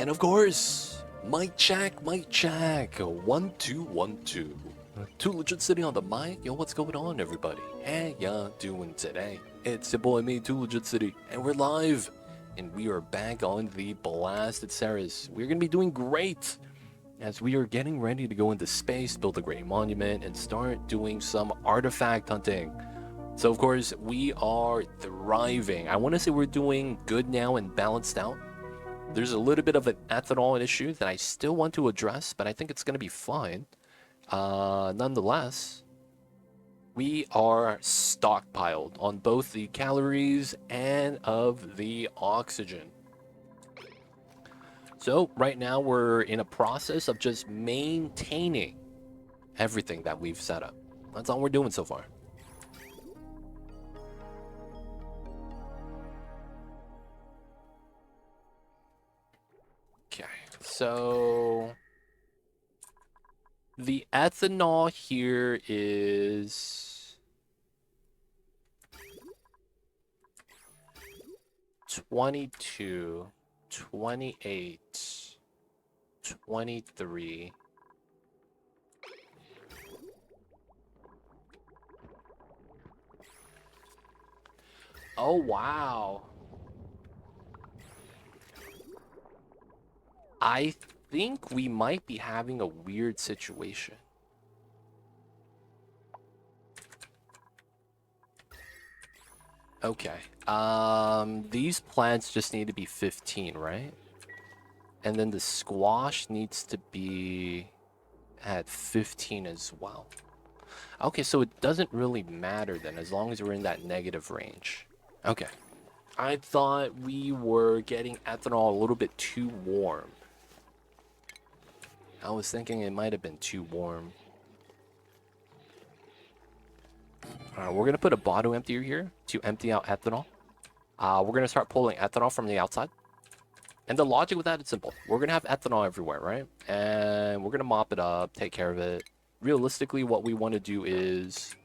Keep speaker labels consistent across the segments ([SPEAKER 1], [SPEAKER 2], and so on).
[SPEAKER 1] And of course, mic check, mic check. 1 2 1 2. Too Legit City on the mic. Yo, what's going on, everybody? How ya doing today? It's your boy, me, Too Legit City, and we're live. And we are back on the blasted Ceres. We're gonna be doing great as we are getting ready to go into space, build a great monument, and start doing some artifact hunting. So, of course, we are thriving. I want to say we're doing good now and balanced out. There's a little bit of an ethanol issue that I still want to address, but I think it's going to be fine. Nonetheless, we are stockpiled on both the calories and of the oxygen. So right now we're in a process of just maintaining everything that we've set up. That's all we're doing so far. Okay, so the ethanol here is 22, 28, 23. Oh, wow. I think we might be having a weird situation. Okay. These plants just need to be 15, right? And then the squash needs to be at 15 as well. Okay, so it doesn't really matter then, as long as we're in that negative range. Okay. I thought we were getting ethanol a little bit too warm. I was thinking it might have been too warm. Alright, we're going to put a Baator emptier here to empty out ethanol. We're going to start pulling ethanol from the outside. And the logic with that is simple. We're going to have ethanol everywhere, right? And we're going to mop it up, take care of it. Realistically, what we want to do is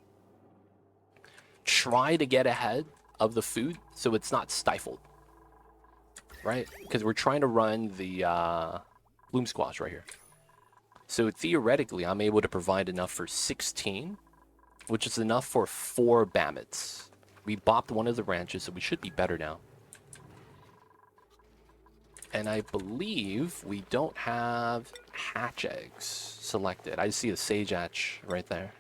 [SPEAKER 1] try to get ahead of the food so it's not stifled. Right? Because we're trying to run the bloom squash right here. So theoretically, I'm able to provide enough for 16, which is enough for 4 Bammets. We bopped one of the ranches, so we should be better now. And I believe we don't have hatch eggs selected. I see a sage hatch right there.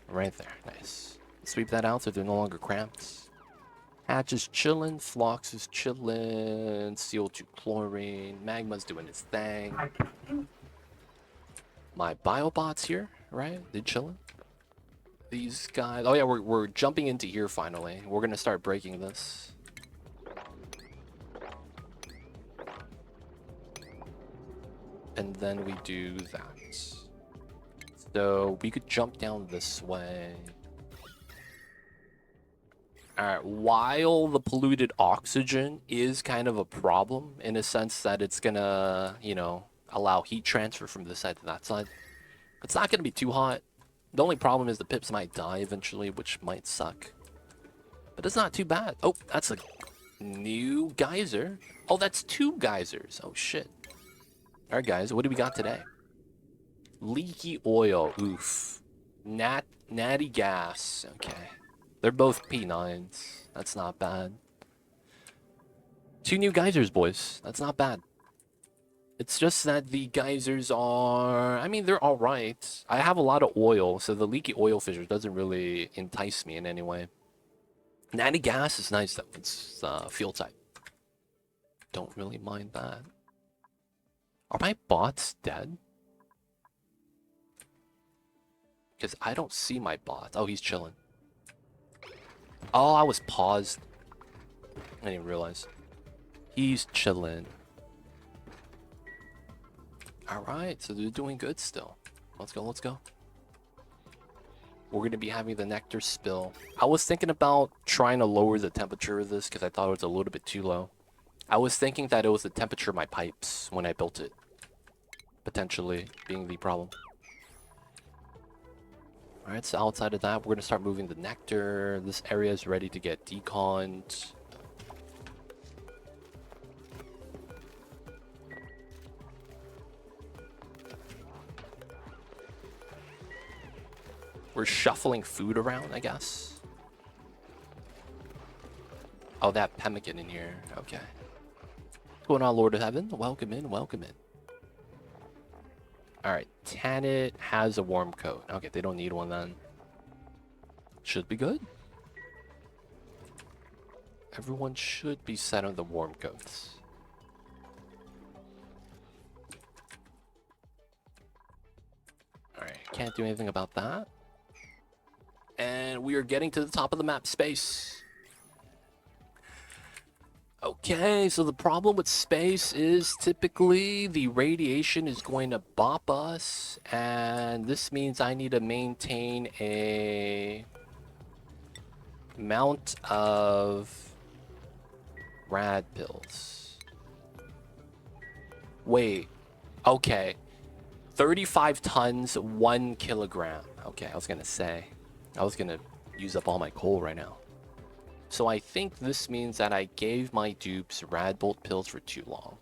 [SPEAKER 1] Right there. Nice. Sweep that out so they're no longer cramped. Hatch is chilling. Phlox is chilling. CO2 chlorine. Magma's doing its thing. My biobots here, right? They're chilling. These guys... Oh yeah, we're jumping into here finally. We're going to start breaking this. And then we do that. So we could jump down this way. Alright, while the polluted oxygen is kind of a problem in a sense that it's gonna, you know, allow heat transfer from this side to that side, it's not gonna be too hot. The only problem is the pips might die eventually, which might suck. But it's not too bad. Oh, that's a new geyser. Oh, that's 2 geysers. Oh, shit. Alright, guys, what do we got today? Leaky oil. Oof. Natty gas. Okay. They're both P9s. That's not bad. 2 new geysers, boys. That's not bad. It's just that the geysers are... I mean, they're alright. I have a lot of oil, so the leaky oil fissure doesn't really entice me in any way. Natty gas is nice, though. It's fuel type. Don't really mind that. Are my bots dead? Because I don't see my bot. Oh, he's chilling. Oh, I was paused. I didn't realize. He's chilling. Alright, so they're doing good still. Let's go, let's go. We're going to be having the nectar spill. I was thinking about trying to lower the temperature of this because I thought it was a little bit too low. I was thinking that it was the temperature of my pipes when I built it. Potentially being the problem. Alright, so outside of that, we're going to start moving the nectar. This area is ready to get deconned. We're shuffling food around, I guess. Oh, that pemmican in here. Okay. What's going on, Lord of Heaven? Welcome in, welcome in. Alright, Tanit has a warm coat. Okay, they don't need one then. Should be good. Everyone should be set on the warm coats. Alright, can't do anything about that. And we are getting to the top of the map, space. Okay, so the problem with space is typically the radiation is going to bop us, and this means I need to maintain a amount of rad pills. Wait, okay. 35 tons, 1 kilogram. Okay, I was gonna say. I was gonna use up all my coal right now. So I think this means that I gave my dupes Radbolt pills for too long.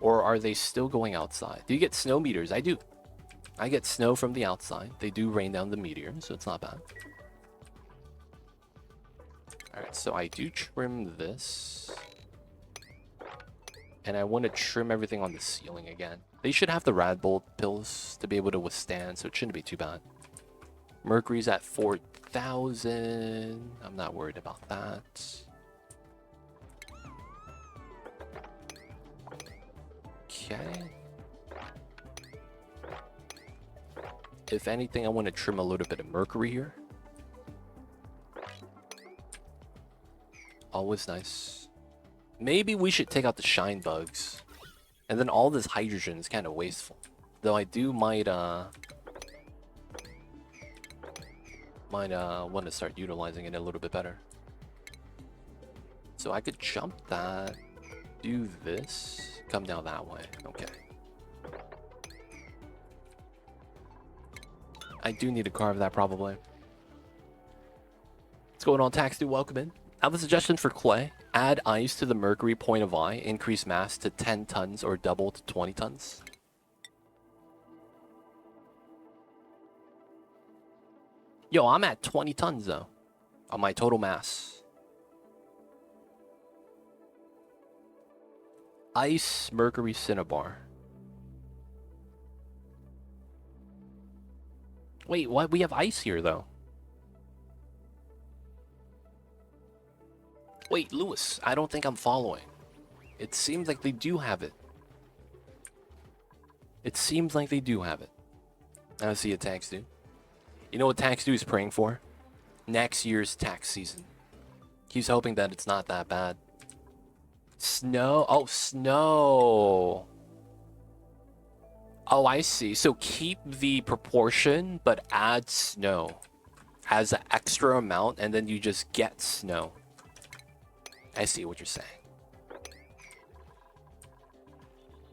[SPEAKER 1] Or are they still going outside? Do you get snow meters? I do. I get snow from the outside. They do rain down the meteors, so it's not bad. Alright, so I do trim this. And I want to trim everything on the ceiling again. They should have the Radbolt pills to be able to withstand, so it shouldn't be too bad. Mercury's at 4,000. I'm not worried about that. Okay. If anything, I want to trim a little bit of Mercury here. Always nice. Maybe we should take out the shine bugs. And then all this hydrogen is kind of wasteful. Though I do might want to start utilizing it a little bit better. So I could jump that, do this, come down that way. Okay. I do need to carve that probably. What's going on, Tax? Do welcome in. I have a suggestion for clay. Add ice to the Mercury point of eye. Increase mass to 10 tons or double to 20 tons. Yo, I'm at 20 tons though on my total mass. Ice Mercury Cinnabar. Wait, what? We have ice here though. Wait, Lewis, I don't think I'm following. It seems like they do have it. It seems like they do have it. I see a tax dude. You know what Tax Dude is praying for? Next year's tax season. He's hoping that it's not that bad. Snow? Oh, snow. Oh, I see. So keep the proportion, but add snow as an extra amount, and then you just get snow. I see what you're saying.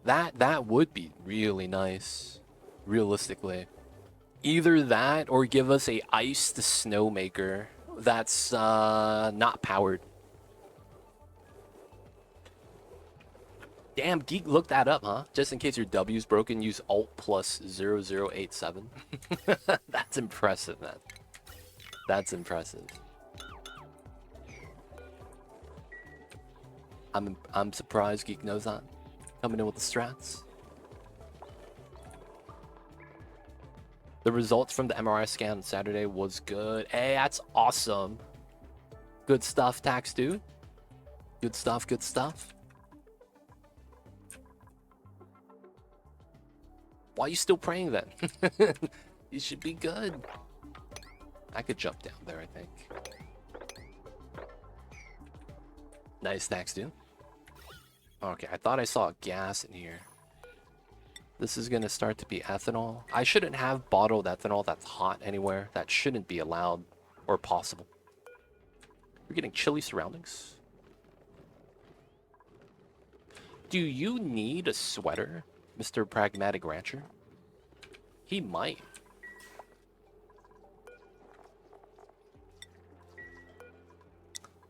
[SPEAKER 1] That would be really nice, realistically. Either that or give us a iced snowmaker that's not powered. Damn, Geek, look that up, huh? Just in case your W's broken, use Alt plus 0087. That's impressive, man. That's impressive. I'm surprised Geek knows that. Coming in with the strats. The results from the MRI scan on Saturday was good. Hey, that's awesome. Good stuff, Tax Dude. Good stuff, good stuff. Why are you still praying then? You should be good. I could jump down there, I think. Nice, Tax Dude. Okay, I thought I saw gas in here. This is going to start to be ethanol. I shouldn't have bottled ethanol that's hot anywhere. That shouldn't be allowed or possible. We're getting chilly surroundings. Do you need a sweater, Mr. Pragmatic Rancher? He might.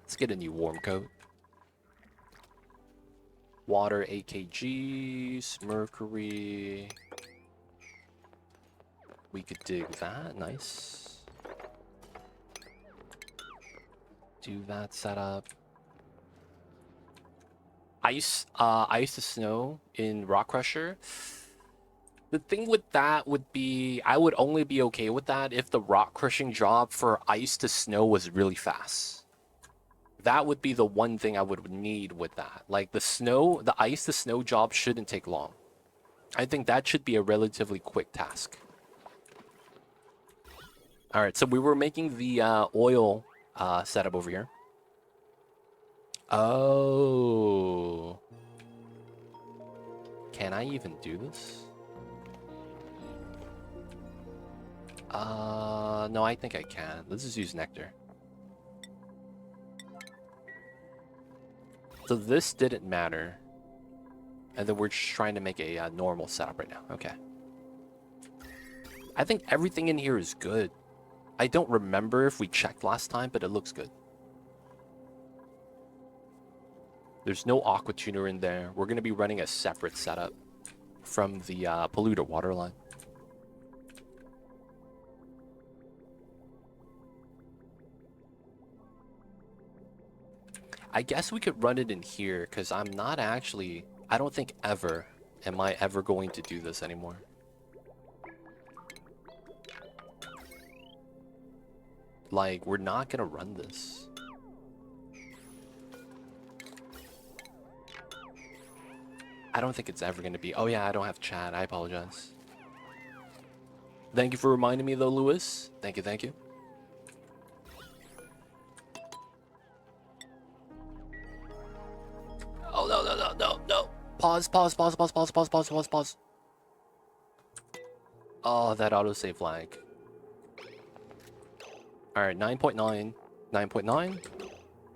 [SPEAKER 1] Let's get a new warm coat. Water, 8 kgs, Mercury. We could dig that. Nice. Do that setup. Ice to snow in Rock Crusher. The thing with that would be, I would only be okay with that if the rock crushing job for ice to snow was really fast. That would be the one thing I would need with that. Like the ice to snow job shouldn't take long. I think that should be a relatively quick task. All right, so we were making the oil setup over here. Oh. Can I even do this? No, I think I can. Let's just use nectar. So this didn't matter. And then we're just trying to make a normal setup right now. Okay. I think everything in here is good. I don't remember if we checked last time, but it looks good. There's no aqua tuner in there. We're going to be running a separate setup from the polluter water line. I guess we could run it in here because I don't think ever am I ever going to do this anymore. Like, we're not going to run this. I don't think it's ever going to be. Oh yeah, I don't have chat. I apologize. Thank you for reminding me though, Lewis. Thank you, thank you. Oh, no. Pause. Oh, that autosave flag. Alright, 9.9, 9.9,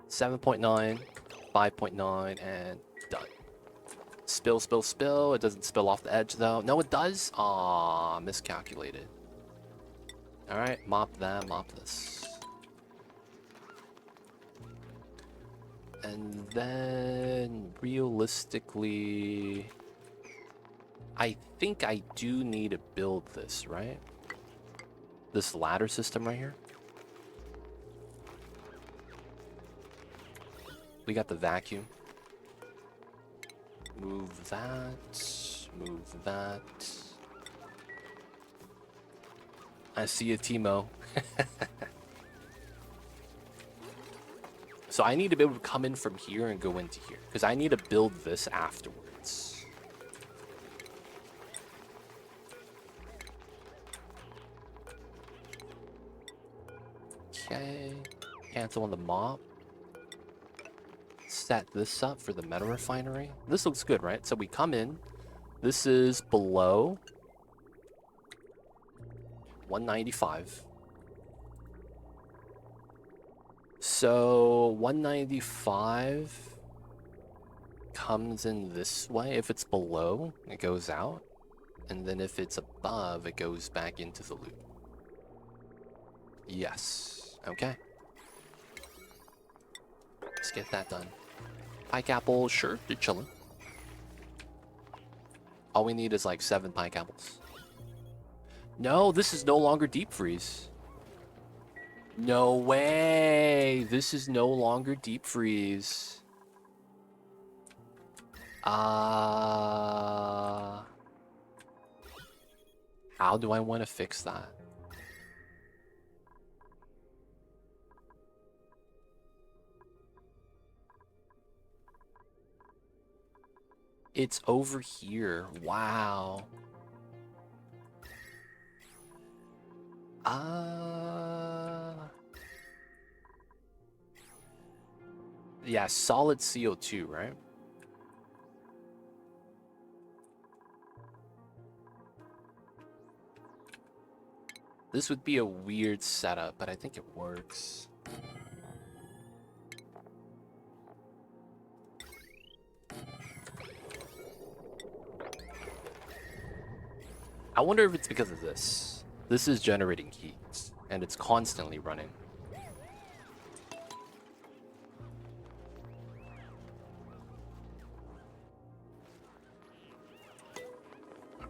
[SPEAKER 1] 7.9, 5.9, and done. Spill. It doesn't spill off the edge, though. No, it does? Aw, miscalculated. Alright, mop that, mop this. And then, realistically, I think I do need to build this, right? This ladder system right here. We got the vacuum. Move that. Move that. I see a Timo. So I need to be able to come in from here and go into here, because I need to build this afterwards. Okay. Cancel on the mop. Set this up for the metal refinery. This looks good, right? So we come in. This is below 195. So 195 comes in this way. If it's below, it goes out. And then if it's above, it goes back into the loop. Yes. Okay. Let's get that done. Pike apples, sure, they're chilling. All we need is like 7 pike apples. No, this is no longer deep freeze. No way! This is no longer deep freeze. How do I want to fix that? It's over here. Wow. Yeah, solid CO2, right? This would be a weird setup, but I think it works. I wonder if it's because of this. This is generating heat, and it's constantly running.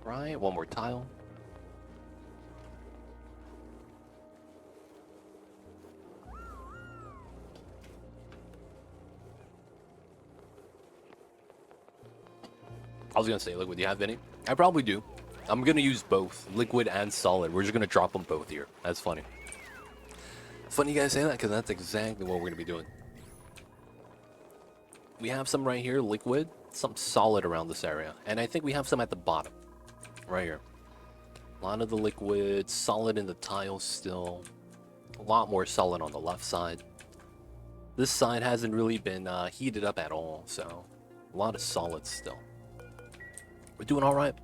[SPEAKER 1] Right, one more tile. I was gonna say liquid. Do you have any? I probably do. I'm gonna use both, liquid and solid. We're just gonna drop them both here. That's funny. Funny you guys say that because that's exactly what we're gonna be doing. We have some right here, liquid, some solid around this area, and I think we have some at the bottom, right here. A lot of the liquid, solid in the tiles still. A lot more solid on the left side. This side hasn't really been heated up at all, so a lot of solids still. We're doing all right.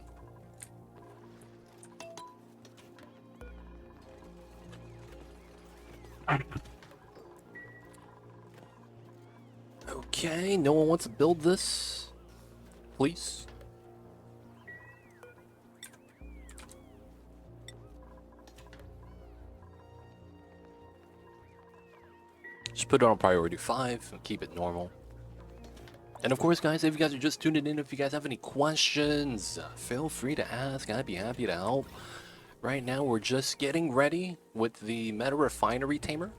[SPEAKER 1] Okay, no one wants to build this, please. Just put it on priority 5 and keep it normal. And of course, guys, if you guys are just tuning in, if you guys have any questions, feel free to ask. I'd be happy to help. Right now, we're just getting ready with the Meta Refinery tamer.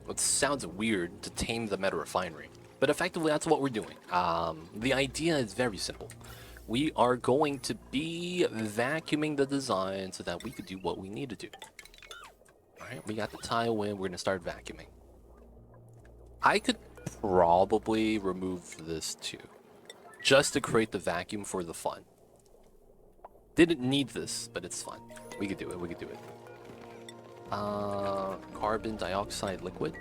[SPEAKER 1] It sounds weird to tame the Meta Refinery, but effectively, that's what we're doing. The idea is very simple. We are going to be vacuuming the design so that we could do what we need to do. Alright, we got the tile in, we're going to start vacuuming. I could probably remove this too, just to create the vacuum for the fun. Didn't need this, but it's fun. We could do it, we could do it. Carbon dioxide liquid.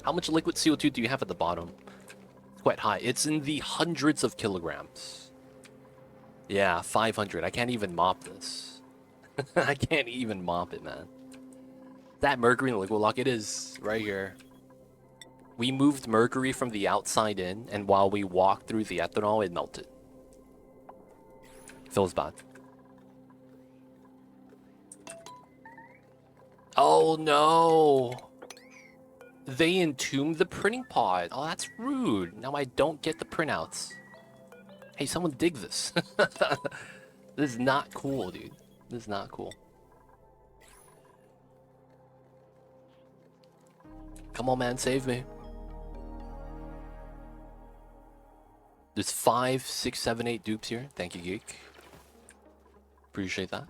[SPEAKER 1] How much liquid CO2 do you have at the bottom? It's quite high. It's in the hundreds of kilograms. Yeah, 500. I can't even mop this. I can't even mop it, man. That Mercury in the liquid lock, it is right here. We moved Mercury from the outside in, and while we walked through the ethanol, it melted. Feels bad. Oh no! They entombed the printing pod. Oh, that's rude. Now I don't get the printouts. Hey, someone dig this. This is not cool, dude. This is not cool. Come on, man, save me. There's 5, 6, 7, 8 dupes here. Thank you, Geek. Appreciate that.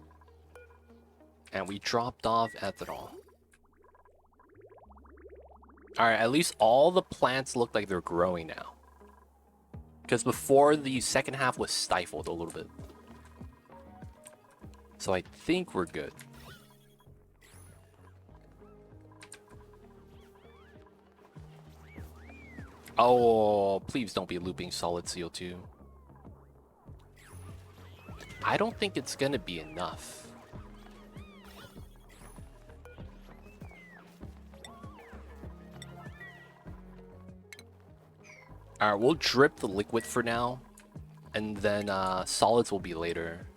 [SPEAKER 1] And we dropped off ethanol. Alright, at least all the plants look like they're growing now. Because before, the second half was stifled a little bit. So I think we're good. Oh, please don't be looping solid CO2. I don't think it's gonna be enough. Alright, we'll drip the liquid for now, and then solids will be later.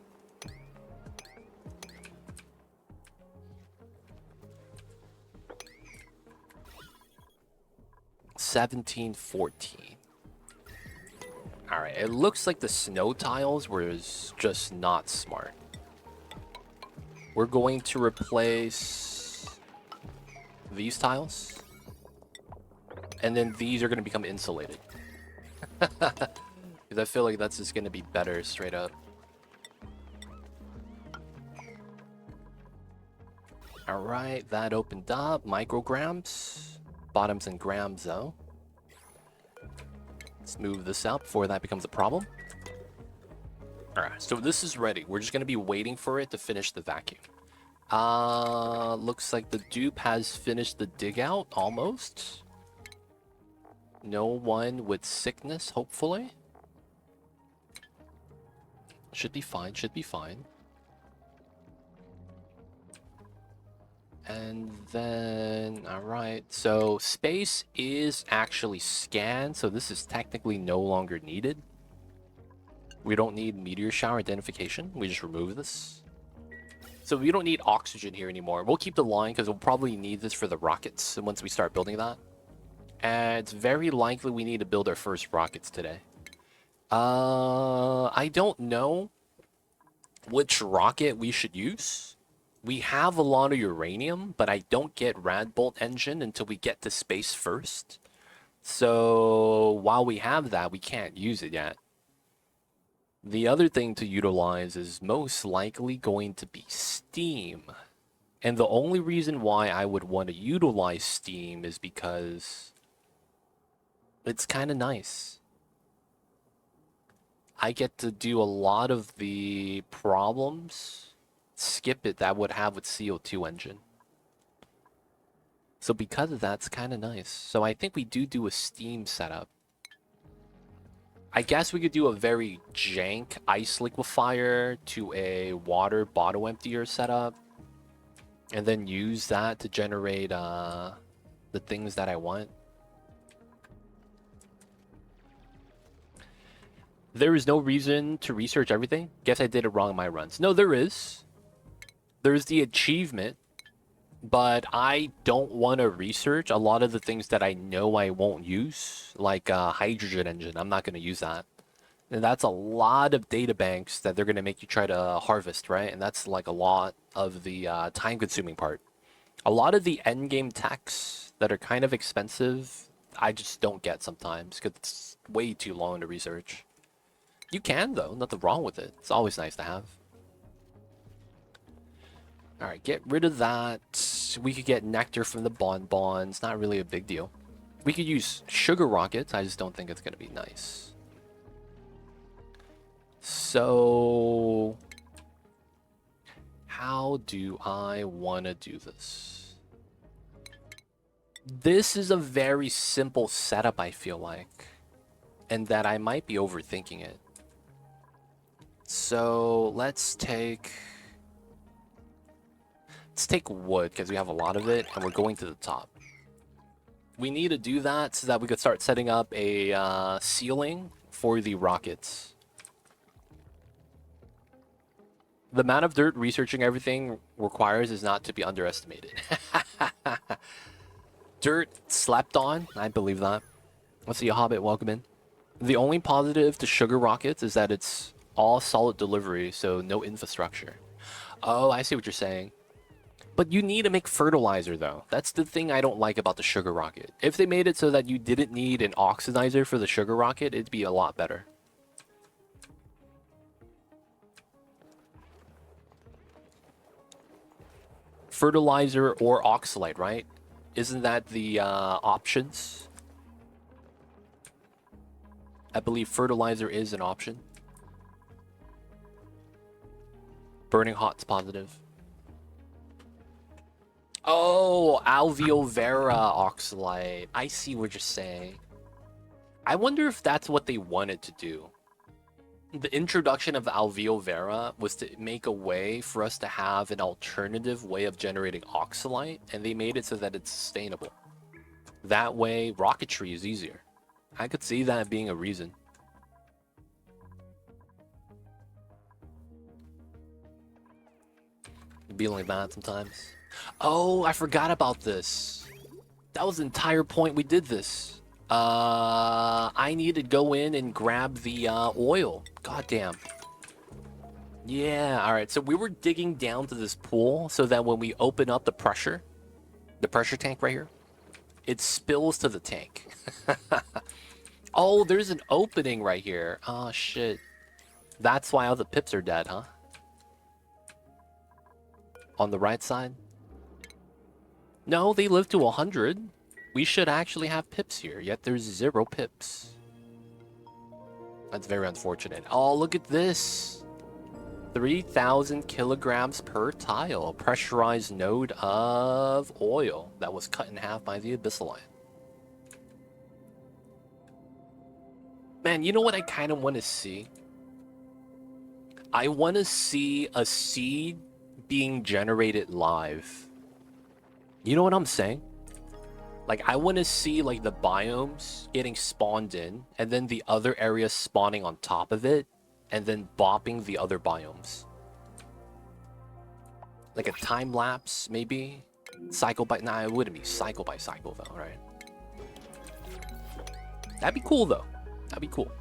[SPEAKER 1] $17.14. Alright, it looks like the snow tiles were just not smart. We're going to replace these tiles, and then these are going to become insulated. Because I feel like that's just going to be better straight up. Alright, that opened up. Micrograms. Bottoms in grams though. Let's move this out before that becomes a problem. Alright, so this is ready. We're just going to be waiting for it to finish the vacuum. Looks like the dupe has finished the dig out almost. No one with sickness, hopefully. Should be fine, should be fine. And then, alright, so space is actually scanned, so this is technically no longer needed. We don't need meteor shower identification, we just remove this. So we don't need oxygen here anymore. We'll keep the line because we'll probably need this for the rockets once we start building that. And it's very likely we need to build our first rockets today. I don't know which rocket we should use. We have a lot of uranium, but I don't get Radbolt engine until we get to space first. So while we have that, we can't use it yet. The other thing to utilize is most likely going to be Steam. And the only reason why I would want to utilize Steam is because it's kind of nice. I get to do a lot of the problems, skip it, that I would have with CO2 engine. So because of that, it's kind of nice. So I think we do a Steam setup. I guess we could do a very jank ice liquefier to a water bottle emptier setup. And then use that to generate the things that I want. There is no reason to research everything. Guess I did it wrong in my runs. No, there is. There's the achievement. But I don't want to research a lot of the things that I know I won't use. Like hydrogen engine. I'm not going to use that. And that's a lot of data banks that they're going to make you try to harvest, right? And that's like a lot of the time-consuming part. A lot of the endgame techs that are kind of expensive, I just don't get sometimes because it's way too long to research. You can, though. Nothing wrong with it. It's always nice to have. Alright, get rid of that. We could get nectar from the bonbons. Not really a big deal. We could use sugar rockets. I just don't think it's going to be nice. So, how do I want to do this? This is a very simple setup, I feel like. And that I might be overthinking it. So, let's take wood, because we have a lot of it, and we're going to the top. We need to do that so that we could start setting up a ceiling for the rockets. The amount of dirt researching everything requires is not to be underestimated. Dirt slept on, I believe that. Let's see, a Hobbit, welcome in. The only positive to sugar rockets is that it's all solid delivery, so no infrastructure. Oh, I see what you're saying. But you need to make fertilizer, though. That's the thing I don't like about the sugar rocket. If they made it so that you didn't need an oxidizer for the sugar rocket, it'd be a lot better. Fertilizer or oxalate, right? Isn't that the options? I believe fertilizer is an option. Burning hot's positive. Oh, alveol vera oxalate. I see what you're saying. I wonder if that's what they wanted to do. The introduction of alveol vera was to make a way for us to have an alternative way of generating oxalate, and they made it so that it's sustainable. That way, rocketry is easier. I could see that being a reason. It'd be like that sometimes. Oh, I forgot about this. That was the entire point we did this. I need to go in and grab the oil. Goddamn. Yeah, alright. So we were digging down to this pool so that when we open up the pressure tank right here, it spills to the tank. Oh, there's an opening right here. Oh, shit. That's why all the pips are dead, huh? On the right side? No, they live to 100. We should actually have pips here, yet there's 0 pips. That's very unfortunate. Oh, look at this. 3,000 kilograms per tile. A pressurized node of oil that was cut in half by the Abyssalite. Man, you know what I kind of want to see? I want to see a seed being generated live. You know what I'm saying? Like, I want to see, like, the biomes getting spawned in, and then the other areas spawning on top of it, and then bopping the other biomes. Like a time lapse, maybe? Cycle by... Nah, it wouldn't be cycle by cycle, though, right? That'd be cool, though. That'd be cool.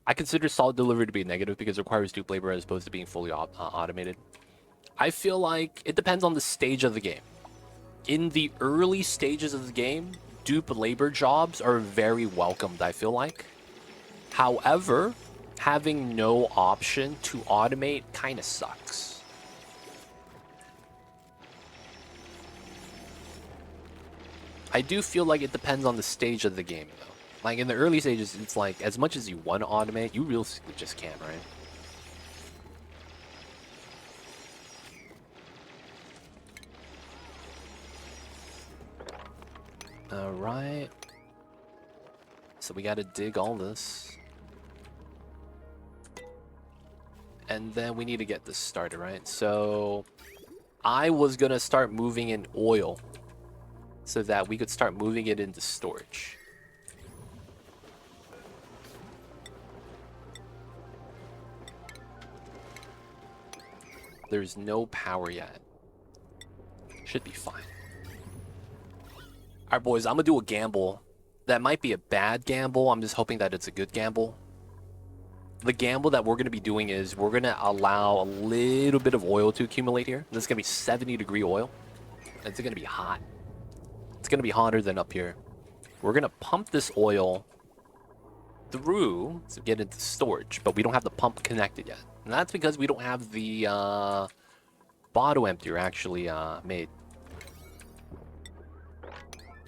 [SPEAKER 1] I consider solid delivery to be negative because it requires dupe labor as opposed to being fully automated. I feel like it depends on the stage of the game. In the early stages of the game, dupe labor jobs are very welcomed, I feel like. However, having no option to automate kind of sucks. I do feel like it depends on the stage of the game, though. Like, in the early stages, it's like, as much as you want to automate, you really just can't, right? Alright. So we gotta dig all this. And then we need to get this started, right? So I was gonna start moving in oil so that we could start moving it into storage. There's no power yet. Should be fine. Alright, boys, I'm gonna do a gamble. That might be a bad gamble. I'm just hoping that it's a good gamble. The gamble that we're going to be doing is we're going to allow a little bit of oil to accumulate here. This is going to be 70-degree oil. It's going to be hot. It's going to be hotter than up here. We're going to pump this oil through to get into storage, but we don't have the pump connected yet. And that's because we don't have the Baator emptier actually made.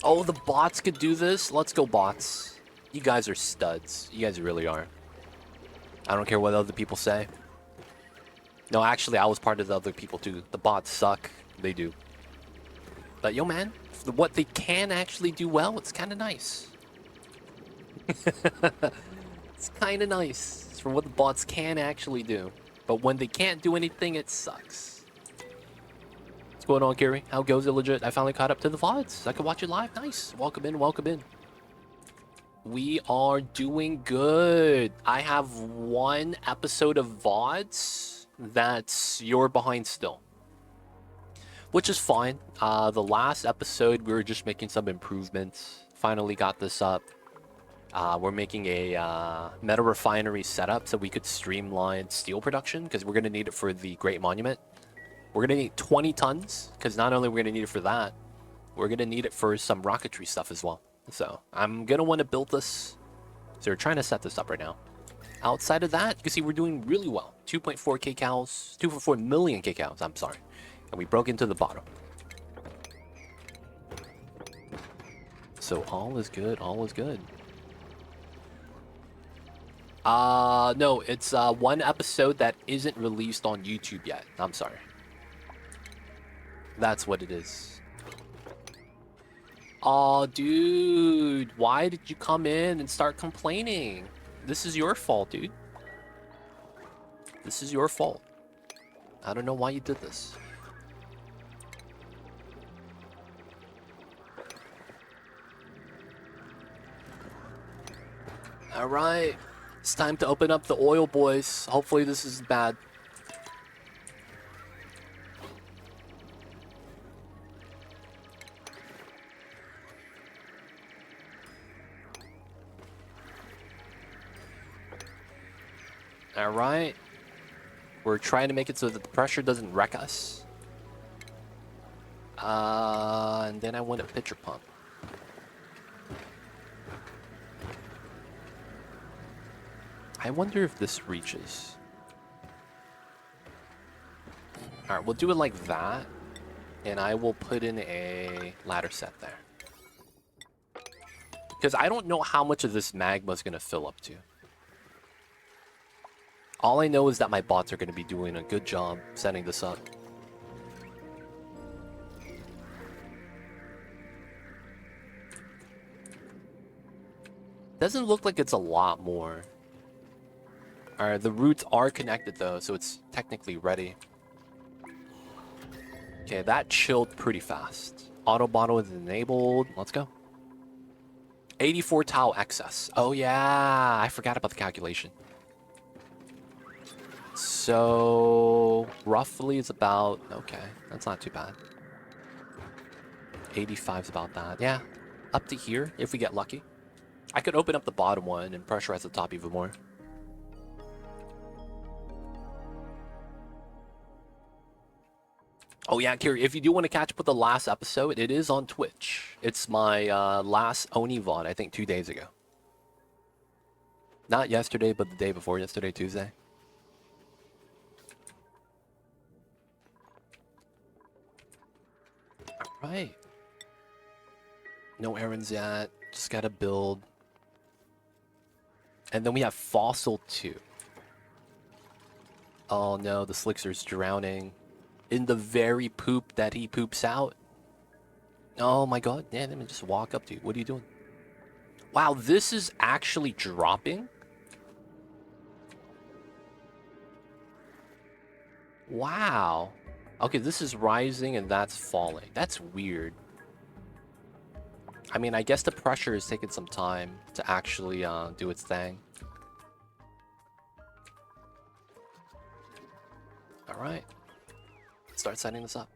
[SPEAKER 1] Oh, the bots could do this? Let's go, bots. You guys are studs. You guys really are. I don't care what other people say. No, actually, I was part of the other people too. The bots suck. They do. But yo, man, what they can actually do well, it's kind of nice. It's kind of nice. It's for what the bots can actually do. But when they can't do anything, it sucks. What's going on, Kiri? How goes it legit? I finally caught up to the VODs. I can watch it live. Nice. Welcome in, welcome in. We are doing good. I have one episode of VODs that's you're behind still, which is fine. The last episode, we were just making some improvements. Finally got this up. We're making a metal refinery setup so we could streamline steel production because we're going to need it for the Great Monument. We're going to need 20 tons because not only are we going to need it for that, we're going to need it for some rocketry stuff as well. So I'm going to want to build this. So we're trying to set this up right now. Outside of that, you can see we're doing really well. 2.4 kcals, 2.4 million kcals, I'm sorry. And we broke into the bottom. So all is good, all is good. No, it's one episode that isn't released on YouTube yet. I'm sorry. That's what it is. Aw, dude, why did you come in and start complaining? This is your fault, dude. This is your fault. I don't know why you did this. Alright. It's time to open up the oil, boys. Hopefully this isn't bad. Alright. We're trying to make it so that the pressure doesn't wreck us. And then I want a pitcher pump. I wonder if this reaches. Alright, we'll do it like that. And I will put in a ladder set there. Because I don't know how much of this magma is going to fill up to. All I know is that my bots are going to be doing a good job setting this up. Doesn't look like it's a lot more. Alright, the roots are connected though, so it's technically ready. Okay, that chilled pretty fast. Auto bottle is enabled. Let's go. 84 tile excess. Oh yeah, I forgot about the calculation. So roughly it's about, okay, that's not too bad. 85 is about that. Yeah, up to here if we get lucky. I could open up the bottom one and pressurize the top even more. Oh yeah, Kiri, if you do want to catch up with the last episode, it is on Twitch. It's my last Oni VOD, I think 2 days ago. Not yesterday, but the day before yesterday, Tuesday. Alright. No errands yet. Just gotta build. And then we have Fossil 2. Oh no, the Slickster's drowning. In the very poop that he poops out. Oh my god, yeah, let me just walk up to you. What are you doing? Wow, this is actually dropping? Wow. Okay, this is rising and that's falling. That's weird. I mean, I guess the pressure is taking some time to actually do its thing. Alright. Start setting this up.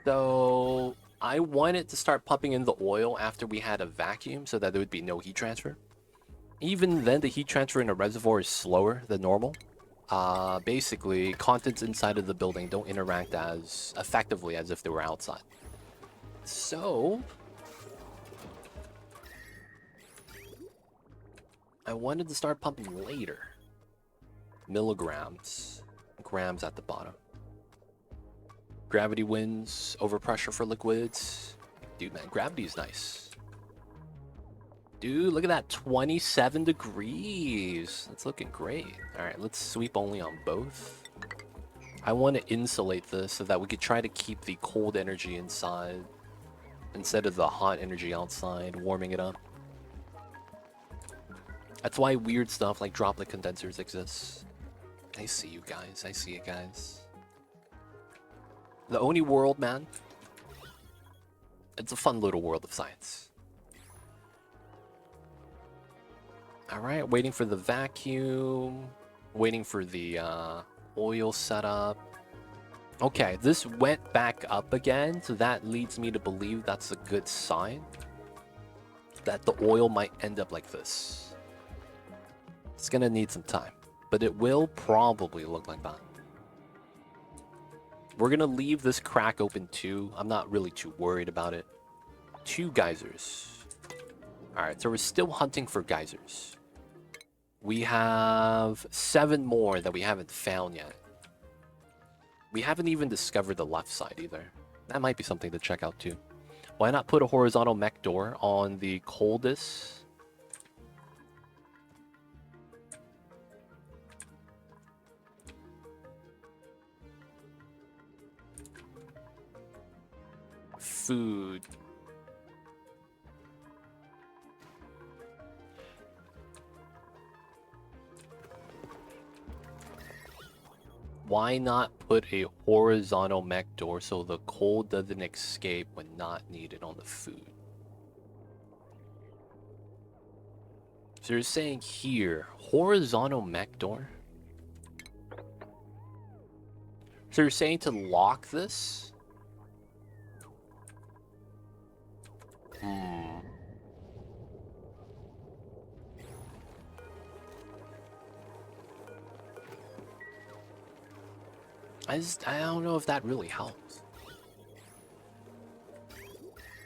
[SPEAKER 1] So, I wanted to start pumping in the oil after we had a vacuum so that there would be no heat transfer. Even then, the heat transfer in a reservoir is slower than normal. Basically, contents inside of the building don't interact as effectively as if they were outside. So, I wanted to start pumping later. Milligrams. Grams at the bottom. Gravity wins, overpressure for liquids. Dude, man, gravity is nice. Dude, look at that, 27 degrees. That's looking great. All right, let's sweep only on both. I want to insulate this so that we could try to keep the cold energy inside instead of the hot energy outside, warming it up. That's why weird stuff like droplet condensers exists. I see you guys. I see you guys. The Oni world, man. It's a fun little world of science. Alright, waiting for the vacuum. Waiting for the oil setup. Okay, this went back up again, so that leads me to believe that's a good sign. That the oil might end up like this. It's gonna need some time, but it will probably look like that. We're gonna leave this crack open too. I'm not really too worried about it. 2 geysers. Alright, so we're still hunting for geysers. We have 7 more that we haven't found yet. We haven't even discovered the left side either. That might be something to check out too. Why not put a horizontal mech door on the coldest? Food. Why not put a horizontal mech door so the cold doesn't escape when not needed on the food? So you're saying here, horizontal mech door? So you're saying to lock this? I don't know if that really helps.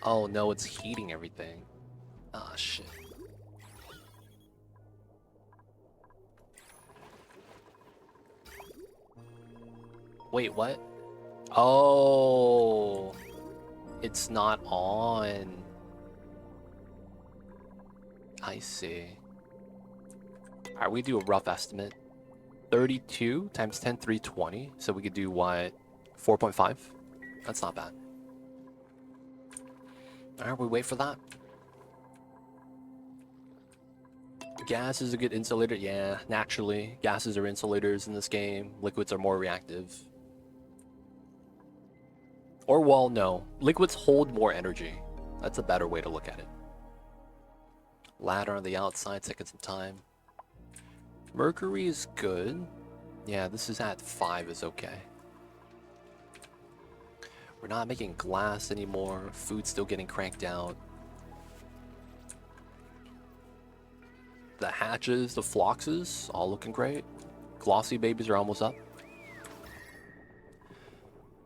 [SPEAKER 1] Oh no, it's heating everything. Ah, shit. Wait, what? Oh, it's not on. I see. Alright, we do a rough estimate. 32 times 10, 320. So we could do what? 4.5? That's not bad. Alright, we wait for that. Gas is a good insulator. Yeah, naturally. Gases are insulators in this game. Liquids are more reactive. Or, well, no. Liquids hold more energy. That's a better way to look at it. Ladder on the outside, taking some time. Mercury is good. Yeah, this is at 5 is okay. We're not making glass anymore. Food's still getting cranked out. The hatches, the floxes, all looking great. Glossy babies are almost up.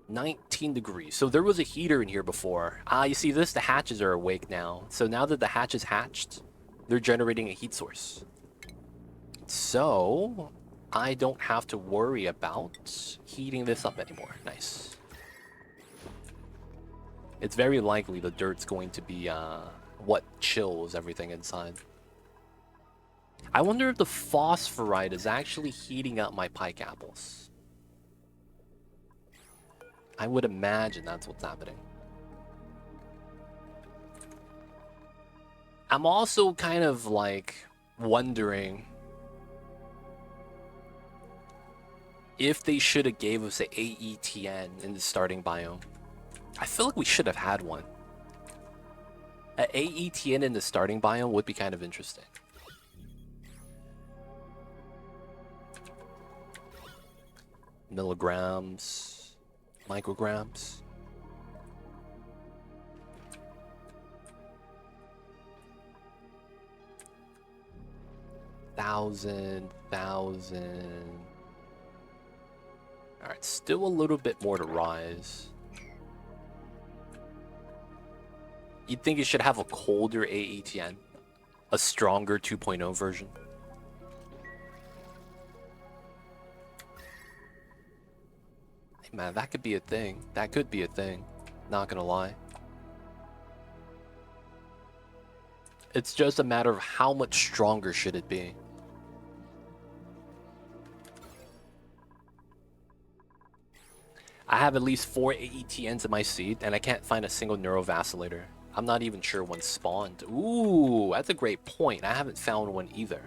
[SPEAKER 1] 19 degrees. So there was a heater in here before. You see this? The hatches are awake now. So now that the hatch is hatched, they're generating a heat source. So I don't have to worry about heating this up anymore. Nice. It's very likely the dirt's going to be what chills everything inside. I wonder if the phosphorite is actually heating up my pike apples. I would imagine that's what's happening. I'm also kind of like wondering if they should have gave us an AETN in the starting biome. I feel like we should have had one. An AETN in the starting biome would be kind of interesting. Milligrams, micrograms. Thousand. Alright, still a little bit more to rise. You'd think it should have a colder AETN, a stronger 2.0 version. Hey man, that could be a thing. That could be a thing. Not gonna lie. It's just a matter of how much stronger should it be. I have at least 4 AETNs in my seed, and I can't find a single neurovacillator. I'm not even sure one spawned. Ooh, that's a great point. I haven't found one either.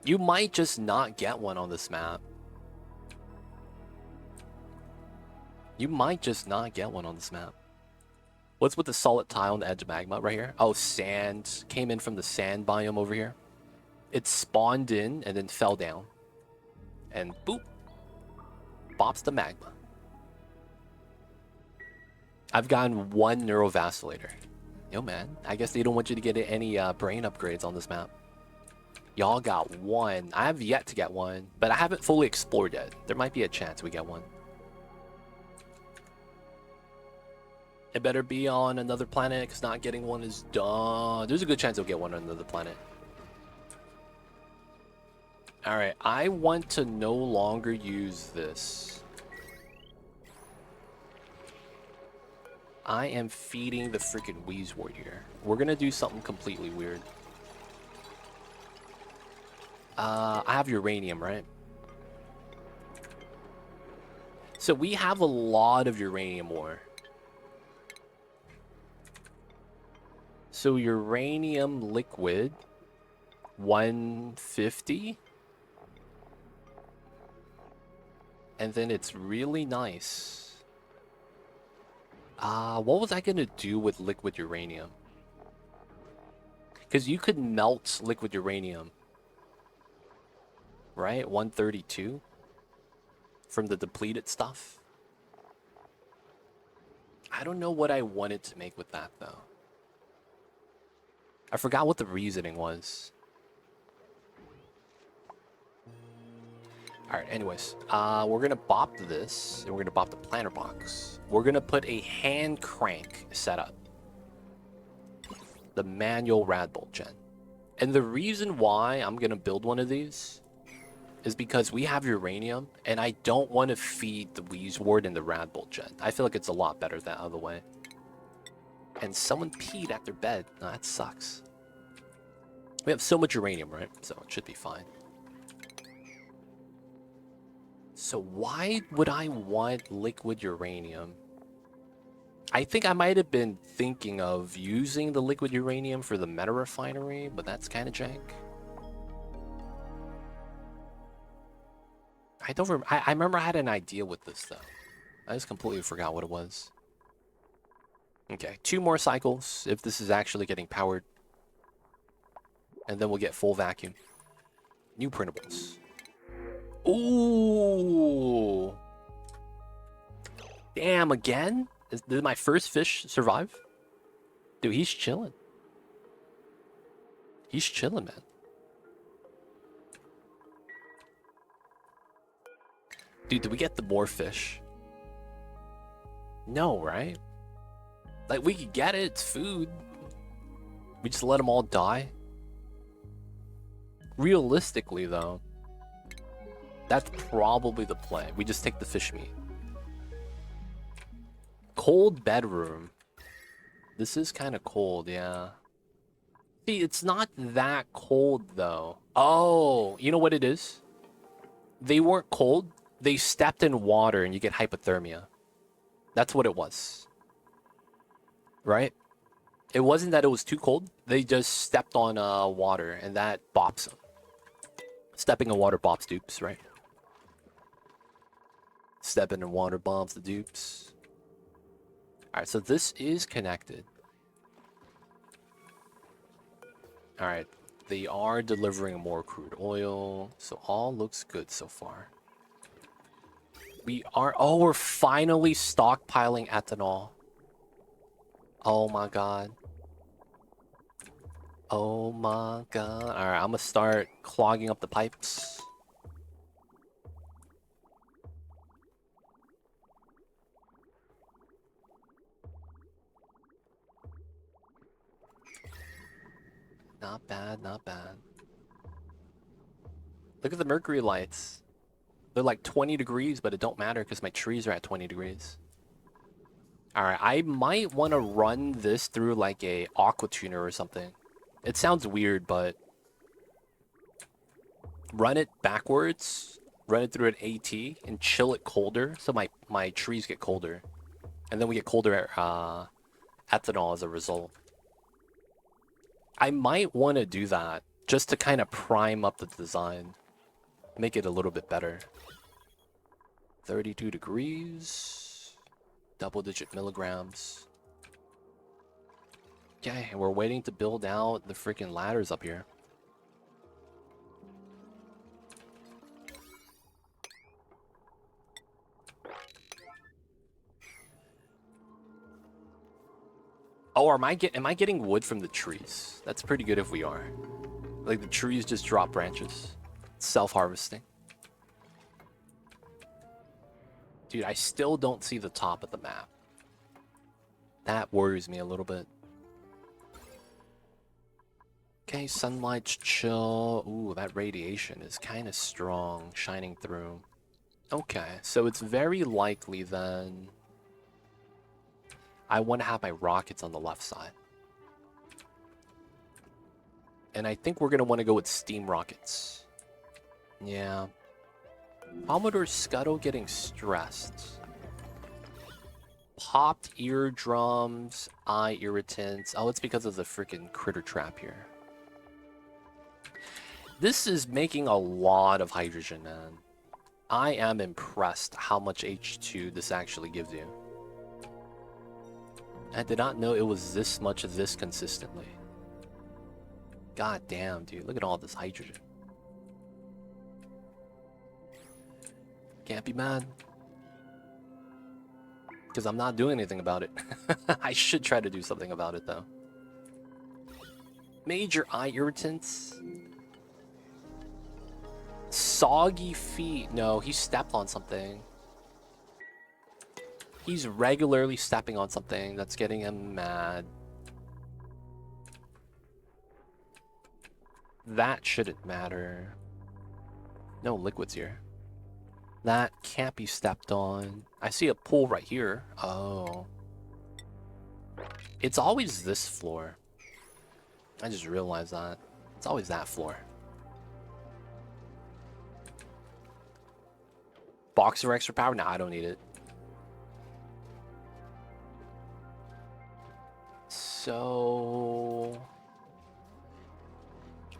[SPEAKER 1] You might just not get one on this map. You might just not get one on this map. What's with the solid tile on the edge of magma right here? Oh, sand. Came in from the sand biome over here. It spawned in and then fell down. And boop. Bops the magma. I've gotten 1 neurovacillator. Yo, man. I guess they don't want you to get any brain upgrades on this map. Y'all got 1. I have yet to get one, but I haven't fully explored yet. There might be a chance we get one. It better be on another planet, because not getting one is dumb. There's a good chance you'll get one on another planet. Alright, I want to no longer use this. I am feeding the freaking Wheezewort here. We're gonna do something completely weird. I have uranium, right? So we have a lot of uranium ore. So uranium liquid, 150. And then it's really nice. What was I gonna do with liquid uranium? Because you could melt liquid uranium. Right? 132? From the depleted stuff? I don't know what I wanted to make with that, though. I forgot what the reasoning was. Alright, anyways. We're gonna bop this, and we're gonna bop the planter box. We're gonna put a hand crank setup. The manual Radbolt gen. And the reason why I'm gonna build one of these is because we have uranium, and I don't want to feed the Wheezewort and the Radbolt gen. I feel like it's a lot better that other way. And someone peed at their bed. No, that sucks. We have so much uranium, right? So it should be fine. So why would I want liquid uranium? I think I might have been thinking of using the liquid uranium for the meta refinery, but that's kind of jank. I remember I had an idea with this, though. I just completely forgot what it was. Okay, 2 more cycles, if this is actually getting powered. And then we'll get full vacuum. New printables. Ooh! Damn, again? Did my first fish survive? Dude, he's chilling. He's chilling, man. Dude, did we get the more fish? No, right? Like, we could get it. It's food. We just let them all die? Realistically, though, that's probably the play. We just take the fish meat. Cold bedroom. This is kind of cold, yeah. See, it's not that cold, though. Oh, you know what it is? They weren't cold. They stepped in water and you get hypothermia. That's what it was. Right? It wasn't that it was too cold. They just stepped on water and that bops them. Stepping in water bops dupes, right? Stepping in water bombs the dupes. Alright, so this is connected. Alright, they are delivering more crude oil, so all looks good so far. We are... Oh, we're finally stockpiling ethanol. Oh my god. Oh my god. Alright, I'm gonna start clogging up the pipes. Not bad, not bad. Look at the Mercury lights. They're like 20 degrees, but it don't matter because my trees are at 20 degrees. Alright, I might want to run this through like a aqua tuner or something. It sounds weird, but... Run it backwards, run it through an AT, and chill it colder, so my trees get colder. And then we get colder ethanol as a result. I might want to do that, just to kind of prime up the design. Make it a little bit better. 32 degrees. Double-digit milligrams. Okay, and we're waiting to build out the freaking ladders up here. Oh, am I getting wood from the trees? That's pretty good if we are. Like the trees just drop branches. Self-harvesting. Dude, I still don't see the top of the map. That worries me a little bit. Okay, sunlight's chill. Ooh, that radiation is kind of strong, shining through. Okay, so it's very likely then... I want to have my rockets on the left side. And I think we're going to want to go with steam rockets. Yeah. Commodore Scuttle getting stressed. Popped eardrums, eye irritants. Oh, it's because of the freaking critter trap here. This is making a lot of hydrogen, man. I am impressed how much H2 this actually gives you. I did not know it was this much of this consistently. God damn, dude. Look at all this hydrogen. Can't be mad. Because I'm not doing anything about it. I should try to do something about it, though. Major eye irritants. Soggy feet. No, he stepped on something. He's regularly stepping on something that's getting him mad. That shouldn't matter. No liquids here. That can't be stepped on. I see a pool right here. Oh. It's always this floor. I just realized that. It's always that floor. Box of extra power? Nah, I don't need it. So...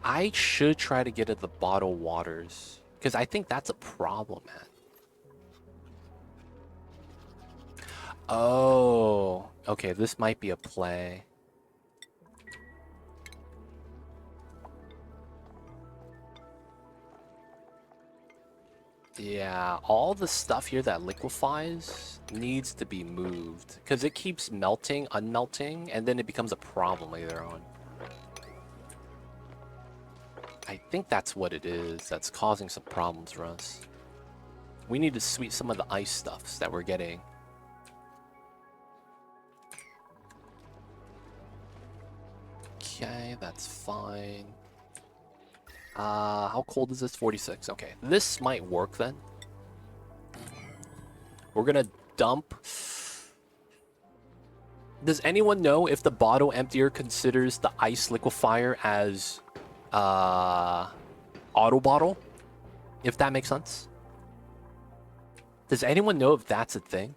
[SPEAKER 1] I should try to get at the bottled waters. Because I think that's a problem, man. Oh, okay, this might be a play. Yeah, all the stuff here that liquefies needs to be moved. Because it keeps melting, unmelting, and then it becomes a problem later on. I think that's what it is that's causing some problems for us. We need to sweep some of the ice stuffs that we're getting. Okay, that's fine. How cold is this? 46. Okay, this might work then. We're gonna dump. Does anyone know if the bottle emptier considers the ice liquefier as auto bottle? If that makes sense. Does anyone know if that's a thing?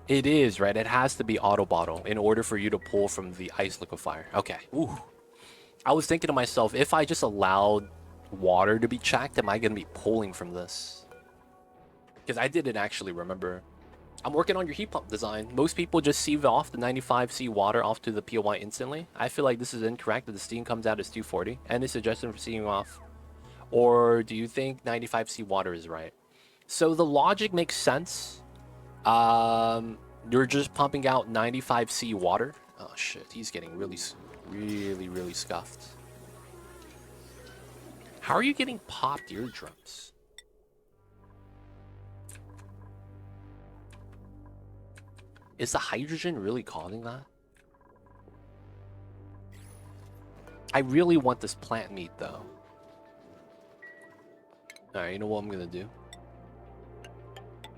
[SPEAKER 1] It is, right? It has to be auto bottle in order for you to pull from the ice liquefier. Okay. Ooh. I was thinking to myself, if I just allowed water to be checked, am I going to be pulling from this? Because I didn't actually remember. I'm working on your heat pump design. Most people just sieve off the 95C water off to the POI instantly. I feel like this is incorrect, that the steam comes out as 240. Any suggestion for sieving off? Or do you think 95C water is right? So the logic makes sense. You're just pumping out 95C water. Oh shit, he's getting really scuffed. How are you getting popped eardrums? Is the hydrogen really causing that? I really want this plant meat though. Alright, you know what I'm gonna do?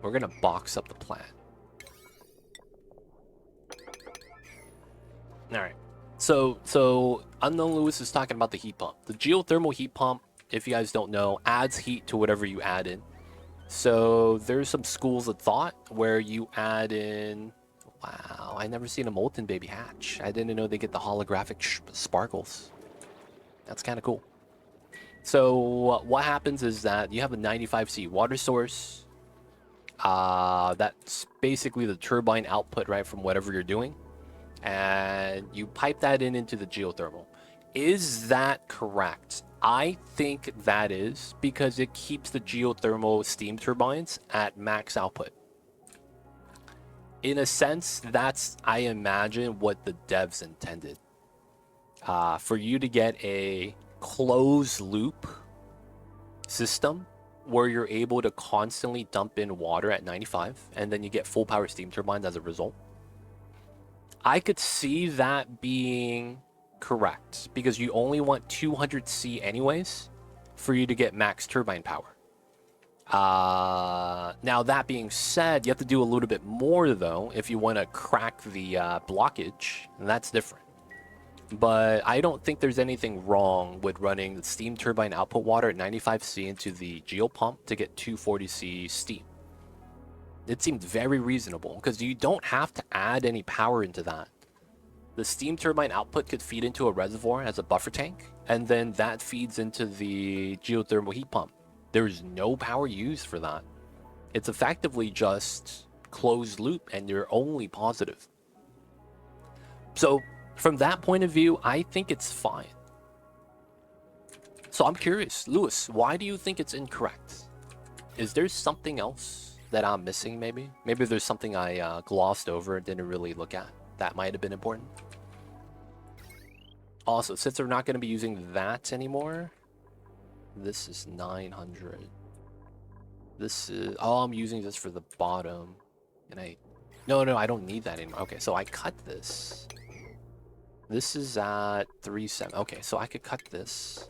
[SPEAKER 1] We're gonna box up the plant. Alright. So Unknown Lewis is talking about the heat pump. The geothermal heat pump, if you guys don't know, adds heat to whatever you add in. So there's some schools of thought where you add in... Wow, I never seen a molten baby hatch. I didn't know they get the holographic sparkles. That's kind of cool. So what happens is that you have a 95C water source. That's basically the turbine output, right, from whatever you're doing. And you pipe that into the geothermal. Is that correct? I think that is, because it keeps the geothermal steam turbines at max output. In a sense, that's, I imagine, what the devs intended. For you to get a closed loop system where you're able to constantly dump in water at 95, and then you get full power steam turbines as a result. I could see that being correct, because you only want 200C anyways for you to get max turbine power. Now, that being said, you have to do a little bit more, though, if you want to crack the blockage, and that's different. But I don't think there's anything wrong with running the steam turbine output water at 95C into the geo pump to get 240C steam. It seemed very reasonable, because you don't have to add any power into that. The steam turbine output could feed into a reservoir as a buffer tank, and then that feeds into the geothermal heat pump. There's no power used for that. It's effectively just closed loop, and you're only positive. So from that point of view, I think it's fine. So I'm curious, Lewis, why do you think it's incorrect? Is there something else that I'm missing, maybe? Maybe there's something I glossed over and didn't really look at. That might have been important. Also, since we're not going to be using that anymore, this is 900. This is... Oh, I'm using this for the bottom. And No, I don't need that anymore. Okay, so I cut this. This is at 3.7. Okay, so I could cut this.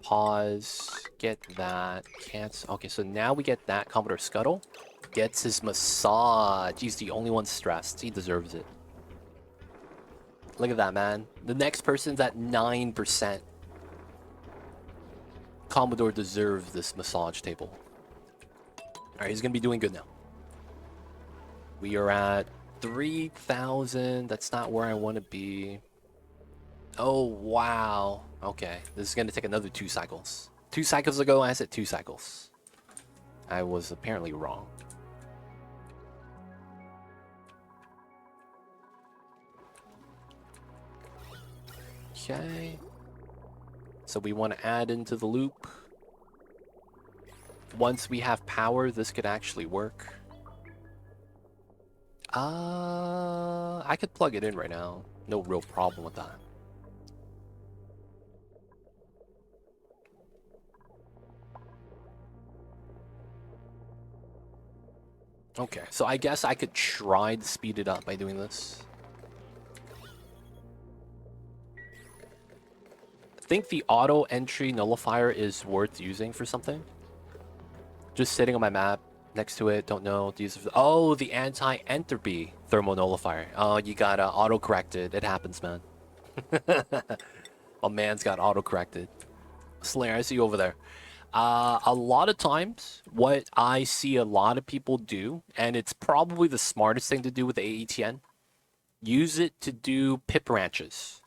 [SPEAKER 1] Pause. Get that. Cancel. Okay, so now we get that. Commodore Scuttle gets his massage. He's the only one stressed. He deserves it. Look at that, man. The next person's at 9%. Commodore deserves this massage table. Alright, he's gonna be doing good now. We are at 3,000. That's not where I want to be. Oh, wow. Okay, this is gonna take another 2 cycles. 2 cycles ago, I said 2 cycles. I was apparently wrong. Okay. So we want to add into the loop. Once we have power, this could actually work. I could plug it in right now. No real problem with that. Okay, so I guess I could try to speed it up by doing this. think the auto entry nullifier is worth using for something. Just sitting on my map next to it. Don't know. Oh, the anti-entropy thermal nullifier. Oh, you got auto corrected. It happens, man. A man's got auto corrected. Slayer, I see you over there. A lot of times, what I see a lot of people do, and it's probably the smartest thing to do with the AETN, use it to do pip ranches,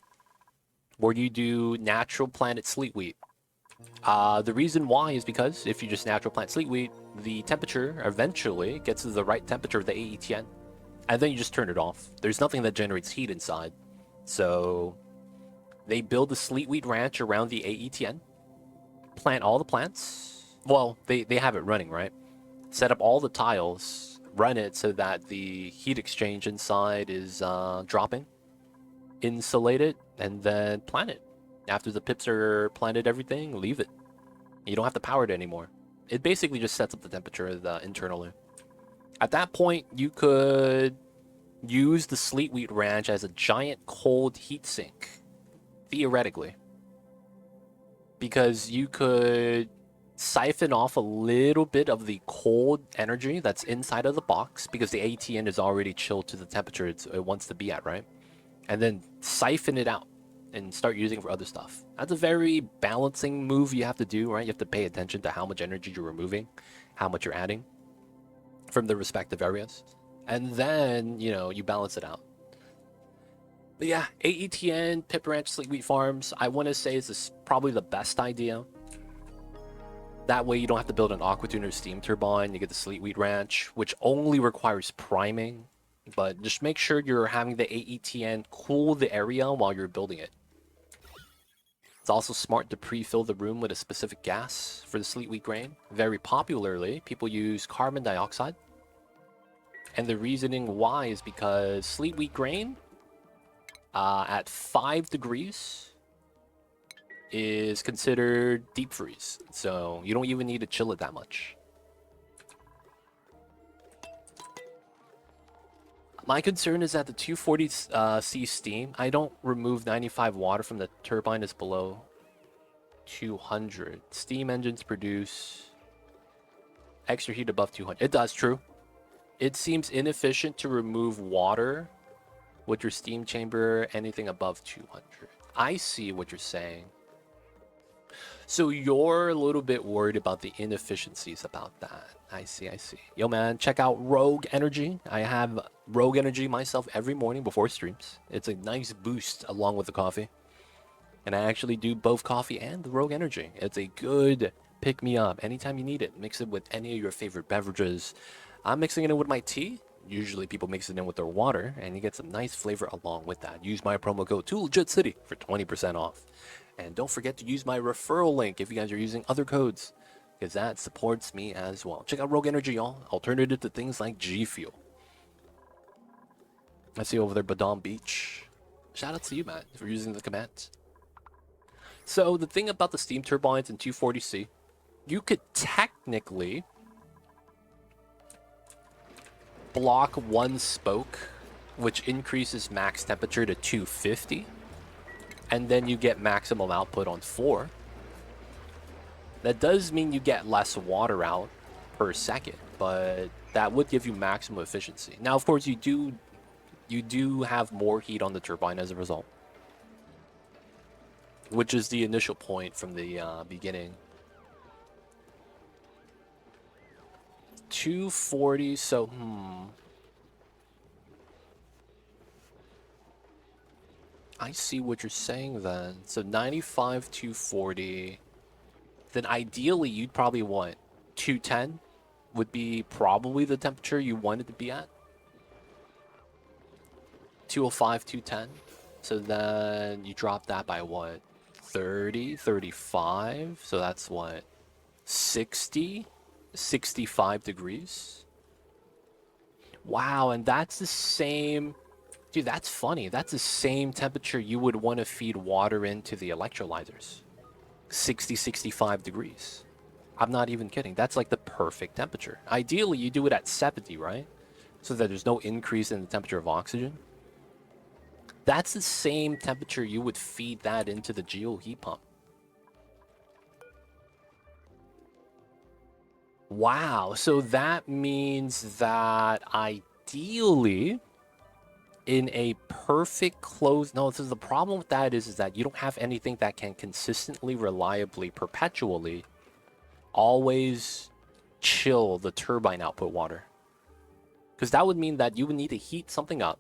[SPEAKER 1] where you do natural planet sleet wheat. The reason why is because if you just natural plant sleet wheat, the temperature eventually gets to the right temperature of the AETN, and then you just turn it off. There's nothing that generates heat inside. So they build the sleet wheat ranch around the AETN, plant all the plants. Well, they have it running, right? Set up all the tiles, run it so that the heat exchange inside is dropping, insulate it, and then plant it. After the pips are planted, everything, leave it. You don't have to power it anymore. It basically just sets up the temperature internally. At that point, you could use the sleet wheat ranch as a giant cold heat sink, theoretically. Because you could siphon off a little bit of the cold energy that's inside of the box, because the ATN is already chilled to the temperature it wants to be at, right? And then siphon it out and start using it for other stuff. That's a very balancing move you have to do, right? You have to pay attention to how much energy you're removing, how much you're adding from the respective areas. And then, you balance it out. But yeah, AETN, Pip Ranch, Sleet Wheat Farms, I want to say is probably the best idea. That way you don't have to build an aqua tuner steam turbine. You get the Sleet Wheat Ranch, which only requires priming. But just make sure you're having the AETN cool the area while you're building it. It's also smart to pre-fill the room with a specific gas for the Sleet Wheat grain. Very popularly, people use carbon dioxide. And the reasoning why is because Sleet Wheat grain at 5 degrees is considered deep freeze. So you don't even need to chill it that much. My concern is that the 240C steam, I don't remove 95 water from the turbine is below 200. Steam engines produce extra heat above 200. It does, true. It seems inefficient to remove water with your steam chamber anything above 200. I see what you're saying. So you're a little bit worried about the inefficiencies about that. I see. Yo, man, check out Rogue Energy. I have Rogue Energy myself every morning before streams. It's a nice boost along with the coffee. And I actually do both coffee and the Rogue Energy. It's a good pick-me-up anytime you need it. Mix it with any of your favorite beverages. I'm mixing it in with my tea. Usually people mix it in with their water, and you get some nice flavor along with that. Use my promo code TooLegitCity for 20% off. And don't forget to use my referral link if you guys are using other codes, because that supports me as well. Check out Rogue Energy, y'all. Alternative to things like G Fuel. I see over there Badam Beach. Shout out to you, Matt, for using the command. So the thing about the steam turbines in 240C, you could technically block one spoke, which increases max temperature to 250, and then you get maximum output on 4. That does mean you get less water out per second, but that would give you maximum efficiency. Now, of course, you do have more heat on the turbine as a result, which is the initial point from the beginning. 240, so I see what you're saying then. So 95, 240. Then ideally you'd probably want 210 would be probably the temperature you want it to be at. 205, 210. So then you drop that by what? 30, 35. So that's what? 60, 65 degrees. Wow, and that's the same. Dude, that's funny. That's the same temperature you would want to feed water into the electrolyzers. 60, 65 degrees. I'm not even kidding. That's like the perfect temperature. Ideally, you do it at 70, right? So that there's no increase in the temperature of oxygen. That's the same temperature you would feed that into the geo heat pump. Wow, so that means that ideally, in a perfect close... No, so the problem with that is that you don't have anything that can consistently, reliably, perpetually, always chill the turbine output water. Because that would mean that you would need to heat something up,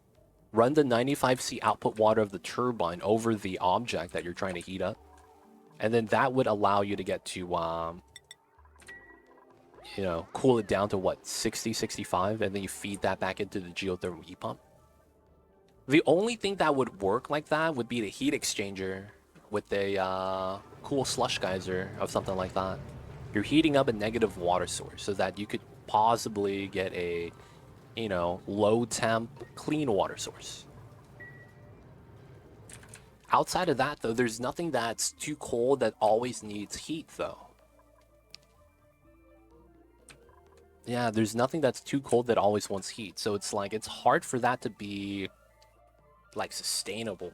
[SPEAKER 1] run the 95C output water of the turbine over the object that you're trying to heat up, and then that would allow you to get to, you know, cool it down to what, 60, 65, and then you feed that back into the geothermal heat pump. The only thing that would work like that would be the heat exchanger with a cool slush geyser of something like that. You're heating up a negative water source so that you could possibly get a, you know, low temp, clean water source. Outside of that, though, there's nothing that's too cold that always needs heat, though. Yeah, there's nothing that's too cold that always wants heat. So it's like, it's hard for that to be, like, sustainable.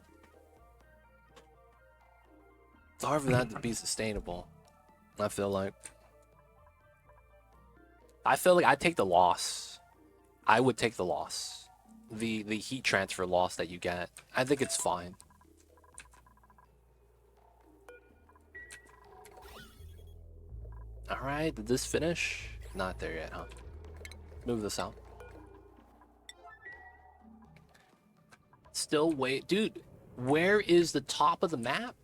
[SPEAKER 1] It's hard for that to be sustainable, I feel like. I feel like I'd take the loss. I would take the loss. The heat transfer loss that you get. I think it's fine. Alright, did this finish? Not there yet, huh? Move this out. Still wait. Dude, where is the top of the map?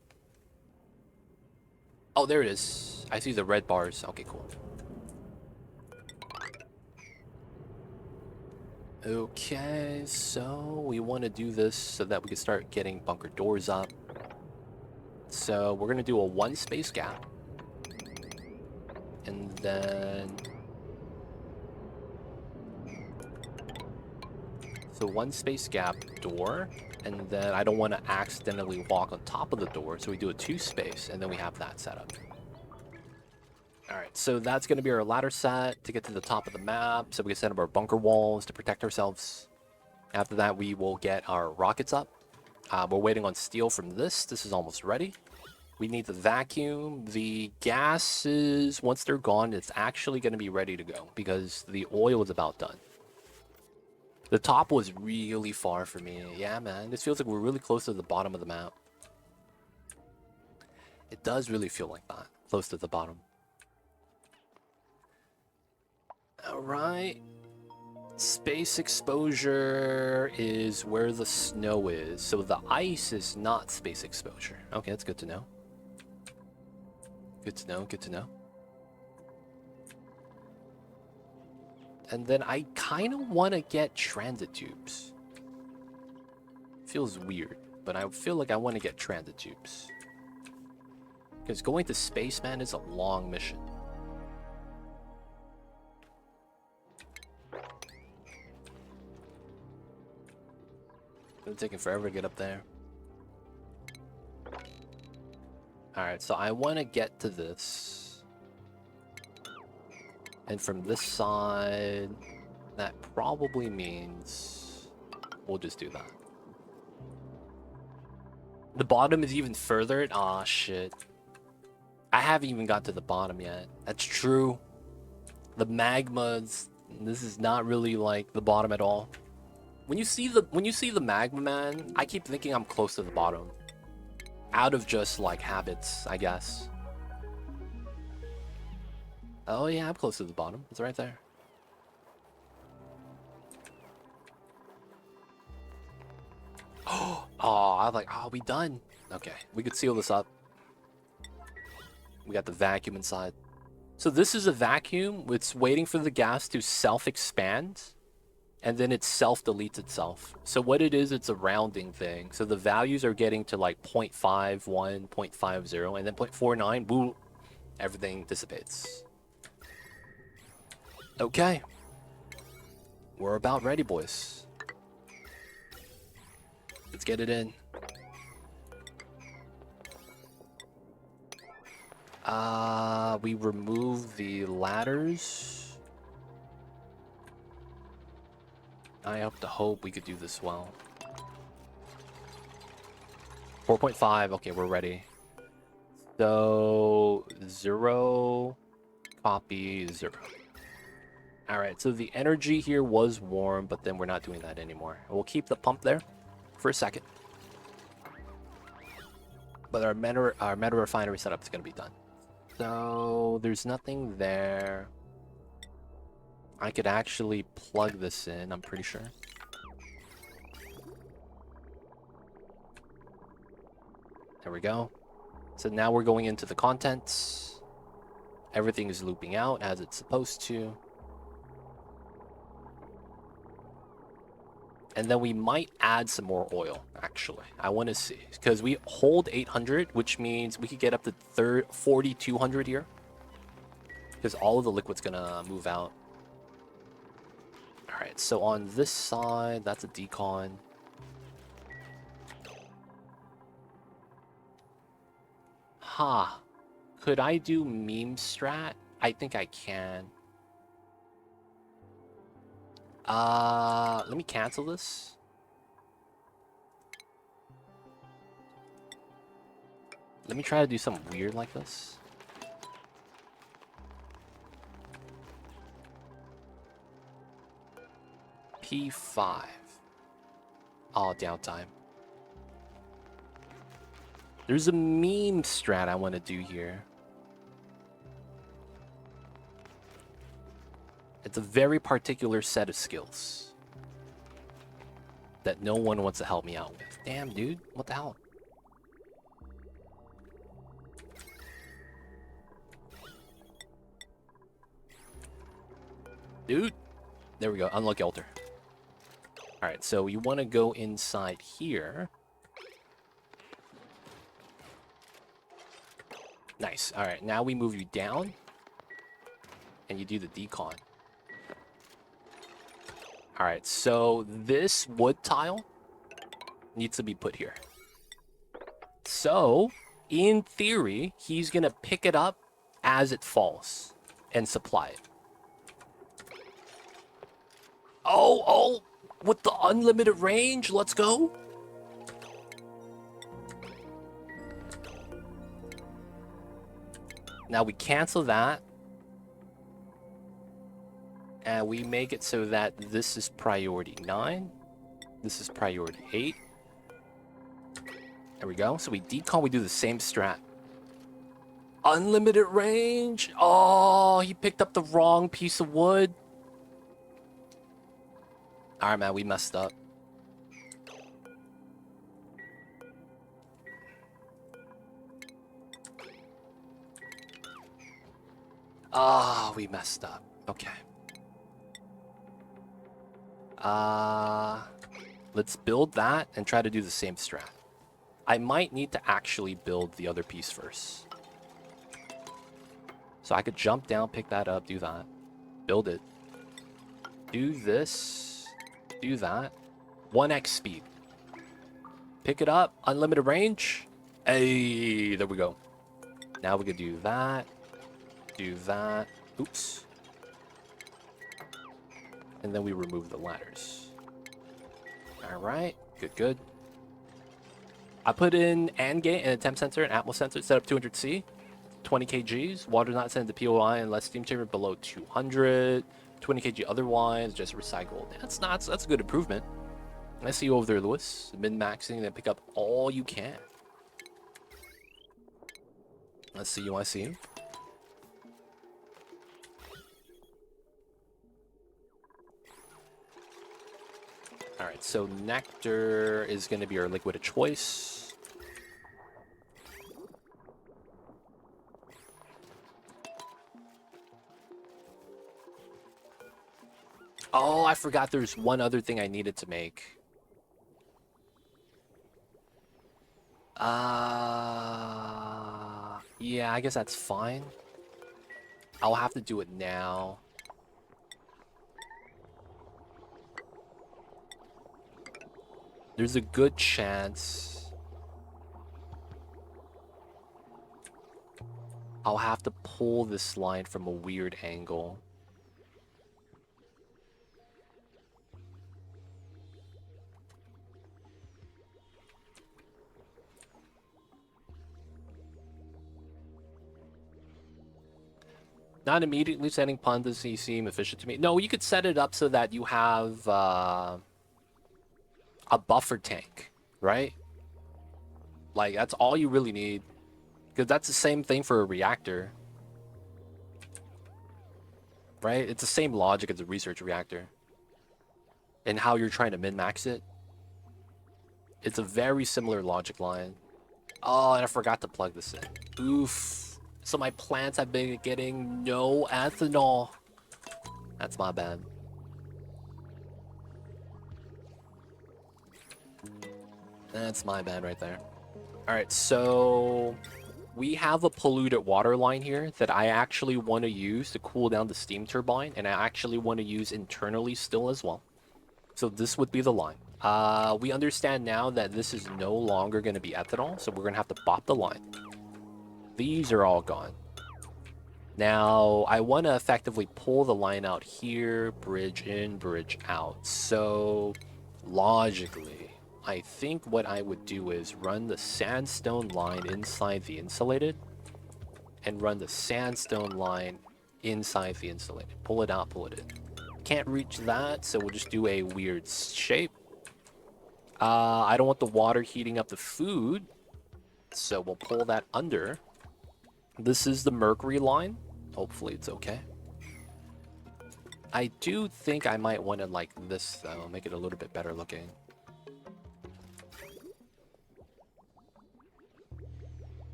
[SPEAKER 1] Oh, there it is. I see the red bars. Okay, cool. Okay, so we want to do this so that we can start getting bunker doors up. So we're going to do a 1 space gap. And then... So 1 space gap door. And then I don't want to accidentally walk on top of the door. So we do a 2 space and then we have that set up. Alright, so that's going to be our ladder set to get to the top of the map, so we can set up our bunker walls to protect ourselves. After that, we will get our rockets up. We're waiting on steel from this. This is almost ready. We need the vacuum. The gases, once they're gone, it's actually going to be ready to go, because the oil is about done. The top was really far for me. Yeah, man, this feels like we're really close to the bottom of the map. It does really feel like that, close to the bottom. Alright. Space exposure is where the snow is. So the ice is not space exposure. Okay, that's good to know. Good to know, good to know. And then I kind of want to get transit tubes. Feels weird, but I feel like I want to get transit tubes. Because going to space, man, is a long mission. It's taking forever to get up there. Alright, so I want to get to this. And from this side, that probably means we'll just do that. The bottom is even further. Aw, shit. I haven't even got to the bottom yet. That's true. The magmas, this is not really like the bottom at all. When you see the magma, man, I keep thinking I'm close to the bottom. Out of just like habits, I guess. Oh yeah, I'm close to the bottom. It's right there. Oh, I'm like, oh, we done. Okay, we could seal this up. We got the vacuum inside. So this is a vacuum. It's waiting for the gas to self-expand. And then it self-deletes itself. So what it is, it's a rounding thing. So the values are getting to like 0.51, 0.50, and then 0.49, boom, everything dissipates. Okay. We're about ready, boys. Let's get it in. We remove the ladders. I have to hope we could do this well. 4.5, okay, we're ready. So, 0, copy, 0. Alright, so the energy here was warm, but then we're not doing that anymore. We'll keep the pump there for a second. But our meta refinery setup is going to be done. So there's nothing there. I could actually plug this in, I'm pretty sure. There we go. So now we're going into the contents. Everything is looping out as it's supposed to. And then we might add some more oil, actually. I want to see. Because we hold 800, which means we could get up to 4,200 here. Because all of the liquid's going to move out. Alright, so on this side, that's a decon. Ha. Could I do meme strat? I think I can. Let me cancel this. Let me try to do something weird like this. P5. Oh, downtime. There's a meme strat I want to do here. It's a very particular set of skills that no one wants to help me out with. Damn, dude. What the hell? Dude. There we go. Unlucky altar. Alright, so you want to go inside here. Nice. Alright, now we move you down. And you do the decon. Alright, so this wood tile needs to be put here. So, in theory, he's going to pick it up as it falls and supply it. Oh, with the unlimited range, let's go. Now we cancel that. And we make it so that this is priority 9. This is priority 8. There we go. So we decon, we do the same strat. Unlimited range. Oh, he picked up the wrong piece of wood. Alright, man, we messed up. Oh, we messed up. Okay. Let's build that and try to do the same strat. I might need to actually build the other piece first. So I could jump down, pick that up, do that. Build it. Do this. Do that. 1x speed. Pick it up. Unlimited range. Hey, there we go. Now we can do that. Do that. Oops. And then we remove the ladders. Alright. Good, good. I put in AND gate and a temp sensor and Atmos sensor. Set up 200C. 20 kgs. Water not sent to POI unless steam chamber below 200. 20 kg otherwise. Just recycled. That's a good improvement. I see you over there, Lewis. Min-maxing and pick up all you can. Let's see you. I see you. Alright, so nectar is going to be our liquid of choice. Oh, I forgot there's one other thing I needed to make. Yeah, I guess that's fine. I'll have to do it now. There's a good chance I'll have to pull this line from a weird angle. Not immediately sending pundits seem efficient to me. No, you could set it up so that you have a buffer tank, right? Like, that's all you really need. Because that's the same thing for a reactor. Right? It's the same logic as a research reactor. And how you're trying to min-max it. It's a very similar logic line. Oh, and I forgot to plug this in. Oof. So my plants have been getting no ethanol. That's my bad. That's my bad right there. Alright, so we have a polluted water line here that I actually want to use to cool down the steam turbine, and I actually want to use internally still as well. So this would be the line. We understand now that this is no longer going to be ethanol, so we're going to have to bop the line. These are all gone. Now, I want to effectively pull the line out here, bridge in, bridge out. So, logically, I think what I would do is run the sandstone line inside the insulated, and run the sandstone line inside the insulated. Pull it out, pull it in. Can't reach that, so we'll just do a weird shape. I don't want the water heating up the food, so we'll pull that under. This is the Mercury line. Hopefully it's okay. I do think I might want to like this though, make it a little bit better looking.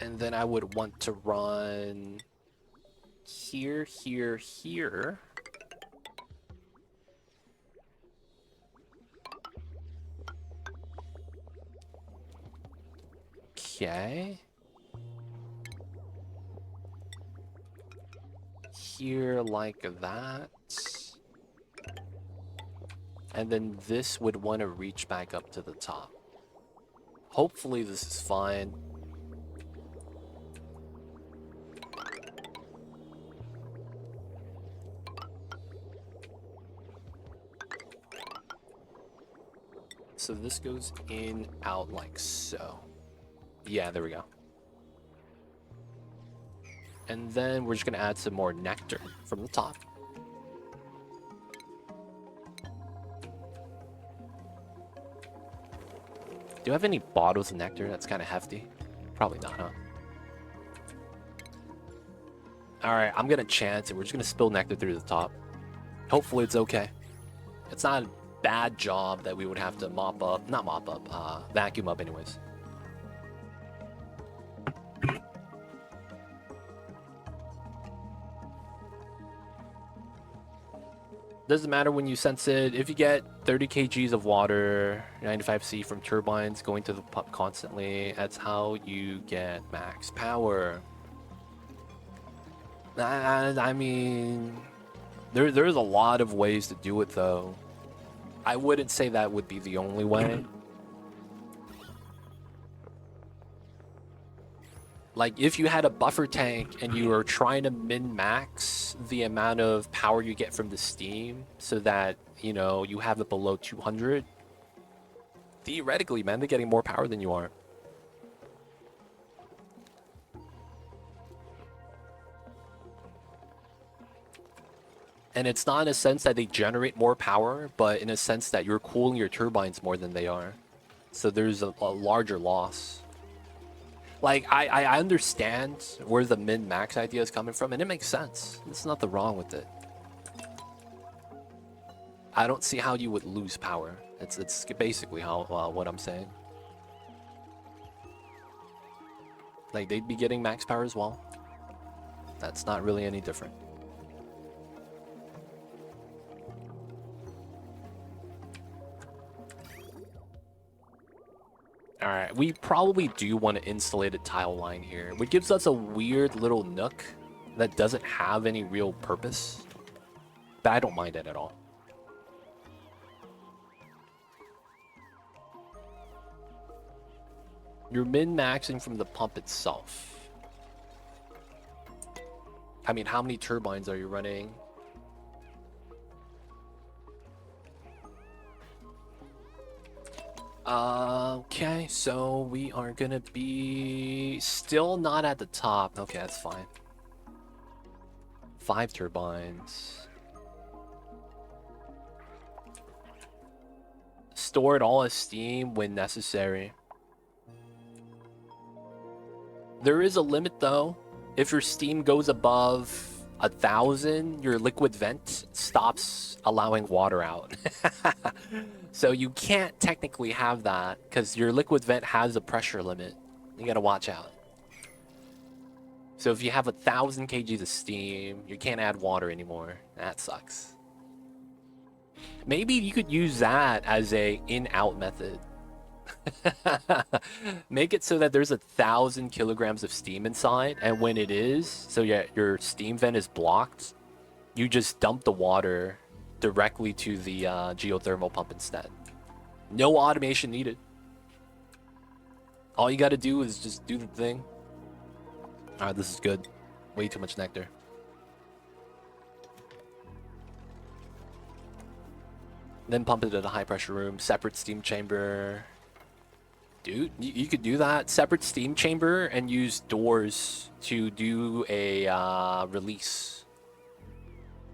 [SPEAKER 1] And then I would want to run here, here, here. Okay. Here like that. And then this would want to reach back up to the top. Hopefully this is fine. So this goes in, out like so. Yeah, there we go. And then we're just going to add some more nectar from the top. Do I have any bottles of nectar? That's kind of hefty. Probably not, huh? Alright, I'm going to chance it. We're just going to spill nectar through the top. Hopefully it's okay. It's not a bad job that we would have to mop up. Not mop up, vacuum up anyways. Doesn't matter when you sense it. If you get 30 kgs of water, 95C from turbines going to the pump constantly, that's how you get max power. I mean, there's a lot of ways to do it though. I wouldn't say that would be the only way. Like, if you had a buffer tank and you were trying to min-max the amount of power you get from the steam so that, you know, you have it below 200, theoretically, man, they're getting more power than you are. And it's not in a sense that they generate more power, but in a sense that you're cooling your turbines more than they are. So there's a larger loss. Like, I understand where the min-max idea is coming from, and it makes sense. There's nothing wrong with it. I don't see how you would lose power. It's basically how what I'm saying. Like, they'd be getting max power as well. That's not really any different. Alright, we probably do want to insulate a tile line here, which gives us a weird little nook that doesn't have any real purpose. But I don't mind it at all. You're min-maxing from the pump itself. I mean, how many turbines are you running? Okay, so we are gonna be still not at the top. Okay, that's fine. 5 turbines. Store it all as steam when necessary. There is a limit though. If your steam goes above 1,000, your liquid vent stops allowing water out. So you can't technically have that because your liquid vent has a pressure limit. You gotta watch out. So if you have 1,000 kgs of steam, you can't add water anymore. That sucks. Maybe you could use that as a in-out method. Make it so that there's 1,000 kilograms of steam inside, and when it is, so yeah, your steam vent is blocked, you just dump the water directly to the geothermal pump instead. No automation needed. All you gotta do is just do the thing. Alright, this is good. Way too much nectar. Then pump it at a high pressure room, separate steam chamber. Dude, you could do that. Separate steam chamber and use doors to do a release.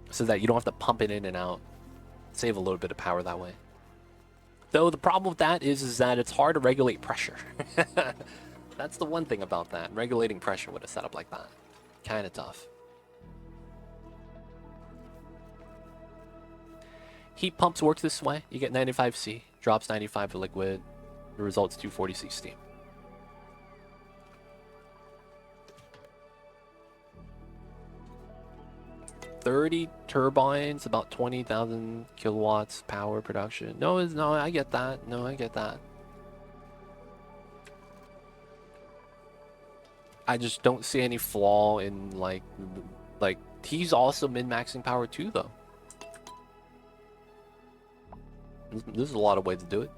[SPEAKER 1] So that you don't have to pump it in and out. Save a little bit of power that way. Though the problem with that is that it's hard to regulate pressure. That's the one thing about that. Regulating pressure with a setup like that. Kind of tough. Heat pumps work this way. You get 95C, drops 95 for liquid. The result's 240C steam. $30 turbines, about 20,000 kilowatts power production. No, I get that. No, I get that. I just don't see any flaw in like he's also min-maxing power too, though. This is a lot of ways to do it.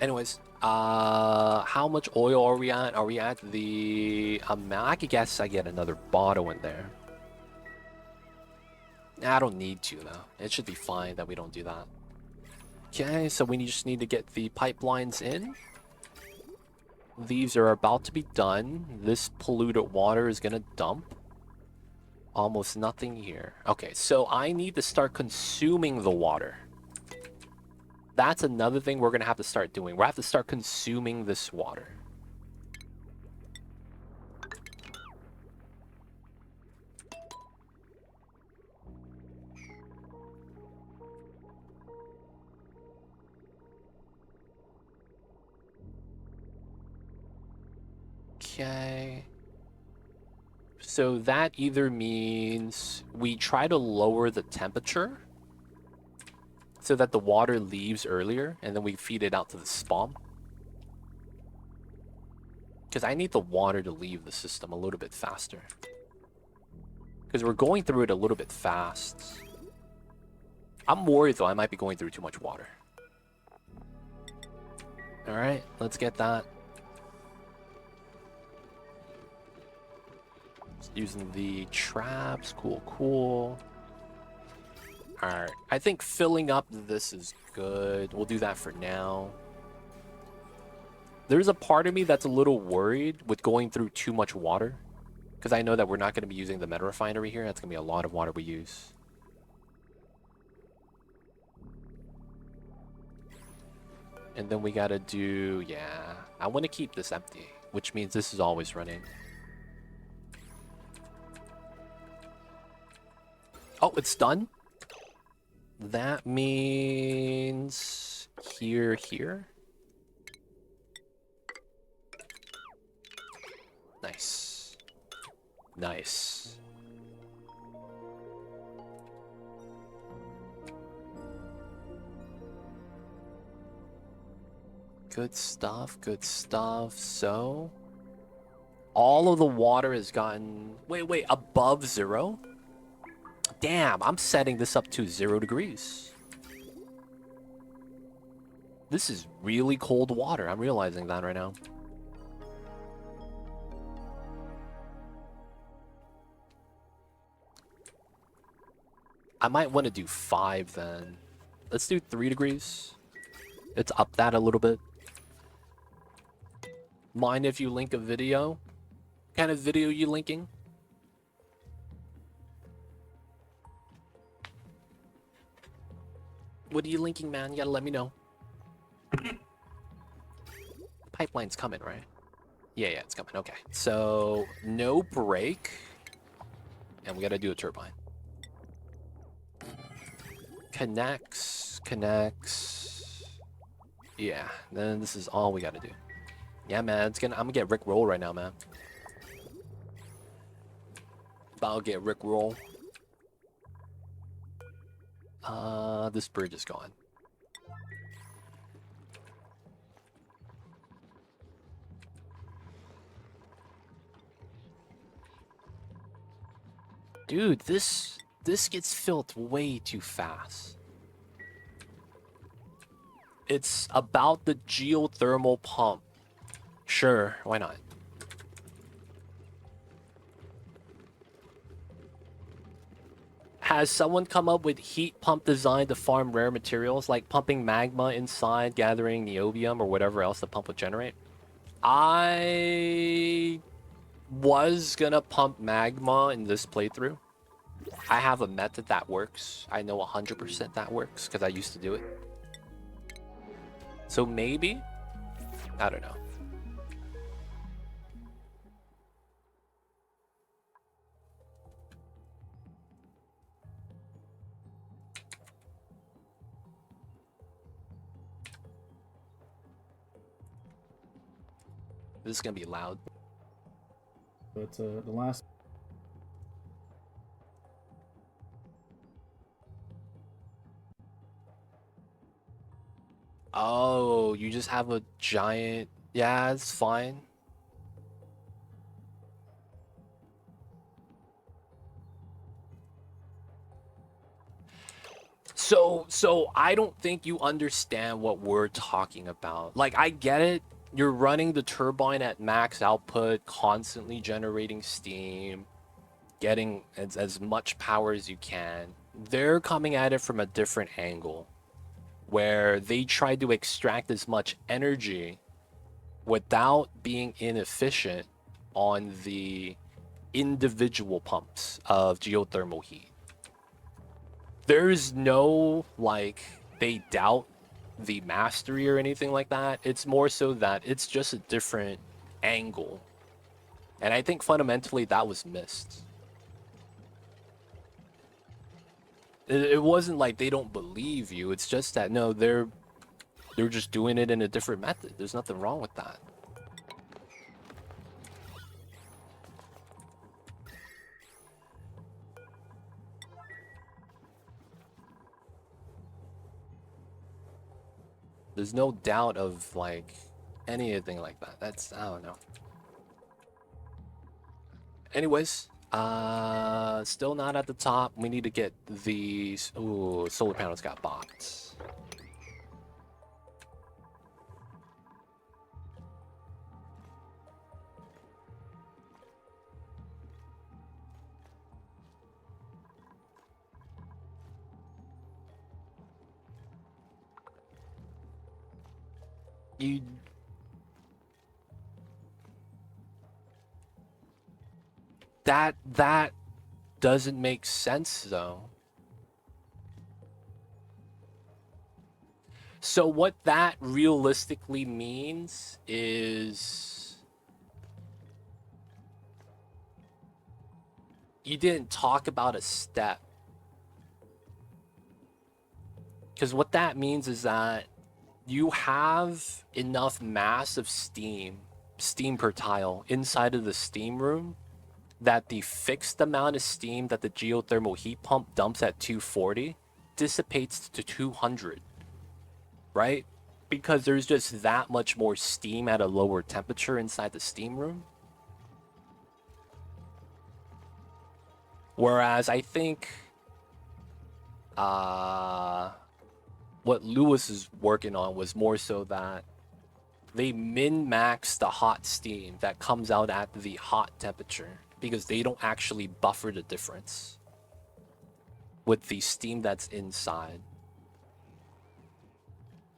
[SPEAKER 1] Anyways, how much oil are we at? Are we at the amount? I could guess I get another Baator in there. I don't need to, though. It should be fine that we don't do that. Okay, so we just need to get the pipelines in. These are about to be done. This polluted water is gonna dump. Almost nothing here. Okay, so I need to start consuming the water. That's another thing we're gonna have to start doing. We're gonna have to start consuming this water. Okay. So that either means we try to lower the temperature so that the water leaves earlier, and then we feed it out to the spawn. Because I need the water to leave the system a little bit faster. Because we're going through it a little bit fast. I'm worried, though, I might be going through too much water. Alright, let's get that. Using the traps. Cool, cool. Alright, I think filling up this is good. We'll do that for now. There's a part of me that's a little worried with going through too much water. Because I know that we're not going to be using the meta refinery here. That's going to be a lot of water we use. And then we got to do... Yeah, I want to keep this empty. Which means this is always running. Oh, it's done? That means here. Nice. Nice. Good stuff, good stuff. So, all of the water has gotten... Wait, above 0? Damn, I'm setting this up to 0 degrees. This is really cold water. I'm realizing that right now. I might want to do 5 then. Let's do 3 degrees. Let's up that a little bit. Mind if you link a video? What kind of video you linking? What are you linking, man? You gotta let me know. Pipeline's coming, right? Yeah, it's coming. Okay. So, no break. And we gotta do a turbine. Connects. Yeah, then this is all we gotta do. Yeah, man, I'm gonna get Rick Roll right now, man. About to get Rick Roll. This bridge is gone. Dude, this gets filled way too fast. It's about the geothermal pump. Sure, why not? Has someone come up with heat pump design to farm rare materials, like pumping magma inside, gathering niobium, or whatever else the pump would generate? I was gonna pump magma in this playthrough. I have a method that works. I know 100% that works because I used to do it. So maybe? I don't know. This is gonna be loud.
[SPEAKER 2] But the last.
[SPEAKER 1] Oh, you just have a giant... Yeah, it's fine. So I don't think you understand what we're talking about. Like, I get it. You're running the turbine at max output, constantly generating steam, getting as much power as you can. They're coming at it from a different angle, where they try to extract as much energy without being inefficient on the individual pumps of geothermal heat. There's no, like, they doubt the mastery or anything like that. It's more so that it's just a different angle. And I think fundamentally that was missed. It wasn't like they don't believe you. It's just that, no, they're just doing it in a different method. There's nothing wrong with that. There's no doubt of, like, anything like that. That's, I don't know. Anyways, still not at the top. We need to get these. Ooh, solar panels got bots. You... That doesn't make sense, though. So what that realistically means is you didn't talk about a step. Because what that means is that you have enough mass of steam per tile inside of the steam room that the fixed amount of steam that the geothermal heat pump dumps at 240 dissipates to 200, right? Because there's just that much more steam at a lower temperature inside the steam room. Whereas I think what Lewis is working on was more so that they min-max the hot steam that comes out at the hot temperature because they don't actually buffer the difference with the steam that's inside.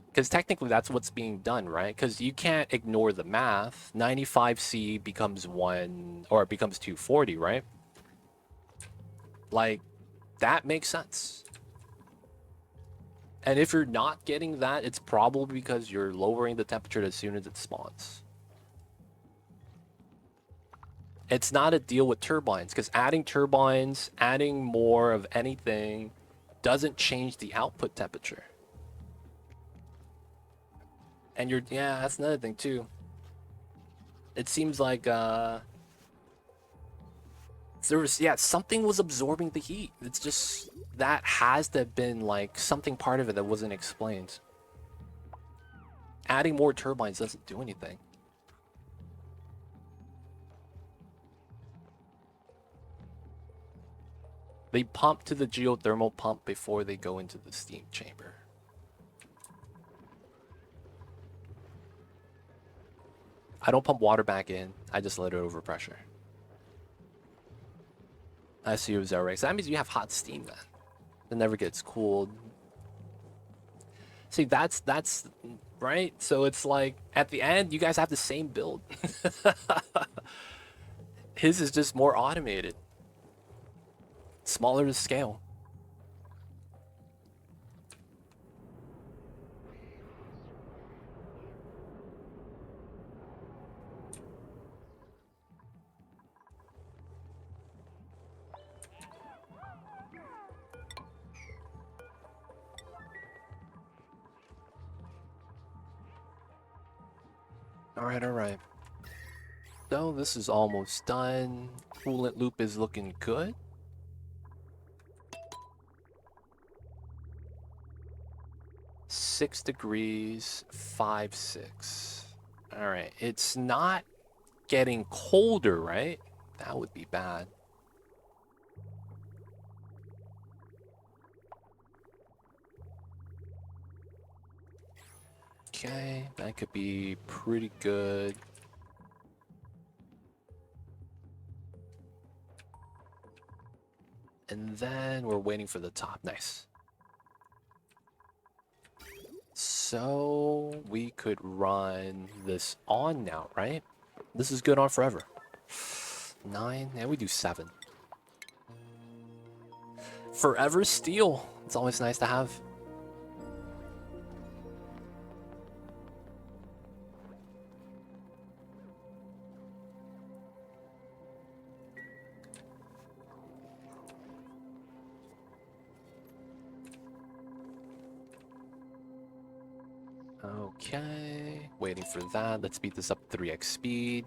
[SPEAKER 1] Because technically that's what's being done, right? Because you can't ignore the math. 95C becomes 1, or it becomes 240, right? Like, that makes sense. And if you're not getting that, it's probably because you're lowering the temperature as soon as it spawns. It's not a deal with turbines, because adding turbines, adding more of anything, doesn't change the output temperature. And yeah, that's another thing too. It seems like something was absorbing the heat. It's just that has to have been like something part of it that wasn't explained. Adding more turbines doesn't do anything. They pump to the geothermal pump before they go into the steam chamber. I don't pump water back in. I just let it overpressure. I see it was alright. So that means you have hot steam then. It never gets cooled. See, that's right. So it's like at the end, you guys have the same build. His is just more automated, smaller to scale. All right. So this is almost done. Coolant loop is looking good. Six degrees, 5, 6. All right, it's not getting colder, right? That would be bad. Okay, that could be pretty good. And then we're waiting for the top. Nice. So we could run this on now, right? This is good on forever. 9, and we do 7. Forever steel. It's always nice to have. Okay, waiting for that. Let's speed this up 3x speed.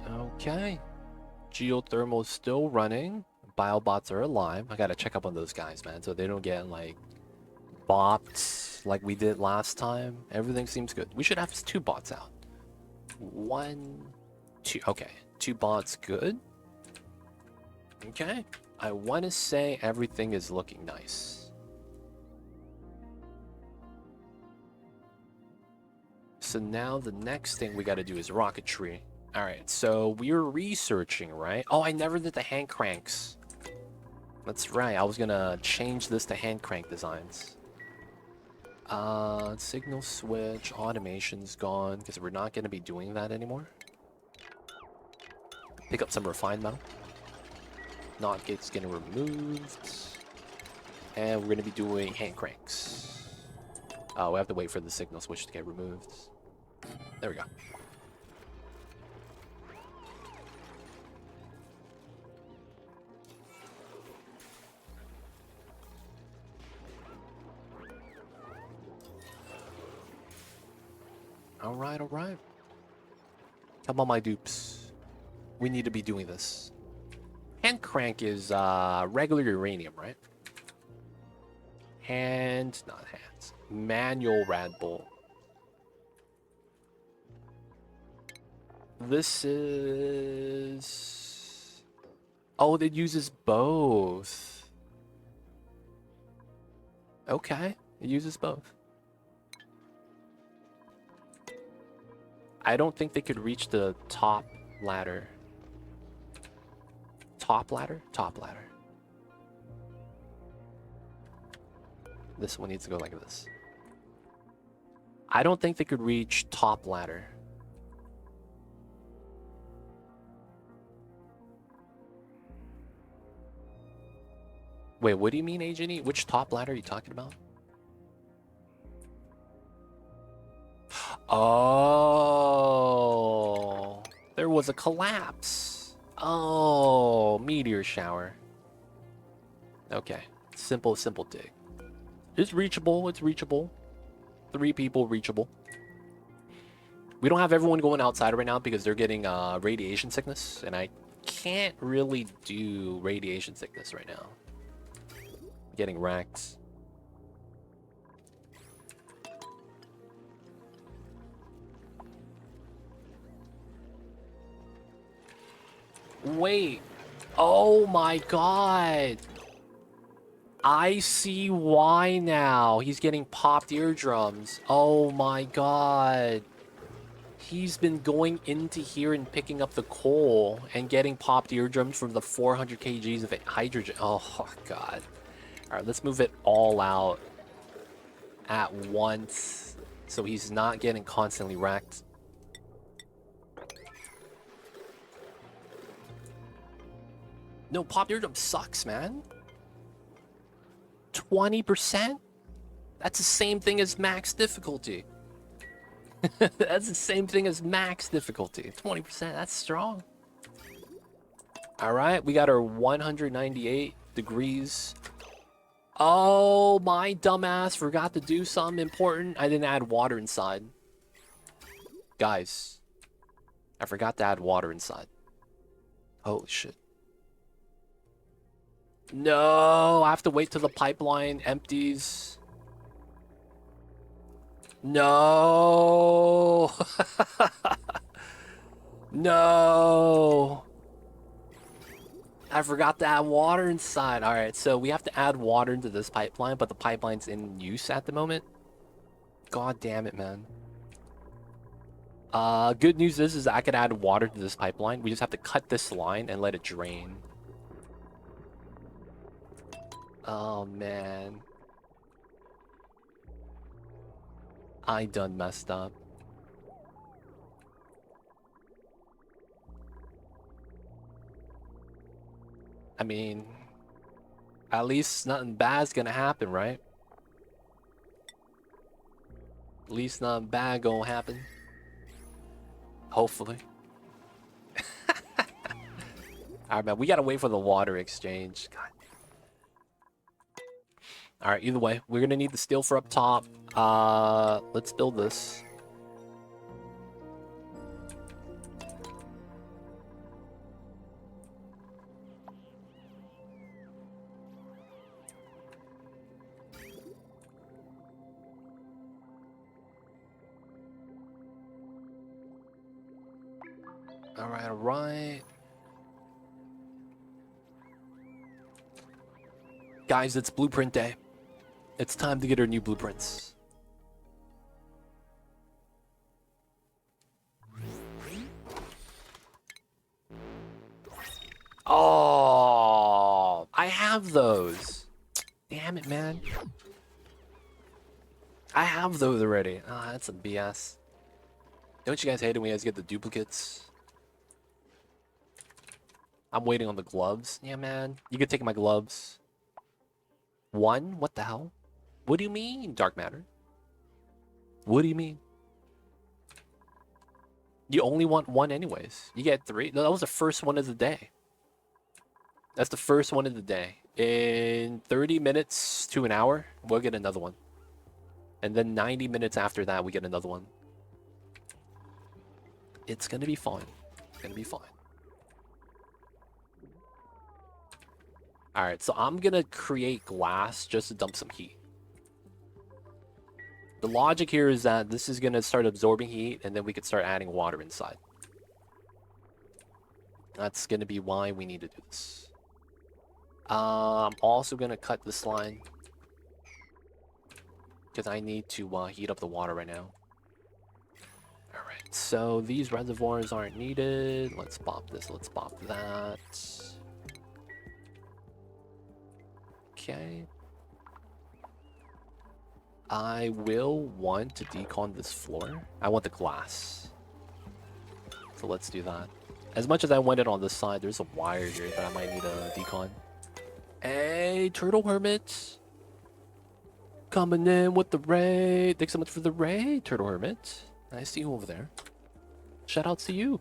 [SPEAKER 1] Okay, geothermal is still running. Biobots are alive. I gotta check up on those guys, man, so they don't get like bots like we did last time. Everything seems good. We should have 2 bots out. 1, 2. Okay, 2 bots, good. Okay, I want to say everything is looking nice. So now the next thing we got to do is rocketry. All right, so we're researching, right? Oh, I never did the hand cranks. That's right. I was gonna change this to hand crank designs. Signal switch, automation's gone because we're not gonna be doing that anymore. Pick up some refined metal. Not gates getting removed. And we're gonna be doing hand cranks. Oh, we have to wait for the signal switch to get removed. There we go. All right. Come on, my dupes. We need to be doing this. Hand crank is regular uranium, right? Not hands. Manual rad bolt. This is... Oh, it uses both. Okay, it uses both. I don't think they could reach the top ladder. Top ladder? Top ladder. This one needs to go like this. I don't think they could reach top ladder. Wait, what do you mean, Agent? Which top ladder are you talking about? Oh, there was a collapse. Oh, meteor shower. Okay, simple dig. It's reachable, it's reachable. 3 people reachable. We don't have everyone going outside right now because they're getting radiation sickness, and I can't really do radiation sickness right now. Getting wrecked. Wait. Oh my god. I see why now. He's getting popped eardrums. Oh my god. He's been going into here and picking up the coal and getting popped eardrums from the 400 kgs of hydrogen. Oh god. Alright, let's move it all out at once so he's not getting constantly wrecked. No, pop eardrum sucks, man. 20%? That's the same thing as max difficulty. That's the same thing as max difficulty. 20%, that's strong. Alright, we got our 198 degrees. Oh, my dumbass forgot to do something important. I didn't add water inside. Guys, I forgot to add water inside. Holy shit. No, I have to wait till the pipeline empties. No. No. I forgot to add water inside. All right, so we have to add water into this pipeline, but the pipeline's in use at the moment. God damn it, man. Good news is I could add water to this pipeline. We just have to cut this line and let it drain. Oh, man. I done messed up. I mean, at least nothing bad's gonna happen, right? At least nothing bad gonna happen. Hopefully. Alright, man, we gotta wait for the water exchange. God. Alright, either way, we're gonna need the steel for up top. Let's build this. Alright, alright. Guys, it's blueprint day. It's time to get our new blueprints. Oh, I have those. Damn it, man. I have those already. Ah, that's some BS. Don't you guys hate it when you guys get the duplicates? I'm waiting on the gloves. Yeah, man. You could take my gloves. 1? What the hell? What do you mean, dark matter? What do you mean? You only want 1 anyways. You get 3. No, that was the first one of the day. That's the first one of the day. In 30 minutes to an hour, we'll get another one. And then 90 minutes after that, we get another one. It's gonna be fine. It's gonna be fine. Alright, so I'm gonna create glass just to dump some heat. The logic here is that this is gonna start absorbing heat, and then we could start adding water inside. That's gonna be why we need to do this. I'm also gonna cut this line because I need to heat up the water right now. Alright, so these reservoirs aren't needed. Let's pop this, let's pop that. Okay. I will want to decon this floor. I want the glass. So let's do that. As much as I want it on this side, there's a wire here that I might need a decon. Hey, Turtle Hermit! Coming in with the raid. Thanks so much for the raid, Turtle Hermit. I see you over there. Shout outs to you.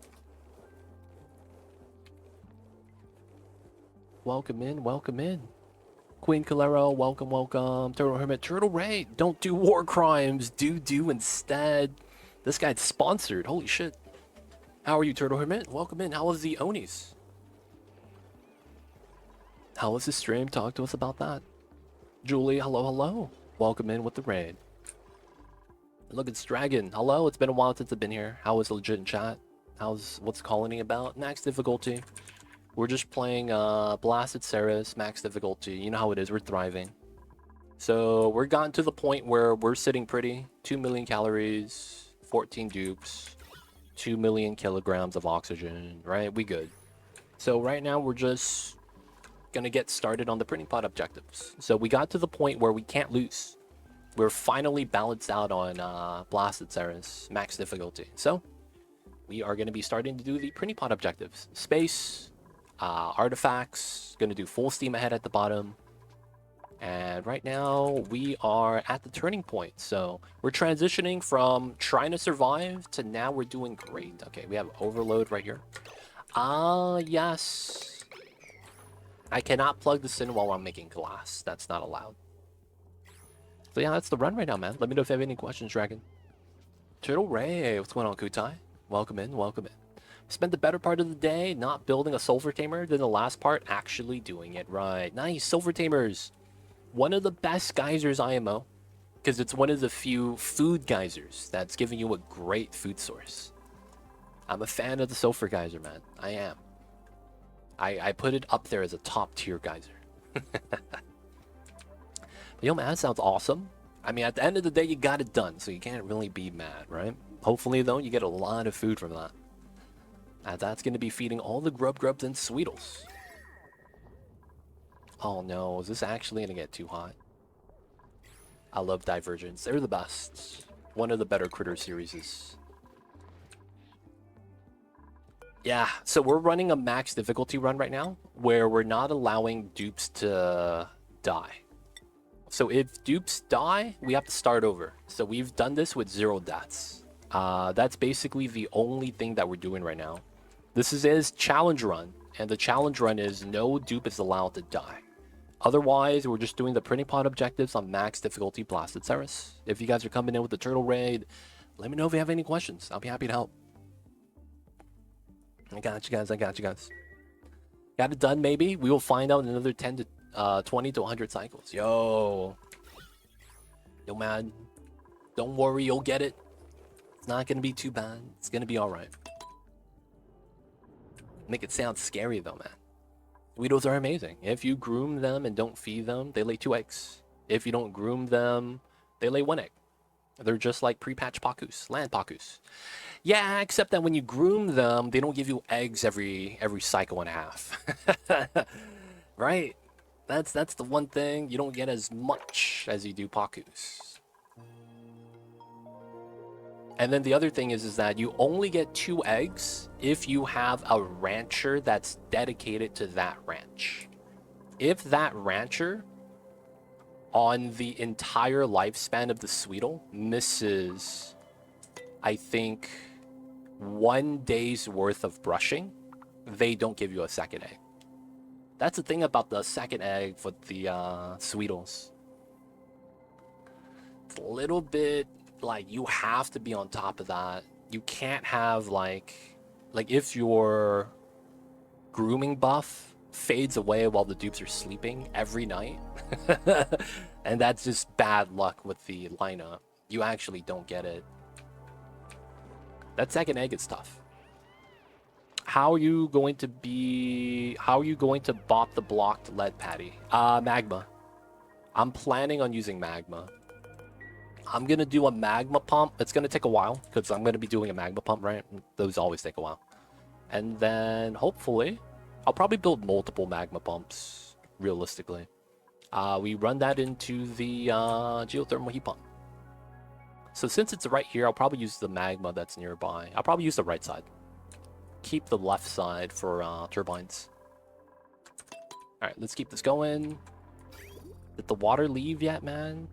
[SPEAKER 1] Welcome in, welcome in. Queen Calero, welcome, welcome. Turtle Hermit, Turtle Raid. Don't do war crimes. Do instead. This guy's sponsored. Holy shit. How are you, Turtle Hermit? Welcome in. How was the Onis? How was the stream? Talk to us about that. Julie, hello, hello. Welcome in with the raid. Look, it's Dragon. Hello, it's been a while since I've been here. How was legit in chat? What's colony about? Max difficulty. We're just playing Blasted Ceres, max difficulty. You know how it is, we're thriving. So we're gotten to the point where we're sitting pretty. 2 million calories, 14 dupes, 2 million kilograms of oxygen, right? We good. So right now we're just gonna get started on the printing pod objectives. So we got to the point where we can't lose. We're finally balanced out on Blasted Ceres, max difficulty. So we are gonna be starting to do the printing pod objectives. Space, artifacts, gonna do full steam ahead at the bottom. And right now we are at the turning point. So we're transitioning from trying to survive to now we're doing great. Okay, we have overload right here. Yes. I cannot plug this in while I'm making glass. That's not allowed. So yeah, that's the run right now, man. Let me know if you have any questions, Dragon. Turtle Ray, what's going on, Kutai? Welcome in, welcome in. Spent the better part of the day not building a Sulfur Tamer, then the last part actually doing it right. Nice, Sulfur Tamers. One of the best geysers IMO, because it's one of the few food geysers that's giving you a great food source. I'm a fan of the Sulfur Geyser, man. I am. I put it up there as a top tier geyser. But yo, man, that sounds awesome. I mean, at the end of the day, you got it done, so you can't really be mad, right? Hopefully, though, you get a lot of food from that. And that's going to be feeding all the grubs and Sweetles. Oh no, is this actually going to get too hot? I love Divergence. They're the best. One of the better Critter series. Yeah, so we're running a max difficulty run right now, where we're not allowing dupes to die. So if dupes die, we have to start over. So we've done this with 0 deaths. That's basically the only thing that we're doing right now. This is his challenge run, and the challenge run is no dupe is allowed to die. Otherwise, we're just doing the printing pod objectives on max difficulty Blasted Ceres. If you guys are coming in with the turtle raid, let me know if you have any questions. I'll be happy to help. I got you guys, I got you guys. Got it done, maybe? We will find out in another 10 to 20 to 100 cycles. Yo, man, don't worry, you'll get it. It's not gonna be too bad. It's gonna be all right. Make it sound scary though, man. Weedles are amazing. If you groom them and don't feed them, they lay 2 eggs. If you don't groom them, they lay 1 egg. They're just like pre-patch Pakus, land Pakus. Yeah, except that when you groom them, they don't give you eggs every cycle and a half. Right? That's the one thing. You don't get as much as you do Pakus. And then the other thing is that you only get 2 eggs if you have a rancher that's dedicated to that ranch. If that rancher on the entire lifespan of the Sweetle misses, I think, 1 day's worth of brushing, they don't give you a second egg. That's the thing about the second egg for the Sweetles. It's a little bit like you have to be on top of that. You can't have like if your grooming buff fades away while the dupes are sleeping every night, and that's just bad luck with the lineup. You actually don't get it. That second egg is tough. How are you going to bot the blocked lead patty? Magma. I'm planning on using magma. I'm gonna do a magma pump. It's gonna take a while because I'm gonna be doing a magma pump, right? Those always take a while. And then hopefully I'll probably build multiple magma pumps realistically. We run that into the geothermal heat pump. So since it's right here, I'll probably use the magma that's nearby. I'll probably use the right side. Keep the left side for turbines. All right, let's keep this going. Did the water leave yet, man?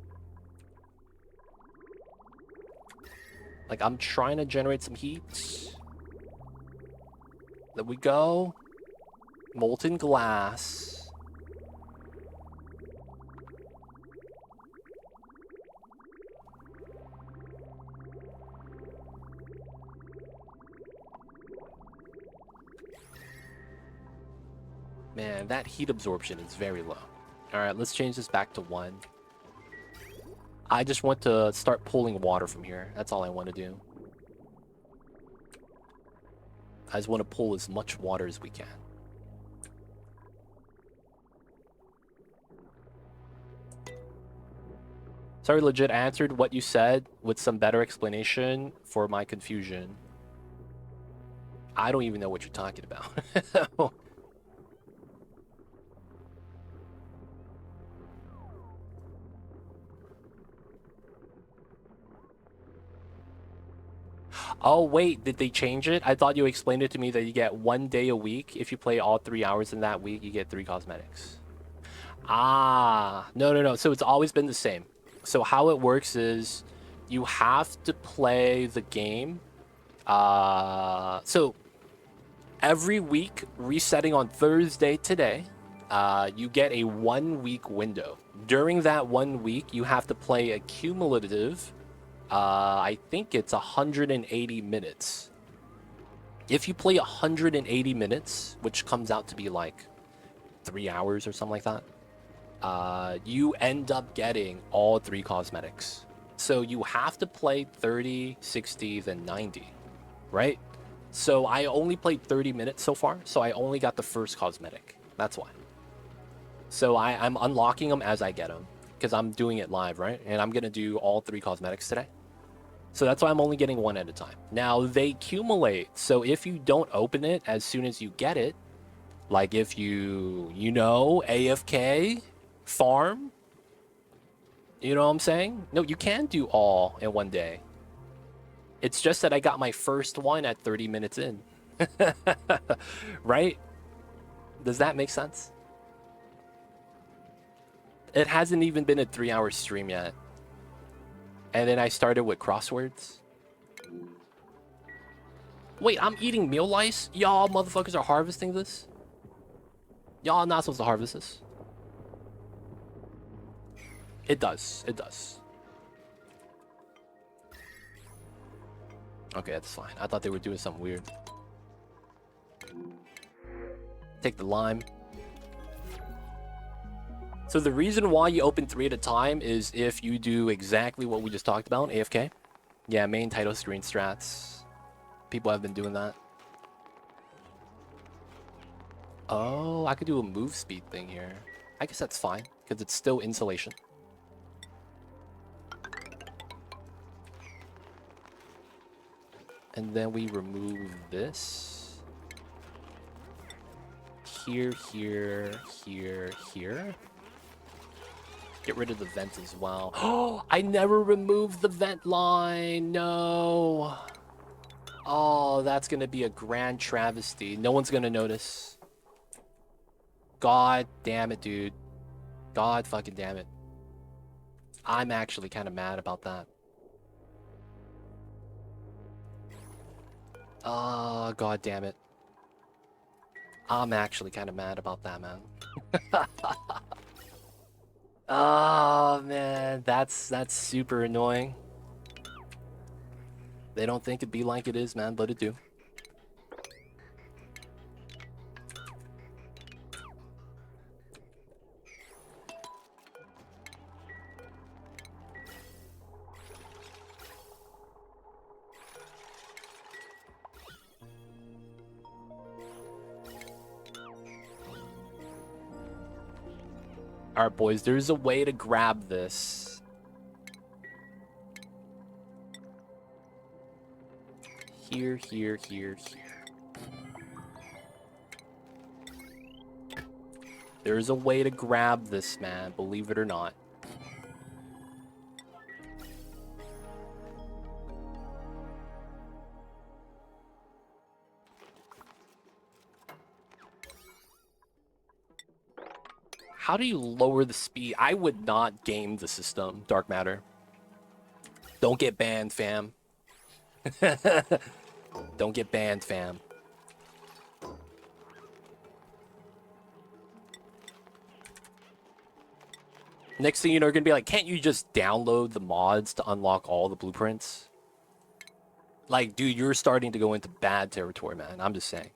[SPEAKER 1] Like, I'm trying to generate some heat. There we go. Molten glass. Man, that heat absorption is very low. Alright, let's change this back to 1. I just want to start pulling water from here. That's all I want to do. I just want to pull as much water as we can. Sorry, legit answered what you said with some better explanation for my confusion. I don't even know what you're talking about. Oh, wait, did they change it? I thought you explained it to me that you get 1 day a week. If you play all 3 hours in that week, you get 3 cosmetics. Ah, no. So it's always been the same. So how it works is you have to play the game. So every week, resetting on Thursday today, you get a 1 week window. During that 1 week, you have to play a cumulative, I think it's 180 minutes. If you play 180 minutes, which comes out to be like 3 hours or something like that, you end up getting all 3 cosmetics. So you have to play 30, 60, then 90, right? So I only played 30 minutes so far, so I only got the first cosmetic. That's why. So I'm unlocking them as I get them, because I'm doing it live, right? And I'm going to do all 3 cosmetics today. So that's why I'm only getting 1 at a time. Now, they accumulate. So if you don't open it as soon as you get it, like if you AFK, farm, you know what I'm saying? No, you can do all in 1 day. It's just that I got my first one at 30 minutes in. Right? Does that make sense? It hasn't even been a 3-hour stream yet. And then I started with crosswords. Wait, I'm eating meal lice? Y'all motherfuckers are harvesting this? Y'all not supposed to harvest this. It does. It does. Okay, that's fine. I thought they were doing something weird. Take the lime. So the reason why you open 3 at a time is if you do exactly what we just talked about, AFK. Yeah, main title screen strats. People have been doing that. Oh, I could do a move speed thing here. I guess that's fine, because it's still insulation. And then we remove this. Here. Get rid of the vent as well. Oh, I never removed the vent line. No. Oh, that's going to be a grand travesty. No one's going to notice. God damn it, dude. God fucking damn it. I'm actually kind of mad about that. Oh, god damn it. I'm actually kind of mad about that, man. Oh, man. That's super annoying. They don't think it be like it is, man, but it do. Alright, boys, there's a way to grab this. Here. There's a way to grab this, man, believe it or not. How do you lower the speed? I would not game the system, Dark Matter. Don't get banned, fam. Don't get banned, fam. Next thing you know, you're gonna be like, can't you just download the mods to unlock all the blueprints? Like, dude, you're starting to go into bad territory, man. I'm just saying.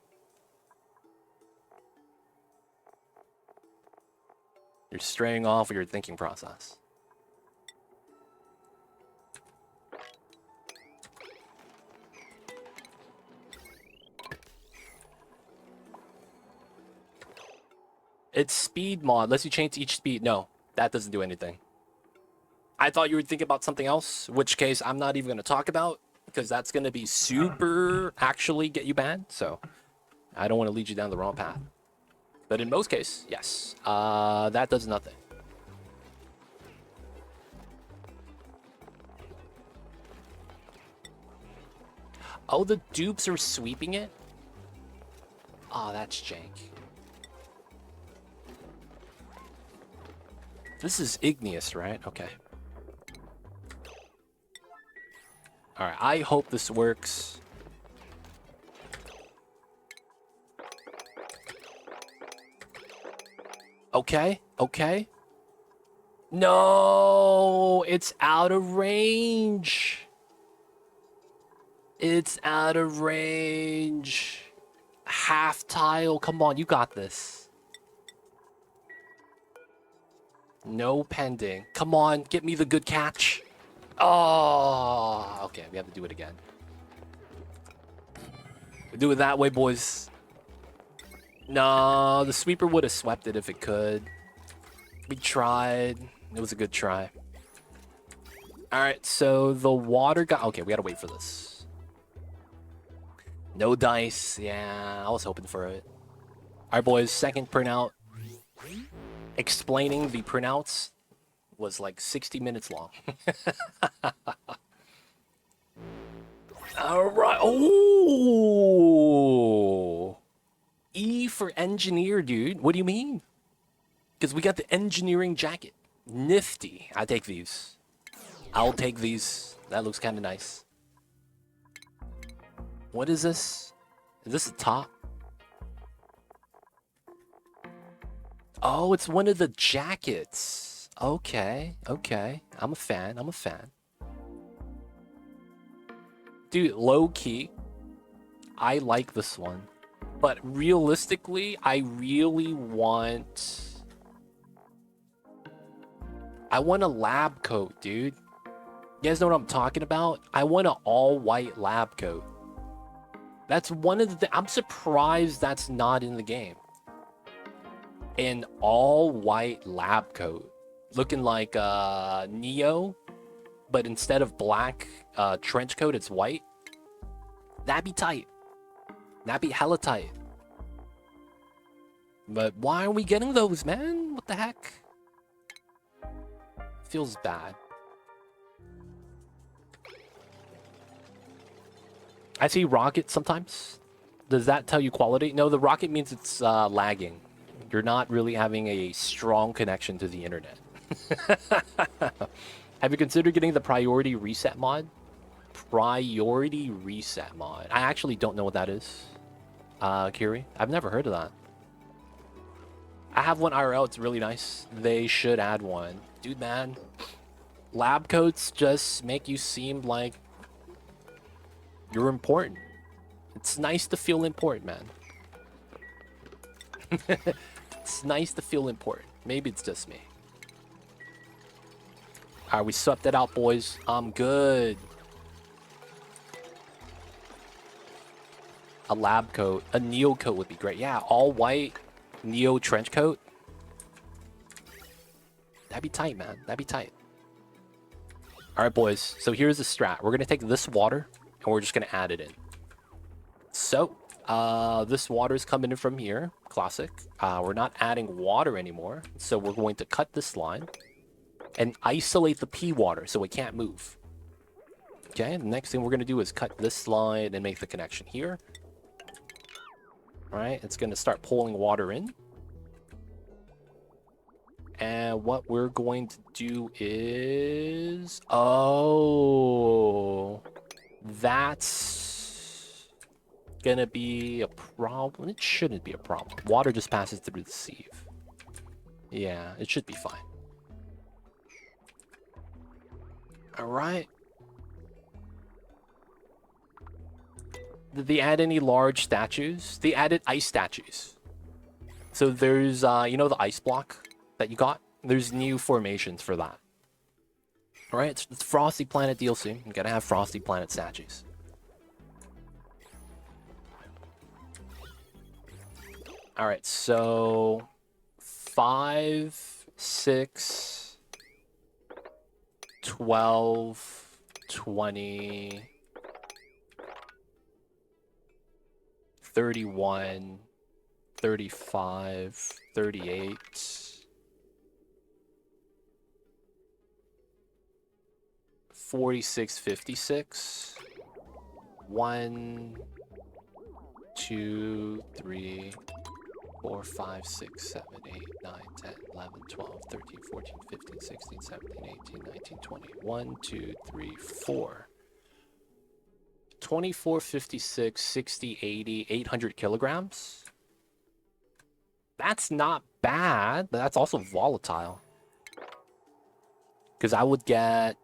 [SPEAKER 1] You're straying off of your thinking process. It's speed mod. Lets you change each speed. No, that doesn't do anything. I thought you were thinking about something else, which case I'm not even going to talk about because that's going to be super actually get you banned. So I don't want to lead you down the wrong path. But in most cases, yes, that does nothing. Oh, the dupes are sweeping it? Oh, that's jank. This is igneous, right? Okay. Alright, I hope this works. Okay, okay. No, it's out of range. It's out of range. Half tile, come on, you got this. No pending. Come on, get me the good catch. Oh, okay, we have to do it again. We do it that way, boys. No, the sweeper would have swept it if it could. We tried. It was a good try. Alright, so the water got... Okay, we gotta wait for this. No dice. Yeah, I was hoping for it. Alright, boys, second printout. Explaining the printouts was like 60 minutes long. Alright. Oh! E for engineer, dude. What do you mean? Because we got the engineering jacket. Nifty. I take these. I'll take these. That looks kind of nice. What is this? Is this a top? Oh, it's one of the jackets. Okay, okay. I'm a fan. I'm a fan. Dude, low key, I like this one. But realistically, I really want... I want a lab coat, dude. You guys know what I'm talking about? I want an all-white lab coat. That's one of the... I'm surprised that's not in the game. An all-white lab coat. Looking like Neo, but instead of black trench coat, it's white. That'd be tight. That'd be hella tight. But why are we getting those, man? What the heck? Feels bad. I see rocket sometimes. Does that tell you quality? No, the rocket means it's lagging. You're not really having a strong connection to the internet. Have you considered getting the priority reset mod? Priority reset mod. I actually don't know what that is. Kiri, I've never heard of that. I have one IRL. It's really nice. They should add one. Dude, man. Lab coats just make you seem like you're important. It's nice to feel important, man. It's nice to feel important. Maybe it's just me. Alright, we swept it out, boys. I'm good. A lab coat. A Neo coat would be great. Yeah, all white Neo trench coat. That'd be tight, man. That'd be tight. Alright, boys. So here's the strat. We're going to take this water, and we're just going to add it in. So, this water is coming in from here. Classic. We're not adding water anymore. So we're going to cut this line and isolate the P water so it can't move. Okay, the next thing we're going to do is cut this line and make the connection here. All right, it's going to start pulling water in. And what we're going to do is... Oh... That's gonna be a problem. It shouldn't be a problem. Water just passes through the sieve. Yeah, it should be fine. Alright. Did they add any large statues? They added ice statues. So there's, you know the ice block that you got? There's new formations for that. Alright, it's Frosty Planet DLC. You gotta have Frosty Planet statues. Alright, so 5, 6, 12, 20, 31, 35, 38, 46, 56, 1, 2, 3, 4, 5, 6, 7, 8, 9, 10, 11, 12, 13, 14, 15, 16, 17, 18, 19, 20. 1, 2, 3, 4. 24, 56, 60, 80, 800 kilograms. That's not bad, but that's also volatile. Because I would get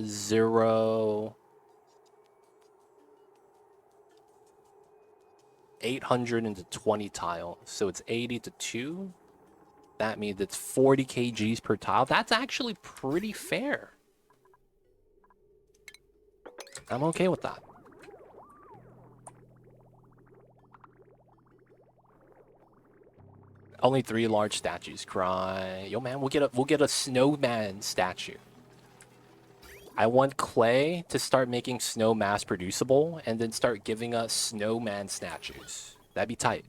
[SPEAKER 1] 0... 800 into 20 tile, so it's 80 to 2. That means it's 40 kgs per tile. That's actually pretty fair. I'm okay with that. Only 3 large statues. Cry. Yo man, we'll get a snowman statue. I want Clay to start making snow mass producible and then start giving us snowman statues. That'd be tight.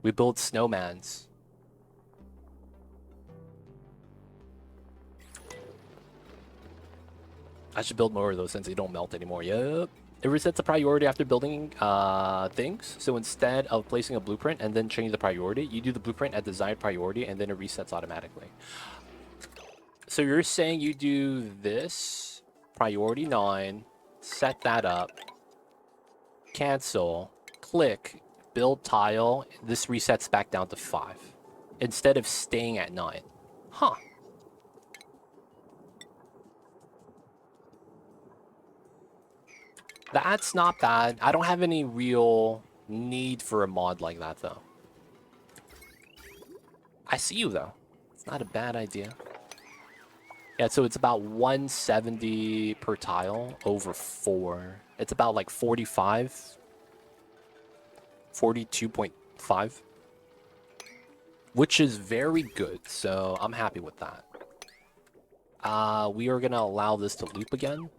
[SPEAKER 1] We build snowmans. I should build more of those since they don't melt anymore. Yep. It resets the priority after building things. So instead of placing a blueprint and then change the priority, you do the blueprint at desired priority and then it resets automatically. So you're saying you do this, priority 9, set that up, cancel, click, build tile, this resets back down to 5, instead of staying at 9. Huh. That's not bad. I don't have any real need for a mod like that, though. I see you, though. It's not a bad idea. Yeah, so it's about 170 per tile over 4. It's about like 45. 42.5. Which is very good, so I'm happy with that. We are going to allow this to loop again.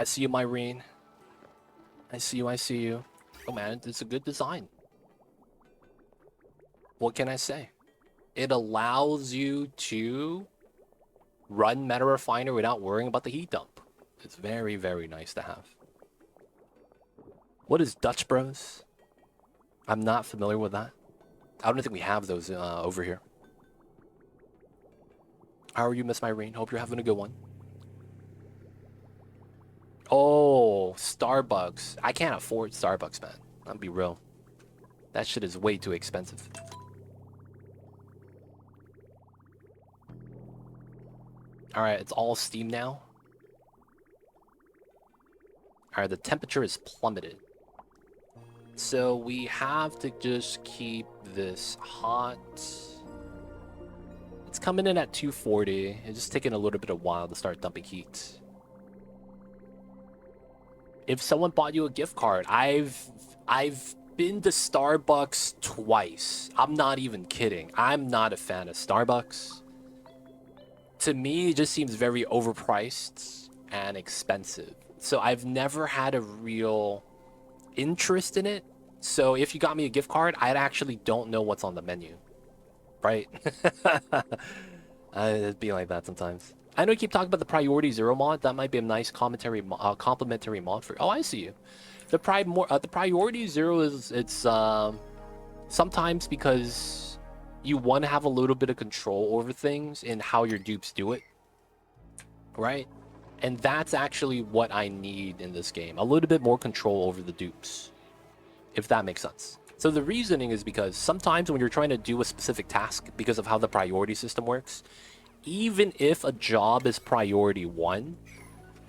[SPEAKER 1] I see you, Myrene. I see you, I see you. Oh man, it's a good design. What can I say? It allows you to run Meta Refinery without worrying about the heat dump. It's very, very nice to have. What is Dutch Bros? I'm not familiar with that. I don't think we have those over here. How are you, Miss Myrene? Hope you're having a good one. Oh, Starbucks. I can't afford Starbucks, man. I'll be real. That shit is way too expensive. Alright, it's all steam now. Alright, the temperature is plummeted. So we have to just keep this hot. It's coming in at 240. It's just taking a little bit of while to start dumping heat. If someone bought you a gift card, I've been to Starbucks twice. I'm not even kidding. I'm not a fan of Starbucks. To me, it just seems very overpriced and expensive. So I've never had a real interest in it. So if you got me a gift card, I actually don't know what's on the menu. right? It'd be like that sometimes. I know you keep talking about the priority zero mod. That might be a nice complementary mod for. Oh, I see you. The the priority zero is sometimes because you want to have a little bit of control over things and how your dupes do it, right? And that's actually what I need in this game. A little bit more control over the dupes, if that makes sense. So the reasoning is because sometimes when you're trying to do a specific task, because of how the priority system works, even if a job is priority 1,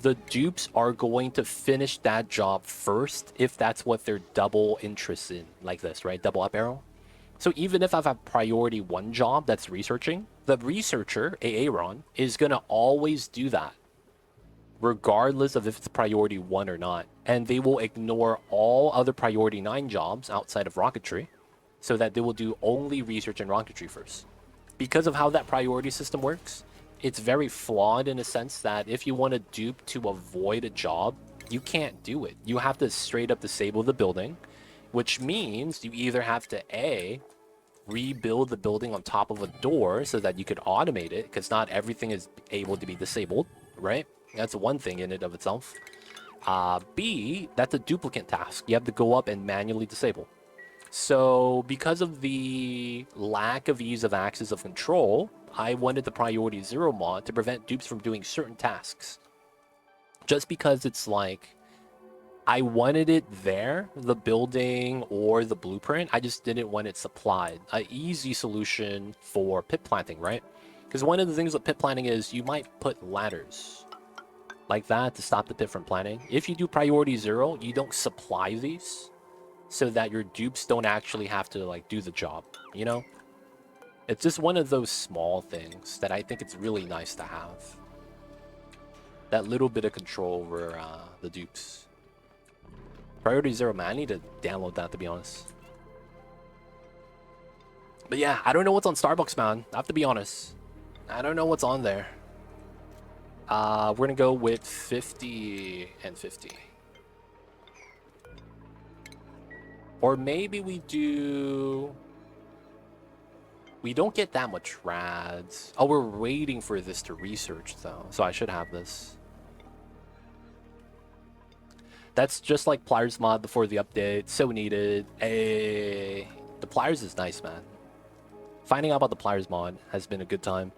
[SPEAKER 1] the dupes are going to finish that job first if that's what they're double interested in, like this, right? Double up arrow. So even if I have a priority 1 job that's researching, the researcher, Aaron, is going to always do that, regardless of if it's priority 1 or not. And they will ignore all other priority 9 jobs outside of rocketry, so that they will do only research and rocketry first. Because of how that priority system works, it's very flawed in a sense that if you want to dupe to avoid a job, you can't do it. You have to straight up disable the building, which means you either have to A, rebuild the building on top of a door so that you could automate it, because not everything is able to be disabled, right? That's one thing in and of itself. B, that's a duplicate task. You have to go up and manually disable. So because of the lack of ease of access of control, I wanted the priority 0 mod to prevent dupes from doing certain tasks. Just because it's like, I wanted it there, the building or the blueprint. I just didn't want it supplied. An easy solution for pit planting, right? Because one of the things with pit planting is you might put ladders like that to stop the pit from planting. If you do priority 0, you don't supply these so that your dupes don't actually have to like do the job, you know? It's just one of those small things that I think it's really nice to have. That little bit of control over the dupes. Priority 0, man. I need to download that, to be honest. But yeah, I don't know what's on Starbucks, man. I have to be honest. I don't know what's on there. We're gonna go with 50 and 50. Or maybe we do... We don't get that much rads. Oh, we're waiting for this to research, though. So I should have this. That's just like Pliers mod before the update. So needed. The Pliers is nice, man. Finding out about the Pliers mod has been a good time.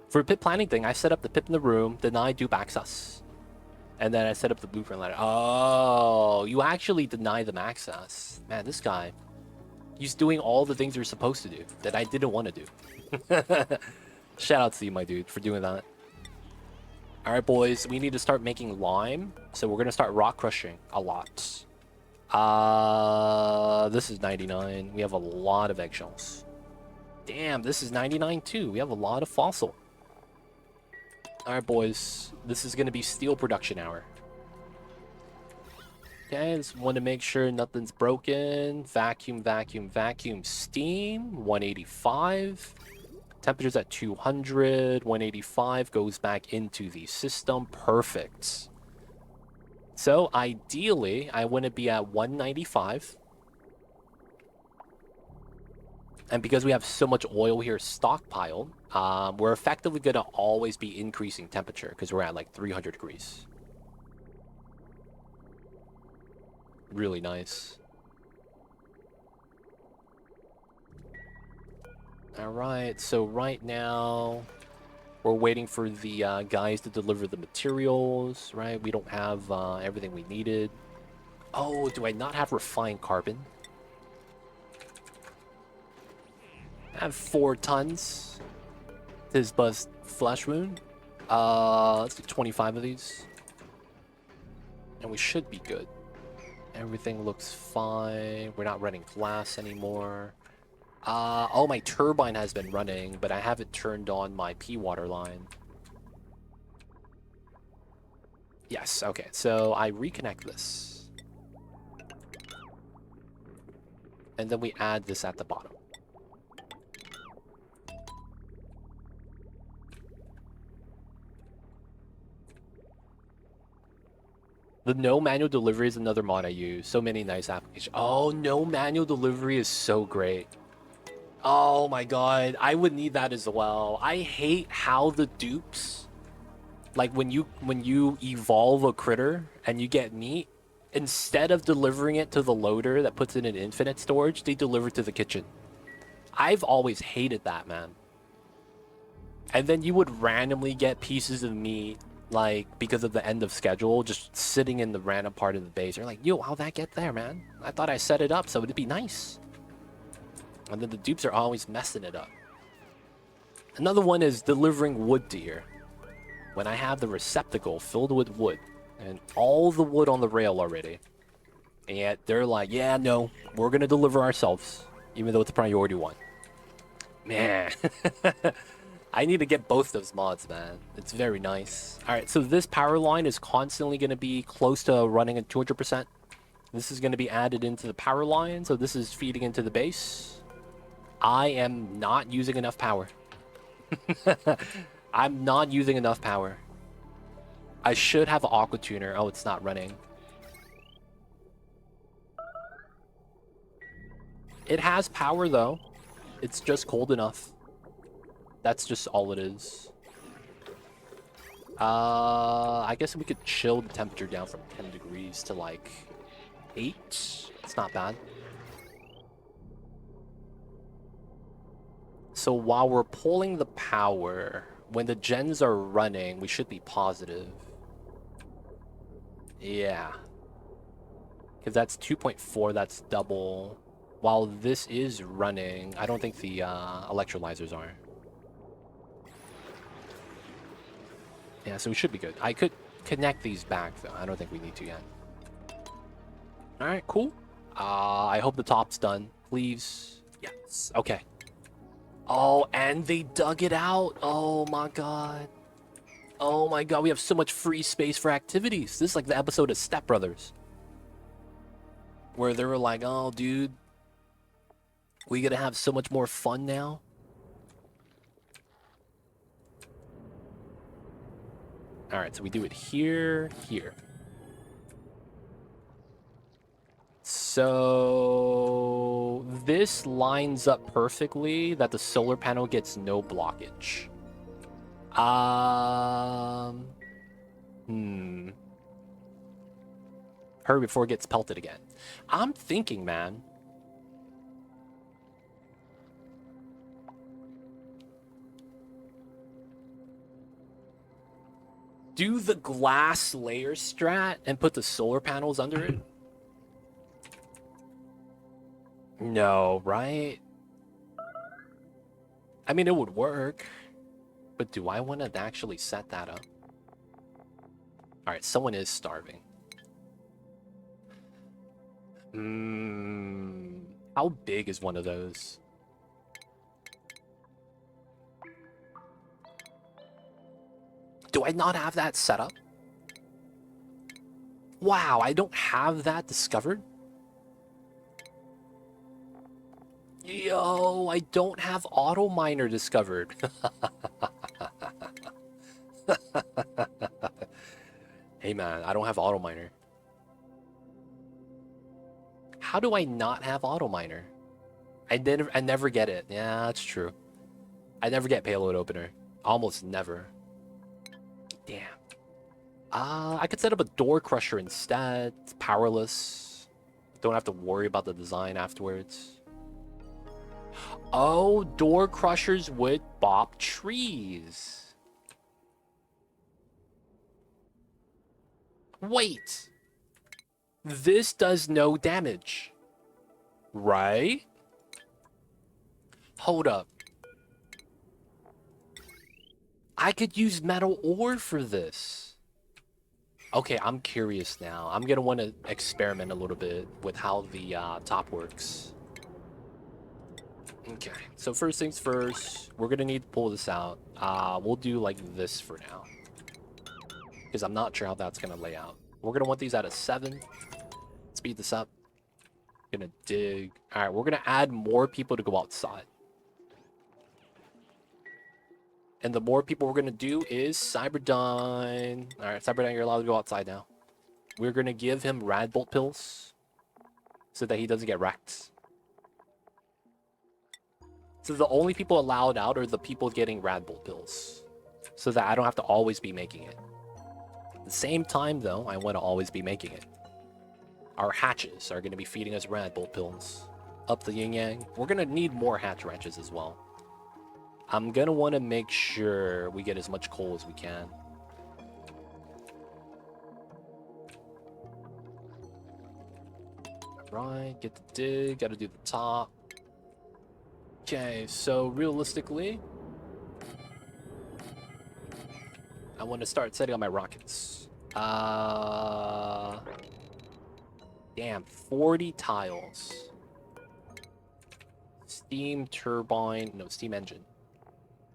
[SPEAKER 1] For a pit planning thing, I set up the pip in the room, deny dupe access. And then I set up the blueprint ladder. Oh, you actually deny them access. Man, this guy. He's doing all the things you're supposed to do that I didn't want to do. Shout out to you, my dude, for doing that. Alright, boys, we need to start making lime. So we're going to start rock crushing a lot. This is 99. We have a lot of eggshells. Damn, this is 99 too. We have a lot of fossil. Alright, boys. This is going to be steel production hour. Okay, just want to make sure nothing's broken. Vacuum, vacuum, vacuum. Steam, 185. Temperature's at 200. 185 goes back into the system. Perfect. So, ideally, I want to be at 195. And because we have so much oil here stockpiled, we're effectively going to always be increasing temperature because we're at like 300 degrees. Really nice. Alright, so right now we're waiting for the guys to deliver the materials, right? We don't have everything we needed. Oh, do I not have refined carbon? I have 4 tons. This bust flesh wound. Let's do 25 of these. And we should be good. Everything looks fine. We're not running glass anymore. Oh, my turbine has been running, but I haven't turned on my pea water line. Yes, okay. So I reconnect this. And then we add this at the bottom. The no manual delivery is another mod I use. So many nice applications. Oh, no manual delivery is so great. Oh my god, I would need that as well. I hate how the dupes, like when you evolve a critter and you get meat, instead of delivering it to the loader that puts it in infinite storage, they deliver it to the kitchen. I've always hated that, man. And then you would randomly get pieces of meat, like, because of the end of schedule, just sitting in the random part of the base. You're like, yo, how'd that get there, man? I thought I set it up so it'd be nice. And then the dupes are always messing it up. Another one is delivering wood to here. When I have the receptacle filled with wood, and all the wood on the rail already, and yet they're like, yeah, no, we're gonna deliver ourselves, even though it's a priority one. Man. I need to get both those mods, man. It's very nice. All right, so this power line is constantly going to be close to running at 200%. This is going to be added into the power line, so this is feeding into the base. I am not using enough power. I'm not using enough power. I should have an aqua tuner. Oh, it's not running. It has power, though. It's just cold enough. That's just all it is. I guess we could chill the temperature down from 10 degrees to like 8. It's not bad. So while we're pulling the power, when the gens are running, we should be positive. Yeah. Because that's 2.4, that's double. While this is running, I don't think the electrolyzers are. Yeah, so we should be good. I could connect these back, though. I don't think we need to yet. Alright, cool. I hope the top's done. Please. Yes. Okay. Oh, and they dug it out. Oh, my God. Oh, my God. We have so much free space for activities. This is like the episode of Step Brothers, where they were like, oh, dude, we gotta have so much more fun now. All right, so we do it here, here. So this lines up perfectly that the solar panel gets no blockage. Hurry before it gets pelted again. I'm thinking, man. Do the glass layer strat and put the solar panels under it? No, right? I mean, it would work. But do I want to actually set that up? Alright, someone is starving. How big is one of those? Do I not have that set up? Wow, I don't have that discovered? Yo, I don't have auto miner discovered. Hey man, I don't have auto miner. How do I not have auto miner? I never get it. Yeah, that's true. I never get payload opener. Almost never. Damn. I could set up a door crusher instead. It's powerless. Don't have to worry about the design afterwards. Oh, door crushers would bop trees. Wait. This does no damage. Right? Hold up. I could use metal ore for this. Okay, I'm curious now. I'm gonna want to experiment a little bit with how the top works. Okay, so first things first, we're gonna need to pull this out. We'll do like this for now, because I'm not sure how that's gonna lay out. We're gonna want these at a 7. Speed this up. Gonna dig. All right, we're gonna add more people to go outside. And the more people we're going to do is Cyberdyne. All right, Cyberdyne, you're allowed to go outside now. We're going to give him Radbolt pills so that he doesn't get wrecked. So the only people allowed out are the people getting Rad Bull pills. So that I don't have to always be making it. At the same time, though, I want to always be making it. Our hatches are going to be feeding us Rad Bull pills. Up the yin yang. We're going to need more hatch wrenches as well. I'm going to want to make sure we get as much coal as we can. Right, get the dig, gotta do the top. Okay, so realistically, I want to start setting up my rockets. Damn, 40 tiles. Steam turbine, no, steam engine.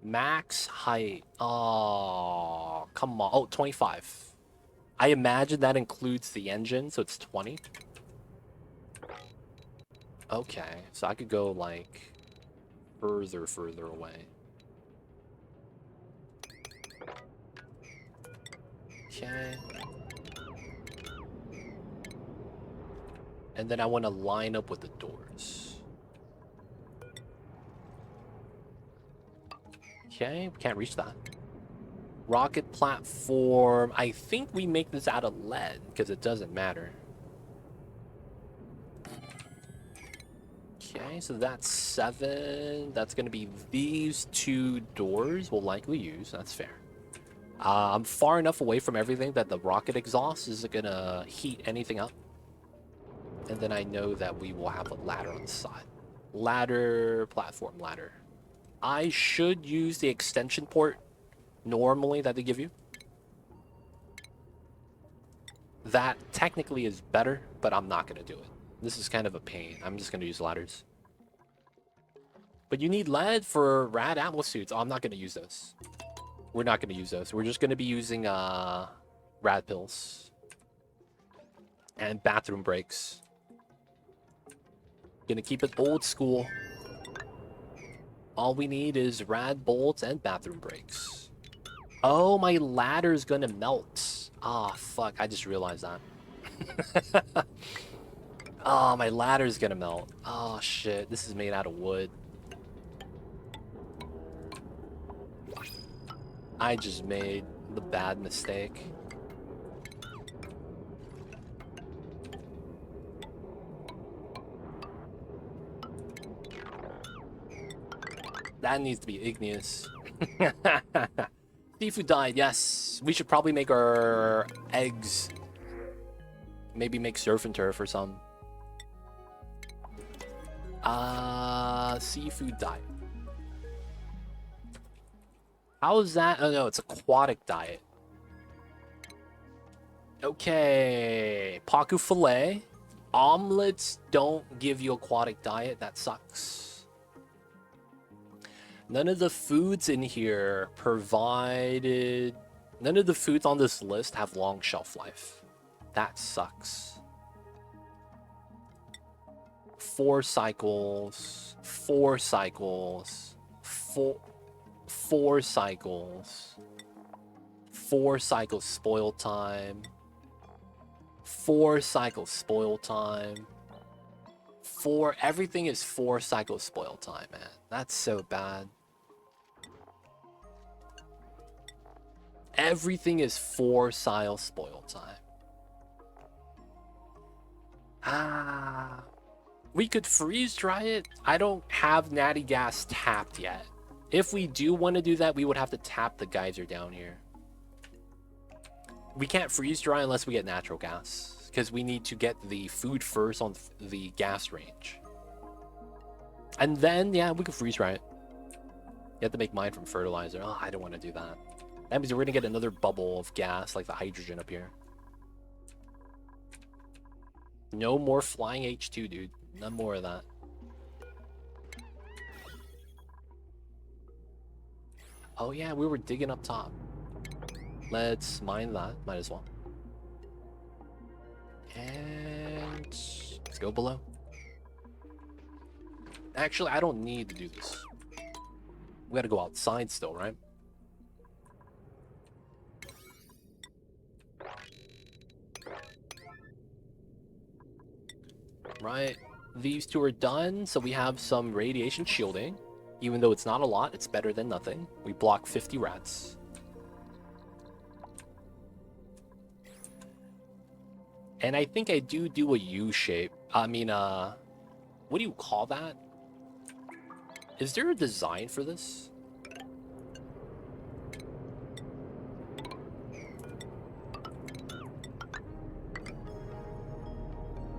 [SPEAKER 1] Max height, oh, come on, oh, 25. I imagine that includes the engine, so it's 20. Okay, so I could go, like, further away. Okay. And then I want to line up with the doors. Okay, we can't reach that. Rocket platform. I think we make this out of lead, because it doesn't matter. Okay, so that's 7. That's going to be these 2 doors we'll likely use. That's fair. I'm far enough away from everything that the rocket exhaust isn't going to heat anything up. And then I know that we will have a ladder on the side. Ladder, platform, ladder. I should use the extension port normally that they give you. That technically is better, but I'm not going to do it. This is kind of a pain. I'm just going to use ladders. But you need lead for rad atmo suits. Oh, I'm not going to use those. We're not going to use those. We're just going to be using rad pills. And bathroom breaks. Gonna keep it old school. All we need is rad bolts and bathroom breaks. Oh, my ladder's gonna melt. Ah, fuck. I just realized that. Oh, my ladder's gonna melt. Oh, shit. This is made out of wood. I just made the bad mistake. That needs to be igneous. Seafood died, yes. We should probably make our eggs. Maybe make surf and turf or some. Seafood diet. How is that? Oh no, it's aquatic diet. Okay. Paku filet. Omelets don't give you aquatic diet. That sucks. None of the foods in here provided... None of the foods on this list have long shelf life. That sucks. 4 cycles. 4 cycles. 4 cycles. 4 cycles spoil time. 4 cycles spoil time. 4... Everything is 4 cycles spoil time, man. That's so bad. Everything is 4 cycle spoil time. We could freeze dry it. I don't have natty gas tapped yet. If we do want to do that, we would have to tap the geyser down here. We can't freeze dry unless we get natural gas, because we need to get the food first on the gas range. And then, yeah, we can freeze dry it. You have to make mine from fertilizer. Oh, I don't want to do that. That means we're going to get another bubble of gas, like the hydrogen up here. No more flying H2, dude. None more of that. Oh yeah, we were digging up top. Let's mine that. Might as well. And let's go below. Actually, I don't need to do this. We gotta go outside still, right? Right. These 2 are done, so we have some radiation shielding. Even though it's not a lot, it's better than nothing. We block 50 rats. And I think I do a U shape. I mean, what do you call that? Is there a design for this?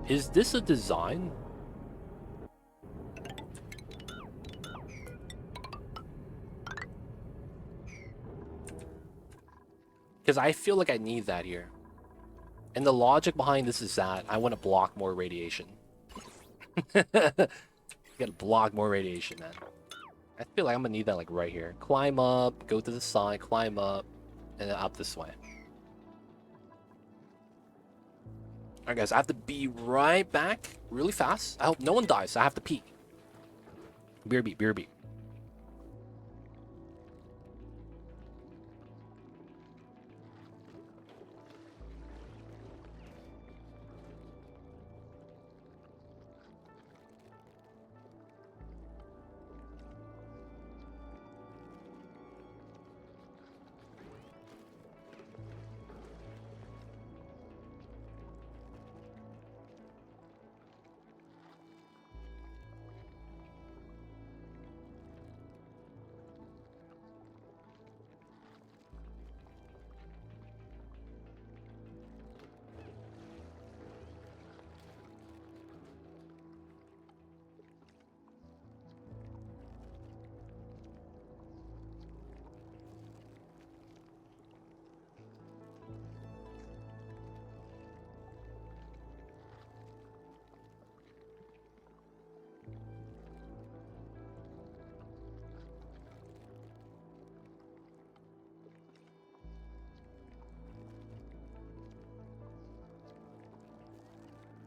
[SPEAKER 1] Is this a design? Because I feel like I need that here. And the logic behind this is that I want to block more radiation. Gotta block more radiation, man. I feel like I'm gonna need that like right here. Climb up, go to the side, climb up, and then up this way. Alright guys, I have to be right back really fast. I hope no one dies, so I have to pee. Beer beat, beer beat.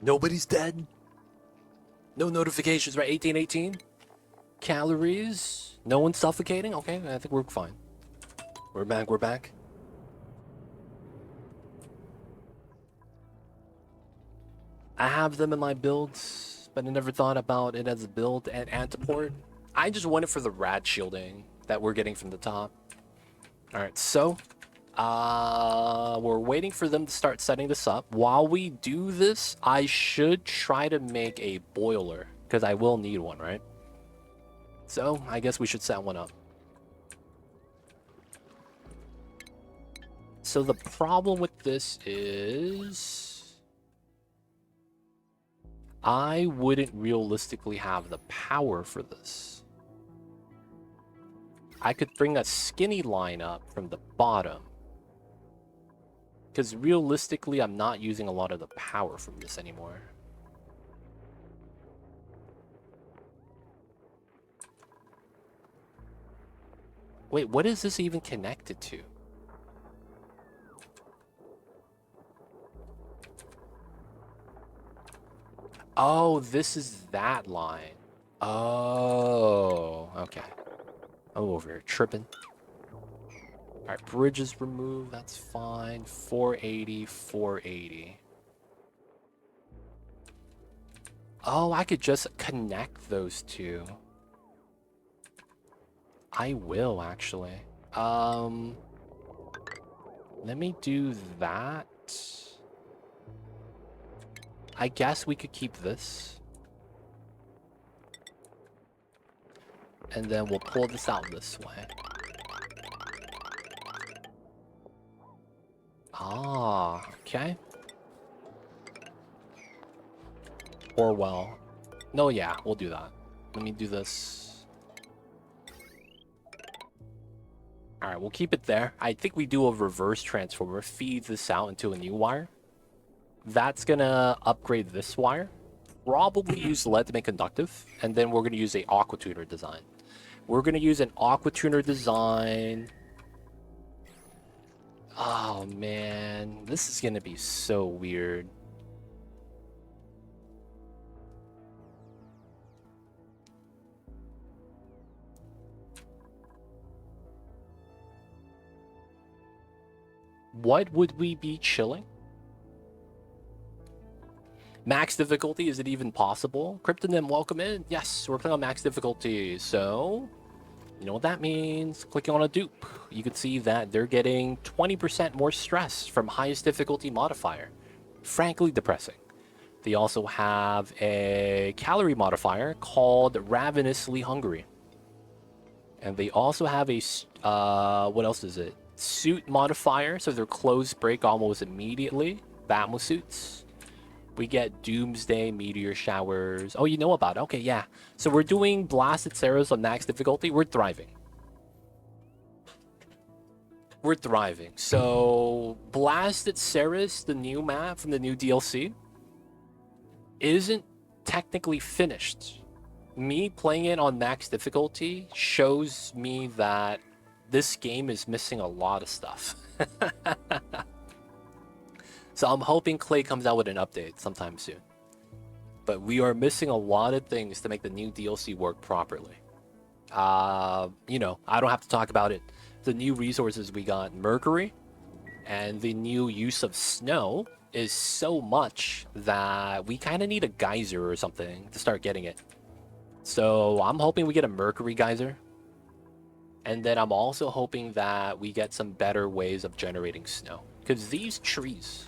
[SPEAKER 1] Nobody's dead. No notifications, right? 1818. Calories. No one's suffocating. Okay, I think we're fine. We're back. We're back. I have them in my builds, but I never thought about it as a build and antiport. I just went it for the rad shielding that we're getting from the top. All right, so we're waiting for them to start setting this up. While we do this, I should try to make a boiler because I will need one, right? So I guess we should set one up. So the problem with this is I wouldn't realistically have the power for this. I could bring a skinny line up from the bottom. Because realistically, I'm not using a lot of the power from this anymore. Wait, what is this even connected to? Oh, this is that line. Oh, okay. I'm over here tripping. Alright, bridges removed, that's fine. 480, 480. Oh, I could just connect those two. I will, actually. Let me do that. I guess we could keep this. And then we'll pull this out this way. Ah, okay. Or well. No, yeah, we'll do that. Let me do this. Alright, we'll keep it there. I think we do a reverse transformer. Feed this out into a new wire. That's gonna upgrade this wire. Probably use lead to make conductive. And then we're gonna use a aqua tuner design. We're gonna use an aqua tuner design. Oh man, this is gonna be so weird. What would we be chilling? Max difficulty, is it even possible? Kryptonym, welcome in. Yes, we're playing on max difficulty, so You know what that means? Clicking on a dupe, you can see that they're getting 20% more stress from highest difficulty modifier. Frankly depressing. They also have a calorie modifier called ravenously hungry. And they also have a, what else is it? Suit modifier, so their clothes break almost immediately. Batmo suits. We get Doomsday Meteor Showers. Oh, you know about it. Okay, yeah. So we're doing Blasted Ceres on max difficulty. We're thriving. We're thriving. So Blasted Ceres, the new map from the new DLC, isn't technically finished. Me playing it on max difficulty shows me that this game is missing a lot of stuff. So I'm hoping Clay comes out with an update sometime soon. But we are missing a lot of things to make the new DLC work properly. You know, I don't have to talk about it. The new resources we got, Mercury, and the new use of snow is so much that we kind of need a geyser or something to start getting it. So I'm hoping we get a Mercury geyser. And then I'm also hoping that we get some better ways of generating snow. Because these trees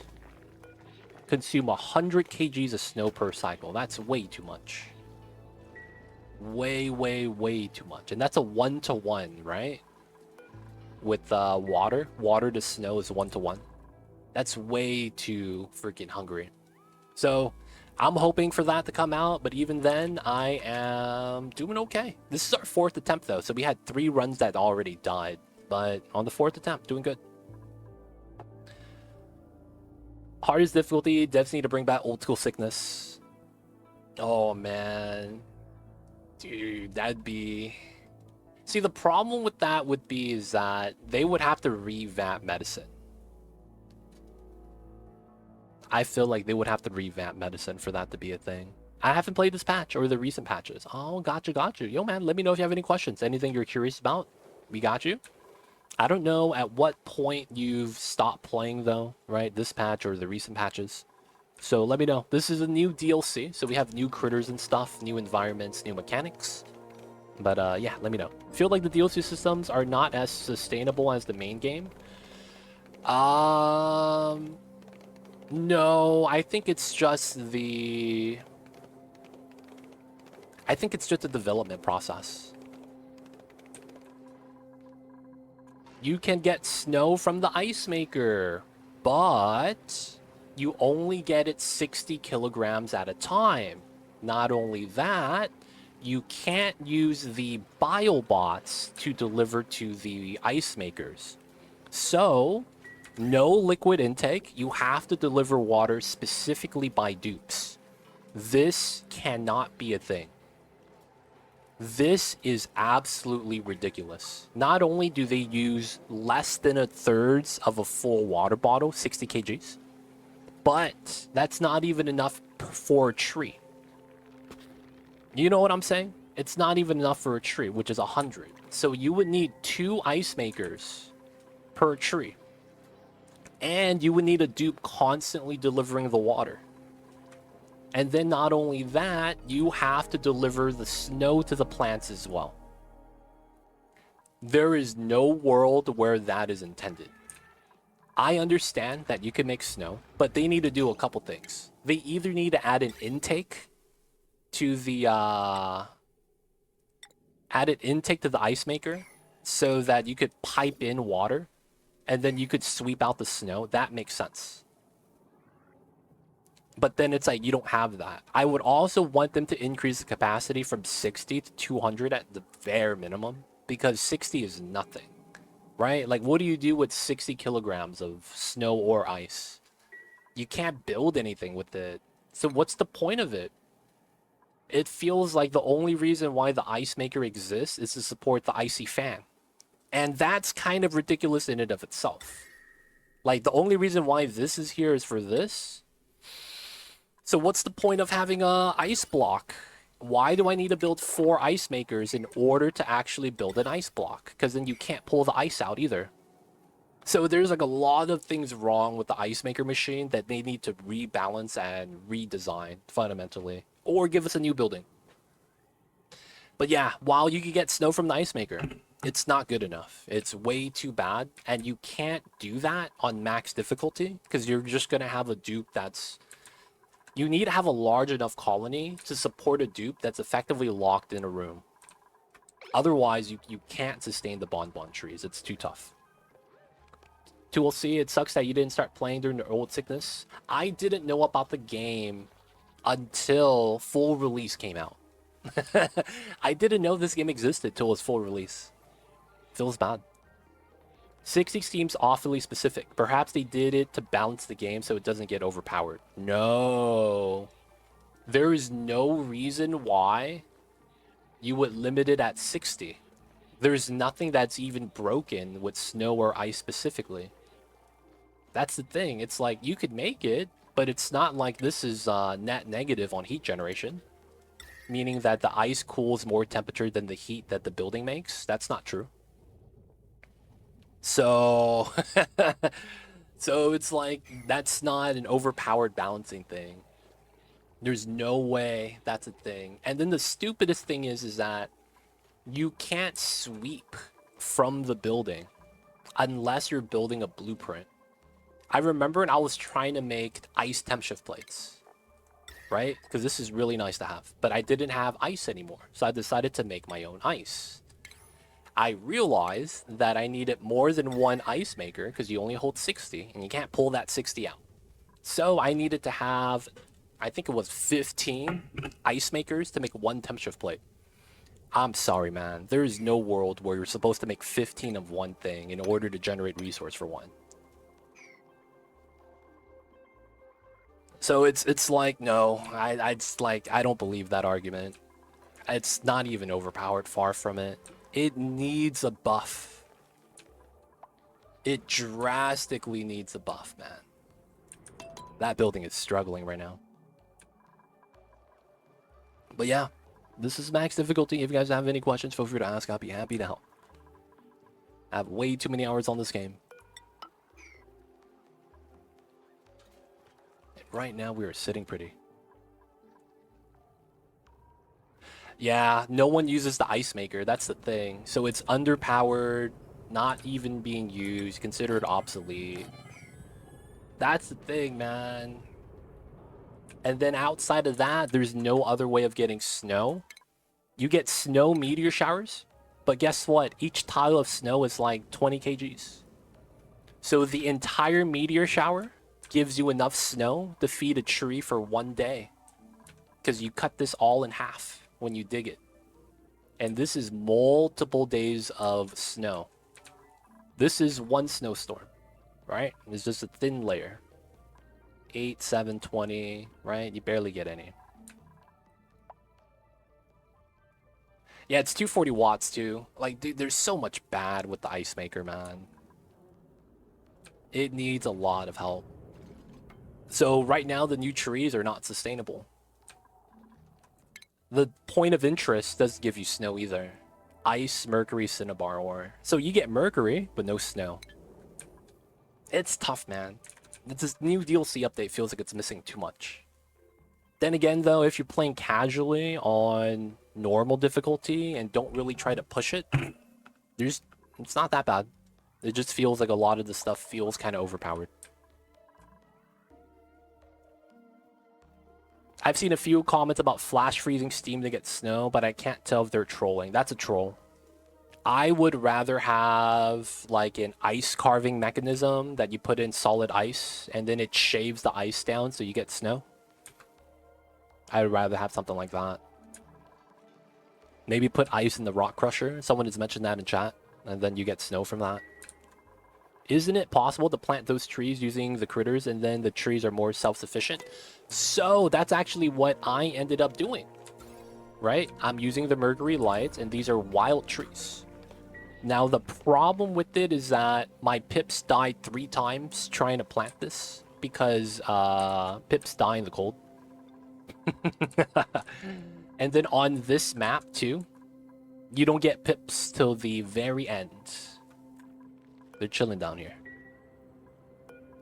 [SPEAKER 1] consume 100 kgs of snow per cycle. That's way too much. Way, way, way too much. And that's a 1-to-1, right? With water. Water to snow is 1-to-1. That's way too freaking hungry. So I'm hoping for that to come out, but even then, I am doing okay. This is our 4th attempt, though, so we had 3 runs that already died. But on the 4th attempt, doing good. Hardest difficulty, devs need to bring back old school sickness. Oh, man. Dude, that'd be... See, the problem with that would be is that they would have to revamp medicine. I feel like they would have to revamp medicine for that to be a thing. I haven't played this patch or the recent patches. Oh, gotcha. Yo, man, let me know if you have any questions. Anything you're curious about, we got you. I don't know at what point you've stopped playing, though, right? This patch or the recent patches. So let me know. This is a new DLC, so we have new critters and stuff, new environments, new mechanics. But yeah, let me know. Feel like the DLC systems are not as sustainable as the main game. No, I think it's just the... I think it's just the development process. You can get snow from the ice maker, but you only get it 60 kilograms at a time. Not only that, you can't use the biobots to deliver to the ice makers. So, no liquid intake. You have to deliver water specifically by dupes. This cannot be a thing. This is absolutely ridiculous. Not only do they use less than a third of a full water bottle, 60 kgs, but that's not even enough for a tree. You know what I'm saying? It's not even enough for a tree, which is 100. So you would need 2 ice makers per tree. And you would need a dupe constantly delivering the water. And then not only that, you have to deliver the snow to the plants as well. There is no world where that is intended. I understand that you can make snow, but they need to do a couple things. They either need to add an intake to the ice maker so that you could pipe in water and then you could sweep out the snow. That makes sense. But then it's like you don't have that. I would also want them to increase the capacity from 60 to 200 at the bare minimum, because 60 is nothing, right? Like, what do you do with 60 kilograms of snow or ice? You can't build anything with it. So what's the point of it? It feels like the only reason why the ice maker exists is to support the icy fan. And that's kind of ridiculous in and of itself. Like, the only reason why this is here is for this. So what's the point of having a ice block? Why do I need to build 4 ice makers in order to actually build an ice block? Because then you can't pull the ice out either. So there's like a lot of things wrong with the ice maker machine that they need to rebalance and redesign fundamentally. Or give us a new building. But yeah, while you can get snow from the ice maker, it's not good enough. It's way too bad, and you can't do that on max difficulty because you're just gonna have a dupe that's. You need to have a large enough colony to support a dupe that's effectively locked in a room. Otherwise, you can't sustain the bonbon trees. It's too tough. 2LC, it sucks that you didn't start playing during the old sickness. I didn't know about the game until full release came out. I didn't know this game existed till its full release. Feels bad. 60 seems awfully specific. Perhaps they did it to balance the game so it doesn't get overpowered. No. There is no reason why you would limit it at 60. There's nothing that's even broken with snow or ice specifically. That's the thing. It's like you could make it, but it's not like this is net negative on heat generation. Meaning that the ice cools more temperature than the heat that the building makes. That's not true. So, so it's like that's not an overpowered balancing thing. There's no way that's a thing. And then the stupidest thing is that you can't sweep from the building unless you're building a blueprint. I remember when I was trying to make ice temp shift plates, right? Because this is really nice to have, but I didn't have ice anymore. So I decided to make my own ice. I realized that I needed more than one ice maker because you only hold 60 and you can't pull that 60 out. So I needed to have, I think it was 15 ice makers to make one temp shift plate. I'm sorry, man. There is no world where you're supposed to make 15 of one thing in order to generate resource for one. So it's like, no, I don't believe that argument. It's not even overpowered, far from it. It needs a buff. It drastically needs a buff, man. That building is struggling right now. But yeah, this is max difficulty. If you guys have any questions, feel free to ask. I'll be happy to help. I have way too many hours on this game. And right now, we are sitting pretty. Yeah, no one uses the ice maker. That's the thing. So it's underpowered, not even being used, considered obsolete. That's the thing, man. And then outside of that, there's no other way of getting snow. You get snow meteor showers, but guess what? Each tile of snow is like 20 kgs. So the entire meteor shower gives you enough snow to feed a tree for one day. Because you cut this all in half when you dig it. And this is multiple days of snow. This is one snowstorm, right? It's just a thin layer. 8, 7, 20, right? You barely get any. Yeah, it's 240 watts too. Like, dude, there's so much bad with the ice maker, man. It needs a lot of help. So right now, the new trees are not sustainable. The point of interest doesn't give you snow either. Ice, Mercury, Cinnabar ore. So you get Mercury, but no snow. It's tough, man. This new DLC update feels like it's missing too much. Then again, though, if you're playing casually on normal difficulty and don't really try to push it, it's not that bad. It just feels like a lot of the stuff feels kind of overpowered. I've seen a few comments about flash freezing Steam to get snow, but I can't tell if they're trolling. That's a troll. I would rather have like an ice carving mechanism that you put in solid ice and then it shaves the ice down so you get snow. I'd rather have something like that. Maybe put ice in the rock crusher. Someone has mentioned that in chat, and then you get snow from that. Isn't it possible to plant those trees using the critters and then the trees are more self-sufficient? So that's actually what I ended up doing, right? I'm using the Mercury lights and these are wild trees. Now the problem with it is that my pips died 3 times trying to plant this because pips die in the cold. And then on this map too, you don't get pips till the very end. They're chilling down here.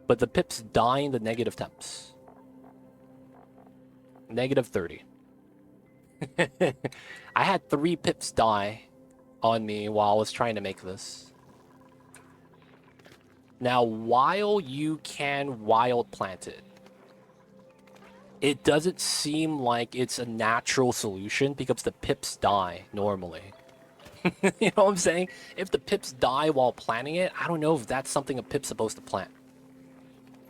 [SPEAKER 1] But the pips die in the negative temps. Negative 30. I had 3 pips die on me while I was trying to make this. Now, while you can wild plant it, it doesn't seem like it's a natural solution because the pips die normally. You know what I'm saying? If the pips die while planting it, I don't know if that's something a pip's supposed to plant.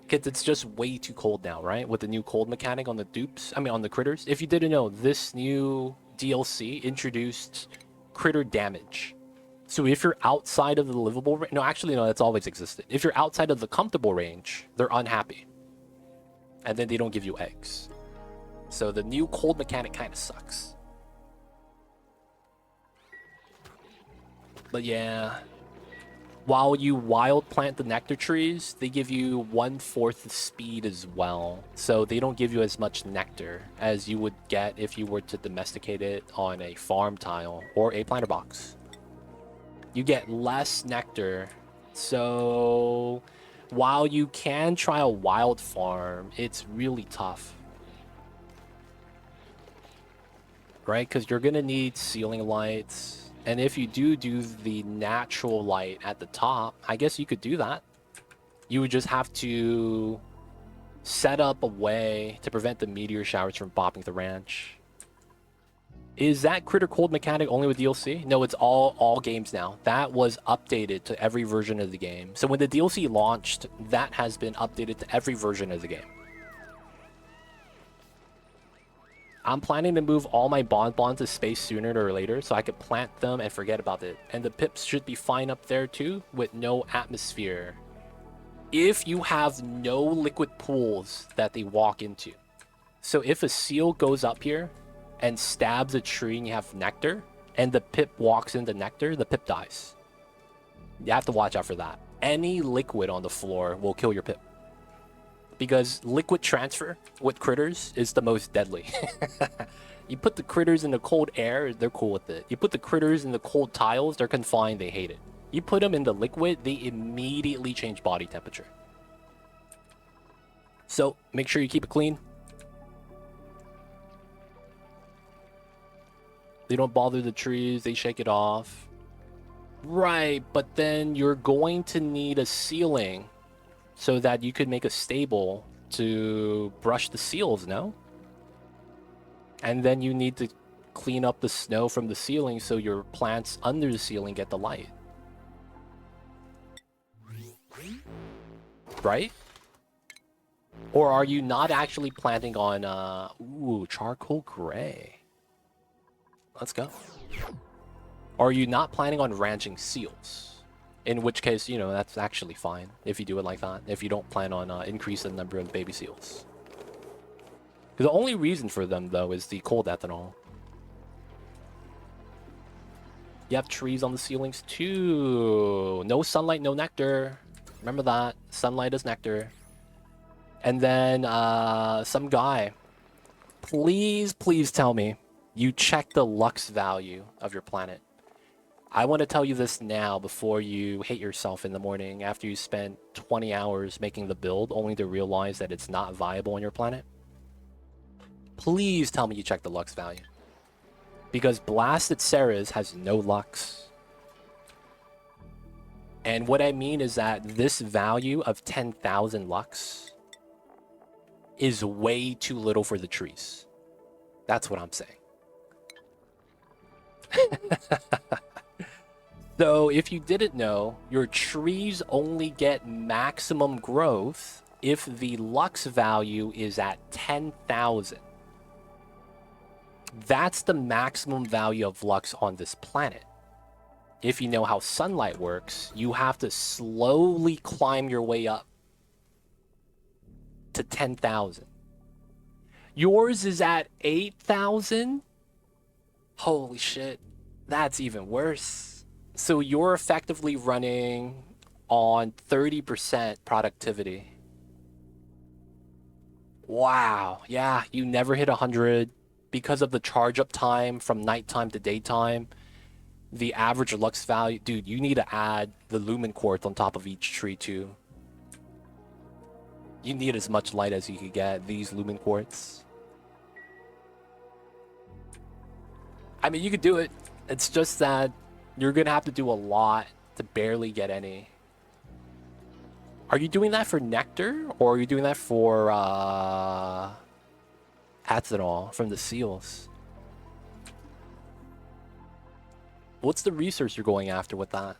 [SPEAKER 1] Because it's just way too cold now, right? With the new cold mechanic on the dupes. I mean, on the critters. If you didn't know, this new DLC introduced critter damage. So if you're outside of the livable range... No, actually, no, that's always existed. If you're outside of the comfortable range, they're unhappy. And then they don't give you eggs. So the new cold mechanic kind of sucks. But yeah, while you wild plant the nectar trees, they give you 1/4 speed as well. So they don't give you as much nectar as you would get if you were to domesticate it on a farm tile or a planter box. You get less nectar. So while you can try a wild farm, it's really tough. Right? Because you're going to need ceiling lights. And if you do the natural light at the top, I guess you could do that. You would just have to set up a way to prevent the meteor showers from bopping the ranch. Is that critter cold mechanic only with DLC? No, it's all games now. That was updated to every version of the game. So when the DLC launched, that has been updated to every version of the game. I'm planning to move all my bonbons to space sooner or later so I could plant them and forget about it. And the pips should be fine up there too with no atmosphere. If you have no liquid pools that they walk into. So if a seal goes up here and stabs a tree and you have nectar and the pip walks into nectar, the pip dies. You have to watch out for that. Any liquid on the floor will kill your pip. Because liquid transfer with critters is the most deadly. You put the critters in the cold air, they're cool with it. You put the critters in the cold tiles, they're confined, they hate it. You put them in the liquid, they immediately change body temperature. So make sure you keep it clean. They don't bother the trees, they shake it off. Right, but then you're going to need a ceiling so that you could make a stable to brush the seals, no? And then you need to clean up the snow from the ceiling so your plants under the ceiling get the light. Right? Or are you not actually planting on, ooh, charcoal gray? Let's go. Or are you not planning on ranching seals? In which case, you know, that's actually fine if you do it like that. If you don't plan on increasing the number of baby seals. The only reason for them, though, is the cold ethanol. You have trees on the ceilings, too. No sunlight, no nectar. Remember that. Sunlight is nectar. And then, some guy. Please, please tell me you check the lux value of your planet. I want to tell you this now before you hate yourself in the morning after you spent 20 hours making the build only to realize that it's not viable on your planet. Please tell me you check the lux value. Because Blasted Ceres has no lux. And what I mean is that this value of 10,000 lux is way too little for the trees. That's what I'm saying. So if you didn't know, your trees only get maximum growth if the lux value is at 10,000. That's the maximum value of lux on this planet. If you know how sunlight works, you have to slowly climb your way up to 10,000. Yours is at 8,000? Holy shit, that's even worse. So you're effectively running on 30% productivity. Wow. Yeah, you never hit 100 because of the charge up time from nighttime to daytime. The average lux value, dude, you need to add the lumen quartz on top of each tree too. You need as much light as you could get, these lumen quartz. I mean, you could do it. It's just that you're gonna have to do a lot to barely get any. Are you doing that for nectar, or are you doing that for ethanol from the seals? What's the resource you're going after with that?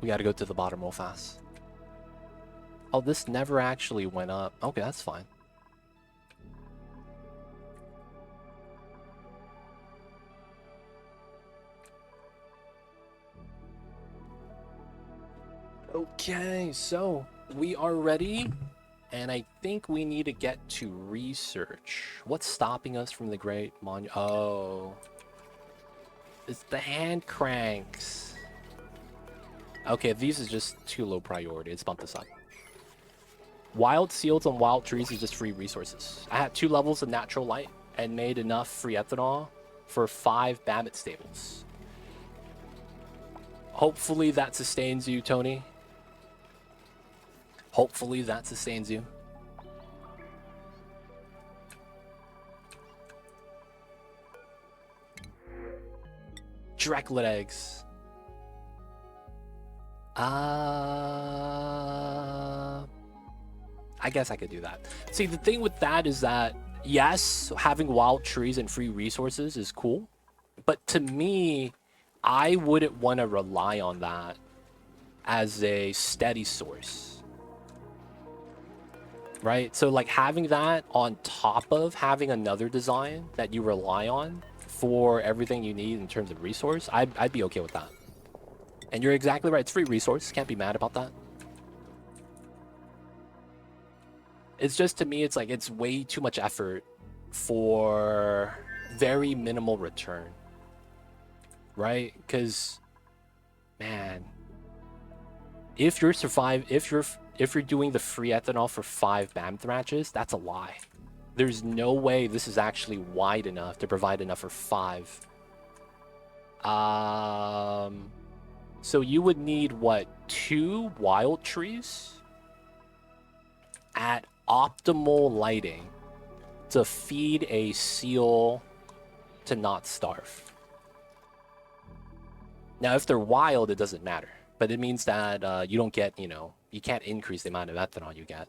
[SPEAKER 1] We gotta go to the bottom real fast. Oh, this never actually went up. Okay, that's fine. Okay, so we are ready, and I think we need to get to research. What's stopping us from the Great Monument? Oh, it's the hand cranks. Okay, these is just too low priority. Let's bump this up. Wild seals and wild trees is just free resources. I had 2 levels of natural light and made enough free ethanol for 5 Babbitt stables. Hopefully that sustains you, Tony. Hopefully that sustains you. Dracolet eggs. I guess I could do that. See, the thing with that is that, yes, having wild trees and free resources is cool. But to me, I wouldn't want to rely on that as a steady source. Right? So, like, having that on top of having another design that you rely on for everything you need in terms of resource, I'd be okay with that. And you're exactly right. It's free resource. Can't be mad about that. It's just, to me, it's like it's way too much effort for very minimal return. Right? Because, man, if you're doing the free ethanol for 5 BAM thrashes, that's a lie. There's no way this is actually wide enough to provide enough for 5. So you would need, what, 2 wild trees at optimal lighting to feed a seal to not starve. Now, if they're wild, it doesn't matter. But it means that you don't get, you can't increase the amount of ethanol you get.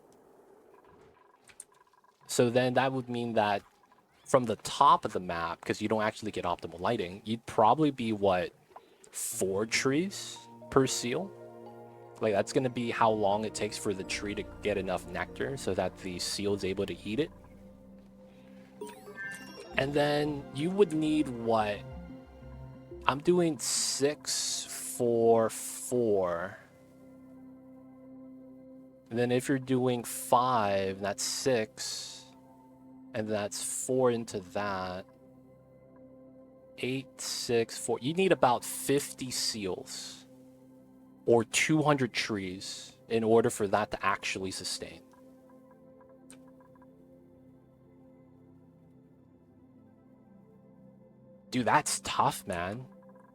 [SPEAKER 1] So then that would mean that from the top of the map, because you don't actually get optimal lighting, you'd probably be, what, 4 trees per seal? Like, that's going to be how long it takes for the tree to get enough nectar so that the seal is able to eat it. And then you would need, what? I'm doing 6 for 4. And then if you're doing 5, that's 6. And that's 4 into that. 8, 6, 4. You need about 50 seals or 200 trees in order for that to actually sustain. Dude, that's tough, man.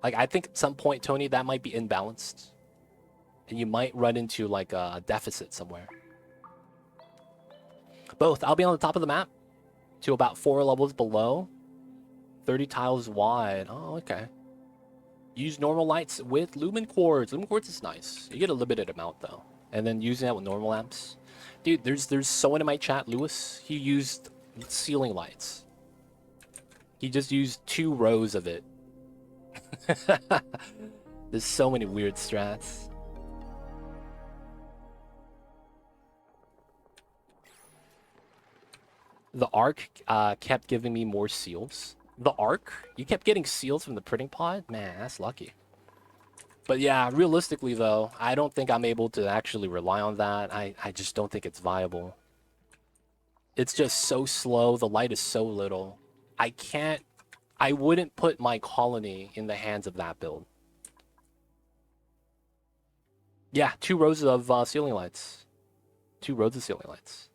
[SPEAKER 1] Like, I think at some point, Tony, that might be imbalanced. And you might run into, like, a deficit somewhere. Both. I'll be on the top of the map to about 4 levels below. 30 tiles wide. Oh, okay. Use normal lights with lumen quartz. Lumen quartz is nice. You get a limited amount, though. And then using that with normal lamps. Dude, there's someone in my chat, Lewis. He used ceiling lights. He just used 2 rows of it. There's so many weird strats. The Ark kept giving me more seals. The Ark? You kept getting seals from the printing pod? Man, that's lucky. But yeah, realistically though, I don't think I'm able to actually rely on that. I just don't think it's viable. It's just so slow. The light is so little. I wouldn't put my colony in the hands of that build. Yeah, 2 rows of ceiling lights. 2 rows of ceiling lights.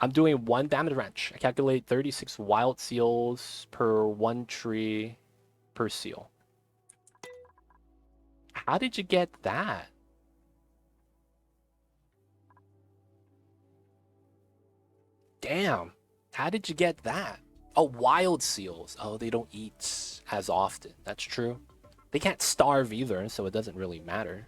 [SPEAKER 1] I'm doing 1 damage wrench. I calculate 36 wild seals per 1 tree per seal. How did you get that? Damn. How did you get that? Oh, wild seals. Oh, they don't eat as often. That's true. They can't starve either, so it doesn't really matter.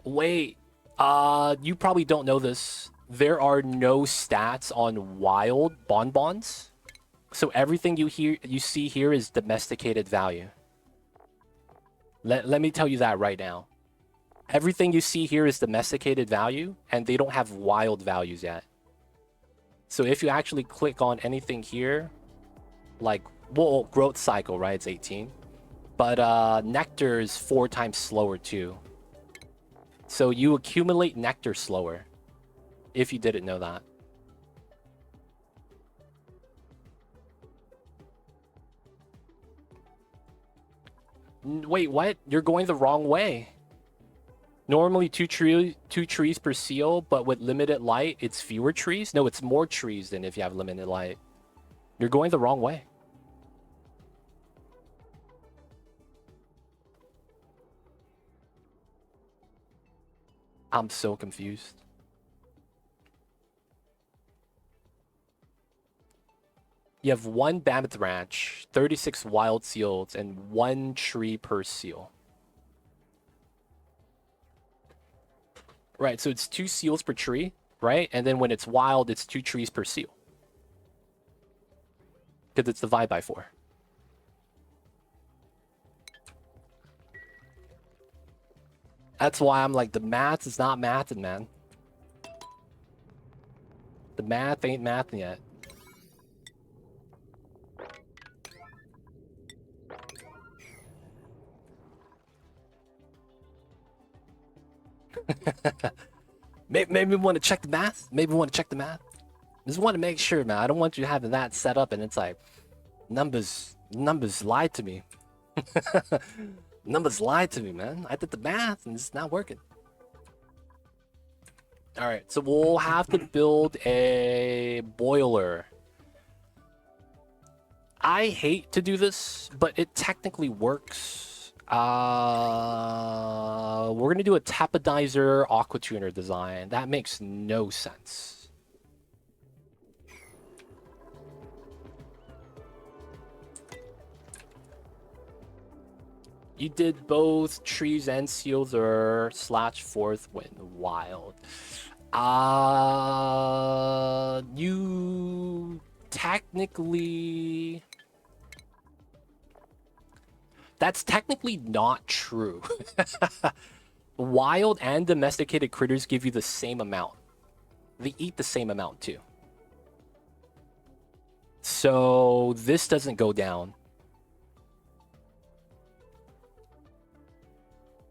[SPEAKER 1] Wait. You probably don't know this. There are no stats on wild bonbons. So everything you see here is domesticated value. Let me tell you that right now. Everything you see here is domesticated value, and they don't have wild values yet. So if you actually click on anything here, like, well, growth cycle, right? It's 18. But nectar is 4 times slower too. So you accumulate nectar slower, if you didn't know that. Wait, what? You're going the wrong way. Normally two trees per seal, but with limited light, it's fewer trees. No, it's more trees than if you have limited light. You're going the wrong way. I'm so confused. You have 1 mammoth ranch, 36 wild seals, and 1 tree per seal. Right, so it's 2 seals per tree, right? And then when it's wild, it's 2 trees per seal. Because it's divided by 4. That's why I'm like, the math is not mathing, man. The math ain't mathing yet. Maybe we want to check the math. Maybe we want to check the math. Just want to make sure, man. I don't want you having that set up and it's like numbers lied to me. Numbers lied to me, man. I did the math and it's not working. All right, so we'll have to build a boiler. I hate to do this, but it technically works. We're gonna do a tapadizer aqua tuner design. That makes no sense. You did both trees and seals or /4th wind wild. You technically... That's technically not true. Wild and domesticated critters give you the same amount. They eat the same amount too. So this doesn't go down.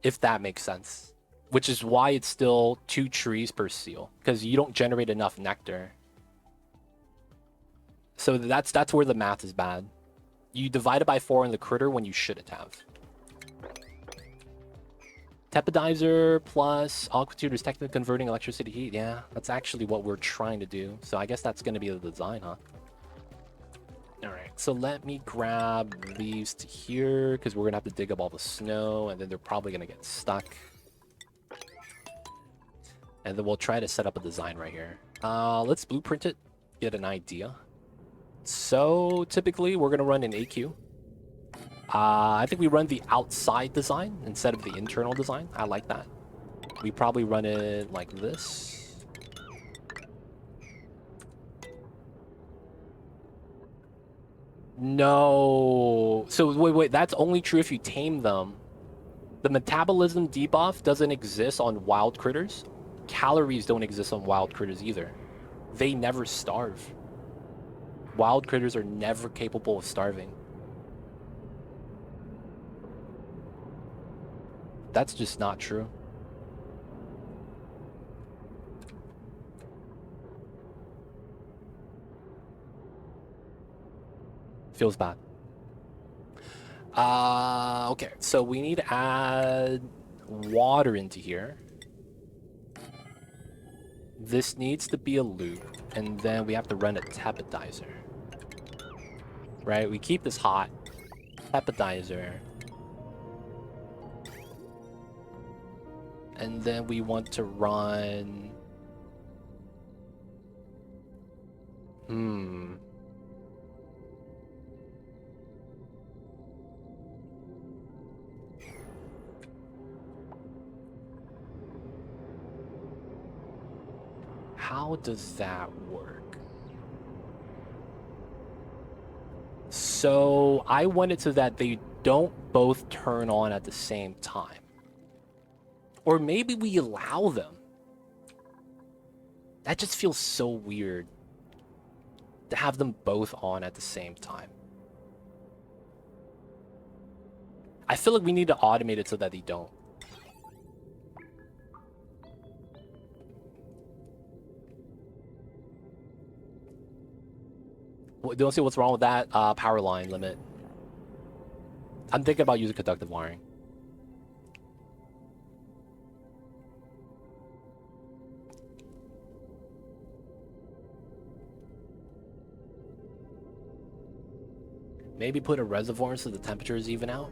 [SPEAKER 1] If that makes sense. Which is why it's still 2 trees per seal. Because you don't generate enough nectar. So that's where the math is bad. You divide it by 4 in the critter when you shouldn't have. Tepodizer plus aqua tutor is technically converting electricity to heat. Yeah, that's actually what we're trying to do. So I guess that's going to be the design, huh? Alright, so let me grab these to here, because we're going to have to dig up all the snow, and then they're probably going to get stuck. And then we'll try to set up a design right here. Let's blueprint it, get an idea. So typically, we're going to run an AQ. I think we run the outside design instead of the internal design. I like that. We probably run it like this. No. So wait, that's only true if you tame them. The metabolism debuff doesn't exist on wild critters. Calories don't exist on wild critters either. They never starve. Wild critters are never capable of starving. That's just not true. Feels bad. Okay, so we need to add water into here. This needs to be a loop, and then we have to run a tepodizer. Right, we keep this hot. Tepodizer. And then we want to run Hmm. How does that work? So I want it so that they don't both turn on at the same time. Or maybe we allow them. That just feels so weird to have them both on at the same time. I feel like we need to automate it so that they don't. Don't see what's wrong with that power line limit. I'm thinking about using conductive wiring. Maybe put a reservoir so the temperature is even out.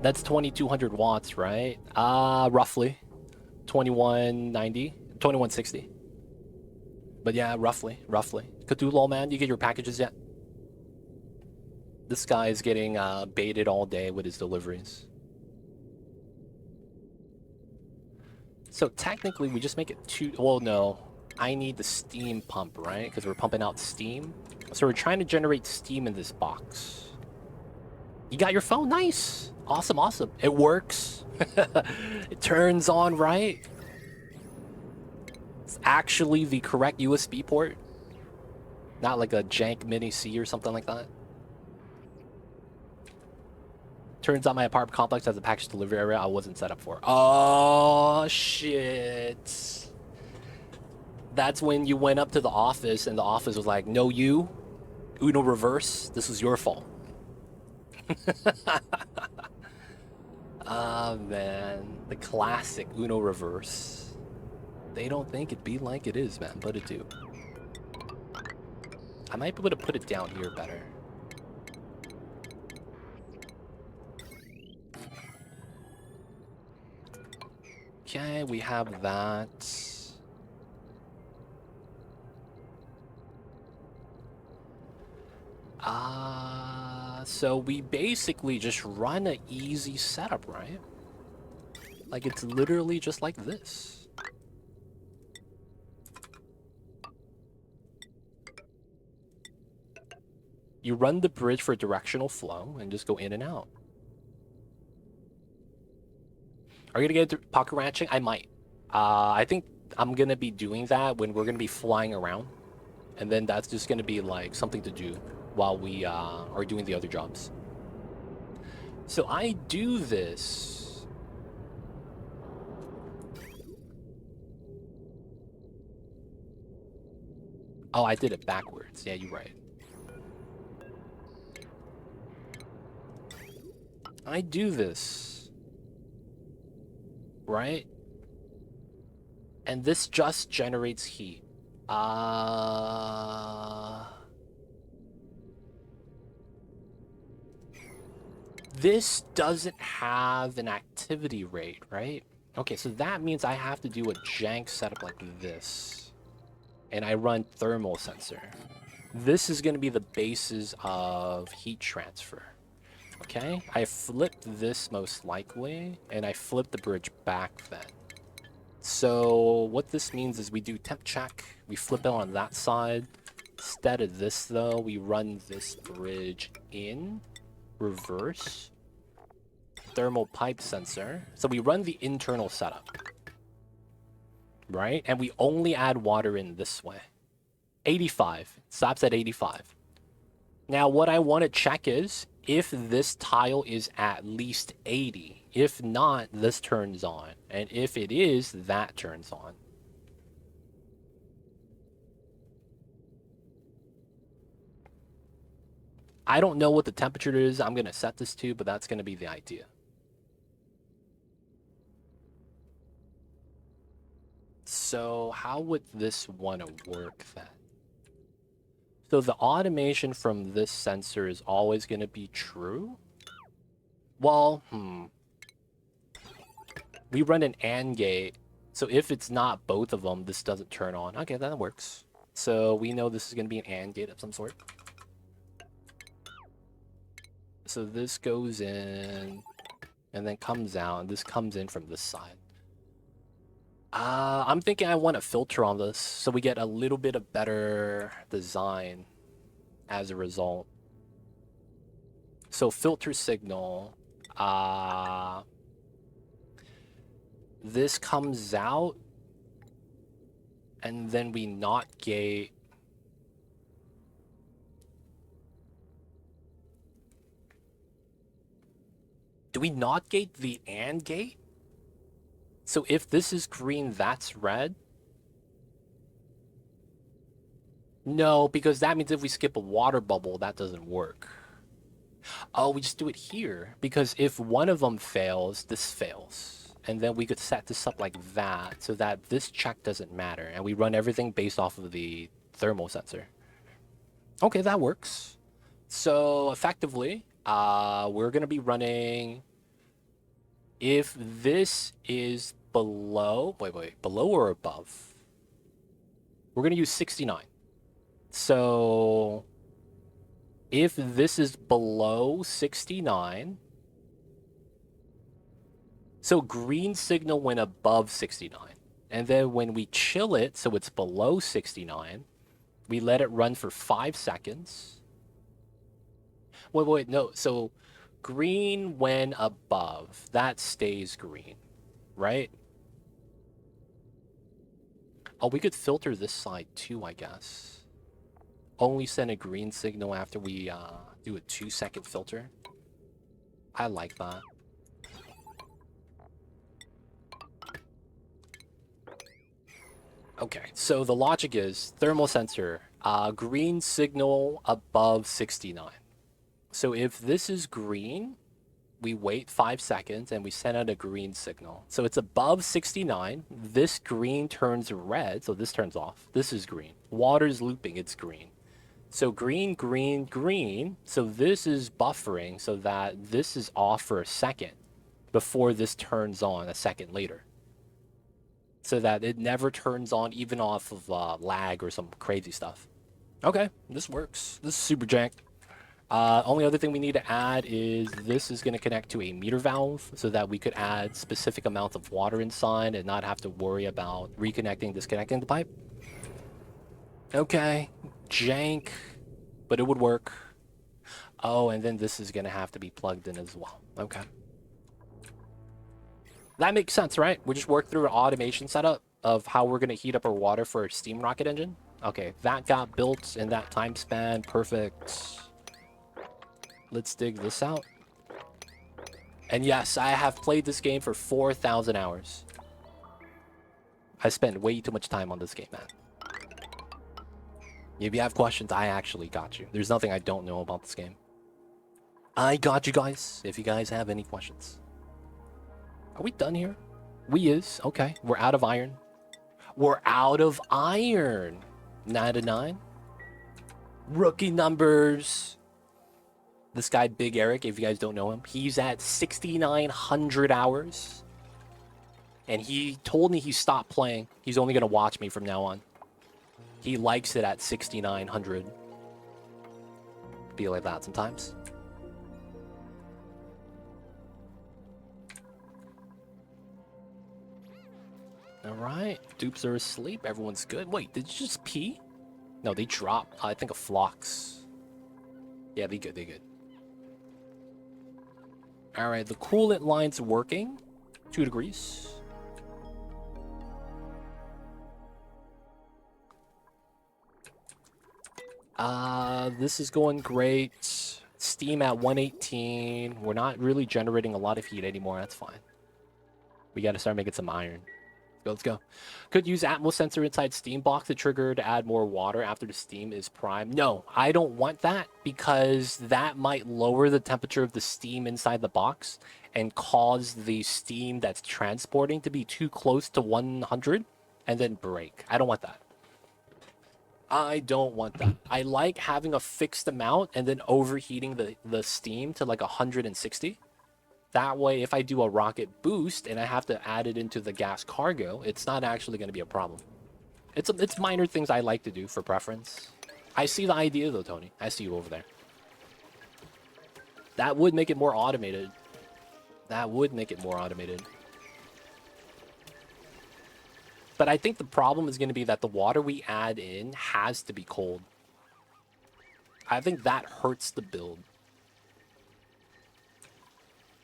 [SPEAKER 1] That's 2200 watts, right? Roughly 2190, 2160. But yeah, roughly. Cthulhu, man, you get your packages yet? This guy is getting baited all day with his deliveries. So technically, we just make it two. Well, no, I need the steam pump, right? Because we're pumping out steam. So we're trying to generate steam in this box. You got your phone? Nice. Awesome. It works. It turns on right. It's actually the correct USB port. Not like a jank mini C or something like that. Turns out my apartment complex has a package delivery area I wasn't set up for. Oh, shit. That's when you went up to the office and the office was like, no, you, Uno reverse, this was your fault. Ah, man. The classic Uno reverse. They don't think it be like it is, man, but it do. I might be able to put it down here better. Okay, we have that. So we basically just run an easy setup, right? Like it's literally just like this. You run the bridge for directional flow and just go in and out. Are you gonna get pocket ranching? I might. I think I'm gonna be doing that when we're gonna be flying around, and then that's just gonna be like something to do while we are doing the other jobs. So I do this. Oh, I did it backwards. Yeah, you're right. I do this. Right? And this just generates heat. This doesn't have an activity rate, right? Okay, so that means I have to do a jank setup like this. And I run thermal sensor. This is going to be the basis of heat transfer. Okay, I flipped this most likely, and I flipped the bridge back then. So what this means is we do temp check, we flip it on that side. Instead of this though, we run this bridge in reverse. Thermal pipe sensor. So we run the internal setup. Right? And we only add water in this way. 85. It stops at 85. Now what I want to check is if this tile is at least 80. If not, this turns on. And if it is, that turns on. I don't know what the temperature is I'm going to set this to, but that's going to be the idea. So how would this want to work then? So the automation from this sensor is always going to be true? Well, we run an AND gate, so if it's not both of them, this doesn't turn on. Okay, that works. So we know this is going to be an AND gate of some sort. So this goes in and then comes out, and this comes in from this side. I'm thinking I want a filter on this so we get a little bit of better design as a result. So filter signal, this comes out, and then we not gate. Do we not gate the AND gate? So if this is green, that's red? No, because that means if we skip a water bubble, that doesn't work. Oh, we just do it here. Because if one of them fails, this fails. And then we could set this up like that so that this check doesn't matter. And we run everything based off of the thermal sensor. Okay, that works. So effectively, we're going to be running... If this is below... Wait. Below or above? We're going to use 69. So... If this is below 69... So green signal went above 69. And then when we chill it, so it's below 69, we let it run for 5 seconds. Wait, no. So... Green when above. That stays green, right? Oh, we could filter this side too, I guess. Only send a green signal after we do a 2-second filter. I like that. Okay, so the logic is thermal sensor, green signal above 69. So if this is green, we wait 5 seconds and we send out a green signal. So it's above 69. This green turns red, so this turns off. This is green. Water's looping, it's green. So green, green, green. So this is buffering so that this is off for a second before this turns on a second later. So that it never turns on even off of lag or some crazy stuff. Okay, this works. This is super janked. Only other thing we need to add is this is going to connect to a meter valve so that we could add specific amounts of water inside and not have to worry about reconnecting, disconnecting the pipe. Okay, jank, but it would work. Oh, and then this is going to have to be plugged in as well. Okay. That makes sense, right? We just worked through an automation setup of how we're going to heat up our water for a steam rocket engine. Okay, that got built in that time span. Perfect. Let's dig this out. And yes, I have played this game for 4,000 hours. I spent way too much time on this game, man. If you have questions, I actually got you. There's nothing I don't know about this game. I got you guys, if you guys have any questions. Are we done here? We is. Okay, we're out of iron. We're out of iron. 9 to 9. Rookie numbers. This guy, Big Eric, if you guys don't know him, he's at 6,900 hours. And he told me he stopped playing. He's only going to watch me from now on. He likes it at 6,900. Be like that sometimes. Alright, dupes are asleep. Everyone's good. Wait, did you just pee? No, they dropped, I think, a flux. Yeah, they good, they good. Alright, the coolant line's working. 2 degrees. This is going great. Steam at 118. We're not really generating a lot of heat anymore. That's fine. We gotta start making some iron. Let's go. Could use Atmos sensor inside steam box to trigger to add more water after the steam is primed. No, I don't want that because that might lower the temperature of the steam inside the box and cause the steam that's transporting to be too close to 100 and then break. I don't want that. I don't want that. I like having a fixed amount and then overheating the steam to like 160. That way, if I do a rocket boost and I have to add it into the gas cargo, it's not actually going to be a problem. It's minor things I like to do for preference. I see the idea though, Tony. I see you over there. That would make it more automated. That would make it more automated. But I think the problem is going to be that the water we add in has to be cold. I think that hurts the build.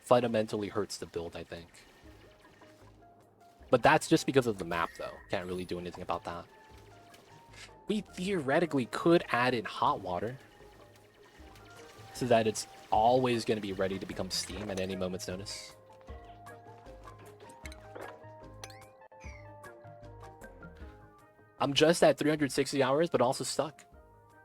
[SPEAKER 1] Fundamentally hurts the build, I think. But that's just because of the map, though. Can't really do anything about that. We theoretically could add in hot water so that it's always going to be ready to become steam at any moment's notice. I'm just at 360 hours, but also stuck.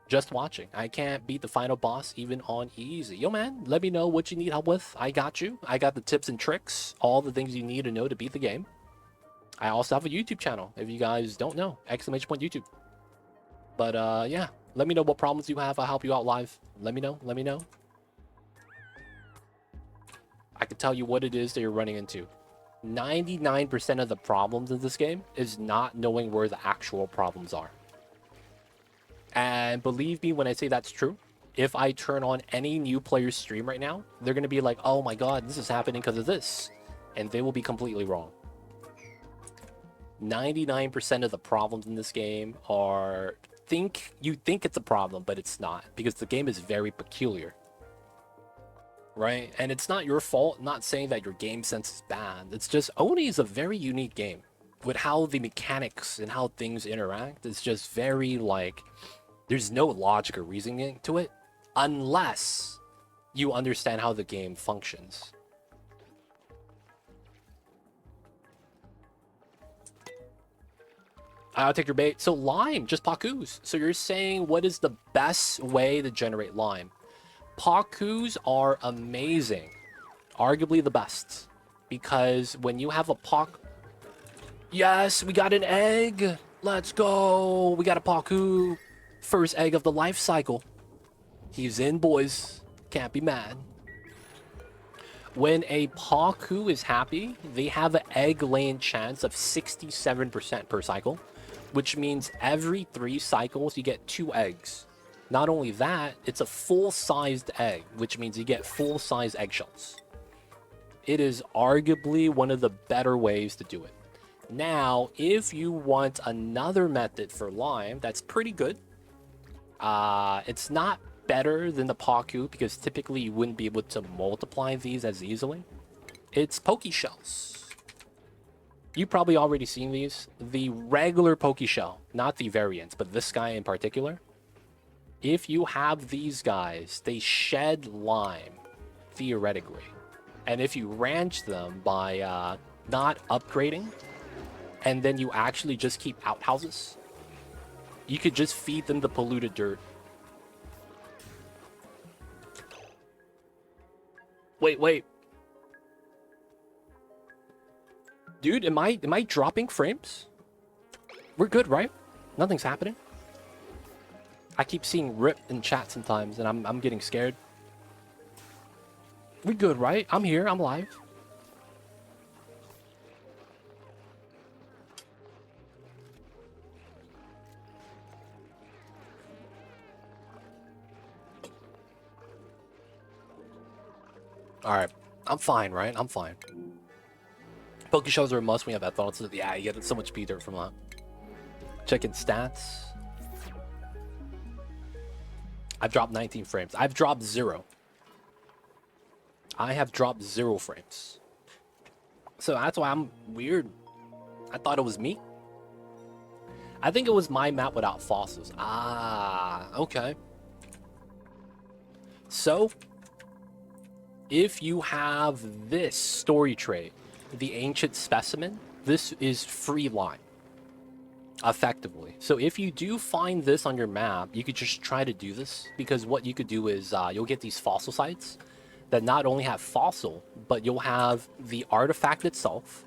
[SPEAKER 1] Just watching. I can't beat the final boss even on easy. Yo, man, let me know what you need help with. I got you. I got the tips and tricks, all the things you need to know to beat the game. I also have a YouTube channel, if you guys don't know. !YouTube. But, yeah. Let me know what problems you have. I'll help you out live. Let me know. Let me know. I can tell you what it is that you're running into. 99% of the problems in this game is not knowing where the actual problems are. And believe me when I say that's true. If I turn on any new player's stream right now, they're going to be like, oh my god, this is happening because of this. And they will be completely wrong. 99% of the problems in this game are... You think it's a problem, but it's not. Because the game is very peculiar. Right? And it's not your fault. I'm not saying that your game sense is bad. It's just Oni is a very unique game. With how the mechanics and how things interact, it's just very like... There's no logic or reasoning to it. Unless you understand how the game functions. I'll take your bait. So lime, just Pakus. So you're saying what is the best way to generate lime? Pakus are amazing. Arguably the best. Because when you have a Pak... Yes, we got an egg. Let's go. We got a Paku. First egg of the life cycle. He's in, boys. Can't be mad. When a Paku is happy, they have an egg laying chance of 67% per cycle. Which means every 3 cycles, you get 2 eggs. Not only that, it's a full-sized egg, which means you get full-size eggshells. It is arguably one of the better ways to do it. Now, if you want another method for lime, that's pretty good. It's not better than the Paku, because typically you wouldn't be able to multiply these as easily. It's Poke Shells. You've probably already seen these. The regular Poke Shell, not the variants, but this guy in particular. If you have these guys, they shed lime, theoretically. And if you ranch them by not upgrading, and then you actually just keep outhouses, you could just feed them the polluted dirt. Wait. Dude, am I dropping frames? We're good, right? Nothing's happening. I keep seeing rip in chat sometimes, and I'm getting scared. We good, right? I'm here. I'm live. All right. I'm fine, right? I'm fine. Poke Shells are a must when you have ethanol. So yeah, you get so much P dirt from that. Checking stats. I've dropped 19 frames. I've dropped 0. I have dropped 0 frames. So that's why I'm weird. I thought it was me. I think it was my map without fossils. Ah, okay. So, if you have this story trait, the Ancient Specimen, this is free lime. Effectively. So if you do find this on your map, you could just try to do this, because what you could do is you'll get these fossil sites that not only have fossil, but you'll have the artifact itself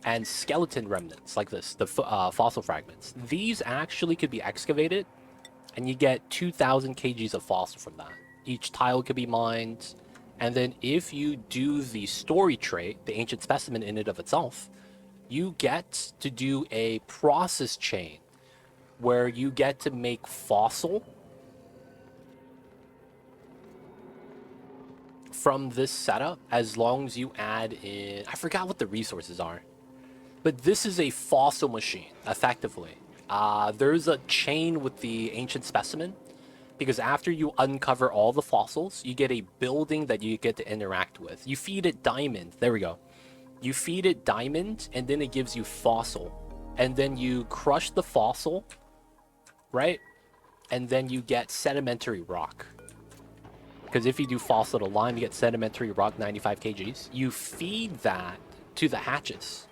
[SPEAKER 1] and skeleton remnants like this, the fossil fragments. These actually could be excavated, and you get 2,000 kgs of fossil from that. Each tile could be mined, and then if you do the story trait, the Ancient Specimen in and of itself, you get to do a process chain where you get to make fossil from this setup as long as you add in... I forgot what the resources are. But this is a fossil machine, effectively. There's a chain with the ancient specimen, because after you uncover all the fossils, you get a building that you get to interact with. You feed it diamond. There we go. You feed it diamond, and then it gives you fossil. And then you crush the fossil, right? And then you get sedimentary rock. Because if you do fossil to lime, you get sedimentary rock, 95 kgs. You feed that to the hatches,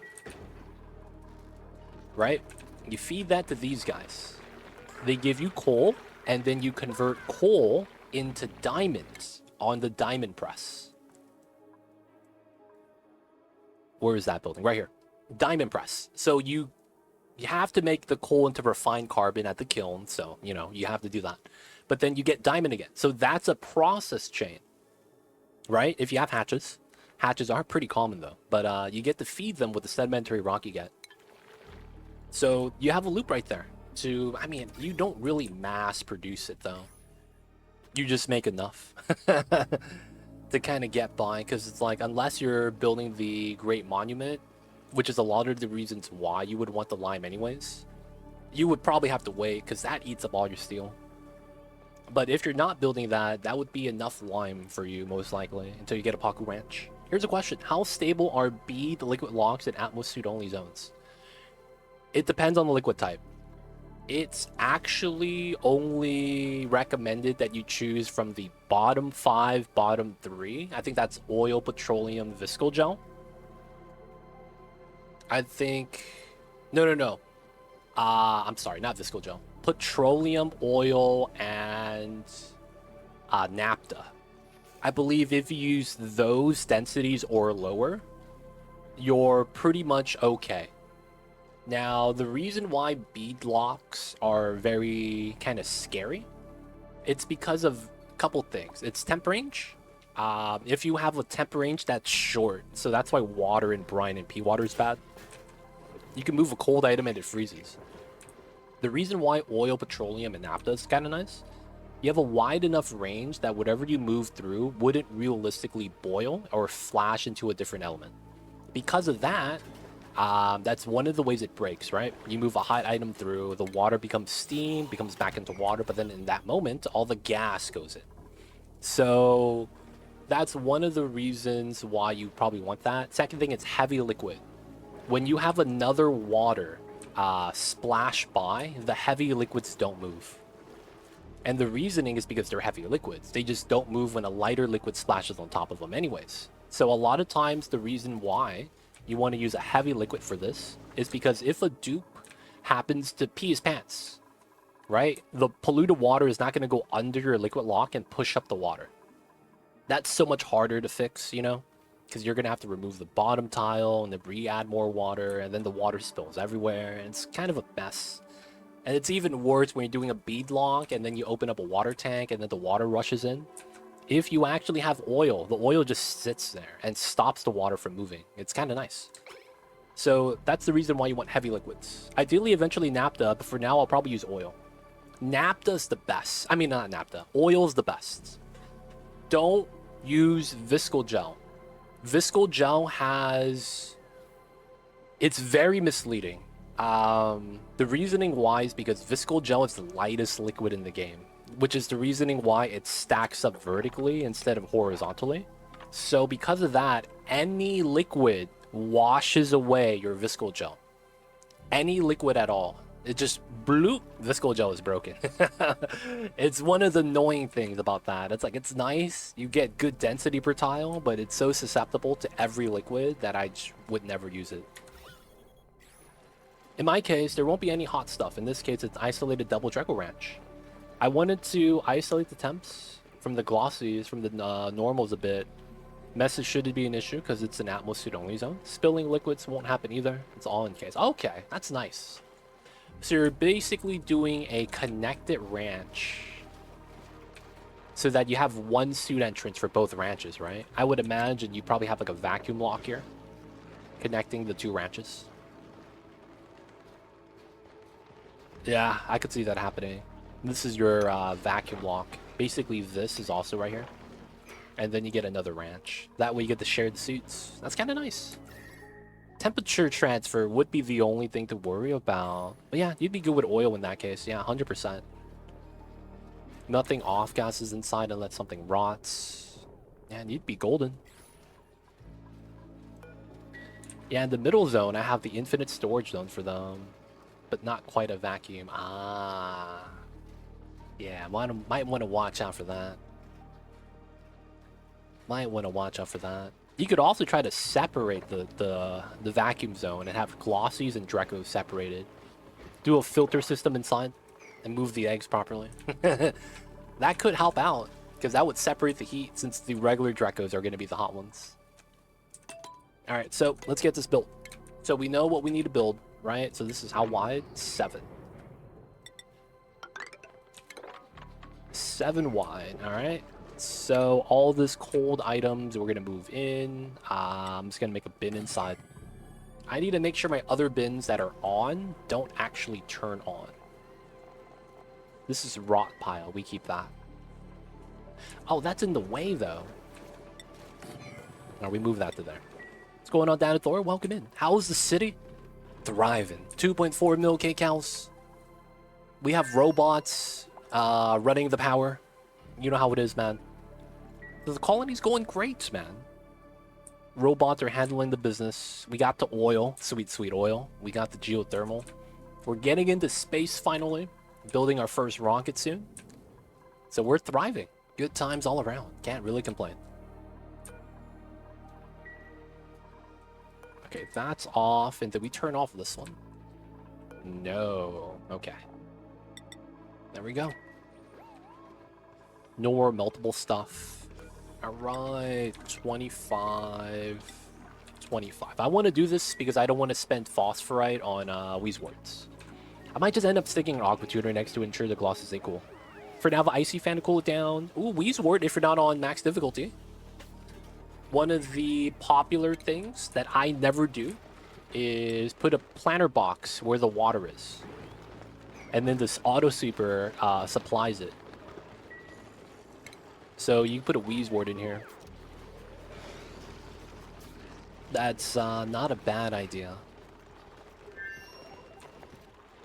[SPEAKER 1] right? You feed that to these guys. They give you coal, and then you convert coal into diamonds on the diamond press. Where is that building? Right here. Diamond press. So you have to make the coal into refined carbon at the kiln, so, you know, you have to do that. But then you get diamond again. So that's a process chain, right? If you have hatches. Hatches are pretty common, though. But you get to feed them with the sedimentary rock you get. So you have a loop right there. I mean, you don't really mass produce it, though. You just make enough to kind of get by. Because it's like, unless you're building the Great Monument, which is a lot of the reasons why you would want the lime anyways, you would probably have to wait, because that eats up all your steel. But if you're not building that, that would be enough lime for you, most likely, until you get a Paku Ranch. Here's a question. How stable are bead liquid locks in atmosphere-only zones? It depends on the liquid type. It's actually only recommended that you choose from the bottom 5, bottom 3. I think that's oil, petroleum, visco gel. I think... No. I'm sorry, not visco gel. Petroleum, oil, and naphtha. I believe if you use those densities or lower, you're pretty much okay. Now, the reason why bead locks are very kind of scary, it's because of a couple things. It's temp range. If you have a temp range that's short, so that's why water and brine and pea water is bad. You can move a cold item and it freezes. The reason why oil, petroleum, and naphtha is kind of nice, you have a wide enough range that whatever you move through wouldn't realistically boil or flash into a different element. Because of that, that's one of the ways it breaks, right? You move a hot item through, the water becomes steam, becomes back into water, but then in that moment, all the gas goes in. So that's one of the reasons why you probably want that. Second thing, it's heavy liquid. When you have another water splash by, the heavy liquids don't move. And the reasoning is because they're heavy liquids. They just don't move when a lighter liquid splashes on top of them anyways. So a lot of times the reason why you want to use a heavy liquid for this is because if a dupe happens to pee his pants, right? The polluted water is not going to go under your liquid lock and push up the water. That's so much harder to fix, you know? Because you're going to have to remove the bottom tile and then re-add more water, and then the water spills everywhere, and it's kind of a mess. And it's even worse when you're doing a bead lock and then you open up a water tank and then the water rushes in. If you actually have oil, the oil just sits there and stops the water from moving. It's kind of nice. So that's the reason why you want heavy liquids. Ideally, eventually naphtha, but for now, I'll probably use oil. Naphtha's the best. I mean, not naphtha. Oil's the best. Don't use visco gel. Visco gel has... It's very misleading. The reasoning why is because visco gel is the lightest liquid in the game, which is the reasoning why it stacks up vertically instead of horizontally. So because of that, any liquid washes away your visco gel. Any liquid at all. It just bloop, visco gel is broken. It's one of the annoying things about that. It's like, it's nice, you get good density per tile, but it's so susceptible to every liquid that I just would never use it. In my case, there won't be any hot stuff. In this case, it's isolated double Draco Ranch. I wanted to isolate the temps from the glossies, from the normals a bit. Message shouldn't be an issue because it's an atmosphere only zone. Spilling liquids won't happen either. It's all in case. Okay, that's nice. So you're basically doing a connected ranch so that you have one suit entrance for both ranches, right? I would imagine you probably have like a vacuum lock here connecting the two ranches. Yeah, I could see that happening. This is your vacuum lock. Basically, this is also right here. And then you get another ranch. That way you get to share the suits. That's kind of nice. Temperature transfer would be the only thing to worry about. But yeah, you'd be good with oil in that case. Yeah, 100%. Nothing off gases inside unless something rots. Yeah, and you'd be golden. Yeah, in the middle zone, I have the infinite storage zone for them. But not quite a vacuum. Ah. Yeah, might want to watch out for that. Might want to watch out for that. You could also try to separate the vacuum zone and have glossies and Drecos separated. Do a filter system inside and move the eggs properly. That could help out, because that would separate the heat since the regular Drecos are going to be the hot ones. Alright, so let's get this built. So we know what we need to build, right? So this is how wide? 7. 7 wide, alright? So all this cold items we're going to move in. I'm just going to make a bin inside. I need to make sure my other bins that are on don't actually turn on. This is rot pile. We keep that. Oh, that's in the way, though. Now we move that to there. What's going on, Dan Thor? Welcome in. How's the city? Thriving. 2.4 mil kcals. We have robots running the power. You know how it is, man. The colony's going great, man. Robots are handling the business. We got the oil. Sweet, sweet oil. We got the geothermal. We're getting into space finally. Building our first rocket soon. So we're thriving. Good times all around. Can't really complain. Okay, that's off. And did we turn off this one? No. Okay. There we go. No more multiple stuff. Alright. 25. 25. I want to do this because I don't want to spend phosphorite on Weezeworts. I might just end up sticking an Aqua Tuner next to ensure the glosses stay cool. For now, the Icy Fan to cool it down. Ooh, Weezewort if you're not on max difficulty. One of the popular things that I never do is put a planter box where the water is. And then this auto sweeper supplies it. So you put a Weezewort in here. That's not a bad idea.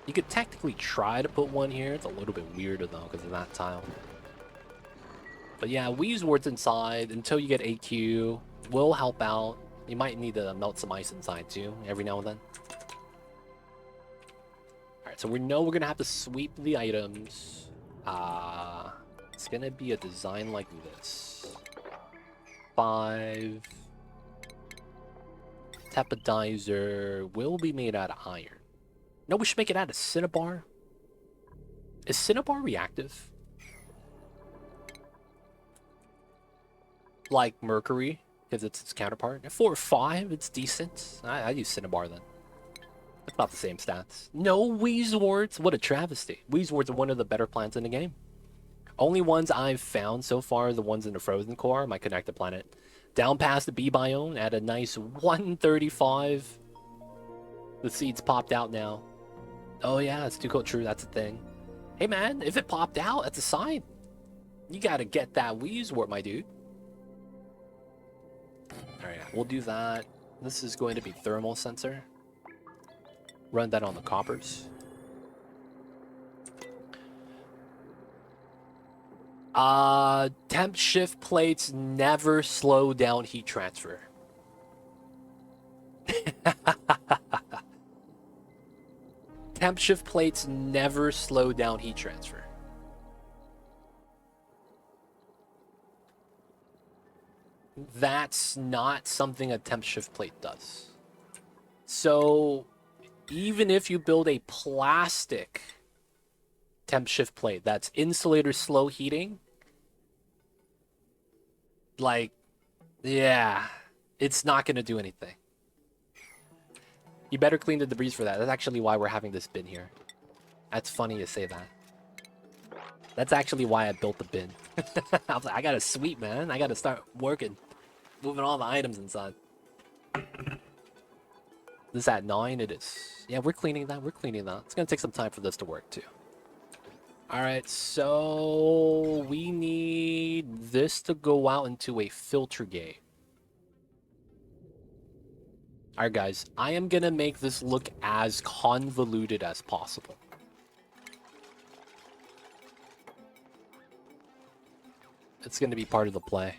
[SPEAKER 1] You could technically try to put one here. It's a little bit weirder though because of that tile. But yeah, Weezewort's inside until you get AQ. Will help out. You might need to melt some ice inside too, every now and then. Alright, so we know we're gonna have to sweep the items. It's gonna be a design like this. 5. Tepodizer will be made out of iron. No, we should make it out of Cinnabar. Is Cinnabar reactive? Like Mercury, because it's its counterpart. At 4 or 5, it's decent. I use Cinnabar then. It's about the same stats. No Weezeworts. What a travesty. Weezeworts are one of the better plants in the game. Only ones I've found so far are the ones in the frozen core, my connected planet. Down past the B biome at a nice 135. The seeds popped out now. Oh yeah, it's too cold. True, that's a thing. Hey man, if it popped out, that's a sign. You gotta get that Weezewort, my dude. Alright, we'll do that. This is going to be thermal sensor. Run that on the coppers. Temp shift plates never slow down heat transfer. Temp shift plates never slow down heat transfer. That's not something a temp shift plate does. So even if you build a plastic temp shift plate that's insulator slow heating, like, yeah, it's not going to do anything. You better clean the debris for that. That's actually why we're having this bin here. That's funny you say that. That's actually why I built the bin. I was like, I gotta sweep, man. I gotta start working. Moving all the items inside. This is at 9, it is. Yeah, we're cleaning that, we're cleaning that. It's gonna take some time for this to work too. Alright, so we need this to go out into a filter gate. Alright guys, I am gonna make this look as convoluted as possible. It's gonna be part of the play.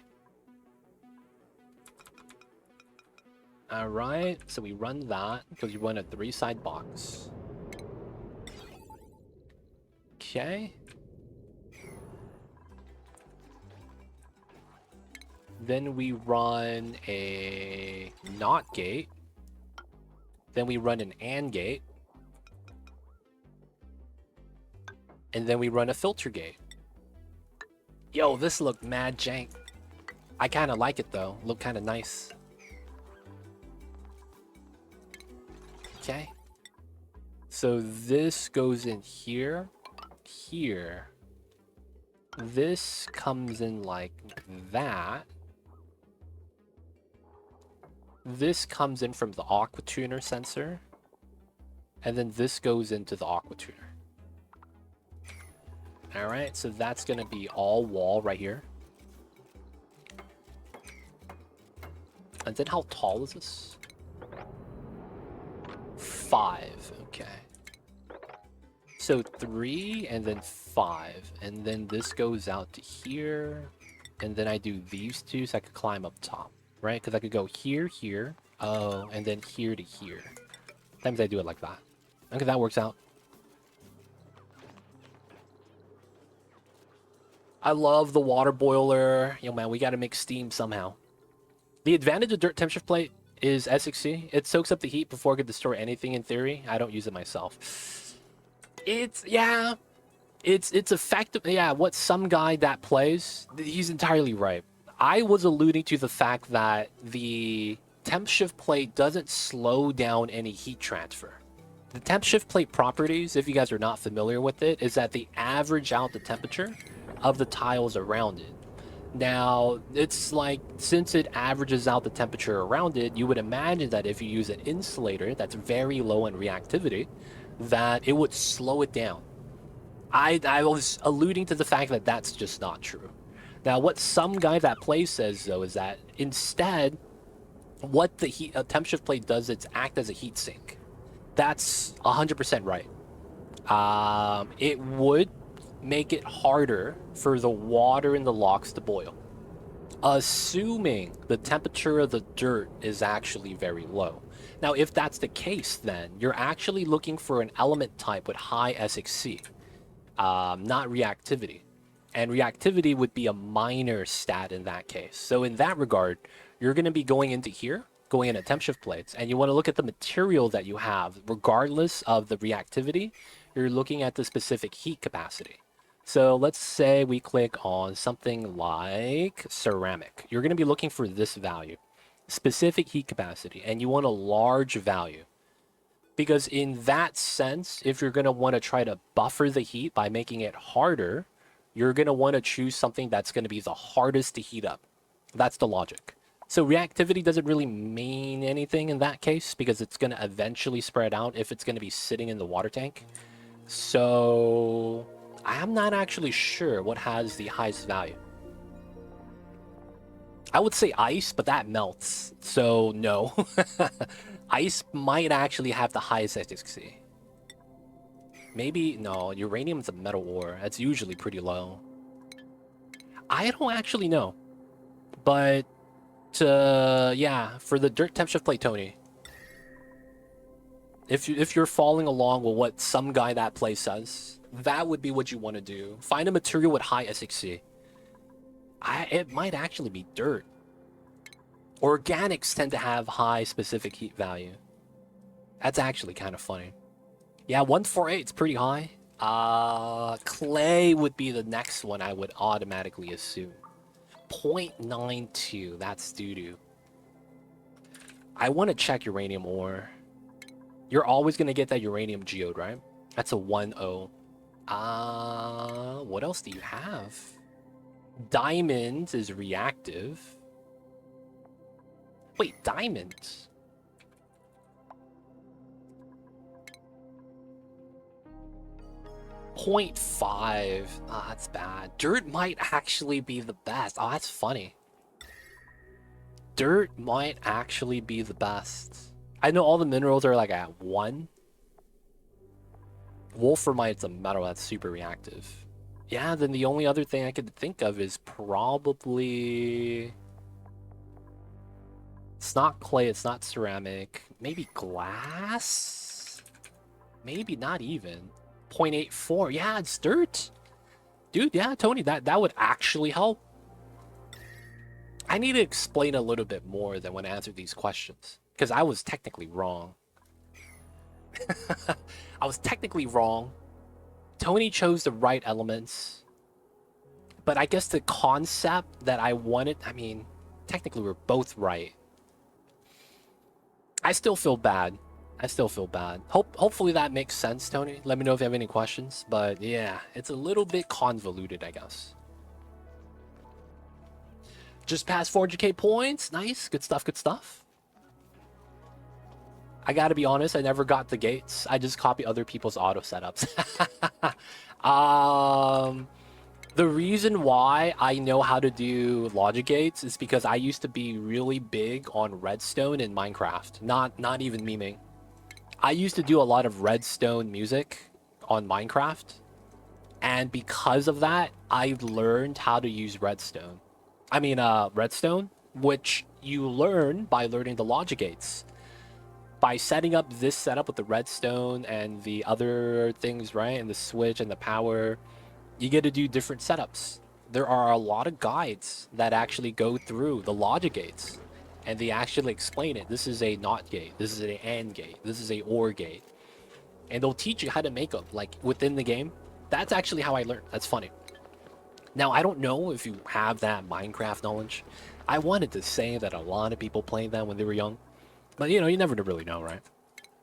[SPEAKER 1] Alright, so we run that, because you run a 3-side box. Okay. Then we run a NOT gate. Then we run an AND gate. And then we run a filter gate. Yo, this looked mad jank. I kind of like it though. Look kind of nice. Okay. So this goes in here. Here. This comes in like that. This comes in from the aqua tuner sensor. And then this goes into the aqua tuner. Alright, so that's going to be all wall right here. And then how tall is this? 5, okay. So 3 and then 5. And then this goes out to here. And then I do these two so I could climb up top. Right? Because I could go here, here. Oh, and then here to here. Sometimes I do it like that. Okay, that works out. I love the water boiler. Yo, man, we got to make steam somehow. The advantage of dirt temp shift plate is S6C. It soaks up the heat before it could destroy anything in theory. I don't use it myself. It's effective. Yeah, what some guy that plays, he's entirely right. I was alluding to the fact that the temp shift plate doesn't slow down any heat transfer. The temp shift plate properties, if you guys are not familiar with it, is that they average out the temperature of the tiles around it. Now, it's like, since it averages out the temperature around it, you would imagine that if you use an insulator that's very low in reactivity, that it would slow it down. I was alluding to the fact that that's just not true. Now, what some guy that plays says, though, is that instead, what the temp shift plate does is act as a heat sink. That's 100% right. It would make it harder for the water in the locks to boil, assuming the temperature of the dirt is actually very low. Now, if that's the case, then you're actually looking for an element type with high SXC, not reactivity. And reactivity would be a minor stat in that case. So in that regard, you're going to be going into here, going into temp shift plates, and you want to look at the material that you have, regardless of the reactivity. You're looking at the specific heat capacity. So let's say we click on something like ceramic. You're going to be looking for this value, specific heat capacity, and you want a large value. Because in that sense, if you're going to want to try to buffer the heat by making it harder, you're going to want to choose something that's going to be the hardest to heat up. That's the logic. So reactivity doesn't really mean anything in that case because it's going to eventually spread out if it's going to be sitting in the water tank. So I'm not actually sure what has the highest value. I would say ice, but that melts. So no. Ice might actually have the highest SXC. Maybe, no, uranium's a metal ore. That's usually pretty low. I don't actually know. But, yeah, for the dirt temp shift plate, Tony, if you're following along with what some guy that plays says, that would be what you want to do. Find a material with high SXC. It might actually be dirt. Organics tend to have high specific heat value. That's actually kind of funny. Yeah, 148 is pretty high. Clay would be the next one I would automatically assume. 0.92, that's doo-doo. I want to check uranium ore. You're always going to get that uranium geode, right? That's a 1-0. What else do you have? Diamond is reactive. Wait, diamonds? 0.5. Oh, that's bad. Dirt might actually be the best. Oh, that's funny. Dirt might actually be the best. I know all the minerals are like at 1. Wolframite's a metal that's super reactive. Yeah, then the only other thing I could think of is probably... It's not clay, it's not ceramic. Maybe glass? Maybe not even. 0.84. Yeah, it's dirt. Dude, yeah, Tony, that would actually help. I need to explain a little bit more than when I answered these questions. Because I was technically wrong. I was technically wrong. Tony chose the right elements. But I guess the concept that I wanted... I mean, technically we're both right. I still feel bad. I still feel bad. Hopefully that makes sense, Tony. Let me know if you have any questions. But yeah, it's a little bit convoluted, I guess. Just past 400k points. Nice. Good stuff, good stuff. I gotta be honest, I never got the gates. I just copy other people's auto setups. The reason why I know how to do logic gates is because I used to be really big on redstone in Minecraft. Not even memeing. I used to do a lot of redstone music on Minecraft. And because of that, I learned how to use redstone. Redstone, which you learn by learning the logic gates. By setting up this setup with the redstone and the other things, right? And the switch and the power, you get to do different setups. There are a lot of guides that actually go through the logic gates. And they actually explain it. This is a NOT gate. This is an AND gate. This is a OR gate. And they'll teach you how to make them, like, within the game. That's actually how I learned. That's funny. Now, I don't know if you have that Minecraft knowledge. I wanted to say that a lot of people played that when they were young. But, you know, you never really know, right?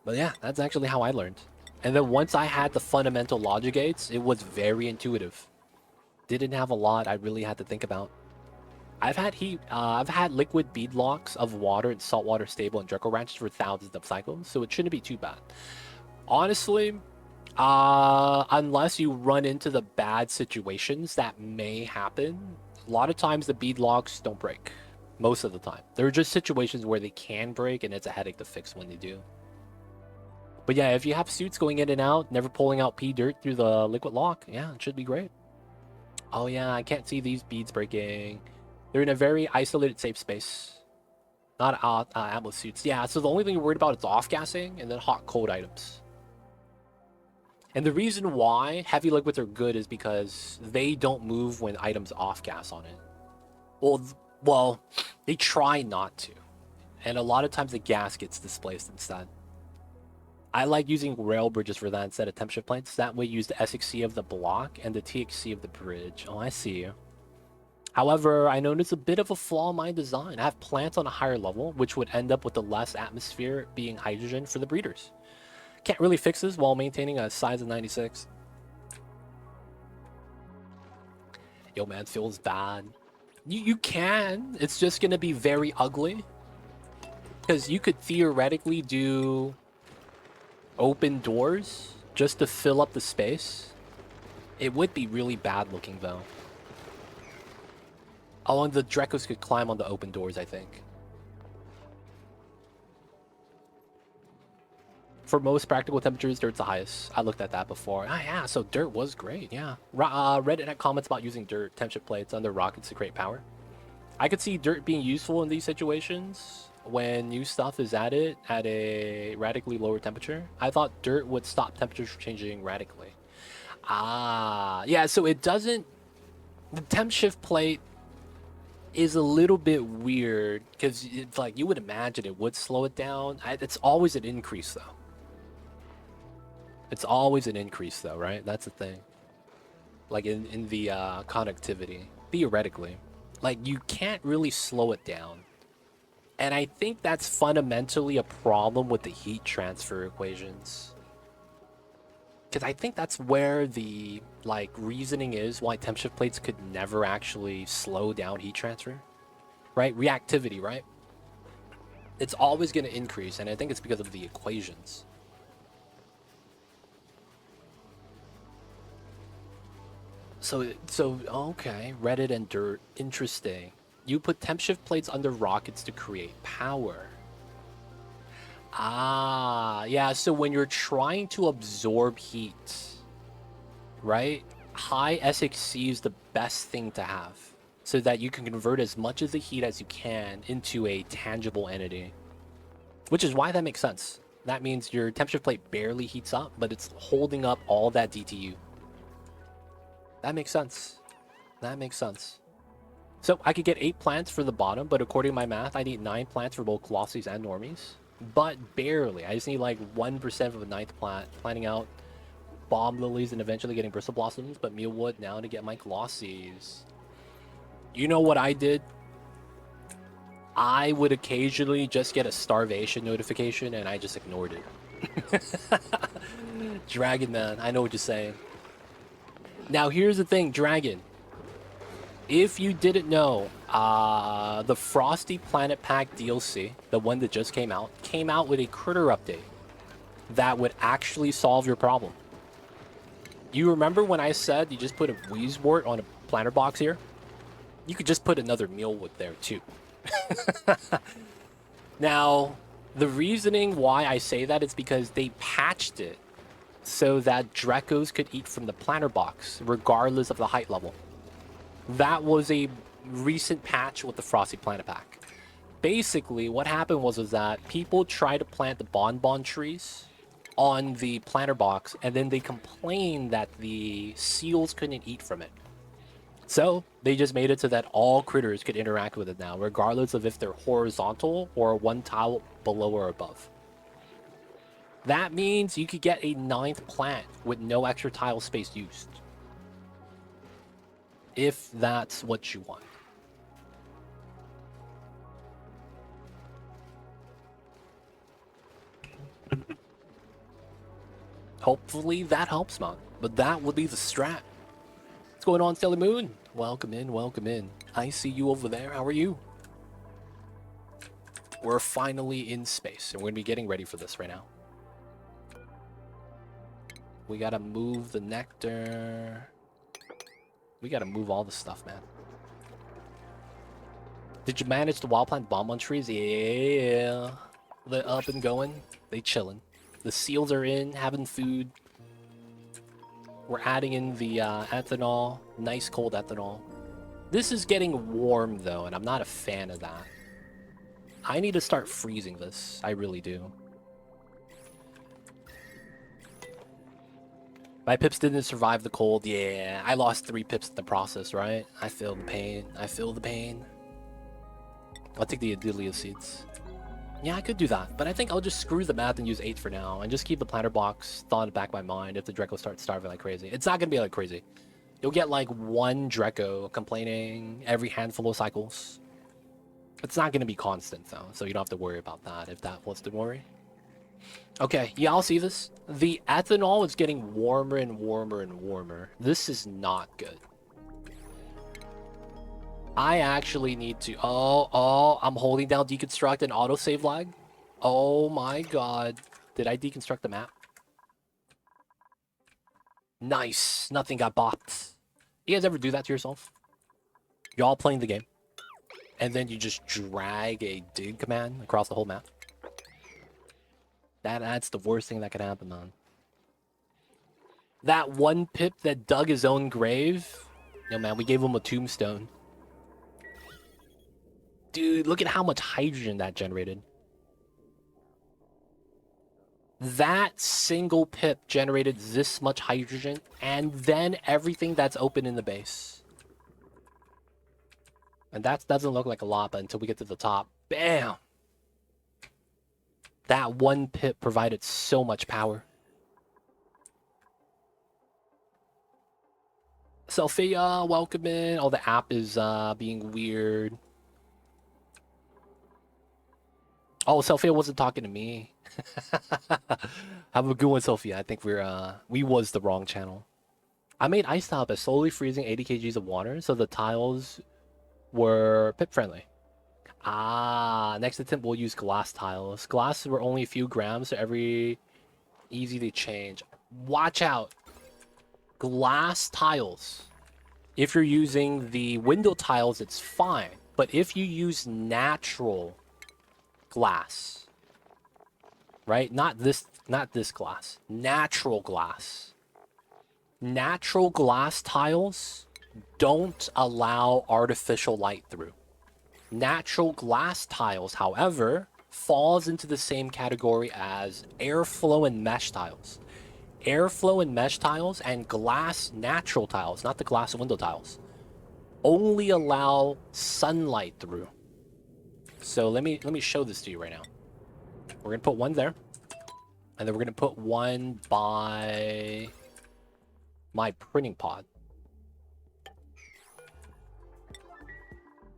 [SPEAKER 1] But yeah, that's actually how I learned. And then once I had the fundamental logic gates, it was very intuitive. Didn't have a lot I really had to think about. I've had liquid bead locks of water and saltwater stable and Draco ranches for thousands of cycles, so it shouldn't be too bad. Honestly, unless you run into the bad situations that may happen, a lot of times the bead locks don't break. Most of the time. There are just situations where they can break and it's a headache to fix when they do. But yeah, if you have suits going in and out, never pulling out pea dirt through the liquid lock, yeah, it should be great. Oh yeah, I can't see these beads breaking. They're in a very isolated safe space. Not ammo suits. Yeah, so the only thing you're worried about is off-gassing and then hot-cold items. And the reason why heavy liquids are good is because they don't move when items off-gas on it. Well, they try not to. And a lot of times the gas gets displaced instead. I like using rail bridges for that instead of temp shift plates. That way you use the SXC of the block and the TXC of the bridge. Oh, I see. However, I noticed a bit of a flaw in my design. I have plants on a higher level, which would end up with the less atmosphere being hydrogen for the breeders. Can't really fix this while maintaining a size of 96. Yo, man, feels bad. You can. It's just going to be very ugly. Because you could theoretically do open doors just to fill up the space. It would be really bad looking, though. Oh, and the Drecos could climb on the open doors, I think. For most practical temperatures, dirt's the highest. I looked at that before. Ah, yeah, so dirt was great, yeah. Reddit had comments about using dirt, temp shift plates, under rockets to create power. I could see dirt being useful in these situations when new stuff is added at a radically lower temperature. I thought dirt would stop temperatures from changing radically. Ah, yeah, so it doesn't... The temp shift plate is a little bit weird because it's like you would imagine it would slow it down. It's always an increase, though. It's always an increase, though, right? That's the thing. Like in the conductivity, theoretically. Like, you can't really slow it down. And I think that's fundamentally a problem with the heat transfer equations. Because I think that's where the, like, reasoning is why temp shift plates could never actually slow down heat transfer. Right? Reactivity, right? It's always going to increase, and I think it's because of the equations. So okay, Reddit and dirt, interesting. You put temp shift plates under rockets to create power. Ah, yeah, so when you're trying to absorb heat, right? High SXC is the best thing to have so that you can convert as much of the heat as you can into a tangible entity. Which is why that makes sense. That means your temp shift plate barely heats up, but it's holding up all that DTU. That makes sense. That makes sense. So I could get 8 plants for the bottom, but according to my math, I need 9 plants for both Colossies and Normies. But barely. I just need like 1% of a 9th plant, planting out Bomb Lilies and eventually getting Bristle Blossoms, but Mealwood now to get my Colossies. You know what I did? I would occasionally just get a starvation notification and I just ignored it. Dragon Man, I know what you're saying. Now here's the thing, Dragon. If you didn't know, the Frosty Planet Pack DLC, the one that just came out with a critter update that would actually solve your problem. You remember when I said you just put a Wheezewort on a planter box here? You could just put another Mealwood there too. Now, the reasoning why I say that is because they patched it so that Drekos could eat from the planter box, regardless of the height level. That was a recent patch with the Frosty Planet Pack. Basically, what happened was that people tried to plant the bonbon trees on the planter box, and then they complained that the seals couldn't eat from it. So they just made it so that all critters could interact with it now, regardless of if they're horizontal or one tile below or above. That means you could get a 9th plant with no extra tile space used. If that's what you want. Hopefully that helps, man. But that would be the strat. What's going on, Stellar Moon? Welcome in, welcome in. I see you over there. How are you? We're finally in space, and we're going to be getting ready for this right now. We got to move the nectar. We got to move all the stuff, man. Did you manage to wild plant bomb on trees? Yeah. They're up and going. They chilling. The seals are in, having food. We're adding in the ethanol. Nice cold ethanol. This is getting warm, though, and I'm not a fan of that. I need to start freezing this. I really do. My pips didn't survive the cold. Yeah, I lost 3 pips in the process, right? I feel the pain. I feel the pain. I'll take the Adelia seeds. Yeah, I could do that, but I think I'll just screw the math and use 8 for now, and just keep the planter box thought in the back of my mind if the Dreco starts starving like crazy. It's not gonna be like crazy. You'll get like 1 Dreco complaining every handful of cycles. It's not gonna be constant though, so you don't have to worry about that if that was the worry. Okay, yeah, I'll see this. The ethanol is getting warmer and warmer and warmer. This is not good. I actually need to... Oh, I'm holding down deconstruct and autosave lag. Oh my god. Did I deconstruct the map? Nice. Nothing got bopped. You guys ever do that to yourself? Y'all playing the game, and then you just drag a dig command across the whole map? That's the worst thing that could happen, man. That one pip that dug his own grave? No, man, we gave him a tombstone. Dude, look at how much hydrogen that generated. That single pip generated this much hydrogen, and then everything that's open in the base. And that doesn't look like a lot, but until we get to the top, bam! That one pip provided so much power. Sophia, welcome in. Oh, the app is being weird. Oh, Sophia wasn't talking to me. Have a good one, Sophia. I think we was the wrong channel. I made ice tile by slowly freezing 80 kgs of water, so the tiles were pip friendly. Ah, next attempt we'll use glass tiles. Glass were only a few grams, so easy to change. Watch out. Glass tiles If you're using the window tiles, it's fine. But if you use natural glass, right? Not this glass. Natural glass. Natural glass tiles don't allow artificial light through. Natural glass tiles, however, falls into the same category as airflow and mesh tiles. Airflow and mesh tiles and glass natural tiles, not the glass window tiles, only allow sunlight through. So let me show this to you right now. We're gonna put one there, and then we're gonna put one by my printing pod.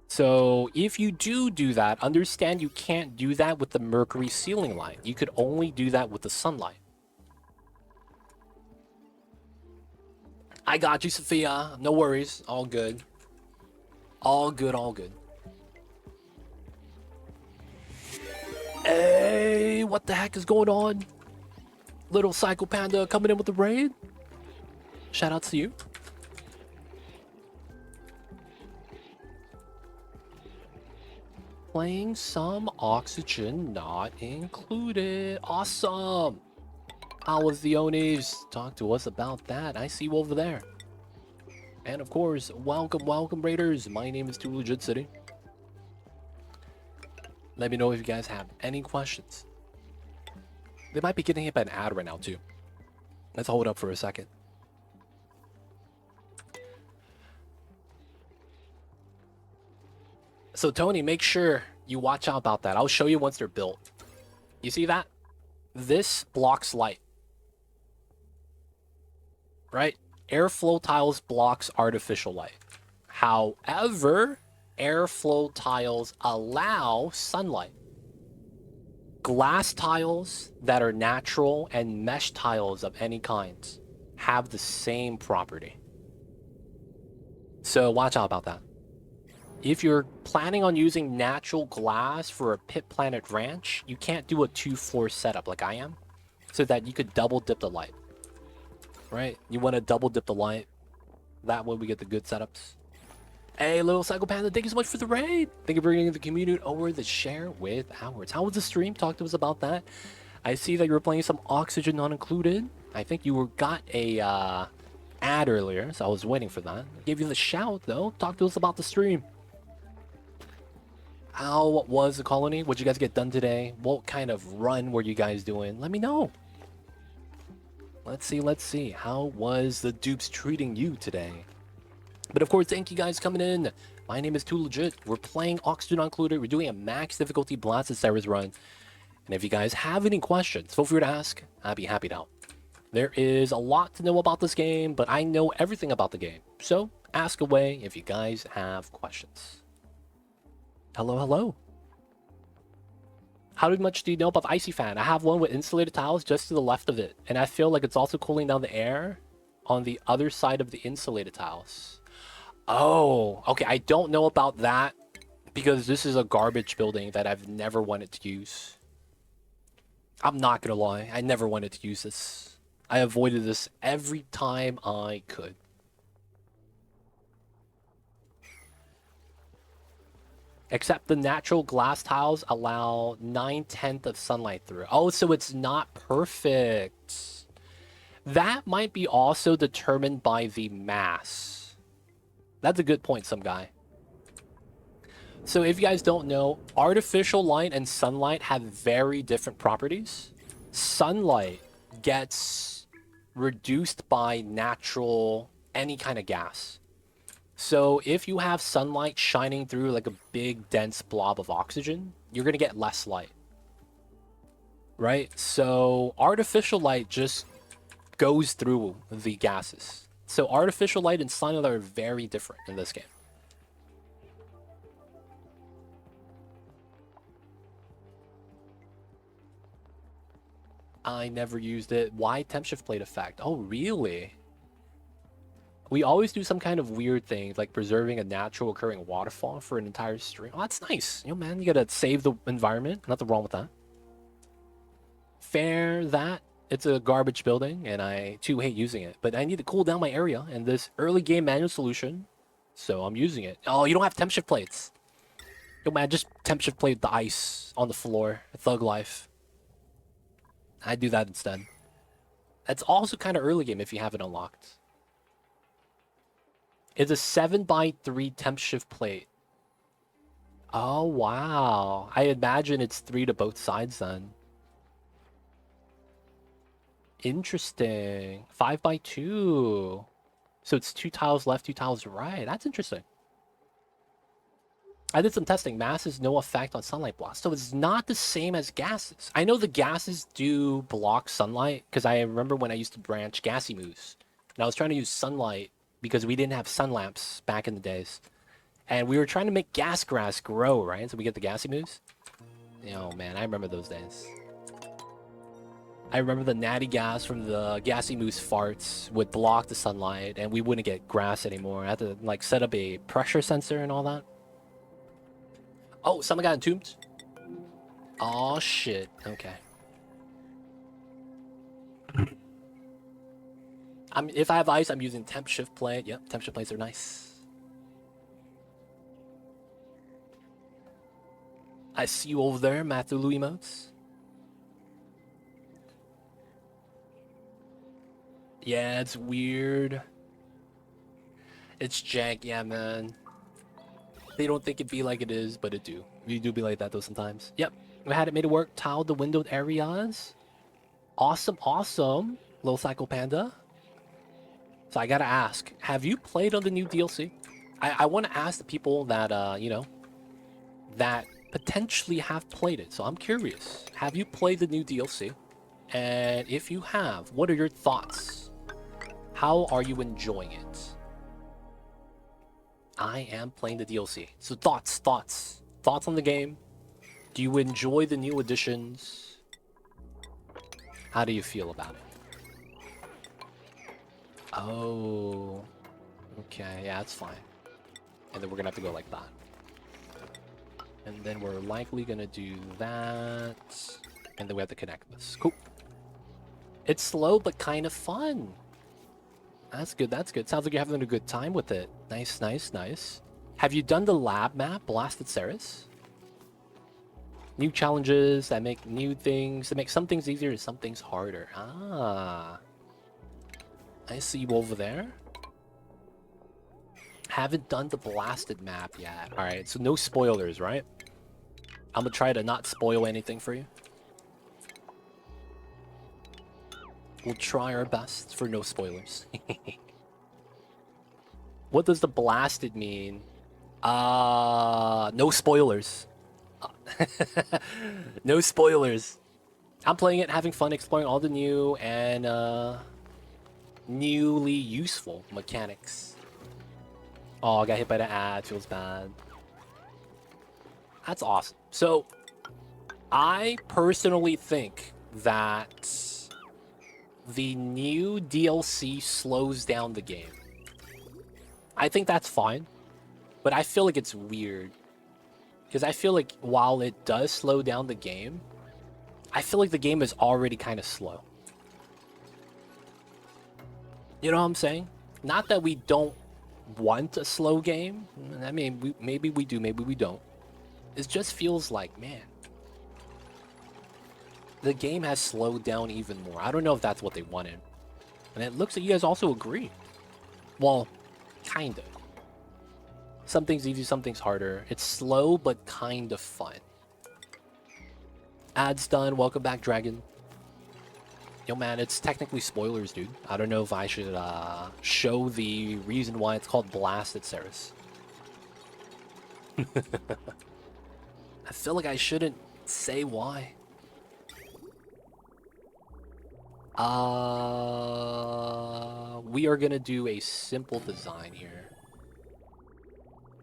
[SPEAKER 1] So if you do that, understand you can't do that with the Mercury ceiling light. You could only do that with the sunlight. I got you, Sophia. No worries. All good. All good, all good. Hey, what the heck is going on? Little Psycho Panda coming in with the raid. Shout outs to you. Playing some oxygen not included. Awesome. How was the Onis? Talk to us about that. I see you over there. And of course, welcome Raiders. My name is Too Legit City. Let me know if you guys have any questions. They might be getting hit by an ad right now too. Let's hold up for a second. So Tony, make sure you watch out about that. I'll show you once they're built. You see that? This blocks light. Right? Airflow tiles blocks artificial light. However, airflow tiles allow sunlight. Glass tiles that are natural and mesh tiles of any kind have the same property. So watch out about that. If you're planning on using natural glass for a Pit Planet Ranch, you can't do a 2-floor setup like I am, so that you could double dip the light. Right? You want to double dip the light. That way we get the good setups. Hey, little Psycho Panda, thank you so much for the raid. Thank you for bringing the community over to share with ours. How was the stream? Talk to us about that. I see that you were playing some Oxygen Not Included. I think you got a ad earlier, so I was waiting for that. Gave you the shout, though. Talk to us about the stream. How was the colony? What'd you guys get done today? What kind of run were you guys doing? Let me know. Let's see. How was the dupes treating you today? But of course, thank you guys coming in. My name is Too Legit. We're playing Oxygen Not Included. We're doing a max difficulty Blasted Ceres run. And if you guys have any questions, feel free to ask. I'd be happy to help. There is a lot to know about this game, but I know everything about the game. So ask away if you guys have questions. Hello. How much do you know about the Icy Fan? I have one with insulated tiles just to the left of it. And I feel like it's also cooling down the air on the other side of the insulated tiles. Oh, okay. I don't know about that because this is a garbage building that I've never wanted to use. I'm not going to lie. I never wanted to use this. I avoided this every time I could. Except the natural glass tiles allow 9/10 of sunlight through. Oh, so it's not perfect. That might be also determined by the mass. That's a good point, some guy. So if you guys don't know, artificial light and sunlight have very different properties. Sunlight gets reduced by natural, any kind of gas. So if you have sunlight shining through like a big dense blob of oxygen, you're going to get less light. Right? So artificial light just goes through the gases. So artificial light and sunlight are very different in this game. I never used it. Why temp shift plate effect? Oh, really? We always do some kind of weird thing, like preserving a natural occurring waterfall for an entire stream. Oh, that's nice. You know, man, you gotta save the environment. Nothing wrong with that. Fair that. It's a garbage building, and I too hate using it. But I need to cool down my area, and this early game manual solution, so I'm using it. Oh, you don't have temp shift plates. Yo, man, just temp shift plate the ice on the floor. Thug life. I do that instead. It's also kind of early game if you have it unlocked. It's a 7x3 temp shift plate. Oh, wow. I imagine it's 3 to both sides then. Interesting. 5x2. So it's 2 tiles left, 2 tiles right. That's interesting. I did some testing. Mass has no effect on sunlight blocks. So it's not the same as gases. I know the gases do block sunlight because I remember when I used to branch gassy moves. And I was trying to use sunlight because we didn't have sun lamps back in the days. And we were trying to make gas grass grow, right? So we get the gassy moves. Oh man, I remember those days. I remember the natty gas from the gassy moose farts would block the sunlight and we wouldn't get grass anymore. I had to like set up a pressure sensor and all that. Oh, someone got entombed? Oh shit. Okay. If I have ice, I'm using temp shift plate. Yep, temp shift plates are nice. I see you over there, Mathulu emotes. Yeah, it's weird. It's jank, yeah, man. They don't think it be like it is, but it do. We do be like that though sometimes. Yep, we had it made it work. Tiled the windowed areas. Awesome, awesome. Low Cycle Panda. So I gotta ask, have you played on the new DLC? I want to ask the people that, you know, that potentially have played it. So I'm curious. Have you played the new DLC? And if you have, what are your thoughts? How are you enjoying it? I am playing the DLC. So thoughts on the game. Do you enjoy the new additions? How do you feel about it? Oh, okay, yeah, that's fine. And then we're gonna have to go like that. And then we're likely gonna do that. And then we have to connect this. Cool. It's slow, but kind of fun. That's good, that's good. Sounds like you're having a good time with it. Nice, nice, nice. Have you done the lab map, Blasted Ceres? New challenges that make new things, that make some things easier and some things harder. Ah. I see you over there. Haven't done the blasted map yet. Alright, so no spoilers, right? I'm gonna try to not spoil anything for you. We'll try our best for no spoilers. What does the blasted mean? No spoilers. No spoilers. I'm playing it, having fun, exploring all the new and newly useful mechanics. Oh, I got hit by the ad. Feels bad. That's awesome. So, I personally think that the new DLC slows down the game. I think that's fine, but I feel like it's weird. Because I feel like while it does slow down the game, I feel like the game is already kind of slow. You know what I'm saying? Not that we don't want a slow game. I mean, maybe we do, maybe we don't. It just feels like, man, the game has slowed down even more. I don't know if that's what they wanted. And it looks like you guys also agree. Well, kind of. Some things easy, some things harder. It's slow, but kind of fun. Ads done. Welcome back, Dragon. Yo, man, it's technically spoilers, dude. I don't know if I should show the reason why it's called Blasted Ceres. I feel like I shouldn't say why. We are gonna do a simple design here.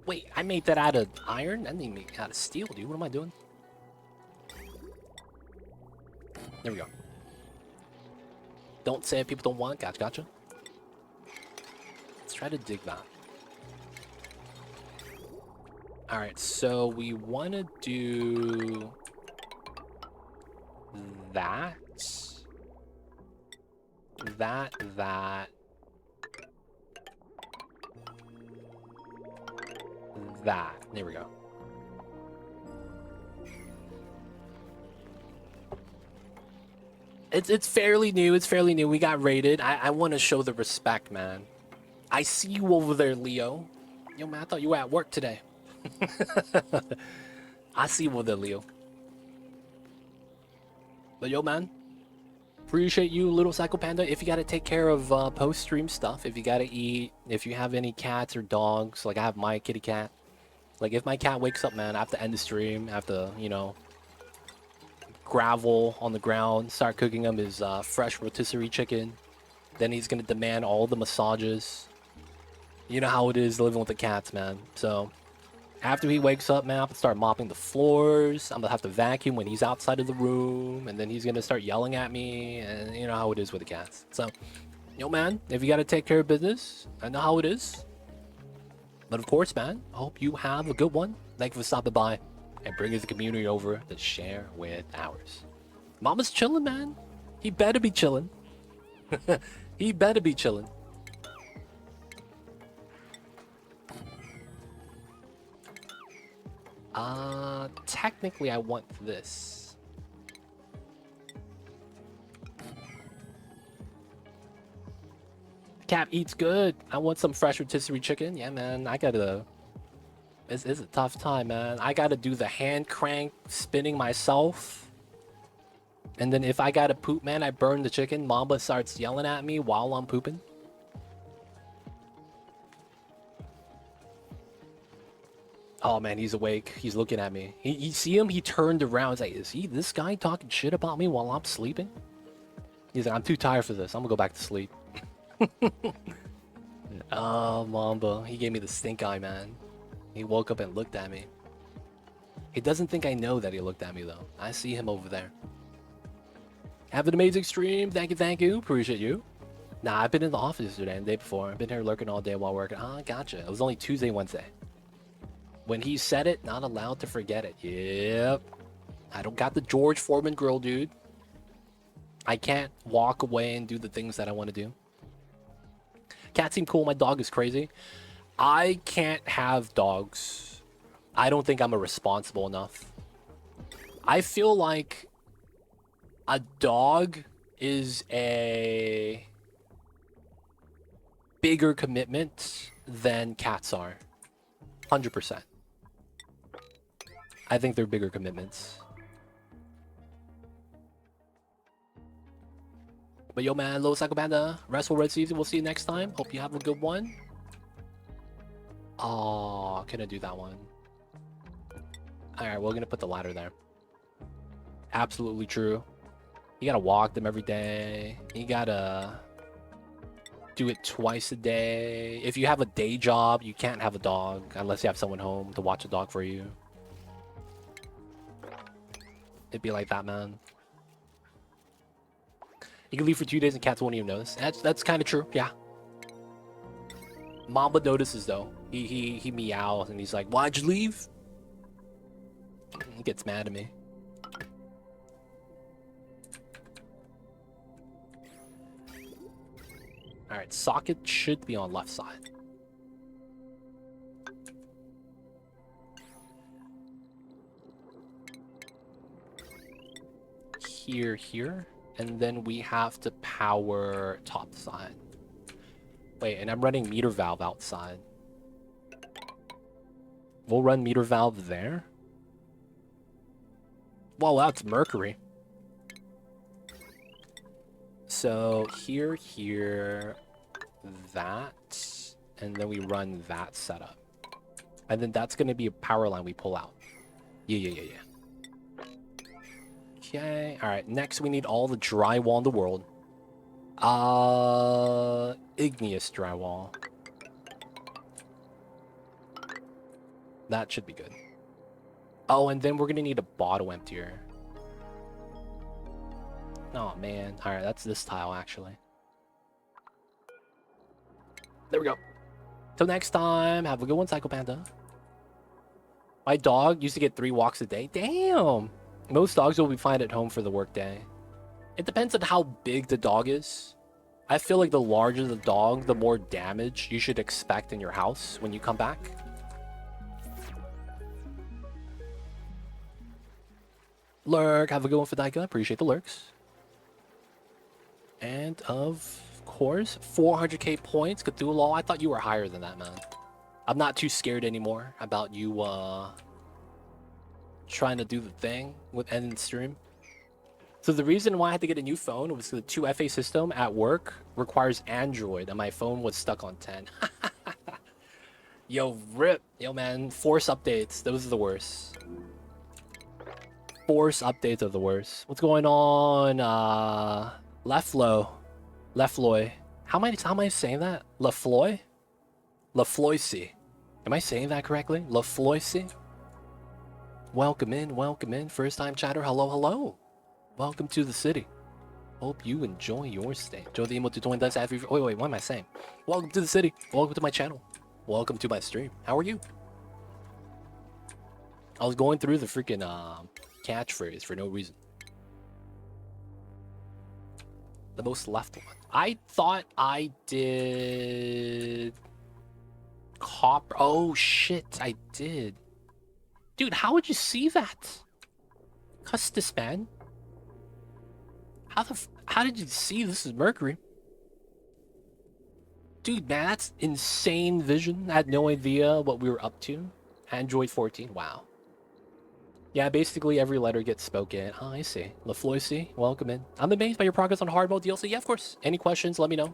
[SPEAKER 1] Wait, I made that out of iron? I didn't make it out of steel, dude. What am I doing? There we go. Don't say if people don't want it. Gotcha. Let's try to dig that. Alright, so we want to do that. that. That. There we go. It's fairly new. It's fairly new. We got raided. I want to show the respect, man. I see you over there, Leo. Yo, man, I thought you were at work today. I see you over there, Leo. But yo, man, appreciate you, little Psycho Panda. If you gotta take care of post-stream stuff, if you gotta eat, if you have any cats or dogs, like I have my kitty cat. Like if my cat wakes up, man, I have to end the stream. I have to, you know, gravel on the ground, start cooking him his fresh rotisserie chicken. Then he's gonna demand all the massages. You know how it is living with the cats, man. So after he wakes up, man, I'm gonna start mopping the floors. I'm gonna have to vacuum when he's outside of the room, and then he's gonna start yelling at me, and you know how it is with the cats. So, yo, man, if you gotta take care of business, I know how it is. But of course, man, I hope you have a good one. Thank you for stopping by and bringing the community over to share with ours. Mama's chilling, man. He better be chilling. He better be chilling. Technically I want this. Cat eats good. I want some fresh rotisserie chicken. Yeah, man, I gotta... It's a tough time, man. I gotta do the hand crank spinning myself. And then if I gotta poop, man, I burn the chicken. Mamba starts yelling at me while I'm pooping. Oh man, he's awake. He's looking at me. You see him? He turned around. He's like, is he this guy talking shit about me while I'm sleeping? He's like, I'm too tired for this. I'm gonna go back to sleep. Oh, Mamba. He gave me the stink eye, man. He woke up and looked at me. He doesn't think I know that he looked at me, though. I see him over there. Have an amazing stream. Thank you, thank you. Appreciate you. Nah, I've been in the office today and the day before. I've been here lurking all day while working. Ah, gotcha. It was only Tuesday, Wednesday. When he said it, not allowed to forget it. Yep. I don't got the George Foreman grill, dude. I can't walk away and do the things that I want to do. Cat seem cool. My dog is crazy. I can't have dogs. I don't think I'm a responsible enough. I feel like a dog is a bigger commitment than cats are. 100%. I think they're bigger commitments. But yo, man, Low Psycho Panda, Wrestle Red Season. We'll see you next time. Hope you have a good one. Oh, couldn't do that one. Alright, we're gonna put the ladder there. Absolutely true. You gotta walk them every day. You gotta do it twice a day. If you have a day job, you can't have a dog unless you have someone home to watch a dog for you. It'd be like that, man. You can leave for 2 days and cats won't even notice. That's kind of true, yeah. Mamba notices though. He meows and he's like, "Why'd you leave?" He gets mad at me. Alright, socket should be on left side. Here, and then we have to power top side. Wait, and I'm running meter valve outside. We'll run meter valve there. Well, that's Mercury. So here, that, and then we run that setup. And then that's going to be a power line we pull out. Yeah. Okay, alright, next we need all the drywall in the world. Igneous drywall. That should be good. Oh, and then we're gonna need a bottle emptier. Oh man, alright, that's this tile actually. There we go. Till next time, have a good one, Psycho Panda. My dog used to get 3 walks a day. Damn! Most dogs will be fine at home for the workday. It depends on how big the dog is. I feel like the larger the dog, the more damage you should expect in your house when you come back. Lurk, have a good one for Daika. Appreciate the lurks. And of course, 400k points. Cthulhu, I thought you were higher than that, man. I'm not too scared anymore about you trying to do the thing with end stream. So the reason why I had to get a new phone was the 2FA system at work requires Android, and my phone was stuck on 10. Yo, rip. Yo, man, force updates. Those are the worst. Force updates are the worst. What's going on? Leflo. Lefloy. How am I saying that? Lefloy? Lefloycy. Am I saying that correctly? Lefloycy? Welcome in. First time chatter. Hello, hello. Welcome to the city. Hope you enjoy your stay. Enjoy the emote to join us every. Wait, what am I saying? Welcome to the city. Welcome to my channel. Welcome to my stream. How are you? I was going through the freaking catchphrase for no reason. The most left one. I thought I did copper. Oh shit, I did. Dude, how would you see that? Custis, man. How did you see this is Mercury? Dude, man, that's insane vision. I had no idea what we were up to. Android 14, wow. Yeah, basically every letter gets spoken. Oh, I see. LaFloicy, welcome in. I'm amazed by your progress on hard mode DLC. Yeah, of course. Any questions, let me know.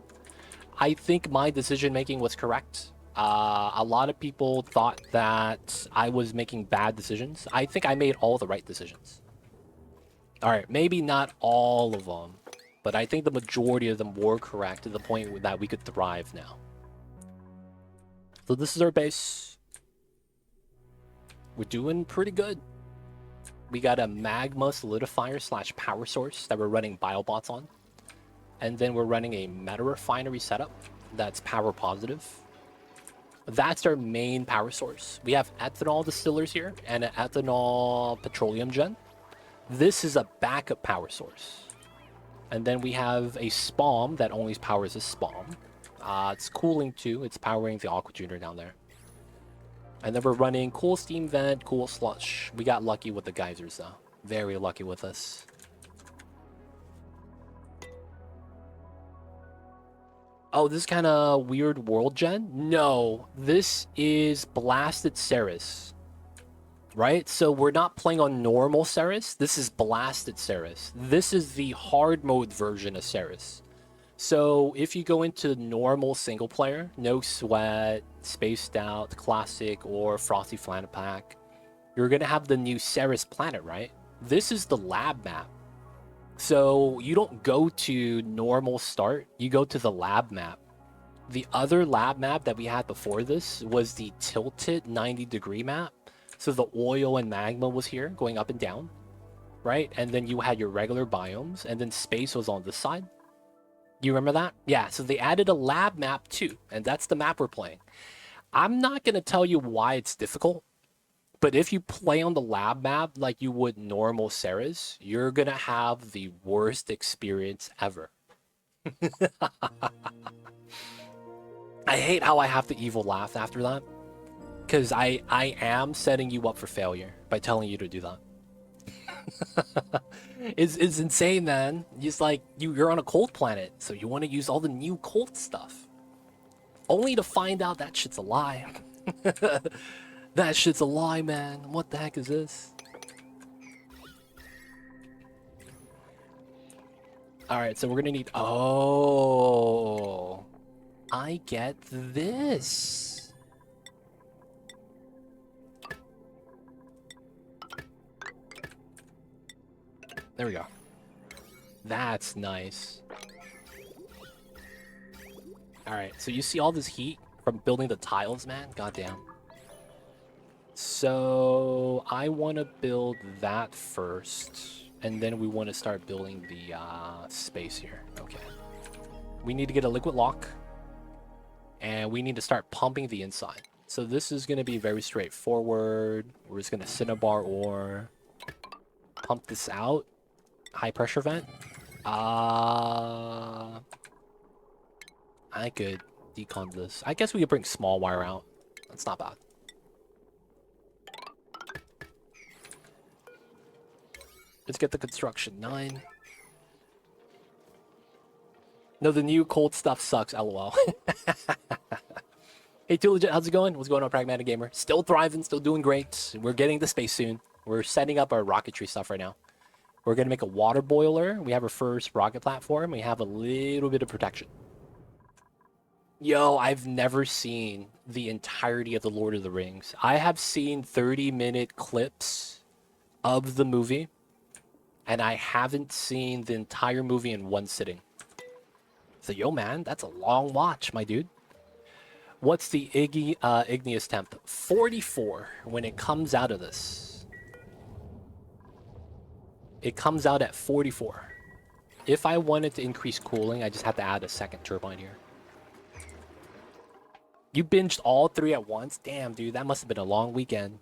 [SPEAKER 1] I think my decision making was correct. A lot of people thought that I was making bad decisions. I think I made all the right decisions. Alright, maybe not all of them, but I think the majority of them were correct to the point that we could thrive now. So this is our base. We're doing pretty good. We got a magma solidifier / power source that we're running biobots on. And then we're running a meta refinery setup that's power positive. That's our main power source. We have ethanol distillers here and an ethanol petroleum gen. This is a backup power source. And then we have a SPAWM that only powers a SPAWM. It's cooling too. It's powering the aqua tuner down there. And then we're running cool steam vent, cool slush. We got lucky with the geysers though. Very lucky with us. Oh, this is kind of weird world gen? No, this is blasted Ceres. Right? So we're not playing on normal Ceres. This is blasted Ceres. This is the hard mode version of Ceres. So if you go into normal single player, no sweat, spaced out, classic, or frosty planet pack, you're gonna have the new Ceres planet, right? This is the lab map. So you don't go to normal start, you go to the lab map. The other lab map that we had before this was the tilted 90-degree map. So the oil and magma was here, going up and down, right? And then you had your regular biomes, and then space was on this side. You remember that? Yeah, so they added a lab map too, and that's the map we're playing. I'm not going to tell you why it's difficult, but if you play on the lab map like you would normal Ceres, you're going to have the worst experience ever. I hate how I have to evil laugh after that. Because I am setting you up for failure by telling you to do that. It's insane, man. It's like you're on a cold planet, so you want to use all the new cold stuff. Only to find out that shit's a lie. That shit's a lie, man. What the heck is this? Alright, so we're gonna need... Oh... I get this. There we go. That's nice. Alright, so you see all this heat from building the tiles, man? Goddamn. So I want to build that first, and then we want to start building the space here. Okay. We need to get a liquid lock, and we need to start pumping the inside. So this is going to be very straightforward. We're just going to cinnabar ore, pump this out. High pressure vent. I could decon this. I guess we could bring small wire out. That's not bad. Let's get the construction 9. No, the new cold stuff sucks, lol. Hey, Too Legit, how's it going? What's going on, Pragmatic Gamer? Still thriving, still doing great. We're getting to space soon. We're setting up our rocketry stuff right now. We're going to make a water boiler. We have our first rocket platform. We have a little bit of protection. Yo, I've never seen the entirety of The Lord of the Rings. I have seen 30-minute clips of the movie, and I haven't seen the entire movie in one sitting. So, yo, man, that's a long watch, my dude. What's the igneous temp? 44 when it comes out of this. It comes out at 44. If I wanted to increase cooling, I just have to add a second turbine here. You binged all 3 at once? Damn, dude, that must have been a long weekend.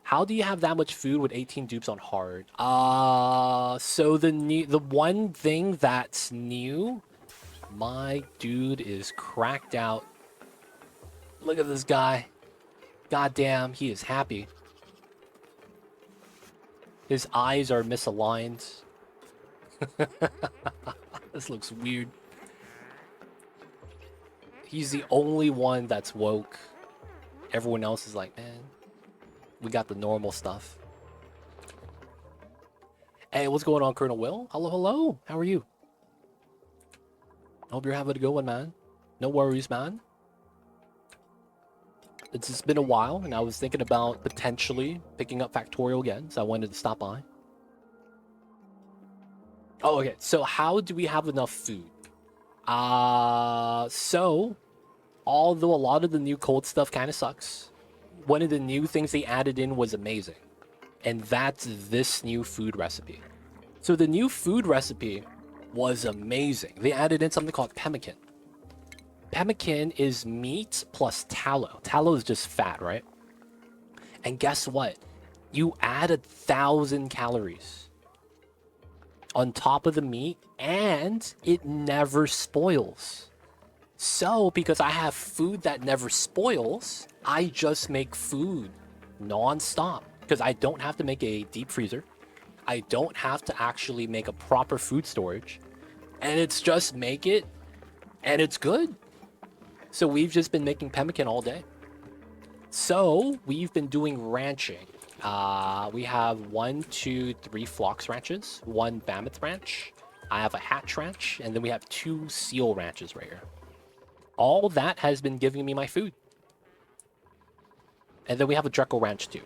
[SPEAKER 1] How do you have that much food with 18 dupes on hard? So the one thing that's new, my dude is cracked out. Look at this guy. Goddamn, he is happy. His eyes are misaligned. This looks weird. He's the only one that's woke. Everyone else is like, man, we got the normal stuff. Hey, what's going on, Colonel Will? Hello, hello. How are you? Hope you're having a good one, man. No worries, man. It's just been a while, and I was thinking about potentially picking up Factorial again, so I wanted to stop by. Oh, okay. So how do we have enough food? So, although a lot of the new cold stuff kind of sucks, one of the new things they added in was amazing. And that's this new food recipe. So the new food recipe was amazing. They added in something called pemmican. Pemmican is meat plus tallow. Tallow is just fat, right? And guess what? You add 1,000 calories on top of the meat, and it never spoils. So, because I have food that never spoils, I just make food non-stop. Because I don't have to make a deep freezer. I don't have to actually make a proper food storage. And it's just make it, and it's good. So we've just been making pemmican all day. So we've been doing ranching. We have 1, 2, 3 Phlox ranches, 1 Mammoth ranch. I have a Hatch ranch, and then we have 2 Seal ranches right here. All that has been giving me my food. And then we have a Dreco ranch too.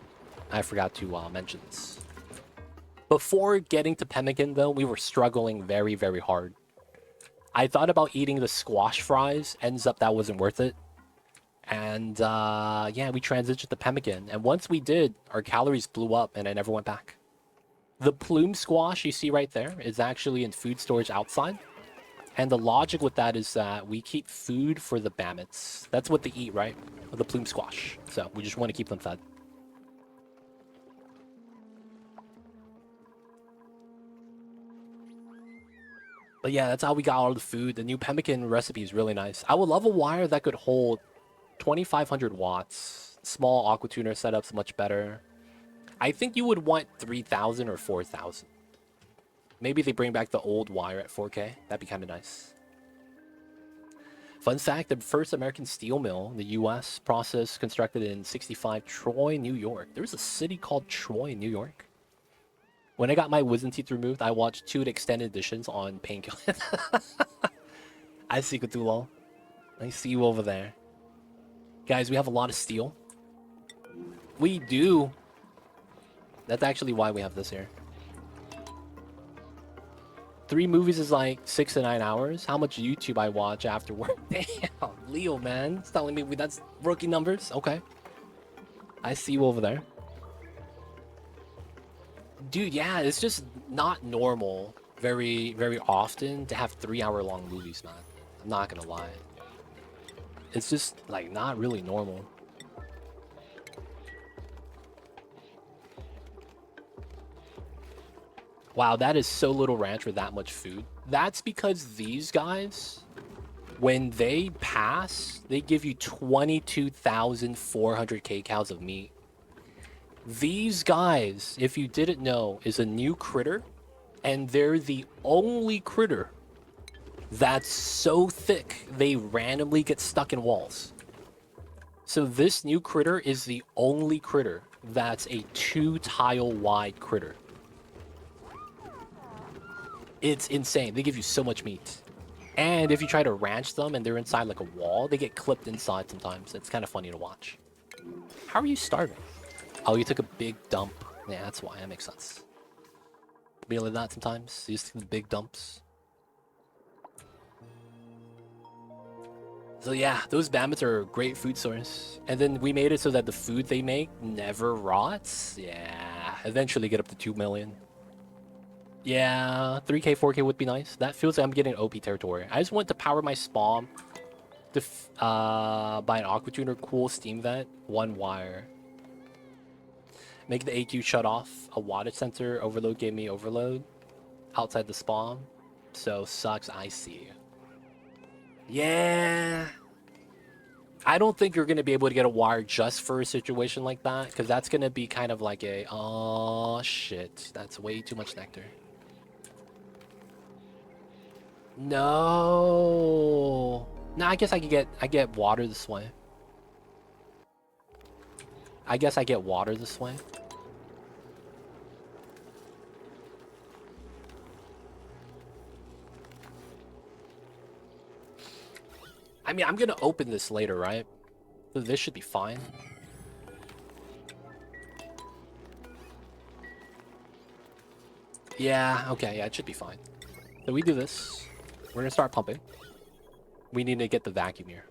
[SPEAKER 1] I forgot to mention this. Before getting to pemmican, though, we were struggling very, very hard. I thought about eating the squash fries. Ends up that wasn't worth it. And yeah, we transitioned to pemmican. And once we did, our calories blew up and I never went back. The plume squash you see right there is actually in food storage outside. And the logic with that is that we keep food for the mammoths. That's what they eat, right? The plume squash. So we just want to keep them fed. But yeah, that's how we got all the food. The new pemmican recipe is really nice. I would love a wire that could hold 2,500 watts. Small aqua tuner setup's much better. I think you would want 3,000 or 4,000. Maybe they bring back the old wire at 4K. That'd be kind of nice. Fun fact, the first American steel mill in the US process constructed in 65, Troy, New York. There's a city called Troy, New York. When I got my wisdom teeth removed, I watched 2 extended editions on Painkiller. I see Cthulhu. I see you over there. Guys, we have a lot of steel. We do. That's actually why we have this here. 3 movies is like 6 to 9 hours. How much YouTube I watch after work? Damn, Leo, man. It's telling me that's rookie numbers. Okay. I see you over there. Dude, yeah, it's just not normal very, very often to have 3-hour-long movies, man. I'm not gonna lie. It's just, like, not really normal. Wow, that is so little ranch for that much food. That's because these guys When they pass, they give you 22,400 kcals of meat. These guys, if you didn't know, is a new critter, and they're the only critter that's so thick they randomly get stuck in walls. So this new critter is the only critter that's a 2-tile wide critter. It's insane. They give you so much meat. And if you try to ranch them and they're inside like a wall, they get clipped inside sometimes. It's kind of funny to watch. How are you starving? Oh, you took a big dump. Yeah, that's why. That makes sense. Be like that sometimes. You just take the big dumps. So yeah, those Bammets are a great food source. And then we made it so that the food they make never rots. Yeah, eventually get up to 2 million. Yeah, 3K, 4K would be nice. That feels like I'm getting OP territory. I just want to power my spawn to buy an aqua tuner, cool steam vent, 1 wire. Make the AQ shut off. A wattage sensor overload gave me overload outside the spawn. So sucks, I see. Yeah. I don't think you're going to be able to get a wire just for a situation like that, because that's going to be kind of like a, oh shit, that's way too much nectar. No. No, I guess I get water this way. I guess I get water this way. I mean, I'm gonna open this later, right? So this should be fine. Yeah, okay, yeah, it should be fine. So we do this. We're gonna start pumping. We need to get the vacuum here.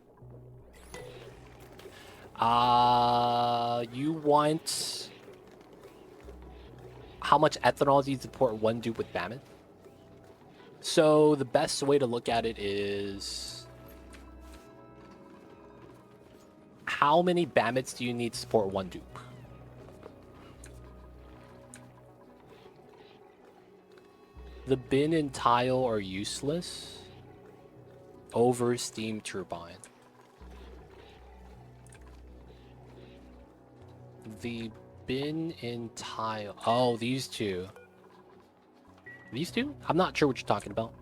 [SPEAKER 1] You want... How much ethanol do you support 1 dupe with Bammit? So the best way to look at it is... How many Bammets do you need to support 1 dupe? The bin and tile are useless over steam turbine. The bin and tile. Oh, these two. These two? I'm not sure what you're talking about.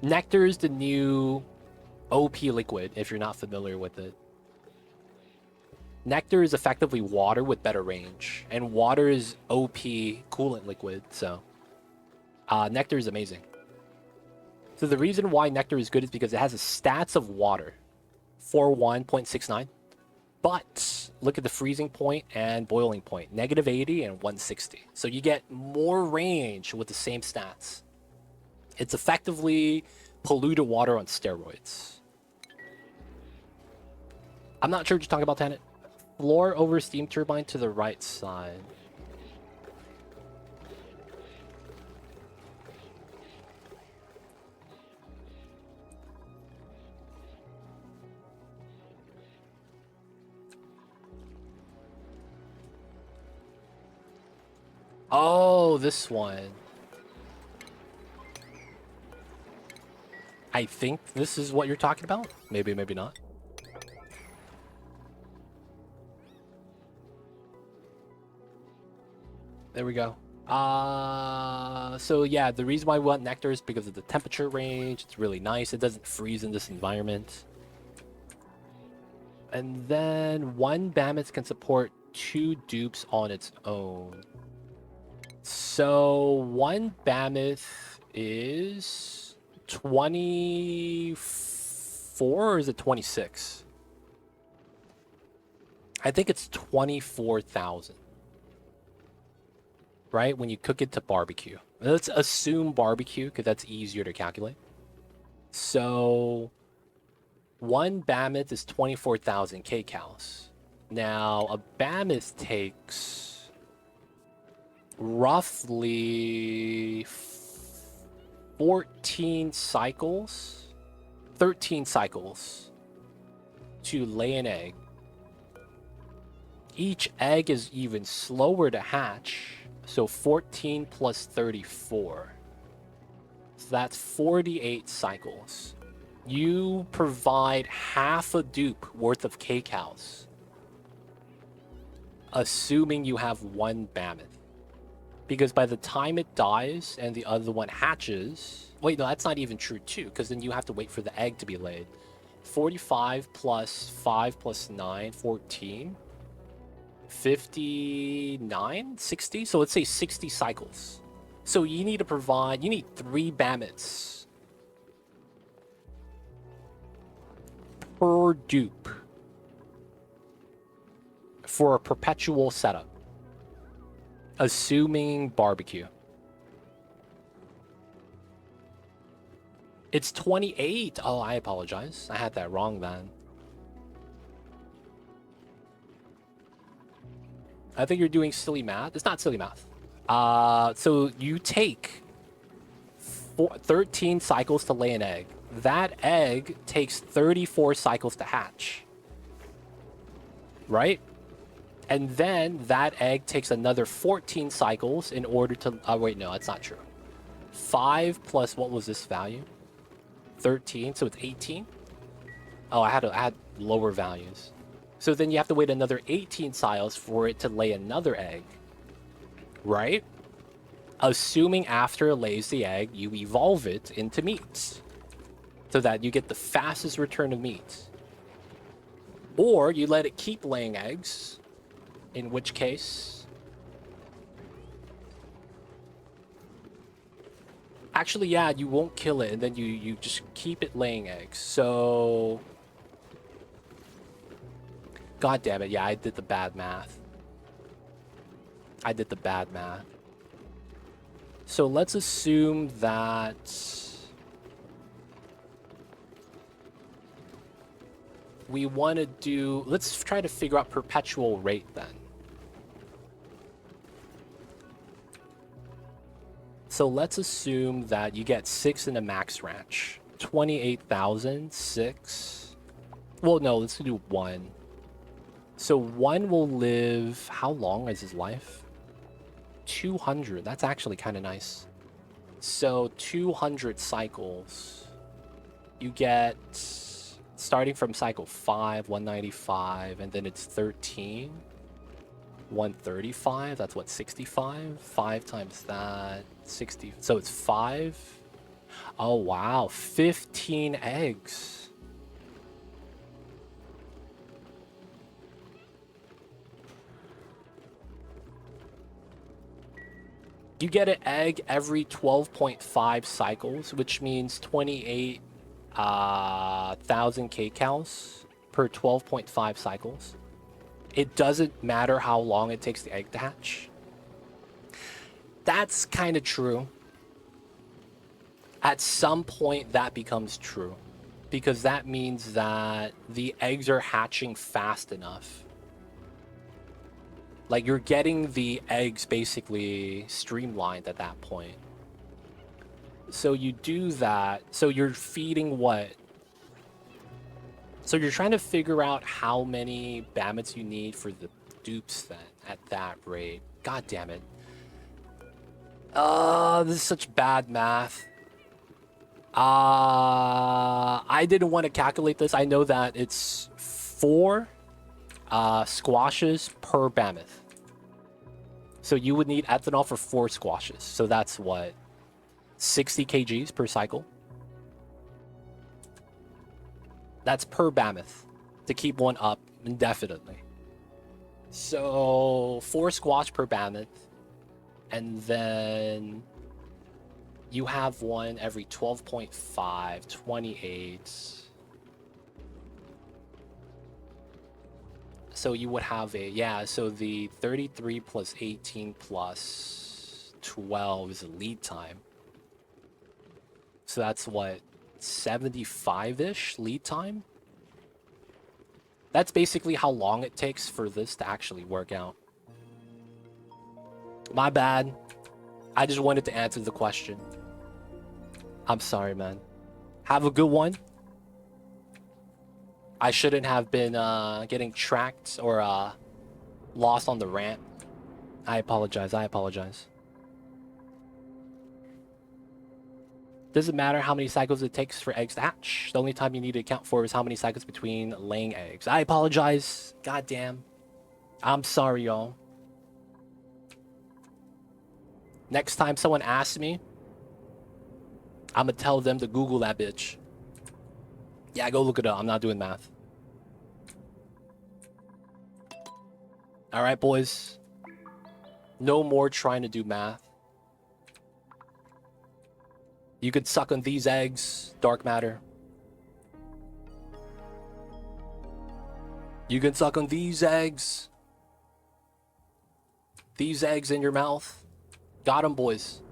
[SPEAKER 1] Nectar is the new OP liquid, if you're not familiar with it. Nectar is effectively water with better range, and water is OP coolant liquid, so Nectar is amazing. So the reason why Nectar is good is because it has the stats of water, 41.69, but look at the freezing point and boiling point, -80 and 160. So you get more range with the same stats. It's effectively polluted water on steroids. I'm not sure what you're talking about, Tanit. Floor over steam turbine to the right side. Oh, this one. I think this is what you're talking about. Maybe, maybe not. There we go. So yeah, the reason why we want Nectar is because of the temperature range. It's really nice. It doesn't freeze in this environment. And then 1 Bammets can support 2 dupes on its own. So 1 Bammeth is 24, or is it 26? I think it's 24,000. Right? When you cook it to barbecue. Let's assume barbecue, because that's easier to calculate. So 1 Bammeth is 24,000 kcals. Now, a Bammeth takes roughly 14 cycles, 13 cycles to lay an egg. Each egg is even slower to hatch. So 14 plus 34. So that's 48 cycles. You provide half a dupe worth of K-cows, assuming you have one mammoth. Because by the time it dies and the other one hatches... Wait, no, that's not even true too, because then you have to wait for the egg to be laid. 45 plus 5 plus 9, 14. 59? 60? So let's say 60 cycles. So you need to provide... You need 3 mammoths per dupe for a perpetual setup. Assuming barbecue. It's 28. Oh, I apologize. I had that wrong then. I think you're doing silly math. It's not silly math. So you take 13 cycles to lay an egg. That egg takes 34 cycles to hatch. Right? And then that egg takes another 14 cycles in order to... Oh, wait, no, that's not true. 5 plus... What was this value? 13, so it's 18? Oh, I had lower values. So then you have to wait another 18 cycles for it to lay another egg. Right? Assuming after it lays the egg, you evolve it into meat. So that you get the fastest return of meat. Or you let it keep laying eggs... In which case... Actually, yeah, you won't kill it, and then you just keep it laying eggs. So... God damn it, yeah, I did the bad math. So let's assume that... We want to do... Let's try to figure out perpetual rate then. So let's assume that you get 6 in a max ranch. 28,000, 6. Well, no, let's do 1. So 1 will live... How long is his life? 200. That's actually kind of nice. So 200 cycles. You get... Starting from cycle 5, 195, and then it's 13. 135, that's what, 65? 5 times that, 60. So it's 5. Oh, wow, 15 eggs. You get an egg every 12.5 cycles, which means 28,000 K-cows per 12.5 cycles. It doesn't matter how long it takes the egg to hatch. That's kind of true. At some point, that becomes true. Because that means that the eggs are hatching fast enough. Like, you're getting the eggs basically streamlined at that point. So you do that. So you're feeding what? So you're trying to figure out how many Bammets you need for the dupes then at that rate. God damn it. This is such bad math. I didn't want to calculate this. I know that it's 4 squashes per Mammoth. So you would need ethanol for 4 squashes. So that's what? 60 kgs per cycle? That's per Mammoth to keep one up indefinitely. So 4 squash per Mammoth. And then you have one every 12.5, 28. So you would have a, yeah, so the 33 plus 18 plus 12 is a lead time. So that's what, 75-ish lead time? That's basically how long it takes for this to actually work out. My bad. I just wanted to answer the question. I'm sorry, man. Have a good one. I shouldn't have been getting tracked or Lost on the rant. I apologize. I apologize. Doesn't matter how many cycles it takes for eggs to hatch. The only time you need to account for is how many cycles between laying eggs. I apologize. Goddamn. I'm sorry, y'all. Next time someone asks me, I'm gonna tell them to Google that bitch. Yeah, go look it up. I'm not doing math. All right, boys. No more trying to do math. You could suck on these eggs, dark matter. You can suck on these eggs. These eggs in your mouth. Got 'em, boys.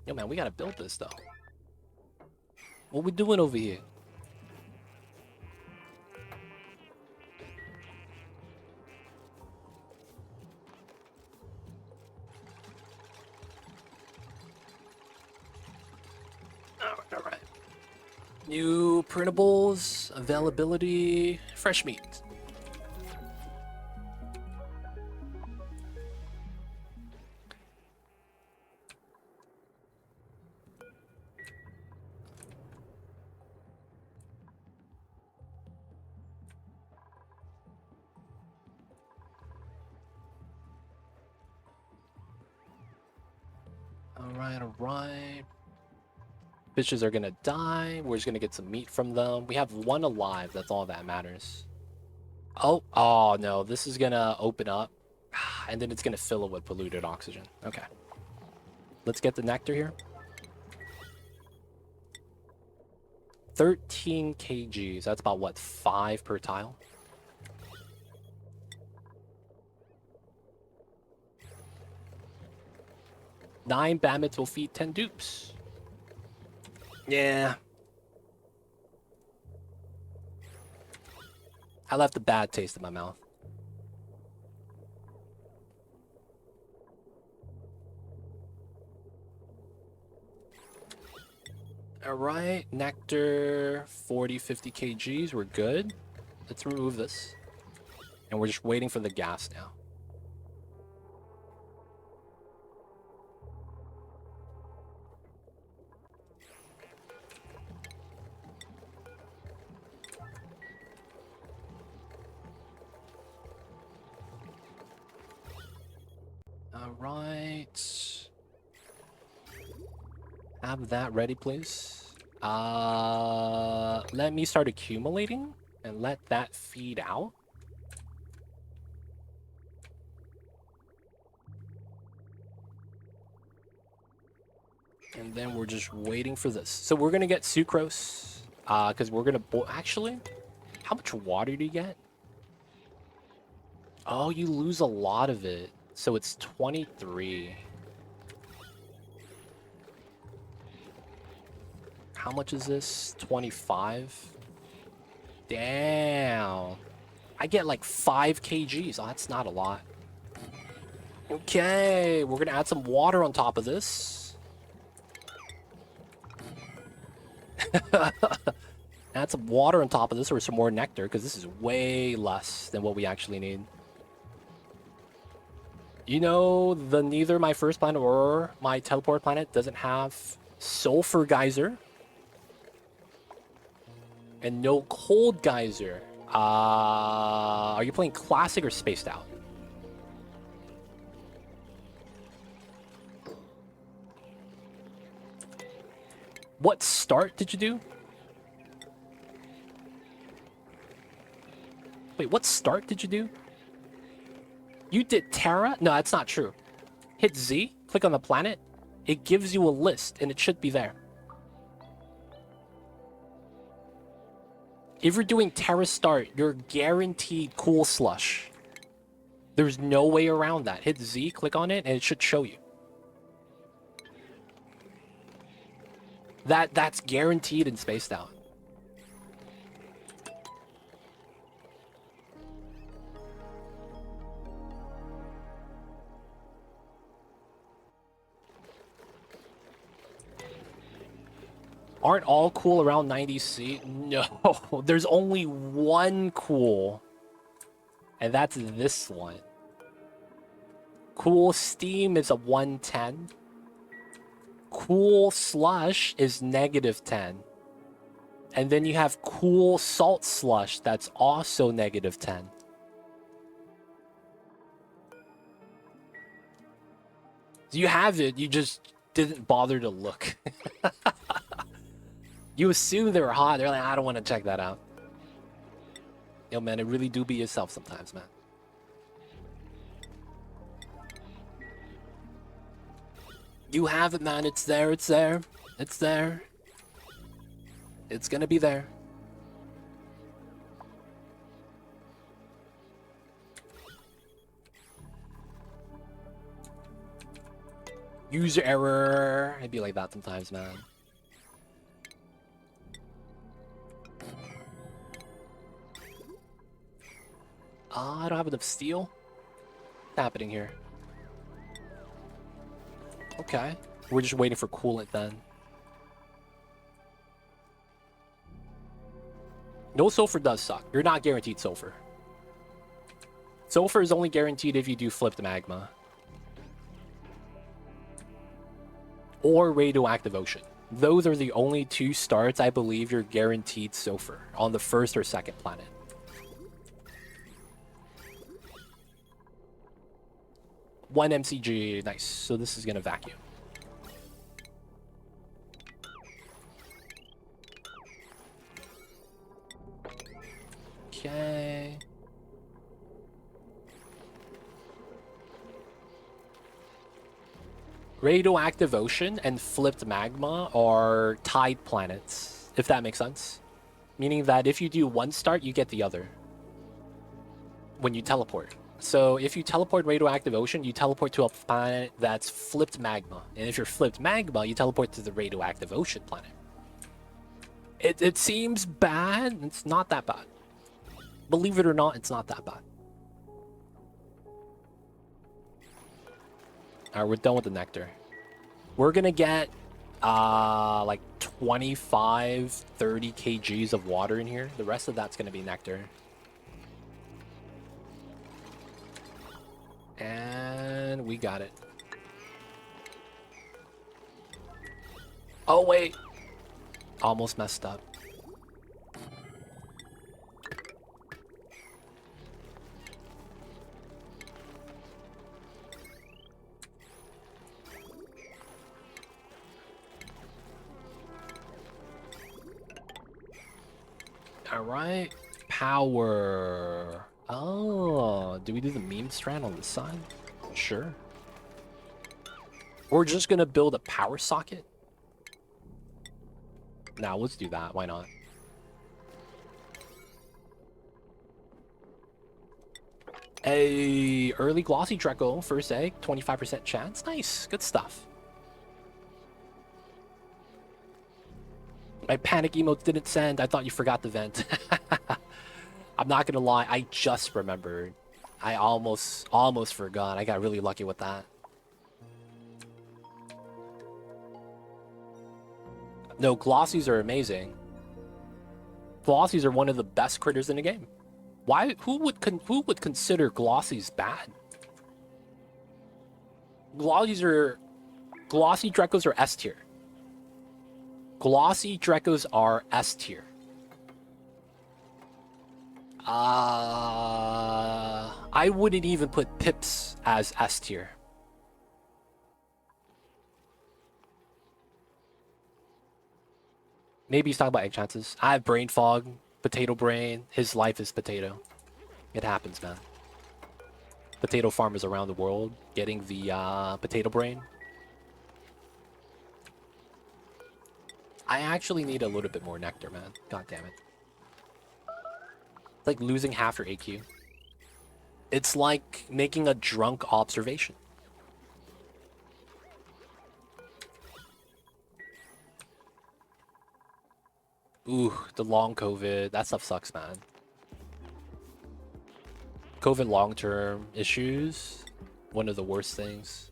[SPEAKER 1] Yo, man, we gotta build this, though. What we doing over here? All right. New printables, availability, fresh meat. All right. Fishes are gonna die. We're just gonna get some meat from them. We have one alive. That's all that matters. Oh no. This is gonna open up. And then it's gonna fill it with polluted oxygen. Okay. Let's get the nectar here. 13 kgs. That's about, what, 5 per tile? Nine Bammets will feed 10 dupes. Yeah. I left a bad taste in my mouth. Alright, nectar, 40, 50 kgs, we're good. Let's remove this. And we're just waiting for the gas now. Alright. Have that ready, please. Let me start accumulating and let that feed out. And then we're just waiting for this. So we're gonna get sucrose, because we're gonna actually, how much water do you get? Oh, you lose a lot of it. So it's 23. How much is this? 25? Damn. I get like 5 kgs. Oh, that's not a lot. Okay, we're gonna add some water on top of this. Add some water on top of this or some more nectar, because this is way less than what we actually need. You know, neither my first planet or my teleport planet doesn't have sulfur geyser. And no cold geyser. Are you playing classic or spaced out? What start did you do? Wait, what start did you do? You did Terra? No, that's not true. Hit Z, click on the planet. It gives you a list, and it should be there. If you're doing Terra start, you're guaranteed cool slush. There's no way around that. Hit Z, click on it, and it should show you. That's guaranteed and spaced out. Aren't all cool around 90C? No, there's only one cool And that's this one. Cool steam is a 110. Cool slush is -10. And then you have cool salt slush that's also -10. You have it, you just didn't bother to look. You assume they were hot, they're like, I don't want to check that out. Yo, man, it really do be yourself sometimes, man. You have it, man. It's there, it's there. It's there. It's gonna be there. User error. It'd be like that sometimes, man. I don't have enough steel. What's happening here? Okay. We're just waiting for coolant then. No sulfur does suck. You're not guaranteed sulfur. Sulfur is only guaranteed if you do flipped magma. Or radioactive ocean. Those are the only two starts I believe you're guaranteed sulfur on the first or second planet. One MCG, nice. So this is gonna vacuum. Okay. Radioactive ocean and flipped magma are tide planets, if that makes sense. Meaning that if you do one start, you get the other when you teleport. So if you teleport radioactive ocean, you teleport to a planet that's flipped magma. And if you're flipped magma, you teleport to the radioactive ocean planet. It seems bad. It's not that bad. Believe it or not, it's not that bad. Alright, we're done with the nectar. We're gonna get like 25, 30 kgs of water in here. The rest of that's gonna be nectar. And we got it. Oh, wait. Almost messed up. All right. Power. Oh, do we do the meme strand on this side? Sure. We're just gonna build a power socket. Now let's do that. Why not? A early glossy Dreco, first egg, 25% chance. Nice, good stuff. My panic emotes didn't send. I thought you forgot the vent. I'm not gonna lie, I just remembered. I almost forgot. I got really lucky with that. No, glossies are amazing. Glossies are one of the best critters in the game. Why? Who would consider glossies bad? Glossy Drecos are S tier. Glossy Drecos are S tier. I wouldn't even put Pips as S tier. Maybe he's talking about egg chances. I have brain fog, potato brain. His life is potato. It happens, man. Potato farmers around the world getting the potato brain. I actually need a little bit more nectar, man. God damn it. It's like losing half your AQ. It's like making a drunk observation. Ooh, the long COVID. That stuff sucks, man. COVID long-term issues. One of the worst things.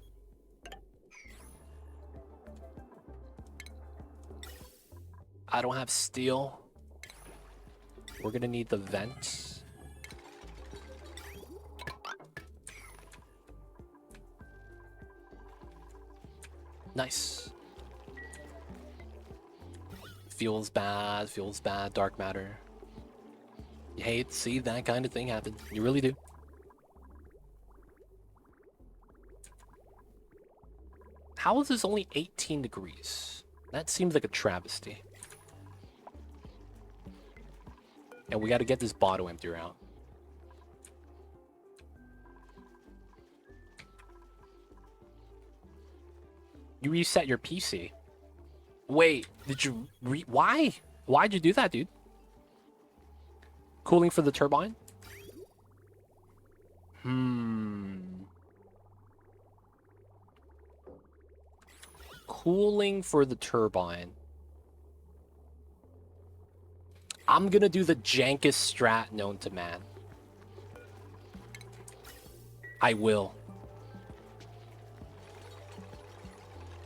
[SPEAKER 1] I don't have steel. We're gonna need the vent. Nice. Feels bad, dark matter. You hate to see that kind of thing happen. You really do. How is this only 18 degrees? That seems like a travesty. And we got to get this Baator emptier out. You reset your PC. Wait, did you why? Why'd you do that, dude? Cooling for the turbine? Cooling for the turbine. I'm gonna do the jankest strat known to man. I will.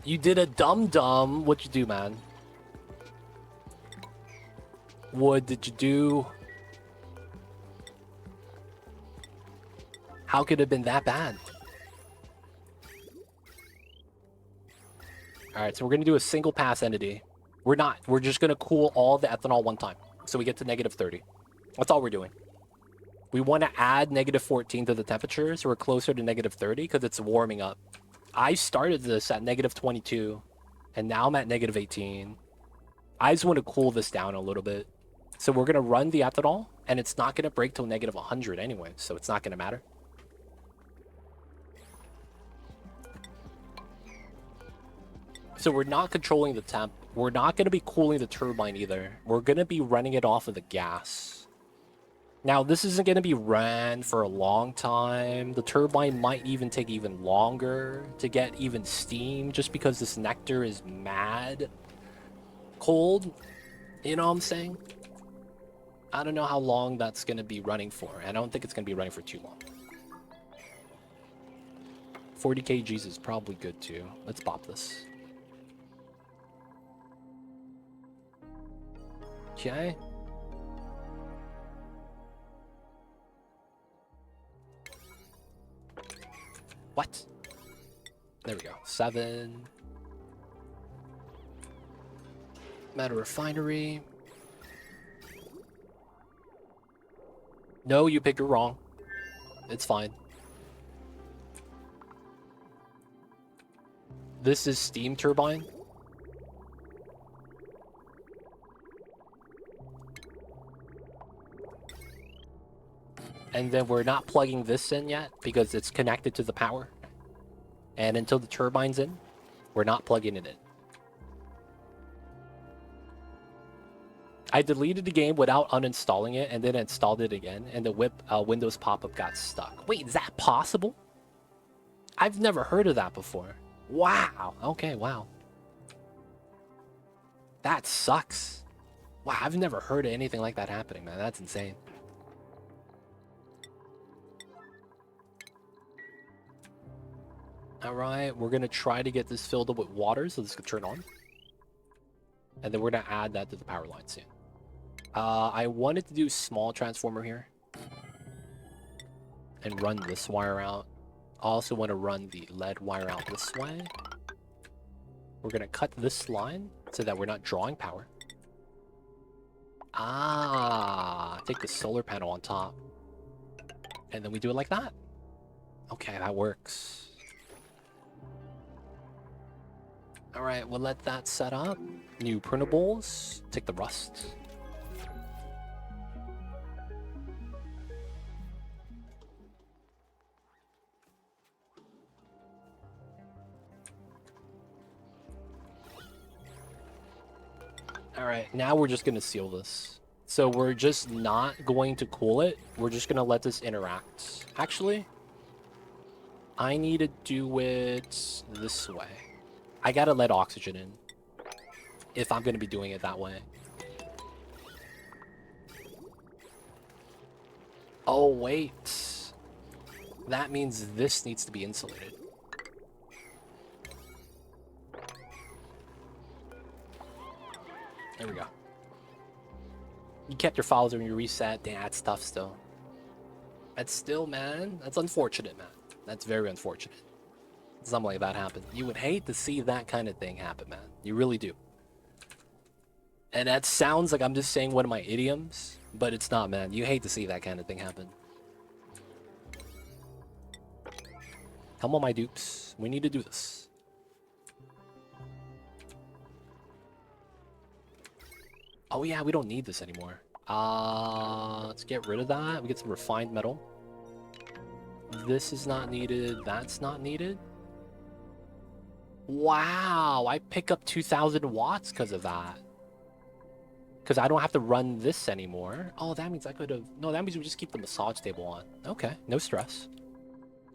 [SPEAKER 1] You did a dum-dum. What'd you do, man? What did you do? How could it have been that bad? Alright, so we're gonna do a single pass entity. We're not. We're just gonna cool all the ethanol one time. So we get to negative 30. That's all we're doing. We want to add negative 14 to the temperature, so we're closer to negative 30 because it's warming up. I started this at negative 22, and now I'm at negative 18. I just want to cool this down a little bit. So we're going to run the ethanol, and it's not going to break till negative 100 anyway, so it's not going to matter. So we're not controlling the temp. We're not going to be cooling the turbine either. We're going to be running it off of the gas. Now, this isn't going to be ran for a long time. The turbine might even take even longer to get even steam just because this nectar is mad cold. You know what I'm saying? I don't know how long that's going to be running for. I don't think it's going to be running for too long. 40 kgs is probably good too. Let's pop this. Okay. What? There we go. 7. Matter Refinery. No, you picked it wrong. It's fine. This is steam turbine. And then we're not plugging this in yet because it's connected to the power. And until the turbine's in, we're not plugging it in. I deleted the game without uninstalling it and then installed it again, and the Windows pop-up got stuck. Wait, is that possible? I've never heard of that before. Wow. Okay, wow. That sucks. Wow, I've never heard of anything like that happening, man. That's insane. Alright, we're going to try to get this filled up with water so this can turn on. And then we're going to add that to the power line soon. I wanted to do small transformer here. And run this wire out. I also want to run the lead wire out this way. We're going to cut this line so that we're not drawing power. Take the solar panel on top. And then we do it like that. Okay, that works. Alright, we'll let that set up. New printables. Take the rust. Alright, now we're just going to seal this. So we're just not going to cool it. We're just going to let this interact. Actually, I need to do it this way. I gotta let oxygen in if I'm gonna be doing it that way. Oh, wait. That means this needs to be insulated. There we go. You kept your files when you reset. Damn, that's tough still. That's still, man. That's unfortunate, man. That's very unfortunate. something like that happen. You would hate to see that kind of thing happen, man. You really do. And that sounds like I'm just saying one of my idioms, but it's not, man. You hate to see that kind of thing happen. Come on, my dupes. We need to do this. Oh yeah, we don't need this anymore. Let's get rid of that. We get some refined metal. This is not needed. That's not needed. Wow, I pick up 2,000 watts because of that. Because I don't have to run this anymore. Oh, that means I could have... No, that means we just keep the massage table on. Okay, no stress.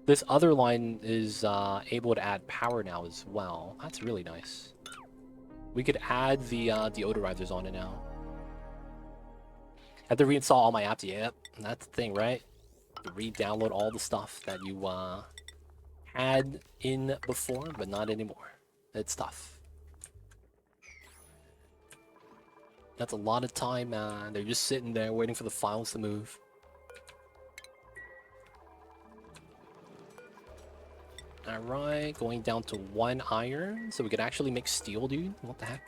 [SPEAKER 1] This other line is able to add power now as well. That's really nice. We could add the deodorizers on it now. I have to reinstall all my apps. Yep, that's the thing, right? To re-download all the stuff that you had in before, but not anymore. It's tough. That's a lot of time, man. They're just sitting there waiting for the files to move. Alright, going down to 1 iron, so we could actually make steel, dude. What the heck?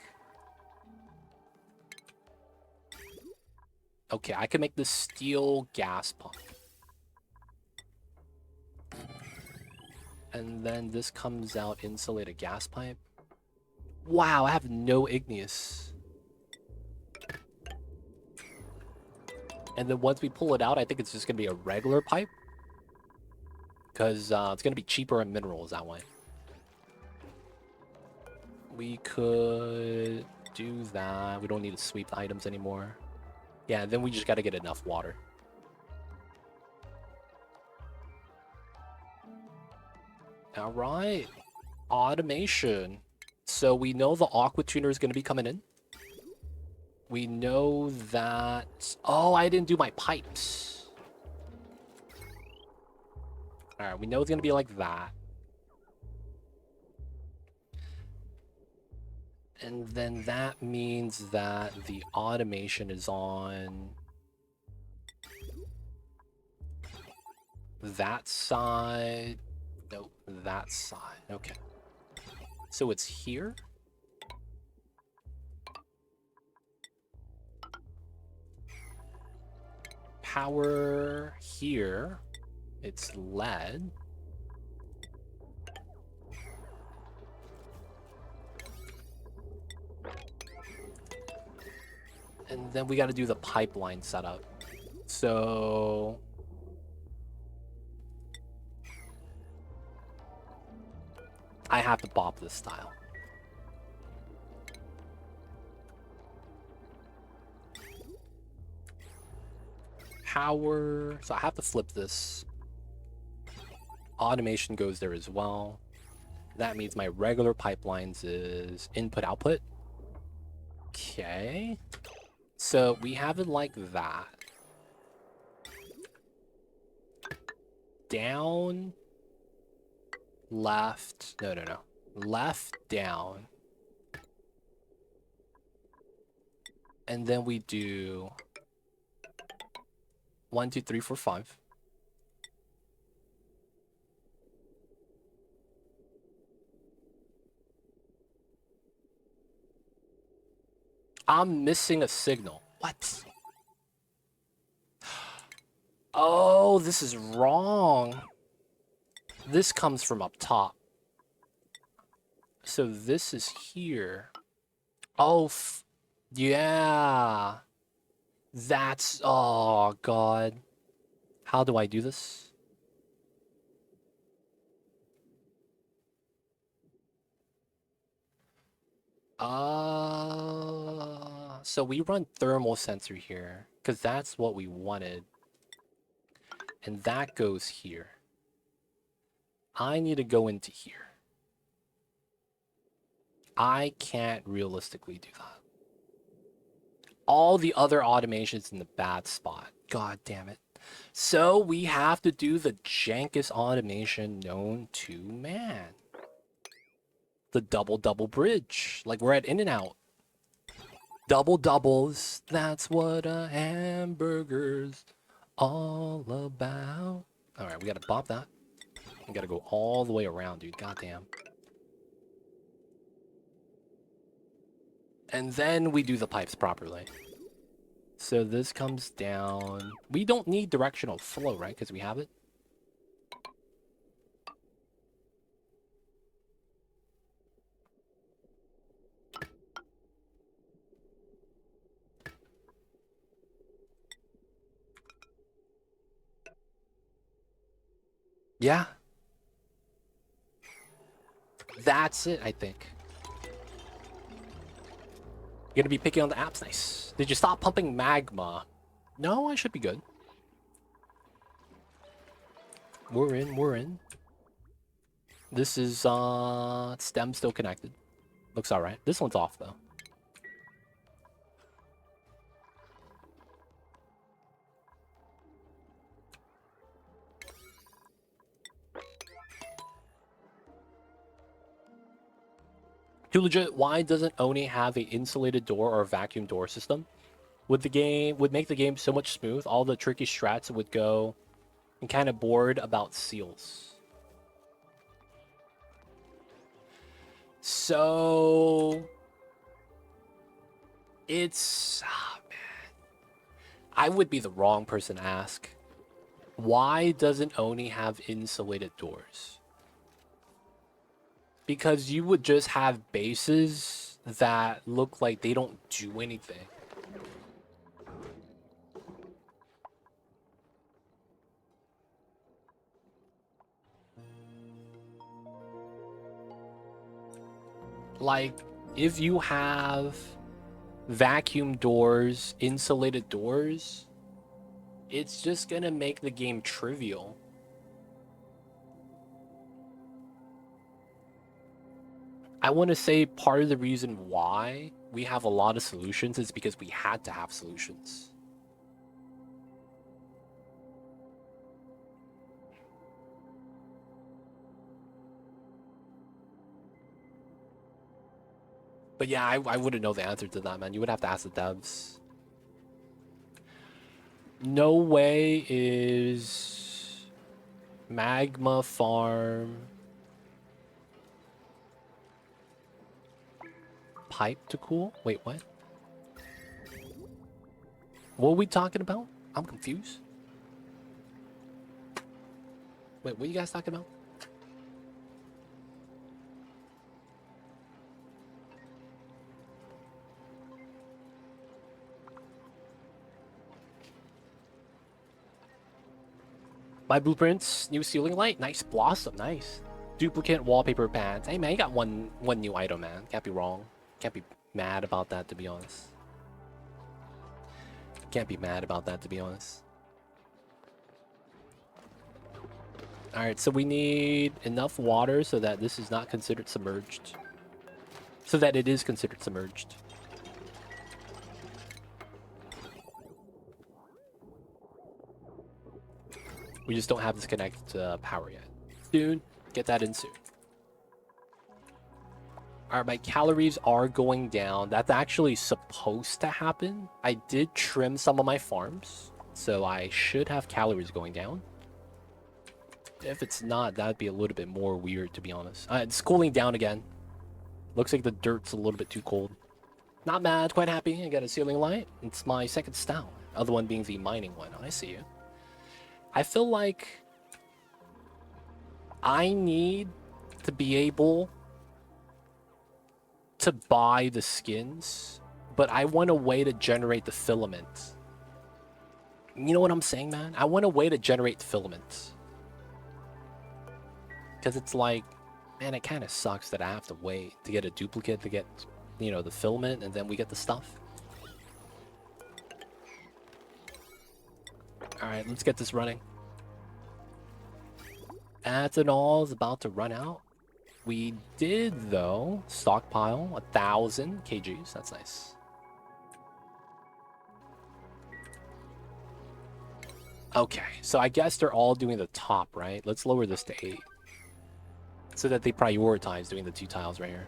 [SPEAKER 1] Okay, I can make the steel gas pump. And then this comes out insulated gas pipe. Wow, I have no igneous. And then once we pull it out, I think it's just going to be a regular pipe. Because it's going to be cheaper in minerals that way. We could do that. We don't need to sweep the items anymore. Yeah, then we just got to get enough water. All right. Automation. So we know the aqua tuner is going to be coming in. We know that... Oh, I didn't do my pipes. Alright, we know it's going to be like that. And then that means that the automation is on... that side. Nope, that side. Okay. So it's here? Power here. It's lead. And then we got to do the pipeline setup. So... I have to bop this style. Power... So I have to flip this. Automation goes there as well. That means my regular pipelines is input-output. Okay. So we have it like that. Down... left... No. Left, down. And then we do... 1, 2, 3, 4, 5. I'm missing a signal. What? Oh, this is wrong. This comes from up top. So this is here. Oh, yeah. That's... Oh, God. How do I do this? So we run thermal sensor here, because that's what we wanted. And that goes here. I need to go into here. I can't realistically do that. All the other automation's in the bad spot. God damn it. So we have to do the jankest automation known to man. The double bridge. Like we're at In-N-Out. Double doubles. That's what a hamburger's all about. Alright, we gotta bop that. You gotta go all the way around, dude. Goddamn. And then we do the pipes properly. So this comes down. We don't need directional flow, right? Because we have it. Yeah. That's it, I think. You're gonna be picking on the apps. Nice. Did you stop pumping magma? No, I should be good. We're in, we're in. This is, stem still connected. Looks alright. This one's off, though. Too legit, why doesn't Oni have an insulated door or a vacuum door system? Would make the game so much smooth, all the tricky strats would go, and kind of bored about seals. So it's man. I would be the wrong person to ask. Why doesn't Oni have insulated doors? Because you would just have bases that look like they don't do anything. Like, if you have vacuum doors, insulated doors, it's just gonna make the game trivial. I want to say part of the reason why we have a lot of solutions is because we had to have solutions. But yeah, I wouldn't know the answer to that, man. You would have to ask the devs. No way is magma farm pipe to cool? Wait, what? What are we talking about? I'm confused. Wait, what are you guys talking about? My blueprints, new ceiling light, nice blossom, nice. Duplicate wallpaper pads. Hey man, you got one new item, man. Can't be wrong. Can't be mad about that, to be honest. Can't be mad about that, to be honest. Alright, so we need enough water so that this is not considered submerged. So that it is considered submerged. We just don't have this connected to power yet. Soon. Get that in soon. Alright, my calories are going down. That's actually supposed to happen. I did trim some of my farms, so I should have calories going down. If it's not, that'd be a little bit more weird, to be honest. It's cooling down again. Looks like the dirt's a little bit too cold. Not mad, quite happy. I got a ceiling light. It's my second stout. Other one being the mining one. I see you. I feel like I need to be able to buy the skins, but I want a way to generate the filament. You know what I'm saying, man? I want a way to generate the filament. Because it's like, man, it kind of sucks that I have to wait to get a duplicate to get, you know, the filament, and then we get the stuff. Alright, let's get this running. Ethanol is about to run out. We did, though, stockpile 1,000 kgs. That's nice. Okay, so I guess they're all doing the top, right? Let's lower this to 8. So that they prioritize doing the 2 tiles right here.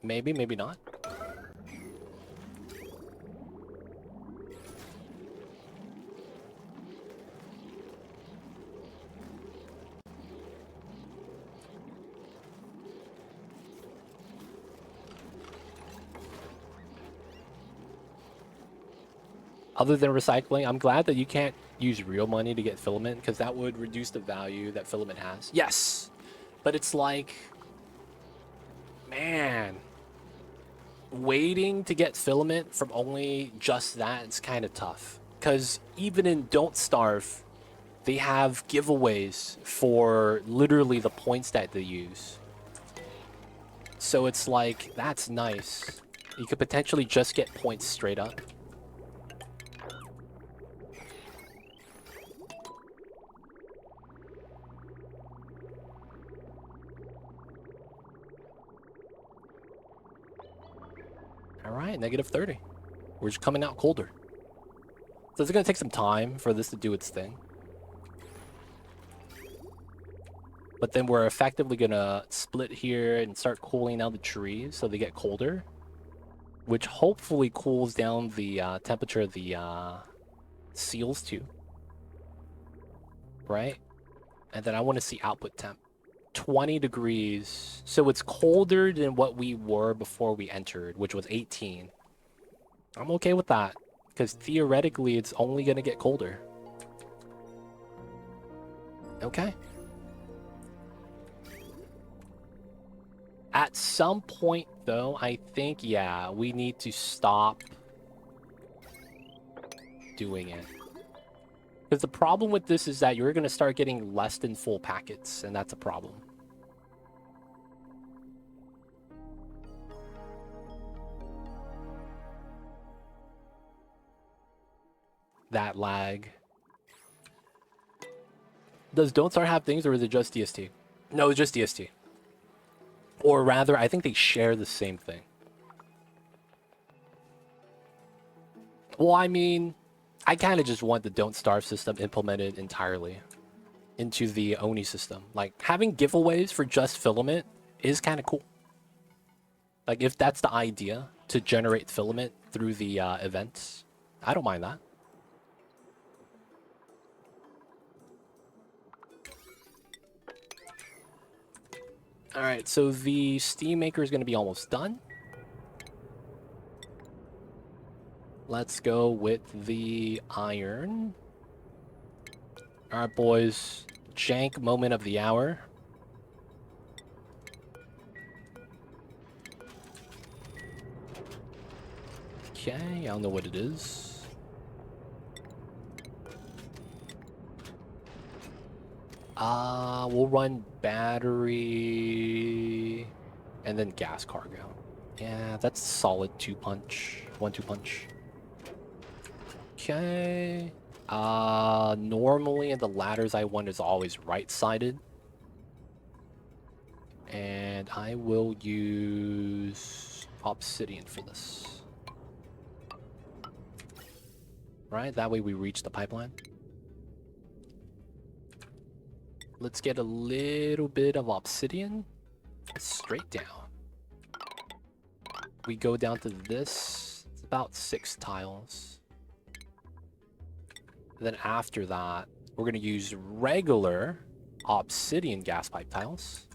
[SPEAKER 1] Maybe, maybe not. Other than recycling, I'm glad that you can't use real money to get filament, because that would reduce the value that filament has. Yes, but it's like, man, waiting to get filament from only just that is kind of tough. Because even in Don't Starve, they have giveaways for literally the points that they use. So it's like, that's nice. You could potentially just get points straight up. Alright, -30. We're just coming out colder. So it's going to take some time for this to do its thing. But then we're effectively going to split here and start cooling down the trees so they get colder. Which hopefully cools down the temperature of the seals too. Right? And then I want to see output temp. 20 degrees. So it's colder than what we were before we entered, which was 18. I'm okay with that. Because theoretically, it's only going to get colder. Okay. At some point, though, I think, yeah, we need to stop doing it. Because the problem with this is that you're going to start getting less than full packets, and that's a problem. That lag. Does Don't Start have things, or is it just DST? No, it's just DST. Or rather, I think they share the same thing. Well, I mean, I kind of just want the Don't Starve system implemented entirely into the Oni system. Like, having giveaways for just filament is kind of cool. Like, if that's the idea, to generate filament through the events, I don't mind that. Alright, so the steam maker is going to be almost done. Let's go with the iron. Alright, boys. Jank moment of the hour. Okay, I don't know what it is. We'll run battery and then gas cargo. Yeah, that's solid 2-punch. 1-2 punch. Okay. Normally in the ladders I want is always right-sided. And I will use obsidian for this. Right, that way we reach the pipeline. Let's get a little bit of obsidian. Straight down. We go down to this. It's about 6 tiles. Then after that, we're going to use regular obsidian gas pipe tiles.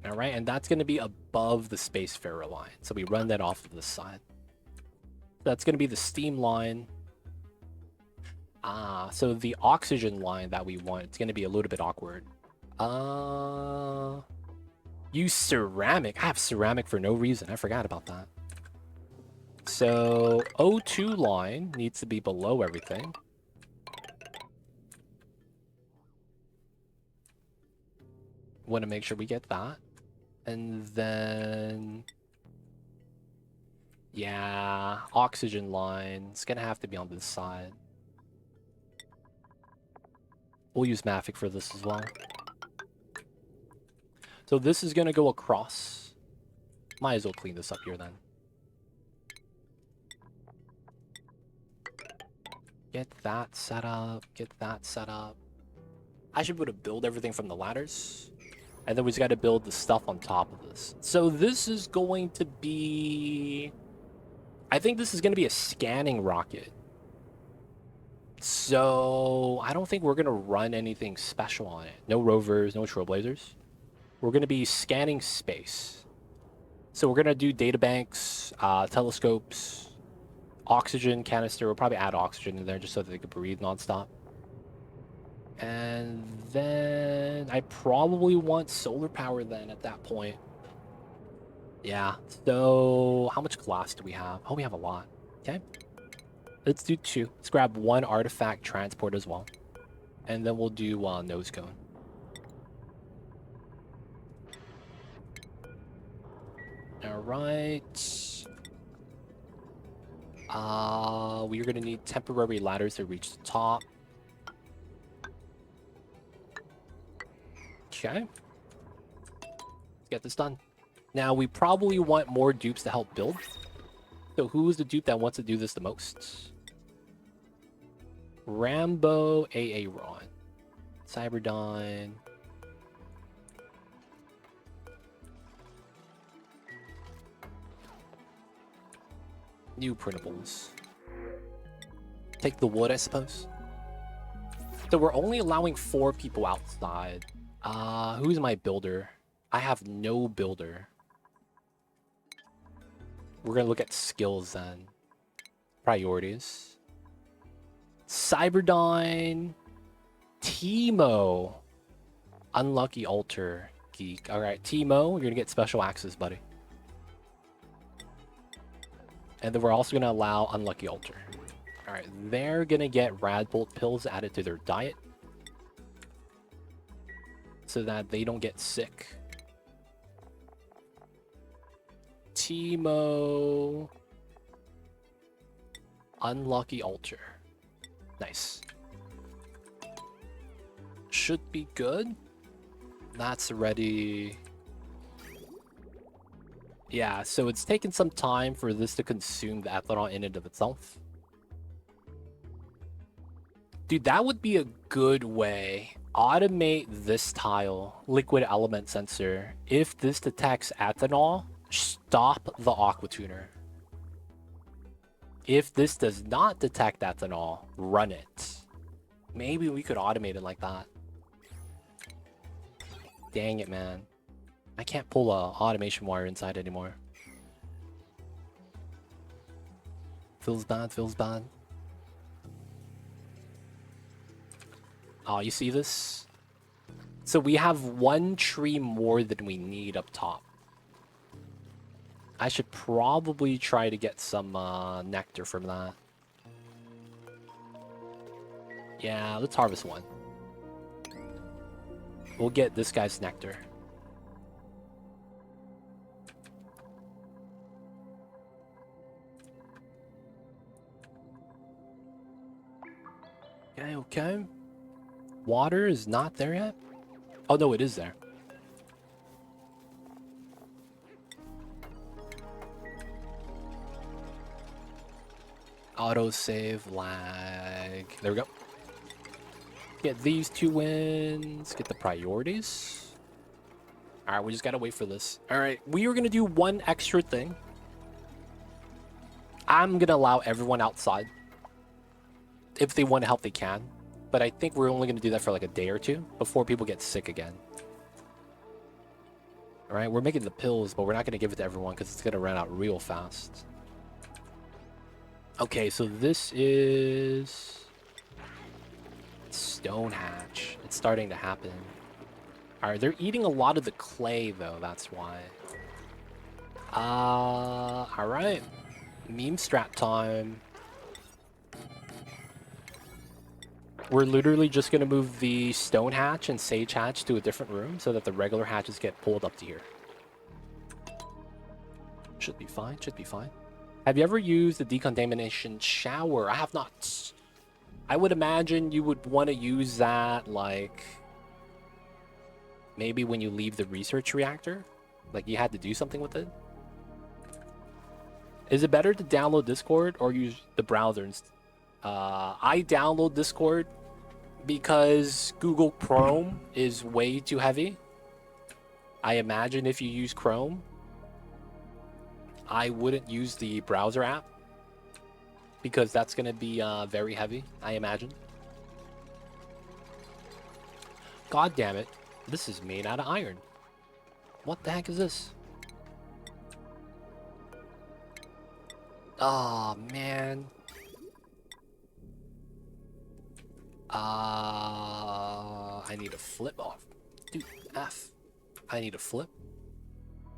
[SPEAKER 1] Alright, and that's going to be above the Spacefarer line. So we run that off of the side. That's going to be the steam line. So the oxygen line that we want, it's going to be a little bit awkward. Use ceramic. I have ceramic for no reason. I forgot about that. So O2 line needs to be below everything. Want to make sure we get that. And then... yeah, oxygen line. It's going to have to be on this side. We'll use Mafic for this as well. So this is going to go across. Might as well clean this up here then. Get that set up. Get that set up. I should be able to build everything from the ladders. And then we just got to build the stuff on top of this. So this is going to be... I think this is going to be a scanning rocket. So I don't think we're going to run anything special on it. No rovers, no trailblazers. We're going to be scanning space. So we're gonna do data banks, telescopes, oxygen canister. We'll probably add oxygen in there just so that they can breathe nonstop. And then I probably want solar power then at that point. Yeah. So how much glass do we have? Oh, we have a lot. Okay. Let's do 2. Let's grab 1 artifact transport as well. And then we'll do nose cone. All right. We are going to need temporary ladders to reach the top. Okay. Let's get this done. Now, we probably want more dupes to help build. So who is the dupe that wants to do this the most? Rambo Aaron. Cyberdyne. New printables. Take the wood, I suppose. So we're only allowing 4 people outside. Who's my builder? I have no builder. We're gonna look at skills then. Priorities. Cyberdyne. Timo. Unlucky altar geek. Alright, Timo, you're gonna get special access, buddy. And then we're also gonna allow unlucky altar. Alright, they're gonna get Radbolt pills added to their diet. So that they don't get sick. Timo. Unlucky altar. Nice. Should be good. That's ready. Yeah, so it's taken some time for this to consume the ethanol in and of itself. Dude, that would be a good way. Automate this tile, liquid element sensor. If this detects ethanol, stop the aqua tuner. If this does not detect ethanol, run it. Maybe we could automate it like that. Dang it, man. I can't pull a automation wire inside anymore. Feels bad, feels bad. Oh, you see this? So we have 1 tree more than we need up top. I should probably try to get some nectar from that. Yeah, let's harvest 1. We'll get this guy's nectar. Okay, okay. Water is not there yet? Oh, no, it is there. Autosave lag. There we go. Get these 2 wins. Get the priorities. Alright, we just gotta wait for this. Alright, we are gonna do 1 extra thing. I'm gonna allow everyone outside. If they want to help, they can. But I think we're only gonna do that for like a day or 2 before people get sick again. Alright, we're making the pills, but we're not gonna give it to everyone because it's gonna run out real fast. Okay, so this is Stone Hatch. It's starting to happen. Alright, they're eating a lot of the clay though, that's why. Alright. Meme strat time. We're literally just gonna move the Stone Hatch and Sage Hatch to a different room so that the regular hatches get pulled up to here. Should be fine, should be fine. Have you ever used the decontamination shower? I have not. I would imagine you would want to use that, like, maybe when you leave the research reactor? Like, you had to do something with it? Is it better to download Discord or use the browser? I download Discord because Google Chrome is way too heavy. I imagine if you use Chrome, I wouldn't use the browser app because that's going to be very heavy, I imagine. God damn it. This is made out of iron. What the heck is this? Oh, man. I need a flip off. Dude, F. I need a flip.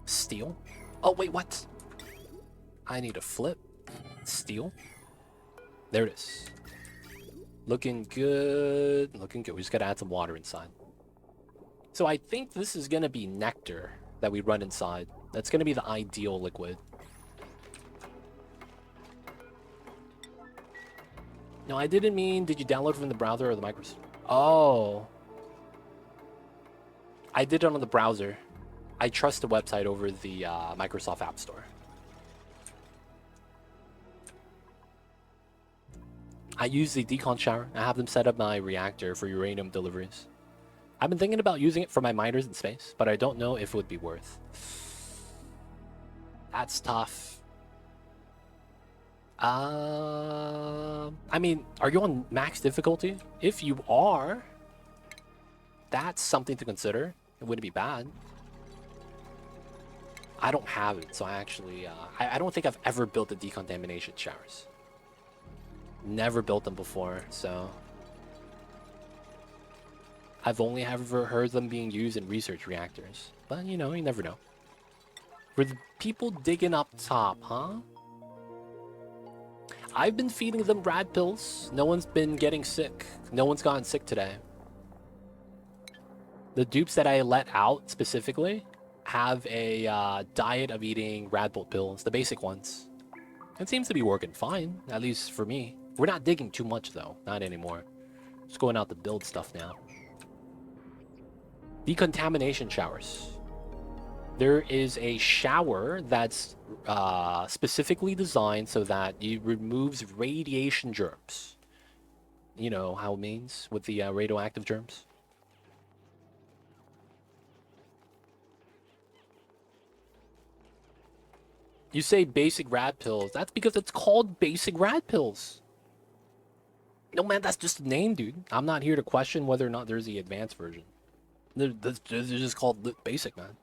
[SPEAKER 1] Steal. Oh, wait, what? I need a flip. Steal. There it is. Looking good. Looking good. We just gotta add some water inside. So I think this is gonna be nectar that we run inside. That's gonna be the ideal liquid. No, I didn't mean, did you download from the browser or the Microsoft? Oh. I did it on the browser. I trust the website over the Microsoft App Store. I use the decon shower. I have them set up my reactor for uranium deliveries. I've been thinking about using it for my miners in space, but I don't know if it would be worth. That's tough. I mean, are you on max difficulty? If you are, that's something to consider. It wouldn't be bad. I don't have it, so I actually, I don't think I've ever built the decontamination showers. Never built them before, so I've only ever heard them being used in research reactors. But, you know, you never know. For the people digging up top, huh? I've been feeding them rad pills. No one's been getting sick. No one's gotten sick today. The dupes that I let out specifically have a diet of eating rad bull pills, the basic ones. It seems to be working fine, at least for me. We're not digging too much though, not anymore. Just going out to build stuff now. Decontamination showers. There is a shower that's specifically designed so that it removes radiation germs. You know how it means with the radioactive germs. You say basic rad pills. That's because it's called basic rad pills. No, man, that's just a name, dude. I'm not here to question whether or not there's the advanced version. They're just called basic, man.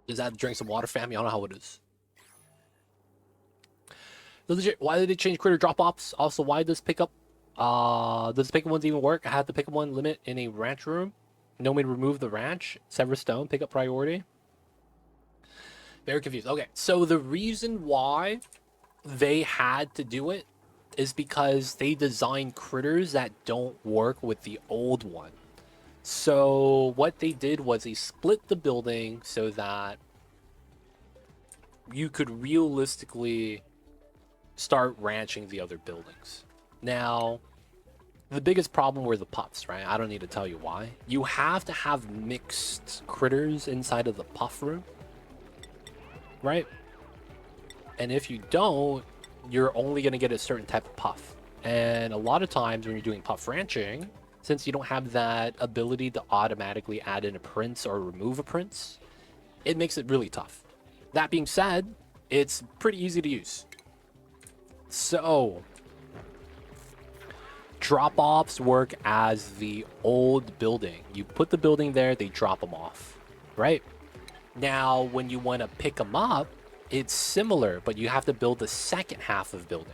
[SPEAKER 1] Just have to drink some water, fam. Y'all know how it is. Legit, why did they change critter drop-offs? Also, why does pickup ones even work? I had to pick up one limit in a ranch room. No way to remove the ranch. Sever stone, pick up priority. Very confused. Okay, so the reason why they had to do it is because they designed critters that don't work with the old one. So what they did was they split the building so that you could realistically start ranching the other buildings. Now, the biggest problem were the puffs, right? I don't need to tell you why. You have to have mixed critters inside of the puff room, right? And if you don't, you're only going to get a certain type of puff. And a lot of times when you're doing puff ranching, since you don't have that ability to automatically add in a prince or remove a prince, it makes it really tough. That being said, it's pretty easy to use. So, drop-offs work as the old building. You put the building there, they drop them off, right? Now, when you want to pick them up, it's similar, but you have to build the second half of building.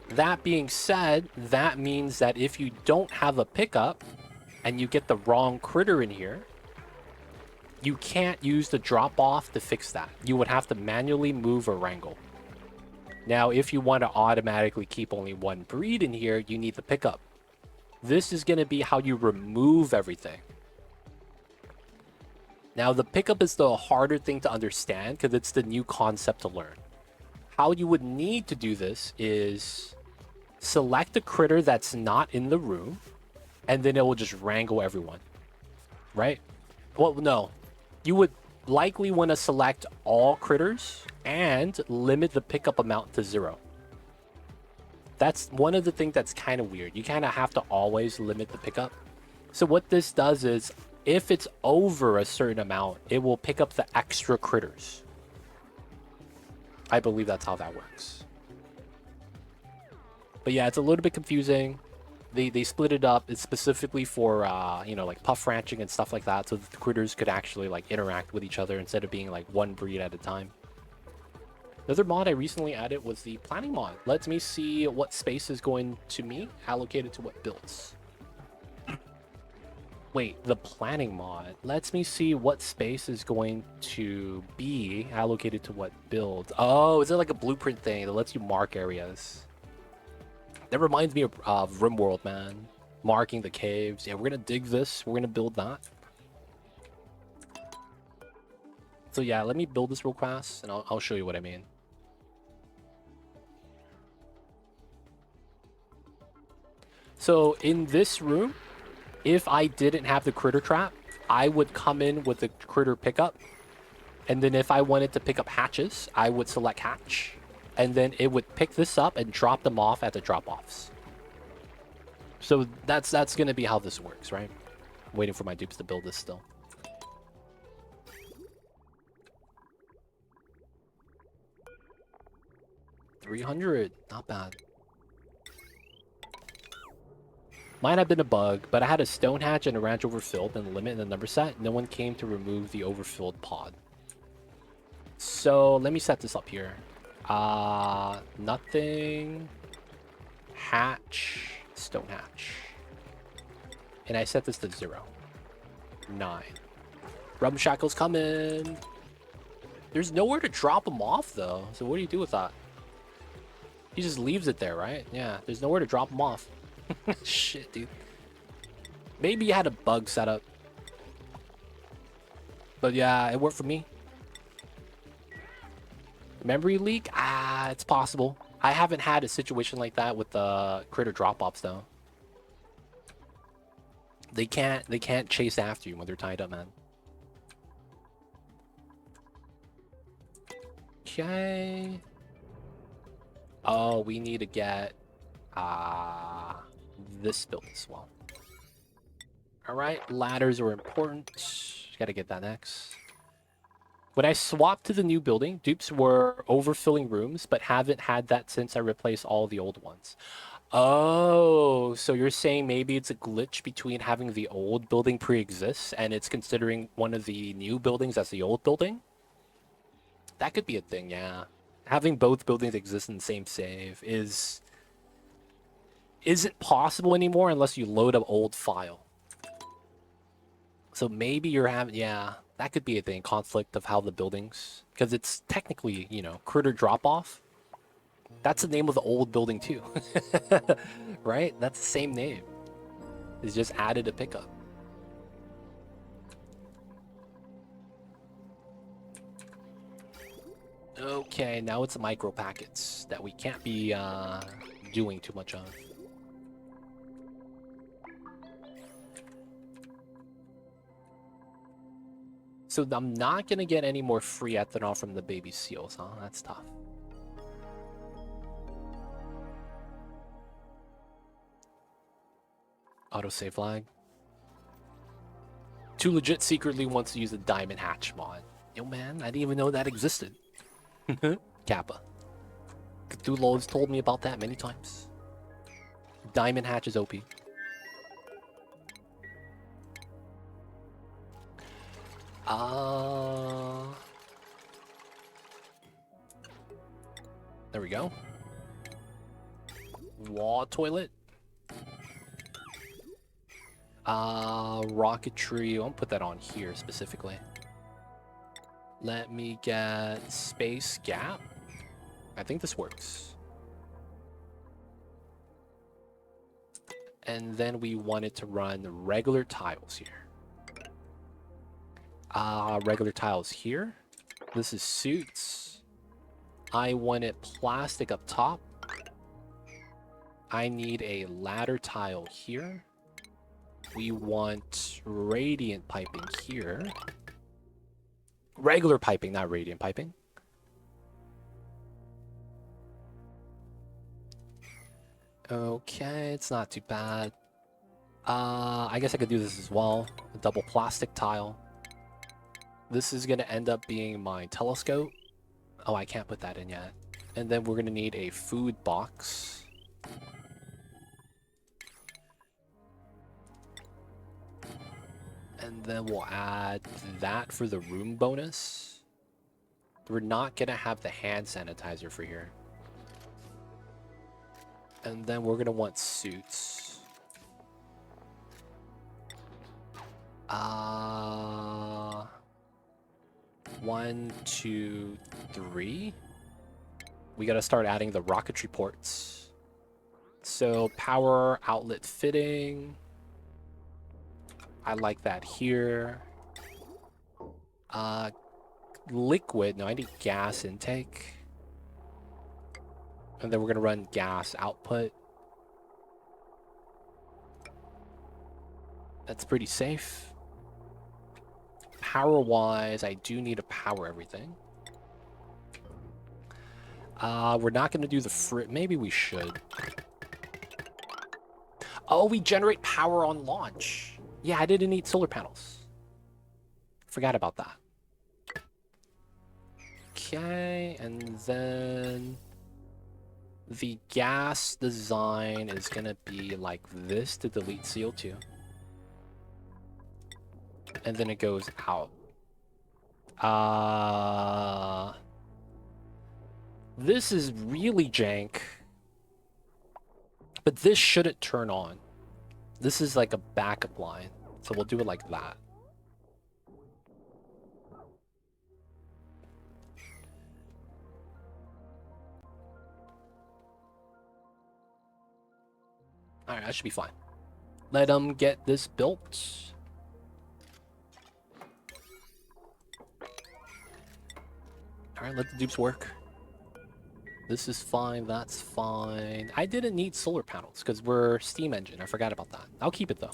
[SPEAKER 1] That being said, that means that if you don't have a pickup and you get the wrong critter in here, you can't use the drop-off to fix that. You would have to manually move or wrangle. Now, if you want to automatically keep only one breed in here, you need the pickup. This is going to be how you remove everything. Now, the pickup is the harder thing to understand because it's the new concept to learn. How you would need to do this is select a critter that's not in the room, and then it will just wrangle everyone, right? Well, no. You would likely want to select all critters and limit the pickup amount to 0. That's one of the things that's kind of weird. You kind of have to always limit the pickup. So what this does is, if it's over a certain amount, it will pick up the extra critters. I believe that's how that works. But yeah, it's a little bit confusing. They split it up. It's specifically for you know, like puff ranching and stuff like that, so that the critters could actually like interact with each other instead of being like one breed at a time. Another mod I recently added was the planning mod. Lets me see what space is going to me allocated to what builds. Wait, the planning mod lets me see what space is going to be allocated to what builds. Oh, is it like a blueprint thing that lets you mark areas? That reminds me of RimWorld, man. Marking the caves. Yeah, we're gonna dig this. We're gonna build that. So yeah, let me build this real fast, and I'll show you what I mean. So in this room, if I didn't have the critter trap, I would come in with the critter pickup. And then if I wanted to pick up hatches, I would select hatch. And then it would pick this up and drop them off at the drop-offs. So that's going to be how this works, right? Waiting for my dupes to build this still. $300, not bad. Might have been a bug, but I had a stone hatch and a ranch overfilled and a limit in the number set. No one came to remove the overfilled pod. So let me set this up here. Nothing. Hatch. Stone hatch. And I set this to 0. 9. Rum shackles coming. There's nowhere to drop them off though. So what do you do with that? He just leaves it there, right? Yeah, there's nowhere to drop them off. Shit, dude. Maybe you had a bug set up. But yeah, it worked for me. Memory leak? Ah, it's possible. I haven't had a situation like that with the critter drop-offs though. They can't chase after you when they're tied up, man. Okay. Oh, we need to get this built as well. Alright, ladders are important. Gotta get that next. When I swapped to the new building, dupes were overfilling rooms, but haven't had that since I replaced all the old ones. Oh, so you're saying maybe it's a glitch between having the old building pre-exist and it's considering one of the new buildings as the old building? That could be a thing, yeah. Having both buildings exist in the same save isn't possible anymore unless you load up old file. So maybe you're having, yeah, that could be a thing, conflict of how the buildings, because it's technically, you know, critter drop-off. That's the name of the old building too, right? That's the same name. It's just added a pickup. Okay, now it's micro packets that we can't be doing too much of. So I'm not gonna get any more free ethanol from the baby seals, huh? That's tough. Autosave flag. Too Legit secretly wants to use the Diamond Hatch mod. Yo, man, I didn't even know that existed. Kappa. Cthulhu has told me about that many times. Diamond Hatch is OP. There we go. Wall toilet. Rocketry. I won't put that on here specifically. Let me get space gap. I think this works. And then we want it to run regular tiles here. Regular tiles here. This is suits. I want it plastic up top. I need a ladder tile here. We want radiant piping here. Regular piping, not radiant piping. Okay, it's not too bad. I guess I could do this as well. A double plastic tile. This is going to end up being my telescope. Oh, I can't put that in yet. And then we're going to need a food box. And then we'll add that for the room bonus. We're not going to have the hand sanitizer for here. And then we're going to want suits. 1, 2, 3. We got to start adding the rocketry ports. So power outlet fitting. I like that here. Liquid. No, I need gas intake. And then we're going to run gas output. That's pretty safe. Power-wise, I do need to power everything. We're not going to do the maybe we should. Oh, we generate power on launch. Yeah, I didn't need solar panels. Forgot about that. Okay, and then the gas design is going to be like this to delete CO2. And then it goes out. This is really jank. But this shouldn't turn on. This is like a backup line. So we'll do it like that. Alright, that should be fine. Let them get this built. Alright, let the dupes work. This is fine, that's fine. I didn't need solar panels because we're steam engine. I forgot about that. I'll keep it though.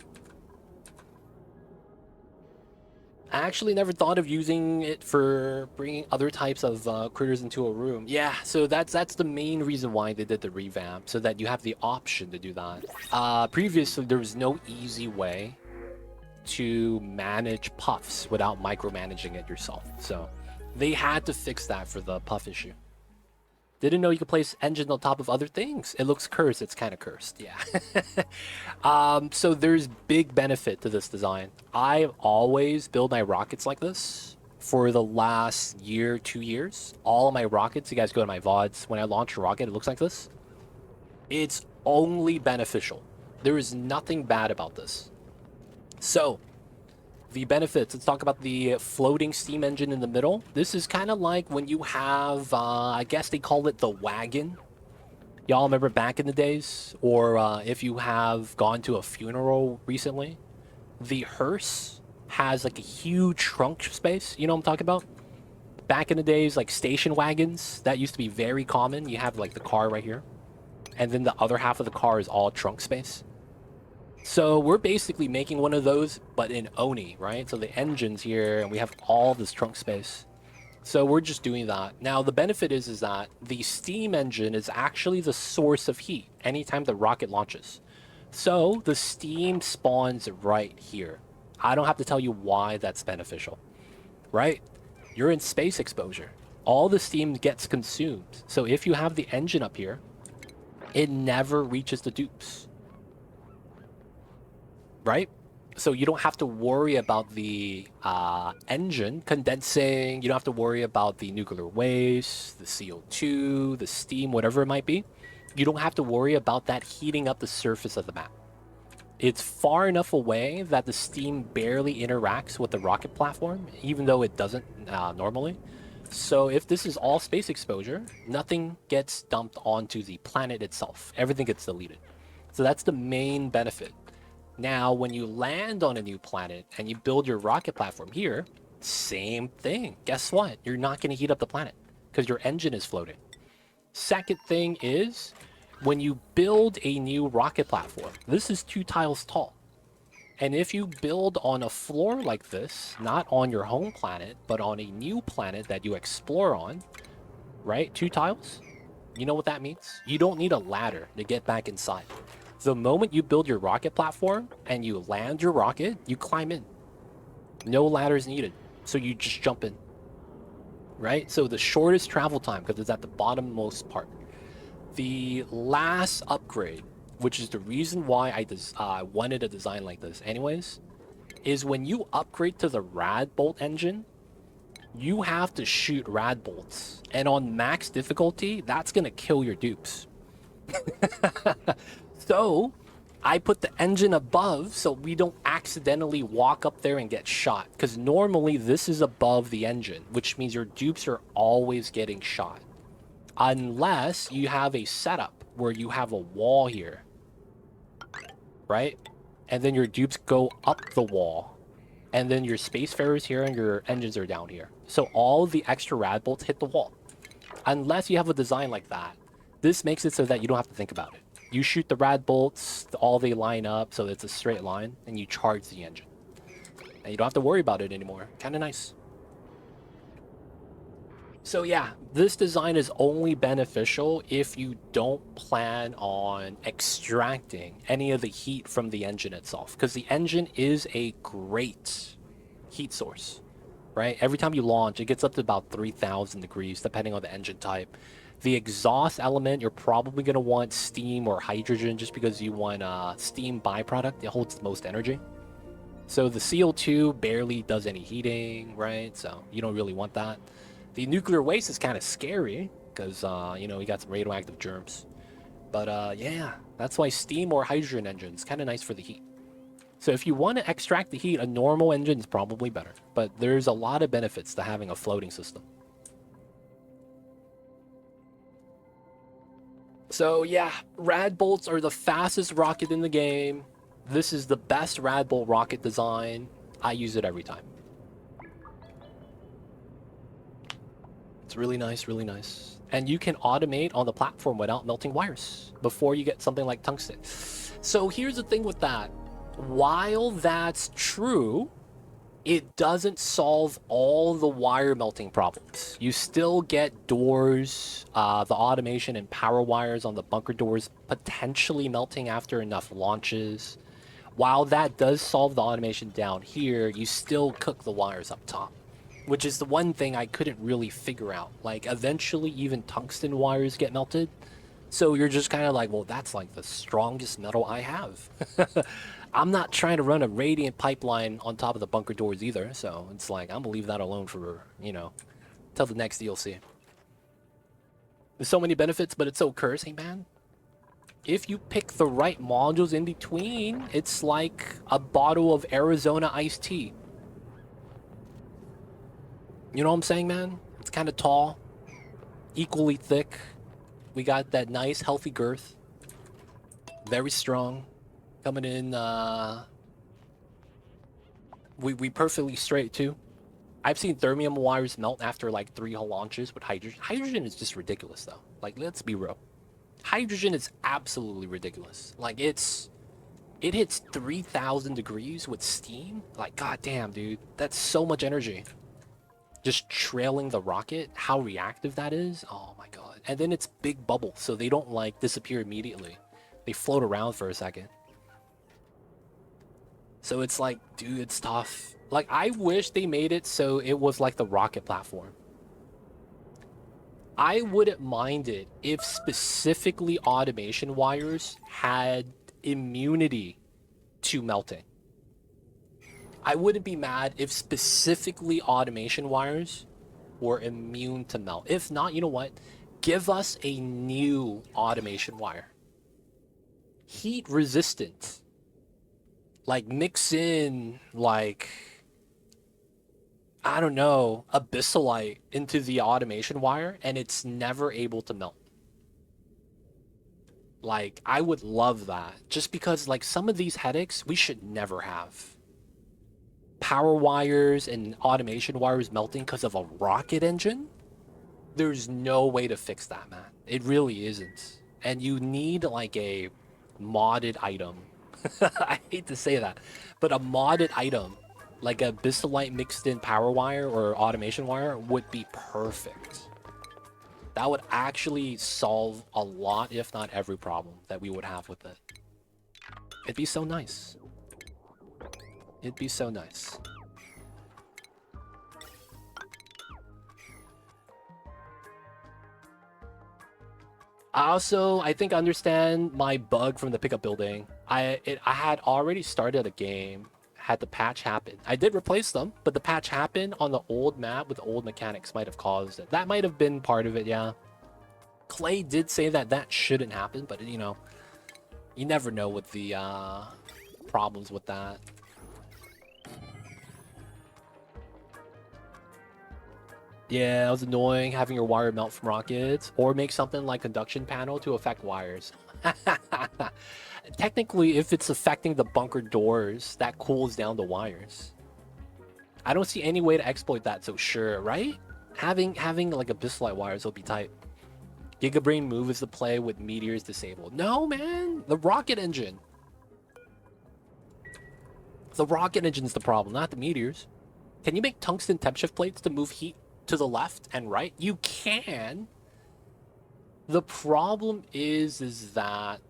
[SPEAKER 1] I actually never thought of using it for bringing other types of critters into a room. Yeah, so that's the main reason why they did the revamp, so that you have the option to do that. Previously, there was no easy way to manage puffs without micromanaging it yourself. So they had to fix that for the puff issue. Didn't know you could place engines on top of other things. It looks cursed. It's kind of cursed, yeah. So there's big benefit to this design. I've always built my rockets like this for the last year, 2 years. All of my rockets, you guys go to my VODs. When I launch a rocket, it looks like this. It's only beneficial. There is nothing bad about this. So the benefits, let's talk about the floating steam engine in the middle. This is kind of like when you have, I guess they call it the wagon. Y'all remember back in the days? Or if you have gone to a funeral recently, the hearse has like a huge trunk space. You know what I'm talking about? Back in the days, like station wagons, that used to be very common. You have like the car right here. And then the other half of the car is all trunk space. So we're basically making one of those, but in Oni, right? So the engine's here, and we have all this trunk space. So we're just doing that. Now, the benefit is that the steam engine is actually the source of heat anytime the rocket launches. So the steam spawns right here. I don't have to tell you why that's beneficial, right? You're in space exposure. All the steam gets consumed. So if you have the engine up here, it never reaches the dupes. Right? So you don't have to worry about the engine condensing. You don't have to worry about the nuclear waste, the CO2, the steam, whatever it might be. You don't have to worry about that heating up the surface of the map. It's far enough away that the steam barely interacts with the rocket platform, even though it doesn't normally. So if this is all space exposure, nothing gets dumped onto the planet itself. Everything gets deleted. So that's the main benefit. Now, when you land on a new planet and you build your rocket platform here, same thing. Guess what? You're not going to heat up the planet because your engine is floating. Second thing is, when you build a new rocket platform, this is 2 tiles tall. And if you build on a floor like this, not on your home planet, but on a new planet that you explore on, right? 2 tiles? You know what that means? You don't need a ladder to get back inside. The moment you build your rocket platform and you land your rocket, you climb in. No ladders needed. So you just jump in. Right? So the shortest travel time, because it's at the bottommost part. The last upgrade, which is the reason why I wanted a design like this anyways, is when you upgrade to the rad bolt engine, you have to shoot rad bolts. And on max difficulty, that's going to kill your dupes. So I put the engine above so we don't accidentally walk up there and get shot. Because normally this is above the engine, which means your dupes are always getting shot. Unless you have a setup where you have a wall here. Right? And then your dupes go up the wall. And then your spacefarers here and your engines are down here. So all the extra rad bolts hit the wall. Unless you have a design like that. This makes it so that you don't have to think about it. You shoot the rad bolts, all they line up so it's a straight line, and you charge the engine. And you don't have to worry about it anymore. Kind of nice. So yeah, this design is only beneficial if you don't plan on extracting any of the heat from the engine itself. Because the engine is a great heat source, right? Every time you launch, it gets up to about 3,000 degrees, depending on the engine type. The exhaust element, you're probably going to want steam or hydrogen just because you want steam byproduct. It holds the most energy. So the CO2 barely does any heating, right? So you don't really want that. The nuclear waste is kind of scary because, you know, you got some radioactive germs. But yeah, that's why steam or hydrogen engine is kind of nice for the heat. So if you want to extract the heat, a normal engine is probably better. But there's a lot of benefits to having a floating system. So yeah, rad bolts are the fastest rocket in the game. This is the best rad bolt rocket design. I use it every time. It's really nice, really nice. And you can automate on the platform without melting wires before you get something like tungsten. So here's the thing with that. While that's true, it doesn't solve all the wire melting problems. You still get doors, the automation and power wires on the bunker doors potentially melting after enough launches. While that does solve the automation down here, you still cook the wires up top, which is the one thing I couldn't really figure out. Like, eventually even tungsten wires get melted. So you're just kind of like, well, that's like the strongest metal I have. I'm not trying to run a radiant pipeline on top of the bunker doors either, so it's like, I'm gonna leave that alone for, you know, till the next DLC. There's so many benefits, but it's so cursing, man. If you pick the right modules in between, it's like a bottle of Arizona iced tea. You know what I'm saying, man? It's kind of tall, equally thick. We got that nice, healthy girth. Very strong. Coming in, we perfectly straight too. I've seen thermium wires melt after like 3 launches with hydrogen. Hydrogen is just ridiculous though. Like, let's be real. Hydrogen is absolutely ridiculous. Like, it hits 3,000 degrees with steam. Like, goddamn, dude, that's so much energy. Just trailing the rocket, how reactive that is. Oh my god. And then it's big bubbles, so they don't like disappear immediately. They float around for a second. So it's like, dude, it's tough. Like, I wish they made it so it was like the rocket platform. I wouldn't mind it if specifically automation wires had immunity to melting. I wouldn't be mad if specifically automation wires were immune to melt. If not, you know what? Give us a new automation wire. Heat resistant. Like, mix in, like, I don't know, abyssalite into the automation wire, and it's never able to melt. Like, I would love that. Just because, like, some of these headaches we should never have. Power wires and automation wires melting because of a rocket engine? There's no way to fix that, man. It really isn't. And you need, like, a modded item. I hate to say that, but a modded item like a Bissolite mixed in power wire or automation wire would be perfect. That would actually solve a lot, if not every problem that we would have with it. It'd be so nice. It'd be so nice. I think I understand my bug from the pickup building. I had already started a game, had the patch happen. I did replace them, but the patch happened on the old map with old mechanics might have caused it. That might have been part of it, yeah. Clay did say that that shouldn't happen, but you know, you never know with the problems with that. Yeah, it was annoying having your wire melt from rockets, or make something like conduction panel to affect wires. Technically, if it's affecting the bunker doors, that cools down the wires. I don't see any way to exploit that, so sure, right? Having like abyssal wires will be tight. Gigabrain move is the play with meteors disabled. No, man, the rocket engine. The rocket engine's the problem, not the meteors. Can you make tungsten temp shift plates to move heat to the left and right? You can. The problem is that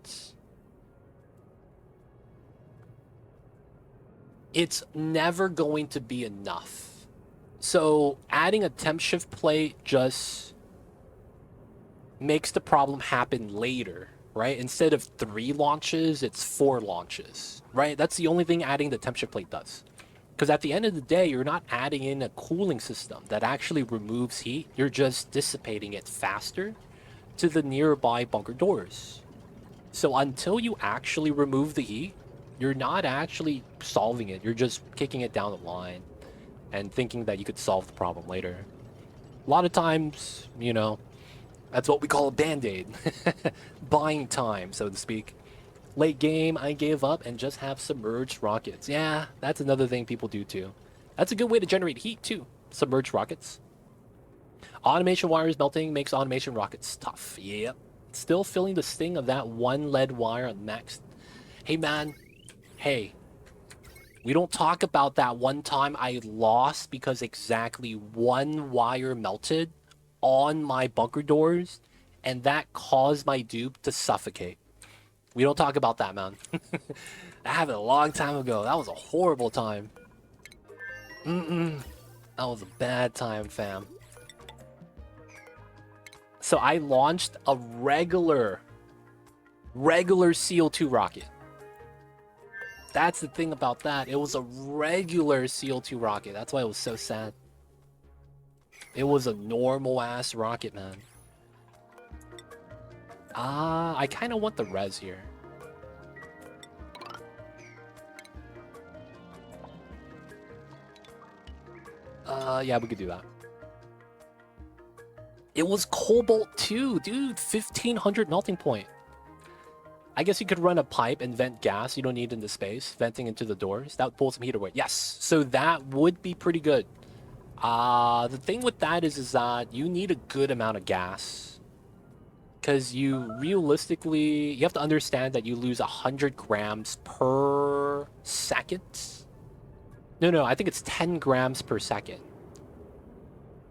[SPEAKER 1] it's never going to be enough. So adding a temp shift plate just makes the problem happen later, right? Instead of 3 launches, it's 4 launches, right? That's the only thing adding the temp shift plate does. Because at the end of the day, you're not adding in a cooling system that actually removes heat. You're just dissipating it faster to the nearby bunker doors. So until you actually remove the heat, you're not actually solving it. You're just kicking it down the line and thinking that you could solve the problem later. A lot of times, you know, that's what we call a band-aid. Buying time, so to speak. Late game, I gave up and just have submerged rockets. Yeah, that's another thing people do too. That's a good way to generate heat too. Submerged rockets. Automation wires melting makes automation rockets tough. Yep. Still feeling the sting of that one lead wire on max. Hey man, hey. We don't talk about that one time I lost because exactly one wire melted on my bunker doors and that caused my dupe to suffocate. We don't talk about that, man. That happened a long time ago. That was a horrible time. That was a bad time, fam. So I launched a regular CO2 rocket. That's the thing about that. It was a regular CO2 rocket. That's why it was so sad. It was a normal-ass rocket, man. I kind of want the res here. Yeah, we could do that. It was Cobalt 2, dude. 1500 melting point. I guess you could run a pipe and vent gas. You don't need it into space. Venting into the doors. That would pull some heat away. Yes. So that would be pretty good. The thing with that is that you need a good amount of gas. Because you realistically, you have to understand that you lose 100 grams per second. No, I think it's 10 grams per second.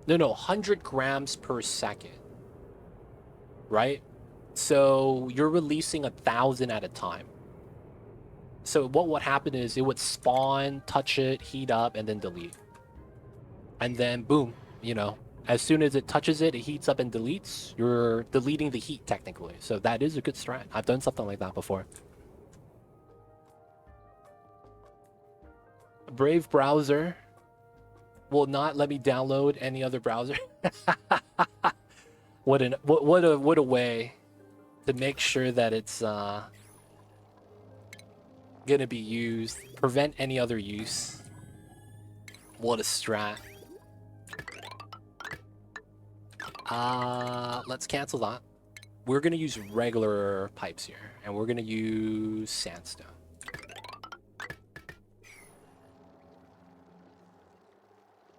[SPEAKER 1] No, 100 grams per second. Right? So you're releasing 1,000 at a time. So what would happen is it would spawn, touch it, heat up, and then delete. And then boom, you know. As soon as it touches it, it heats up and deletes. You're deleting the heat technically. So that is a good strat. I've done something like that before. Brave browser will not let me download any other browser. What a way to make sure that it's gonna be used. Prevent any other use. What a strat. Let's cancel that. We're gonna use regular pipes here, and we're gonna use sandstone.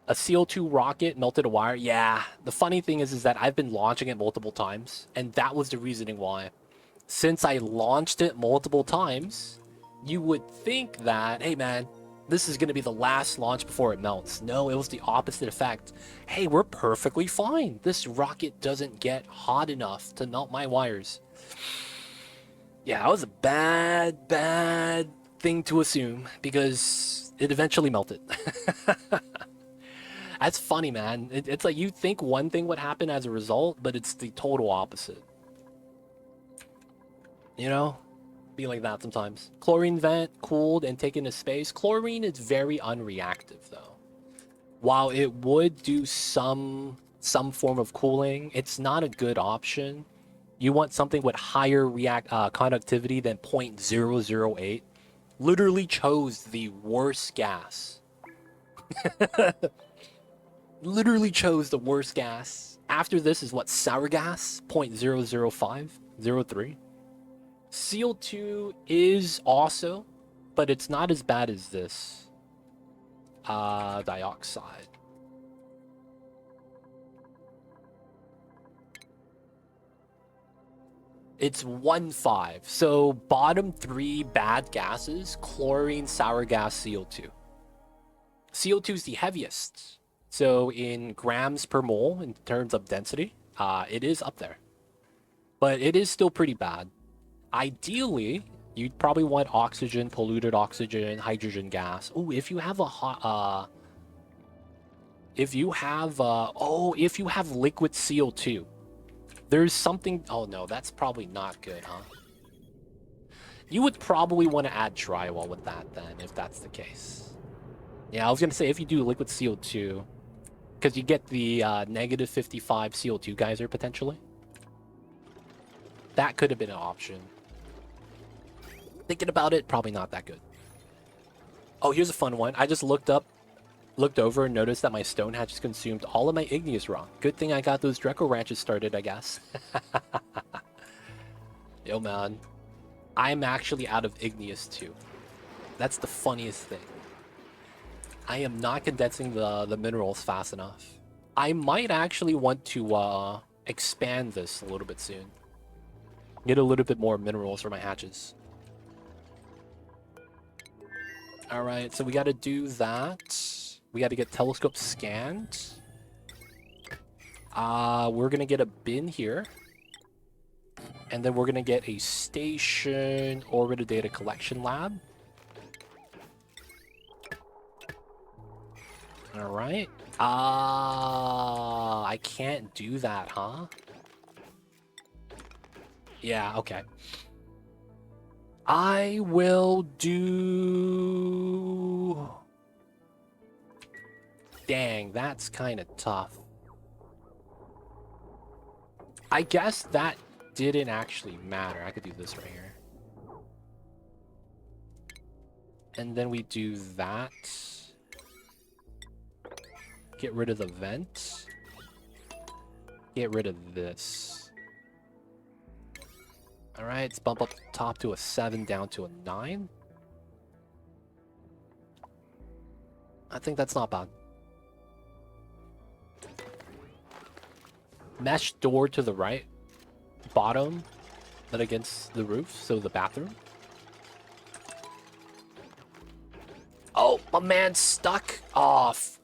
[SPEAKER 1] A CO2 rocket melted a wire. Yeah, the funny thing is that I've been launching it multiple times, and that was the reasoning why. Since I launched it multiple times, you would think that, hey man, this is going to be the last launch before it melts. No, it was the opposite effect. Hey, we're perfectly fine. This rocket doesn't get hot enough to melt my wires. Yeah, that was a bad thing to assume because it eventually melted. That's funny, man. It's like you think one thing would happen as a result, but it's the total opposite. You know? Be like that sometimes. Chlorine vent cooled and taken to space. Chlorine is very unreactive though. While it would do some form of cooling, it's not a good option. You want something with higher conductivity than 0.008. Literally chose the worst gas. Literally chose the worst gas. After this is what? Sour gas? 0.00503. CO2 is also, but it's not as bad as this. Dioxide. It's 1.5. So bottom 3 bad gases: chlorine, sour gas, CO2. CO2 is the heaviest. So in grams per mole in terms of density, it is up there. But it is still pretty bad. Ideally, you'd probably want oxygen, polluted oxygen, hydrogen gas. Oh, if you have a hot, if you have liquid CO2, there's something. Oh no, that's probably not good, huh? You would probably want to add drywall with that then, if that's the case. Yeah, I was gonna say if you do liquid CO2, because you get the negative 55 CO2 geyser potentially. That could have been an option. Thinking about it, probably not that good. Oh, here's a fun one. I just looked over and noticed that my stone hatch has consumed all of my igneous rock. Good thing I got those Dreco ranches started, I guess. Yo, man. I'm actually out of igneous too. That's the funniest thing. I am not condensing the minerals fast enough. I might actually want to expand this a little bit soon. Get a little bit more minerals for my hatches. Alright, so we gotta do that. We gotta get telescope scanned. We're gonna get a bin here. And then we're gonna get a station orbital data collection lab. Alright. I can't do that, huh? Yeah, okay. I will do... Dang, that's kind of tough. I guess that didn't actually matter. I could do this right here. And then we do that. Get rid of the vent. Get rid of this. Alright, let's bump up the top to a 7, down to a 9. I think that's not bad. Mesh door to the right. Bottom, but against the roof, so the bathroom. Oh, my man's stuck off.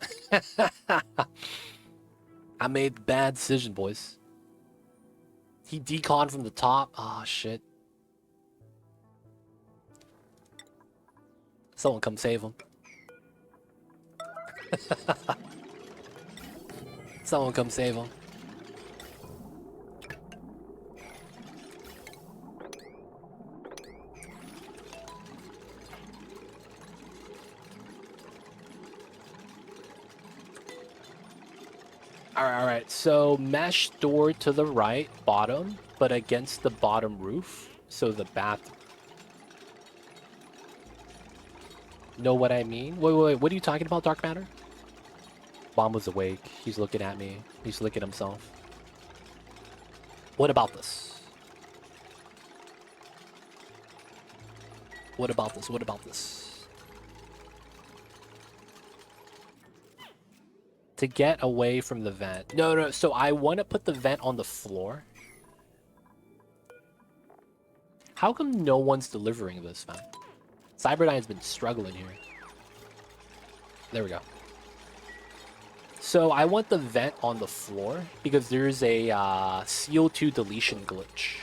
[SPEAKER 1] I made the bad decision, boys. He deconned from the top. Oh, shit. Someone come save him. Someone come save him. Alright, so mesh door to the right, bottom, but against the bottom roof, so the bathroom. Know what I mean? Wait, what are you talking about, Dark Matter? Bomb was awake. He's looking at me. He's licking himself. What about this? What about this? What about this? To get away from the vent. No, so I want to put the vent on the floor. How come no one's delivering this, man? Cyberdyne's been struggling here. There we go. So I want the vent on the floor because there's a CO2 deletion glitch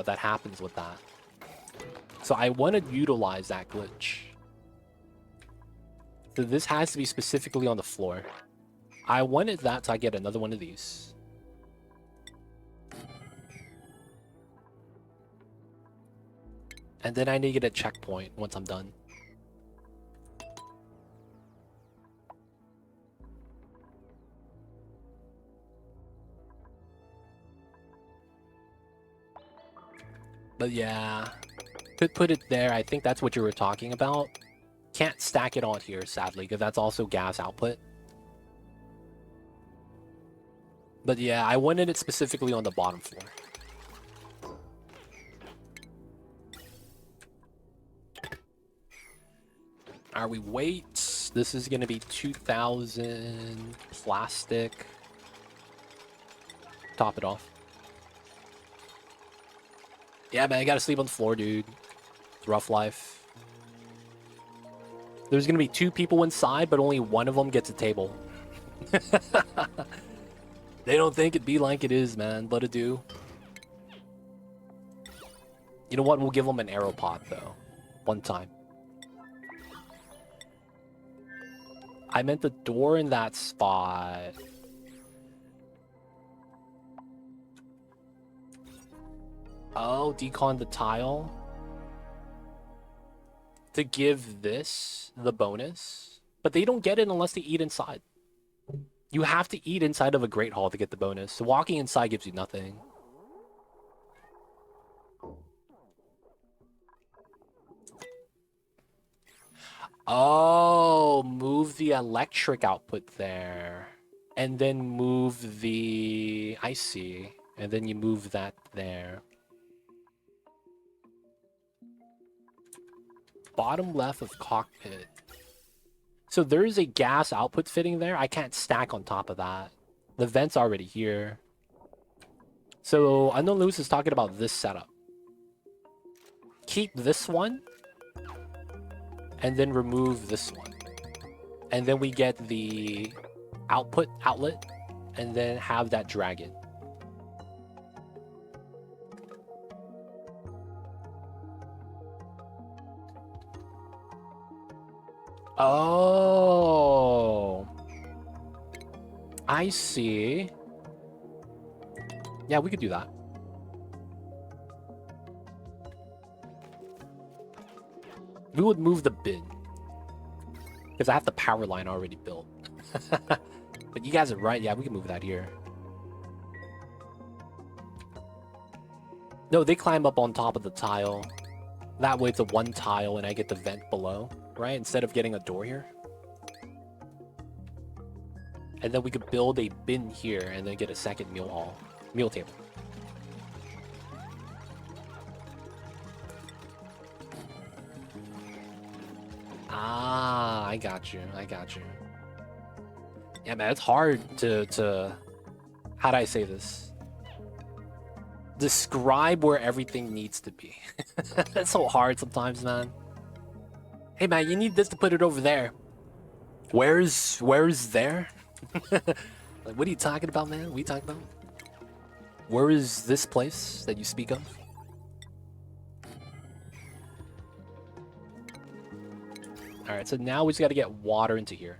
[SPEAKER 1] that happens with that. So I want to utilize that glitch. So this has to be specifically on the floor. I wanted that so I get another one of these. And then I need to get a checkpoint once I'm done. But yeah, could put it there. I think that's what you were talking about. Can't stack it on here, sadly, because that's also gas output. But yeah, I wanted it specifically on the bottom floor. Alright, we wait. This is going to be 2,000 plastic. Top it off. Yeah, man, I gotta sleep on the floor, dude. It's rough life. There's gonna be 2 people inside, but only one of them gets a table. They don't think it be like it is, man, but it do. You know what? We'll give them an arrow pod, though. One time. I meant the door in that spot. Oh, decon the tile. To give this the bonus. But they don't get it unless they eat inside. You have to eat inside of a Great Hall to get the bonus. So walking inside gives you nothing. Oh, move the electric output there. And then move the... I see. And then you move that there. Bottom left of cockpit. So there is a gas output fitting there. I can't stack on top of that. The vent's already here. So I know Lewis is talking about this setup. Keep this one. And then remove this one. And then we get the outlet. And then have that dragon. Oh, I see. Yeah, we could do that. We would move the bin. Because I have the power line already built. But you guys are right. Yeah, we can move that here. No, they climb up on top of the tile. That way it's a one tile and I get the vent below. Right, instead of getting a door here. And then we could build a bin here and then get a second meal table. Ah, I got you. Yeah, man, it's hard to how do I say this? Describe where everything needs to be. It's so hard sometimes, man. Hey man, you need this to put it over there. Where's there? Like, what are you talking about, man? What are you talking about? Where is this place that you speak of? Alright, so now we just gotta get water into here.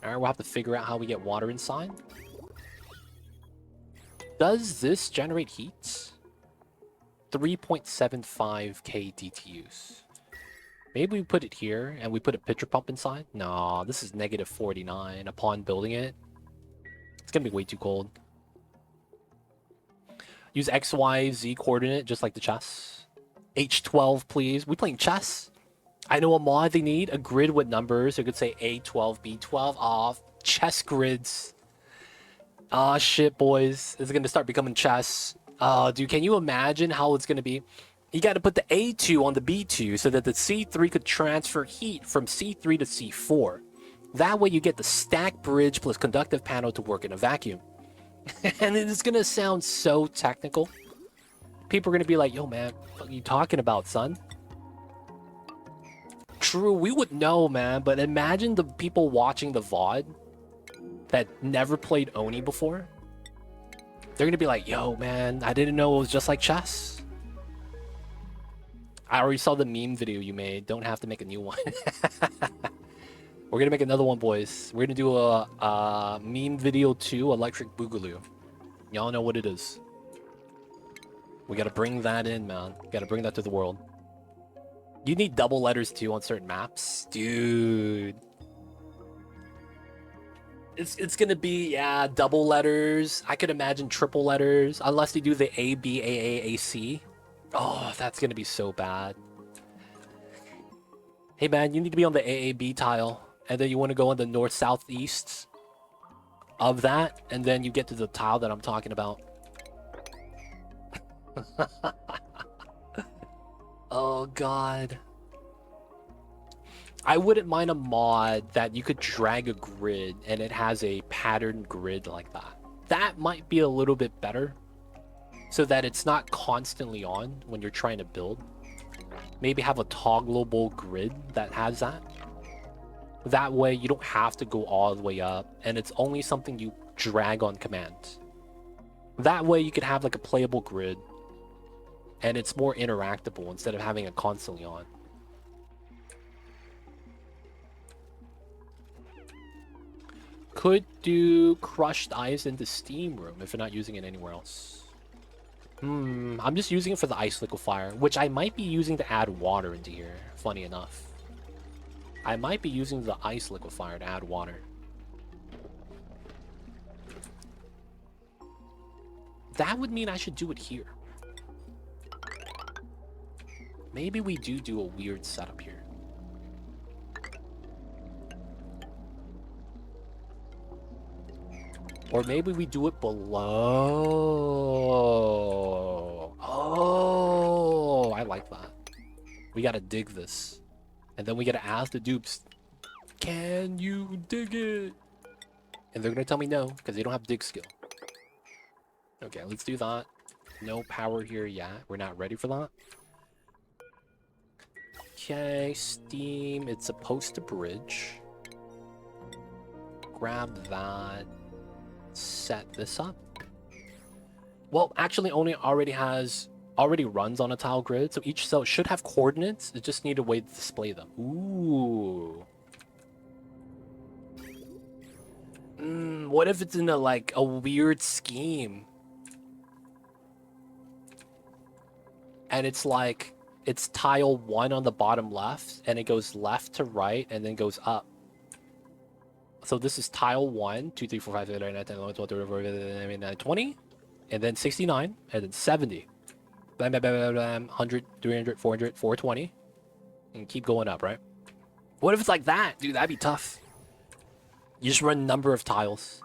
[SPEAKER 1] Alright, we'll have to figure out how we get water inside. Does this generate heat? 3.75k DTUs. Maybe we put it here and we put a pitcher pump inside? No, this is negative 49 upon building it. It's gonna be way too cold. Use X, Y, Z coordinate just like the chess. H12, please. We playing chess? I know a mod they need. A grid with numbers. It could say A12, B12. Aw, chess grids. Ah, shit, boys. It's gonna start becoming chess. Dude, can you imagine how it's gonna be? You gotta put the A2 on the B2 so that the C3 could transfer heat from C3 to C4. That way you get the stack bridge plus conductive panel to work in a vacuum. And it's gonna sound so technical. People are gonna be like, yo man, what are you talking about, son? True, we would know, man, but imagine the people watching the VOD that never played Oni before. They're gonna be like, yo man, I didn't know it was just like chess. I already saw the meme video you made. Don't have to make a new one. We're gonna make another one, boys. We're gonna do a meme video 2, Electric Boogaloo. Y'all know what it is. We gotta bring that in, man. Gotta bring that to the world. You need double letters too on certain maps, dude. It's gonna be, yeah, double letters. I could imagine triple letters, unless they do the A B A A A C. Oh, that's gonna be so bad. Hey man, you need to be on the AAB tile, and then you want to go on the north southeast of that, and then you get to the tile that I'm talking about. Oh god. I wouldn't mind a mod that you could drag a grid and it has a patterned grid like that. That might be a little bit better, so that it's not constantly on when you're trying to build. Maybe have a toggleable grid that has that. That way you don't have to go all the way up, and it's only something you drag on command. That way you could have like a playable grid, and it's more interactable instead of having it constantly on. Could do crushed ice in the steam room if you're not using it anywhere else. I'm just using it for the ice liquefier, which I might be using to add water into here, funny enough. I might be using the ice liquefier to add water. That would mean I should do it here. Maybe we do a weird setup here. Or maybe we do it below. Oh, I like that. We gotta dig this. And then we gotta ask the dupes, can you dig it? And they're gonna tell me no, because they don't have dig skill. Okay, let's do that. No power here yet. We're not ready for that. Okay, steam. It's supposed to bridge. Grab that. Set this up. Well, actually already runs on a tile grid, so each cell should have coordinates. It just need a way to display them. Ooh. What if it's in a weird scheme? And it's like, it's tile 1 on the bottom left, and it goes left to right, and then goes up. So this is tile 1, 2, 3, 4, 5, 6, 7, 8, 9, 10, 11, 12, 13, 14, 15, 20, and then 69, and then 70. Blam, blam, blam, blam, blam, 100, 300, 400, 420, and keep going up, right? What if it's like that? Dude, that'd be tough. You just run number of tiles.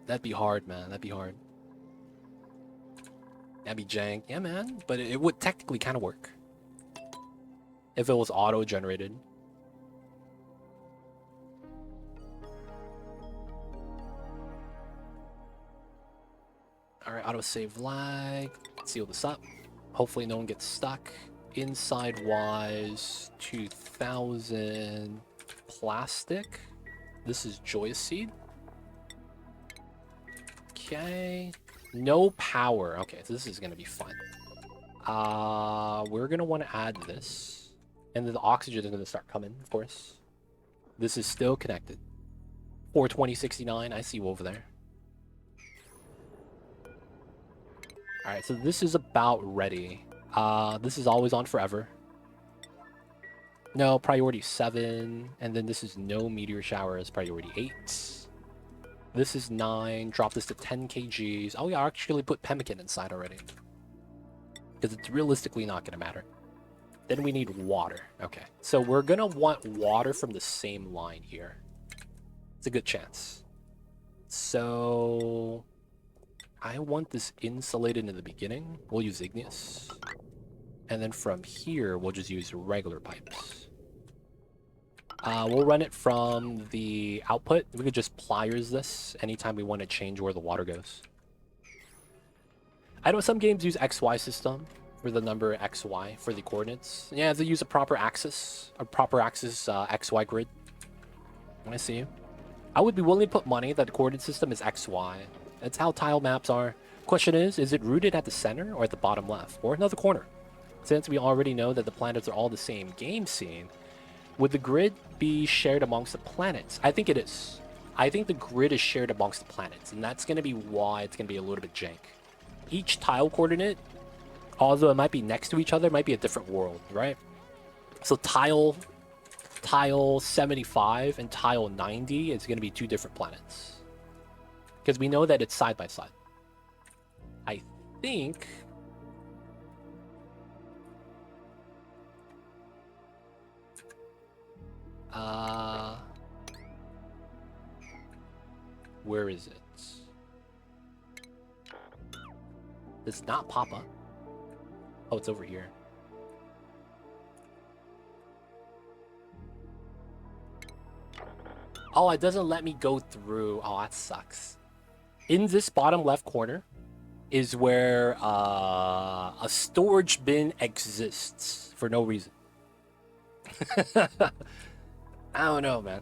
[SPEAKER 1] That'd be hard, man. That'd be hard. That'd be jank. Yeah, man. But it would technically kind of work. If it was auto-generated. Alright, auto-save lag. Seal this up. Hopefully no one gets stuck. Inside-wise, 2000 plastic. This is Joy Seed. Okay. No power. Okay, so this is going to be fun. We're going to want to add this. And then the oxygen is going to start coming, of course. This is still connected. 42069, I see you over there. Alright, so this is about ready. This is always on forever. No, priority 7. And then this is no meteor showers, priority 8. This is 9. Drop this to 10 kgs. Oh, we actually put pemmican inside already. Because it's realistically not going to matter. Then we need water. Okay, so we're going to want water from the same line here. It's a good chance. So I want this insulated in the beginning. We'll use igneous. And then from here, we'll just use regular pipes. We'll run it from the output. We could just pliers this anytime we want to change where the water goes. I know some games use XY system for the number XY for the coordinates. Yeah, they use a proper axis XY grid. I see you. I would be willing to put money that the coordinate system is XY. That's how tile maps are. Question is it rooted at the center or at the bottom left or another corner? Since we already know that the planets are all the same game scene, would the grid be shared amongst the planets? I think it is. I think the grid is shared amongst the planets, and that's going to be why it's going to be a little bit jank. Each tile coordinate, although it might be next to each other, might be a different world, right? So tile 75 and tile 90 is going to be two different planets. Because we know that it's side by side. I think... where is it? It's not pop up. Oh, it's over here. Oh, it doesn't let me go through. Oh, that sucks. In this bottom left corner is where a storage bin exists for no reason. I don't know, man.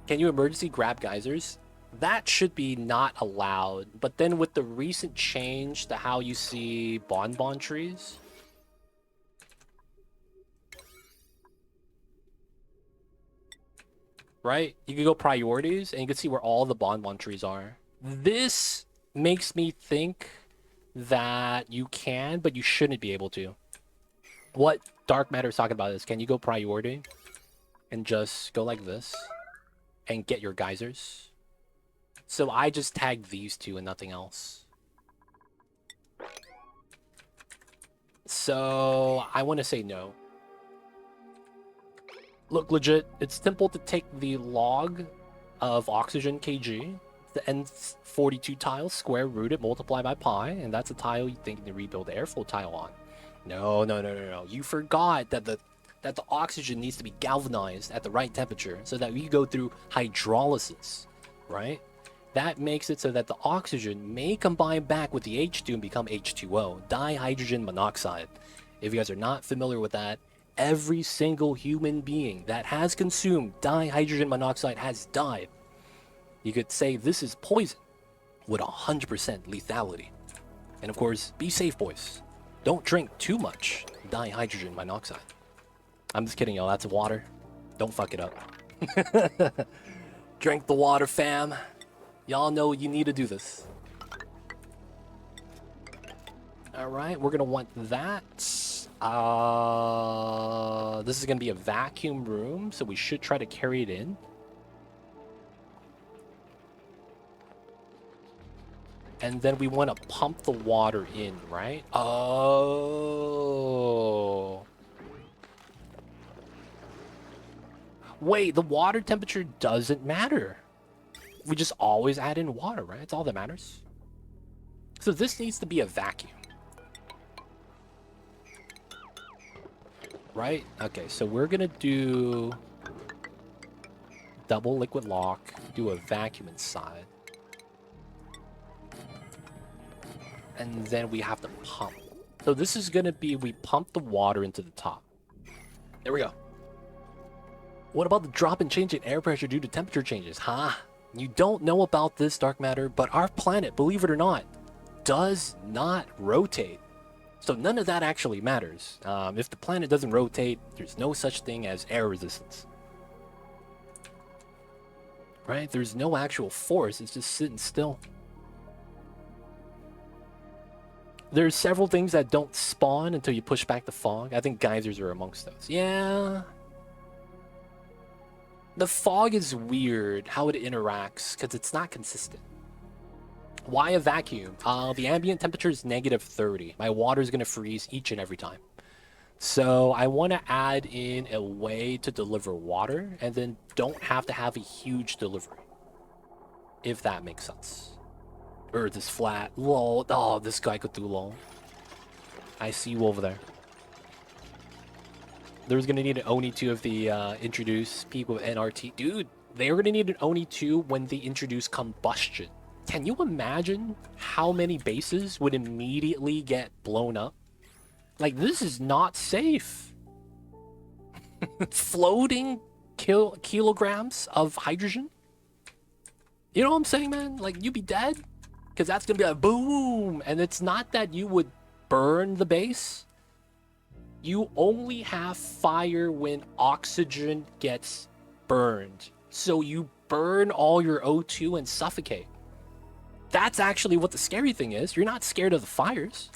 [SPEAKER 1] Can you emergency grab geysers? That should be not allowed. But then with the recent change to how you see bonbon trees, right? You can go priorities and you can see where all the bonbon trees are. This makes me think that you can, but you shouldn't be able to. What Dark Matter is talking about is, can you go priority and just go like this and get your geysers? So I just tagged these two and nothing else. So I want to say no. Look, legit, it's simple to take the log of oxygen kg, the N42 tile, square root it, multiply by pi, and that's a tile you think to rebuild the airflow tile on. No. You forgot that the oxygen needs to be galvanized at the right temperature so that we go through hydrolysis, right? That makes it so that the oxygen may combine back with the H2 and become H2O, dihydrogen monoxide. If you guys are not familiar with that, every single human being that has consumed dihydrogen monoxide has died. You could say this is poison with 100% lethality. And of course, be safe, boys. Don't drink too much dihydrogen monoxide. I'm just kidding, y'all. That's water. Don't fuck it up. Drink the water, fam. Y'all know you need to do this. Alright, we're going to want that. This is going to be a vacuum room, so we should try to carry it in. And then we want to pump the water in, right? Oh. Wait, the water temperature doesn't matter. We just always add in water, right? That's all that matters. So this needs to be a vacuum. Right? Okay, so we're going to do double liquid lock, do a vacuum inside. And then we have to pump. So this is going to be, we pump the water into the top. There we go. What about the drop and change in air pressure due to temperature changes? Huh? You don't know about this, Dark Matter, but our planet, believe it or not, does not rotate. So none of that actually matters. If the planet doesn't rotate, there's no such thing as air resistance. Right? There's no actual force. It's just sitting still. There's several things that don't spawn until you push back the fog. I think geysers are amongst those. Yeah. The fog is weird, how it interacts, because it's not consistent. Why a vacuum? The ambient temperature is -30. My water is going to freeze each and every time. So I want to add in a way to deliver water, and then don't have to have a huge delivery. If that makes sense. Earth is flat. Lol. Oh, this guy could do lol. I see you over there. There's going to need an Oni 2 if they introduce people with NRT. Dude, they're going to need an Oni 2 when they introduce combustion. Can you imagine how many bases would immediately get blown up? Like, this is not safe. Floating kilograms of hydrogen? You know what I'm saying, man? Like, you'd be dead. Because that's going to be like boom. And it's not that you would burn the base. You only have fire when oxygen gets burned. So you burn all your O2 and suffocate. That's actually what the scary thing is. You're not scared of the fires.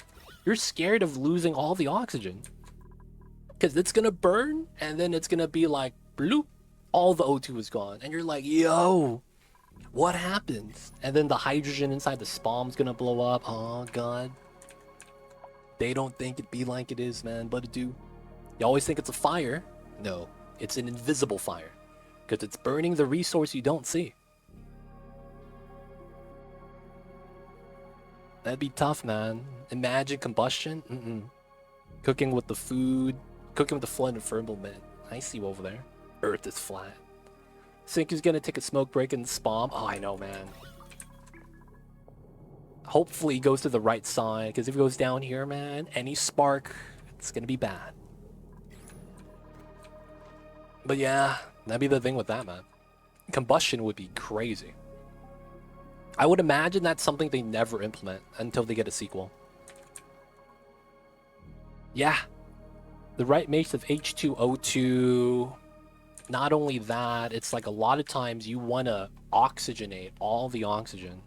[SPEAKER 1] You're scared of losing all the oxygen. Because it's going to burn, and then it's going to be like, bloop, all the O2 is gone. And you're like, yo, what happens? And then the hydrogen inside the spawn's going to blow up. Oh, God. They don't think it be like it is, man, but it do. You always think it's a fire. No, it's an invisible fire. Because it's burning the resource you don't see. That'd be tough, man. Imagine combustion. Cooking with the food. Cooking with the flood and firmament. I see you over there. Earth is flat. Sink is gonna take a smoke break and spawn. Oh, I know, man. Hopefully he goes to the right side, because if he goes down here, man, any spark, it's gonna be bad. But yeah, that'd be the thing with that, man. Combustion would be crazy. I would imagine that's something they never implement until they get a sequel. Yeah. The right mix of H2O2. Not only that, it's like a lot of times you want to oxygenate all the oxygen.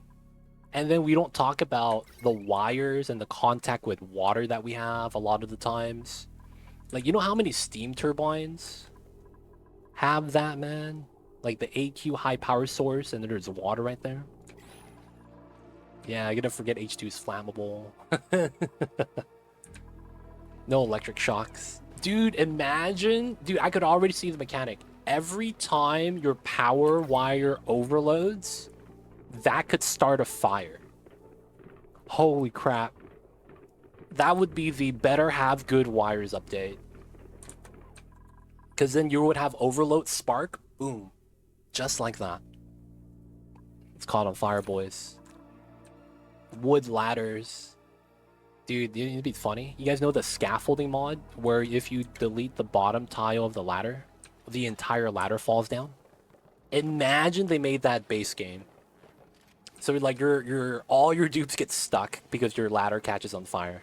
[SPEAKER 1] And then we don't talk about the wires and the contact with water that we have a lot of the times. Like, you know how many steam turbines have that, man? Like the AQ high power source, and then there's water right there. Yeah, I'm gonna forget H2 is flammable. No electric shocks. Dude, imagine... Dude, I could already see the mechanic. Every time your power wire overloads, that could start a fire. Holy crap. That would be the better have good wires update. Because then you would have overload spark. Boom. Just like that. It's caught on fire, boys. Wood ladders. Dude, it'd be funny. You guys know the scaffolding mod? Where if you delete the bottom tile of the ladder, the entire ladder falls down? Imagine they made that base game. So like all your dupes get stuck because your ladder catches on fire.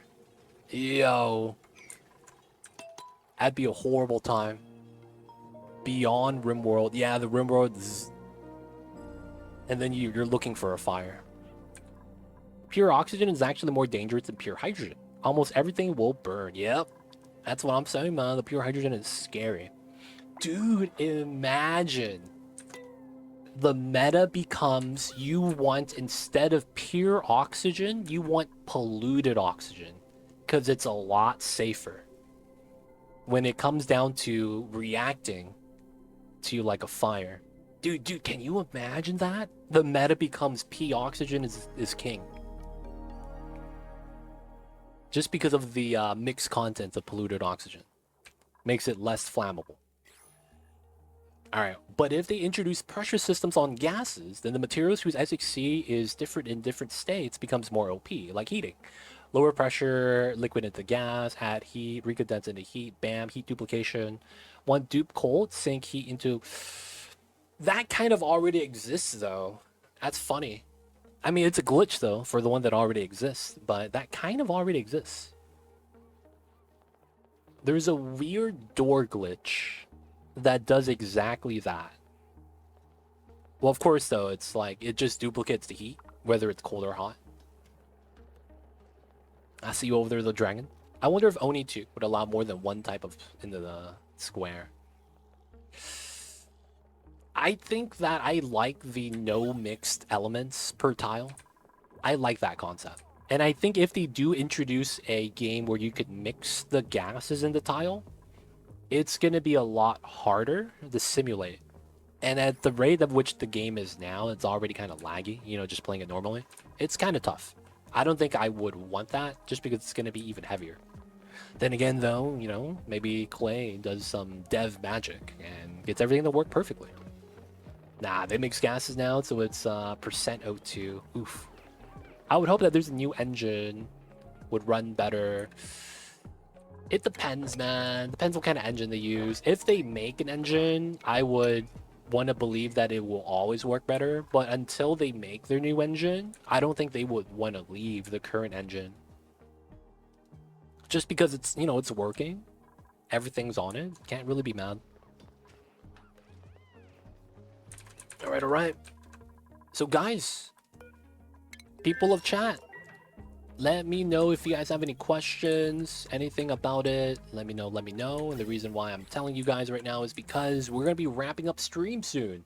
[SPEAKER 1] Yo. That'd be a horrible time. Beyond RimWorld. Yeah, the RimWorld is... And then you're looking for a fire. Pure oxygen is actually more dangerous than pure hydrogen. Almost everything will burn. Yep. That's what I'm saying, man. The pure hydrogen is scary. Dude, imagine. The meta becomes you want, instead of pure oxygen, you want polluted oxygen. Because it's a lot safer. When it comes down to reacting to like a fire. Dude, can you imagine that? The meta becomes P oxygen is king. Just because of the mixed content of polluted oxygen. Makes it less flammable. Alright, but if they introduce pressure systems on gases, then the materials whose SHC is different in different states becomes more OP, like heating. Lower pressure, liquid into gas, add heat, recondense into heat, bam, heat duplication. One dupe cold, sink heat into... That kind of already exists, though. That's funny. I mean, it's a glitch, though, for the one that already exists, but that kind of already exists. There's a weird door glitch that does exactly that. Well, of course, though, it's like, it just duplicates the heat, whether it's cold or hot. I see you over there, the dragon. I wonder if Oni 2 would allow more than one type of into the square. I think that I like the no mixed elements per tile. I like that concept. And I think if they do introduce a game where you could mix the gases in the tile, it's going to be a lot harder to simulate. And at the rate of which the game is now, it's already kind of laggy, you know, just playing it normally. It's kind of tough. I don't think I would want that, just because it's going to be even heavier. Then again, though, you know, maybe Clay does some dev magic and gets everything to work perfectly. Nah, they mix gases now, so it's percent O2. Oof. I would hope that there's a new engine would run better. It depends, man. Depends what kind of engine they use. If they make an engine, I would want to believe that it will always work better, but until they make their new engine, I don't think they would want to leave the current engine. Just because it's, you know, it's working. Everything's on it. Can't really be mad. Alright, alright. So guys, people of chat, let me know if you guys have any questions, anything about it. Let me know, let me know. And the reason why I'm telling you guys right now is because we're going to be wrapping up stream soon.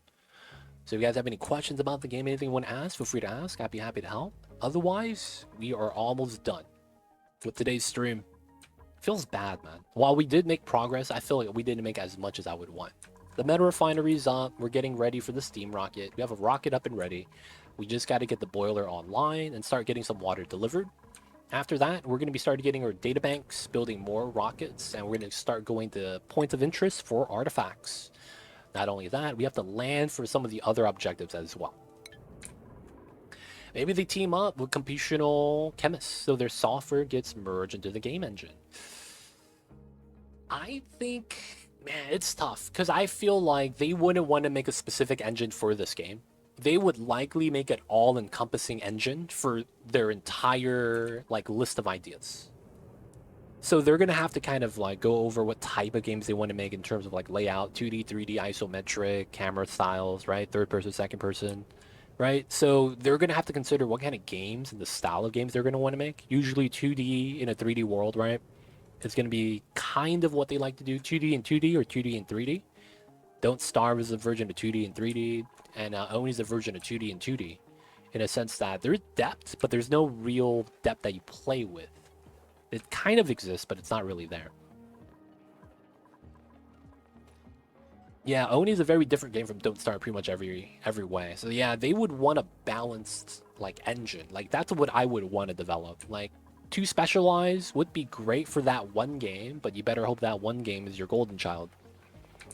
[SPEAKER 1] So if you guys have any questions about the game, anything you want to ask, feel free to ask. I'd be happy to help. Otherwise, we are almost done with today's stream. Feels bad, man. While we did make progress, I feel like we didn't make as much as I would want. The meta refinery's up. We're getting ready for the steam rocket. We have a rocket up and ready. We just got to get the boiler online and start getting some water delivered. After that, we're going to be starting getting our data banks, building more rockets, and we're going to start going to points of interest for artifacts. Not only that, we have to land for some of the other objectives as well. Maybe they team up with computational chemists so their software gets merged into the game engine. I think, man, it's tough because I feel like they wouldn't want to make a specific engine for this game. They would likely make an all-encompassing engine for their entire like list of ideas. So they're gonna have to kind of like go over what type of games they want to make in terms of like layout, 2D, 3D, isometric, camera styles, right? Third person, second person, right? So they're gonna have to consider what kind of games and the style of games they're gonna want to make. Usually 2D in a 3D world, right? It's gonna be kind of what they like to do, 2D and 2D or 2D and 3D. Don't Starve is a version of 2D and 3D, and Oni is a version of 2D and 2D, in a sense that there's depth, but there's no real depth that you play with. It kind of exists, but it's not really there. Yeah, Oni is a very different game from Don't Starve pretty much every way. So yeah, they would want a balanced like engine. Like that's what I would want to develop. Like too specialized would be great for that one game, but you better hope that one game is your golden child.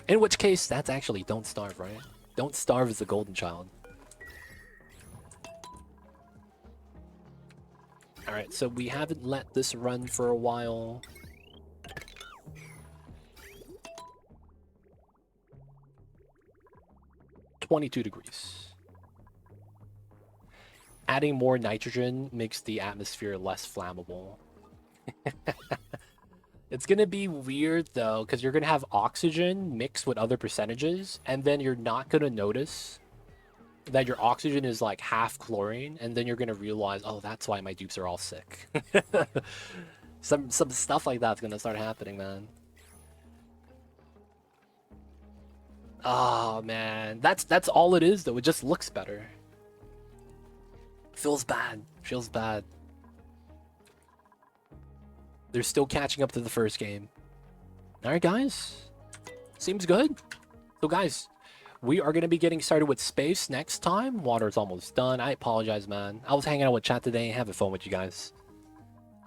[SPEAKER 1] In which case, that's actually Don't Starve, right? Don't Starve is the golden child. Alright, so we haven't let this run for a while. -22 degrees. Adding more nitrogen makes the atmosphere less flammable. It's gonna be weird though, because you're gonna have oxygen mixed with other percentages, and then you're not gonna notice that your oxygen is like half chlorine, and then you're gonna realize, oh, that's why my dupes are all sick. Some stuff like that's gonna start happening, man. Oh man, that's all it is though. It just looks better. Feels bad. Feels bad. They're still catching up to the first game. All right, guys. Seems good. So, guys, we are going to be getting started with space next time. Water's almost done. I apologize, man. I was hanging out with chat today and having fun with you guys.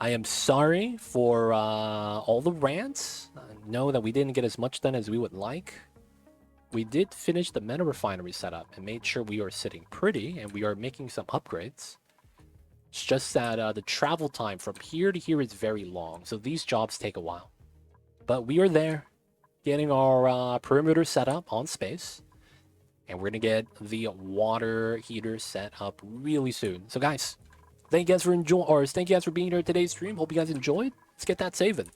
[SPEAKER 1] I am sorry for all the rants. I know that we didn't get as much done as we would like. We did finish the meta refinery setup and made sure we are sitting pretty, and we are making some upgrades. It's just that the travel time from here to here is very long, so these jobs take a while. But we are there, getting our perimeter set up on space, and we're gonna get the water heater set up really soon. So guys, thank you guys for being here today's stream. Hope you guys enjoyed. Let's get that saving.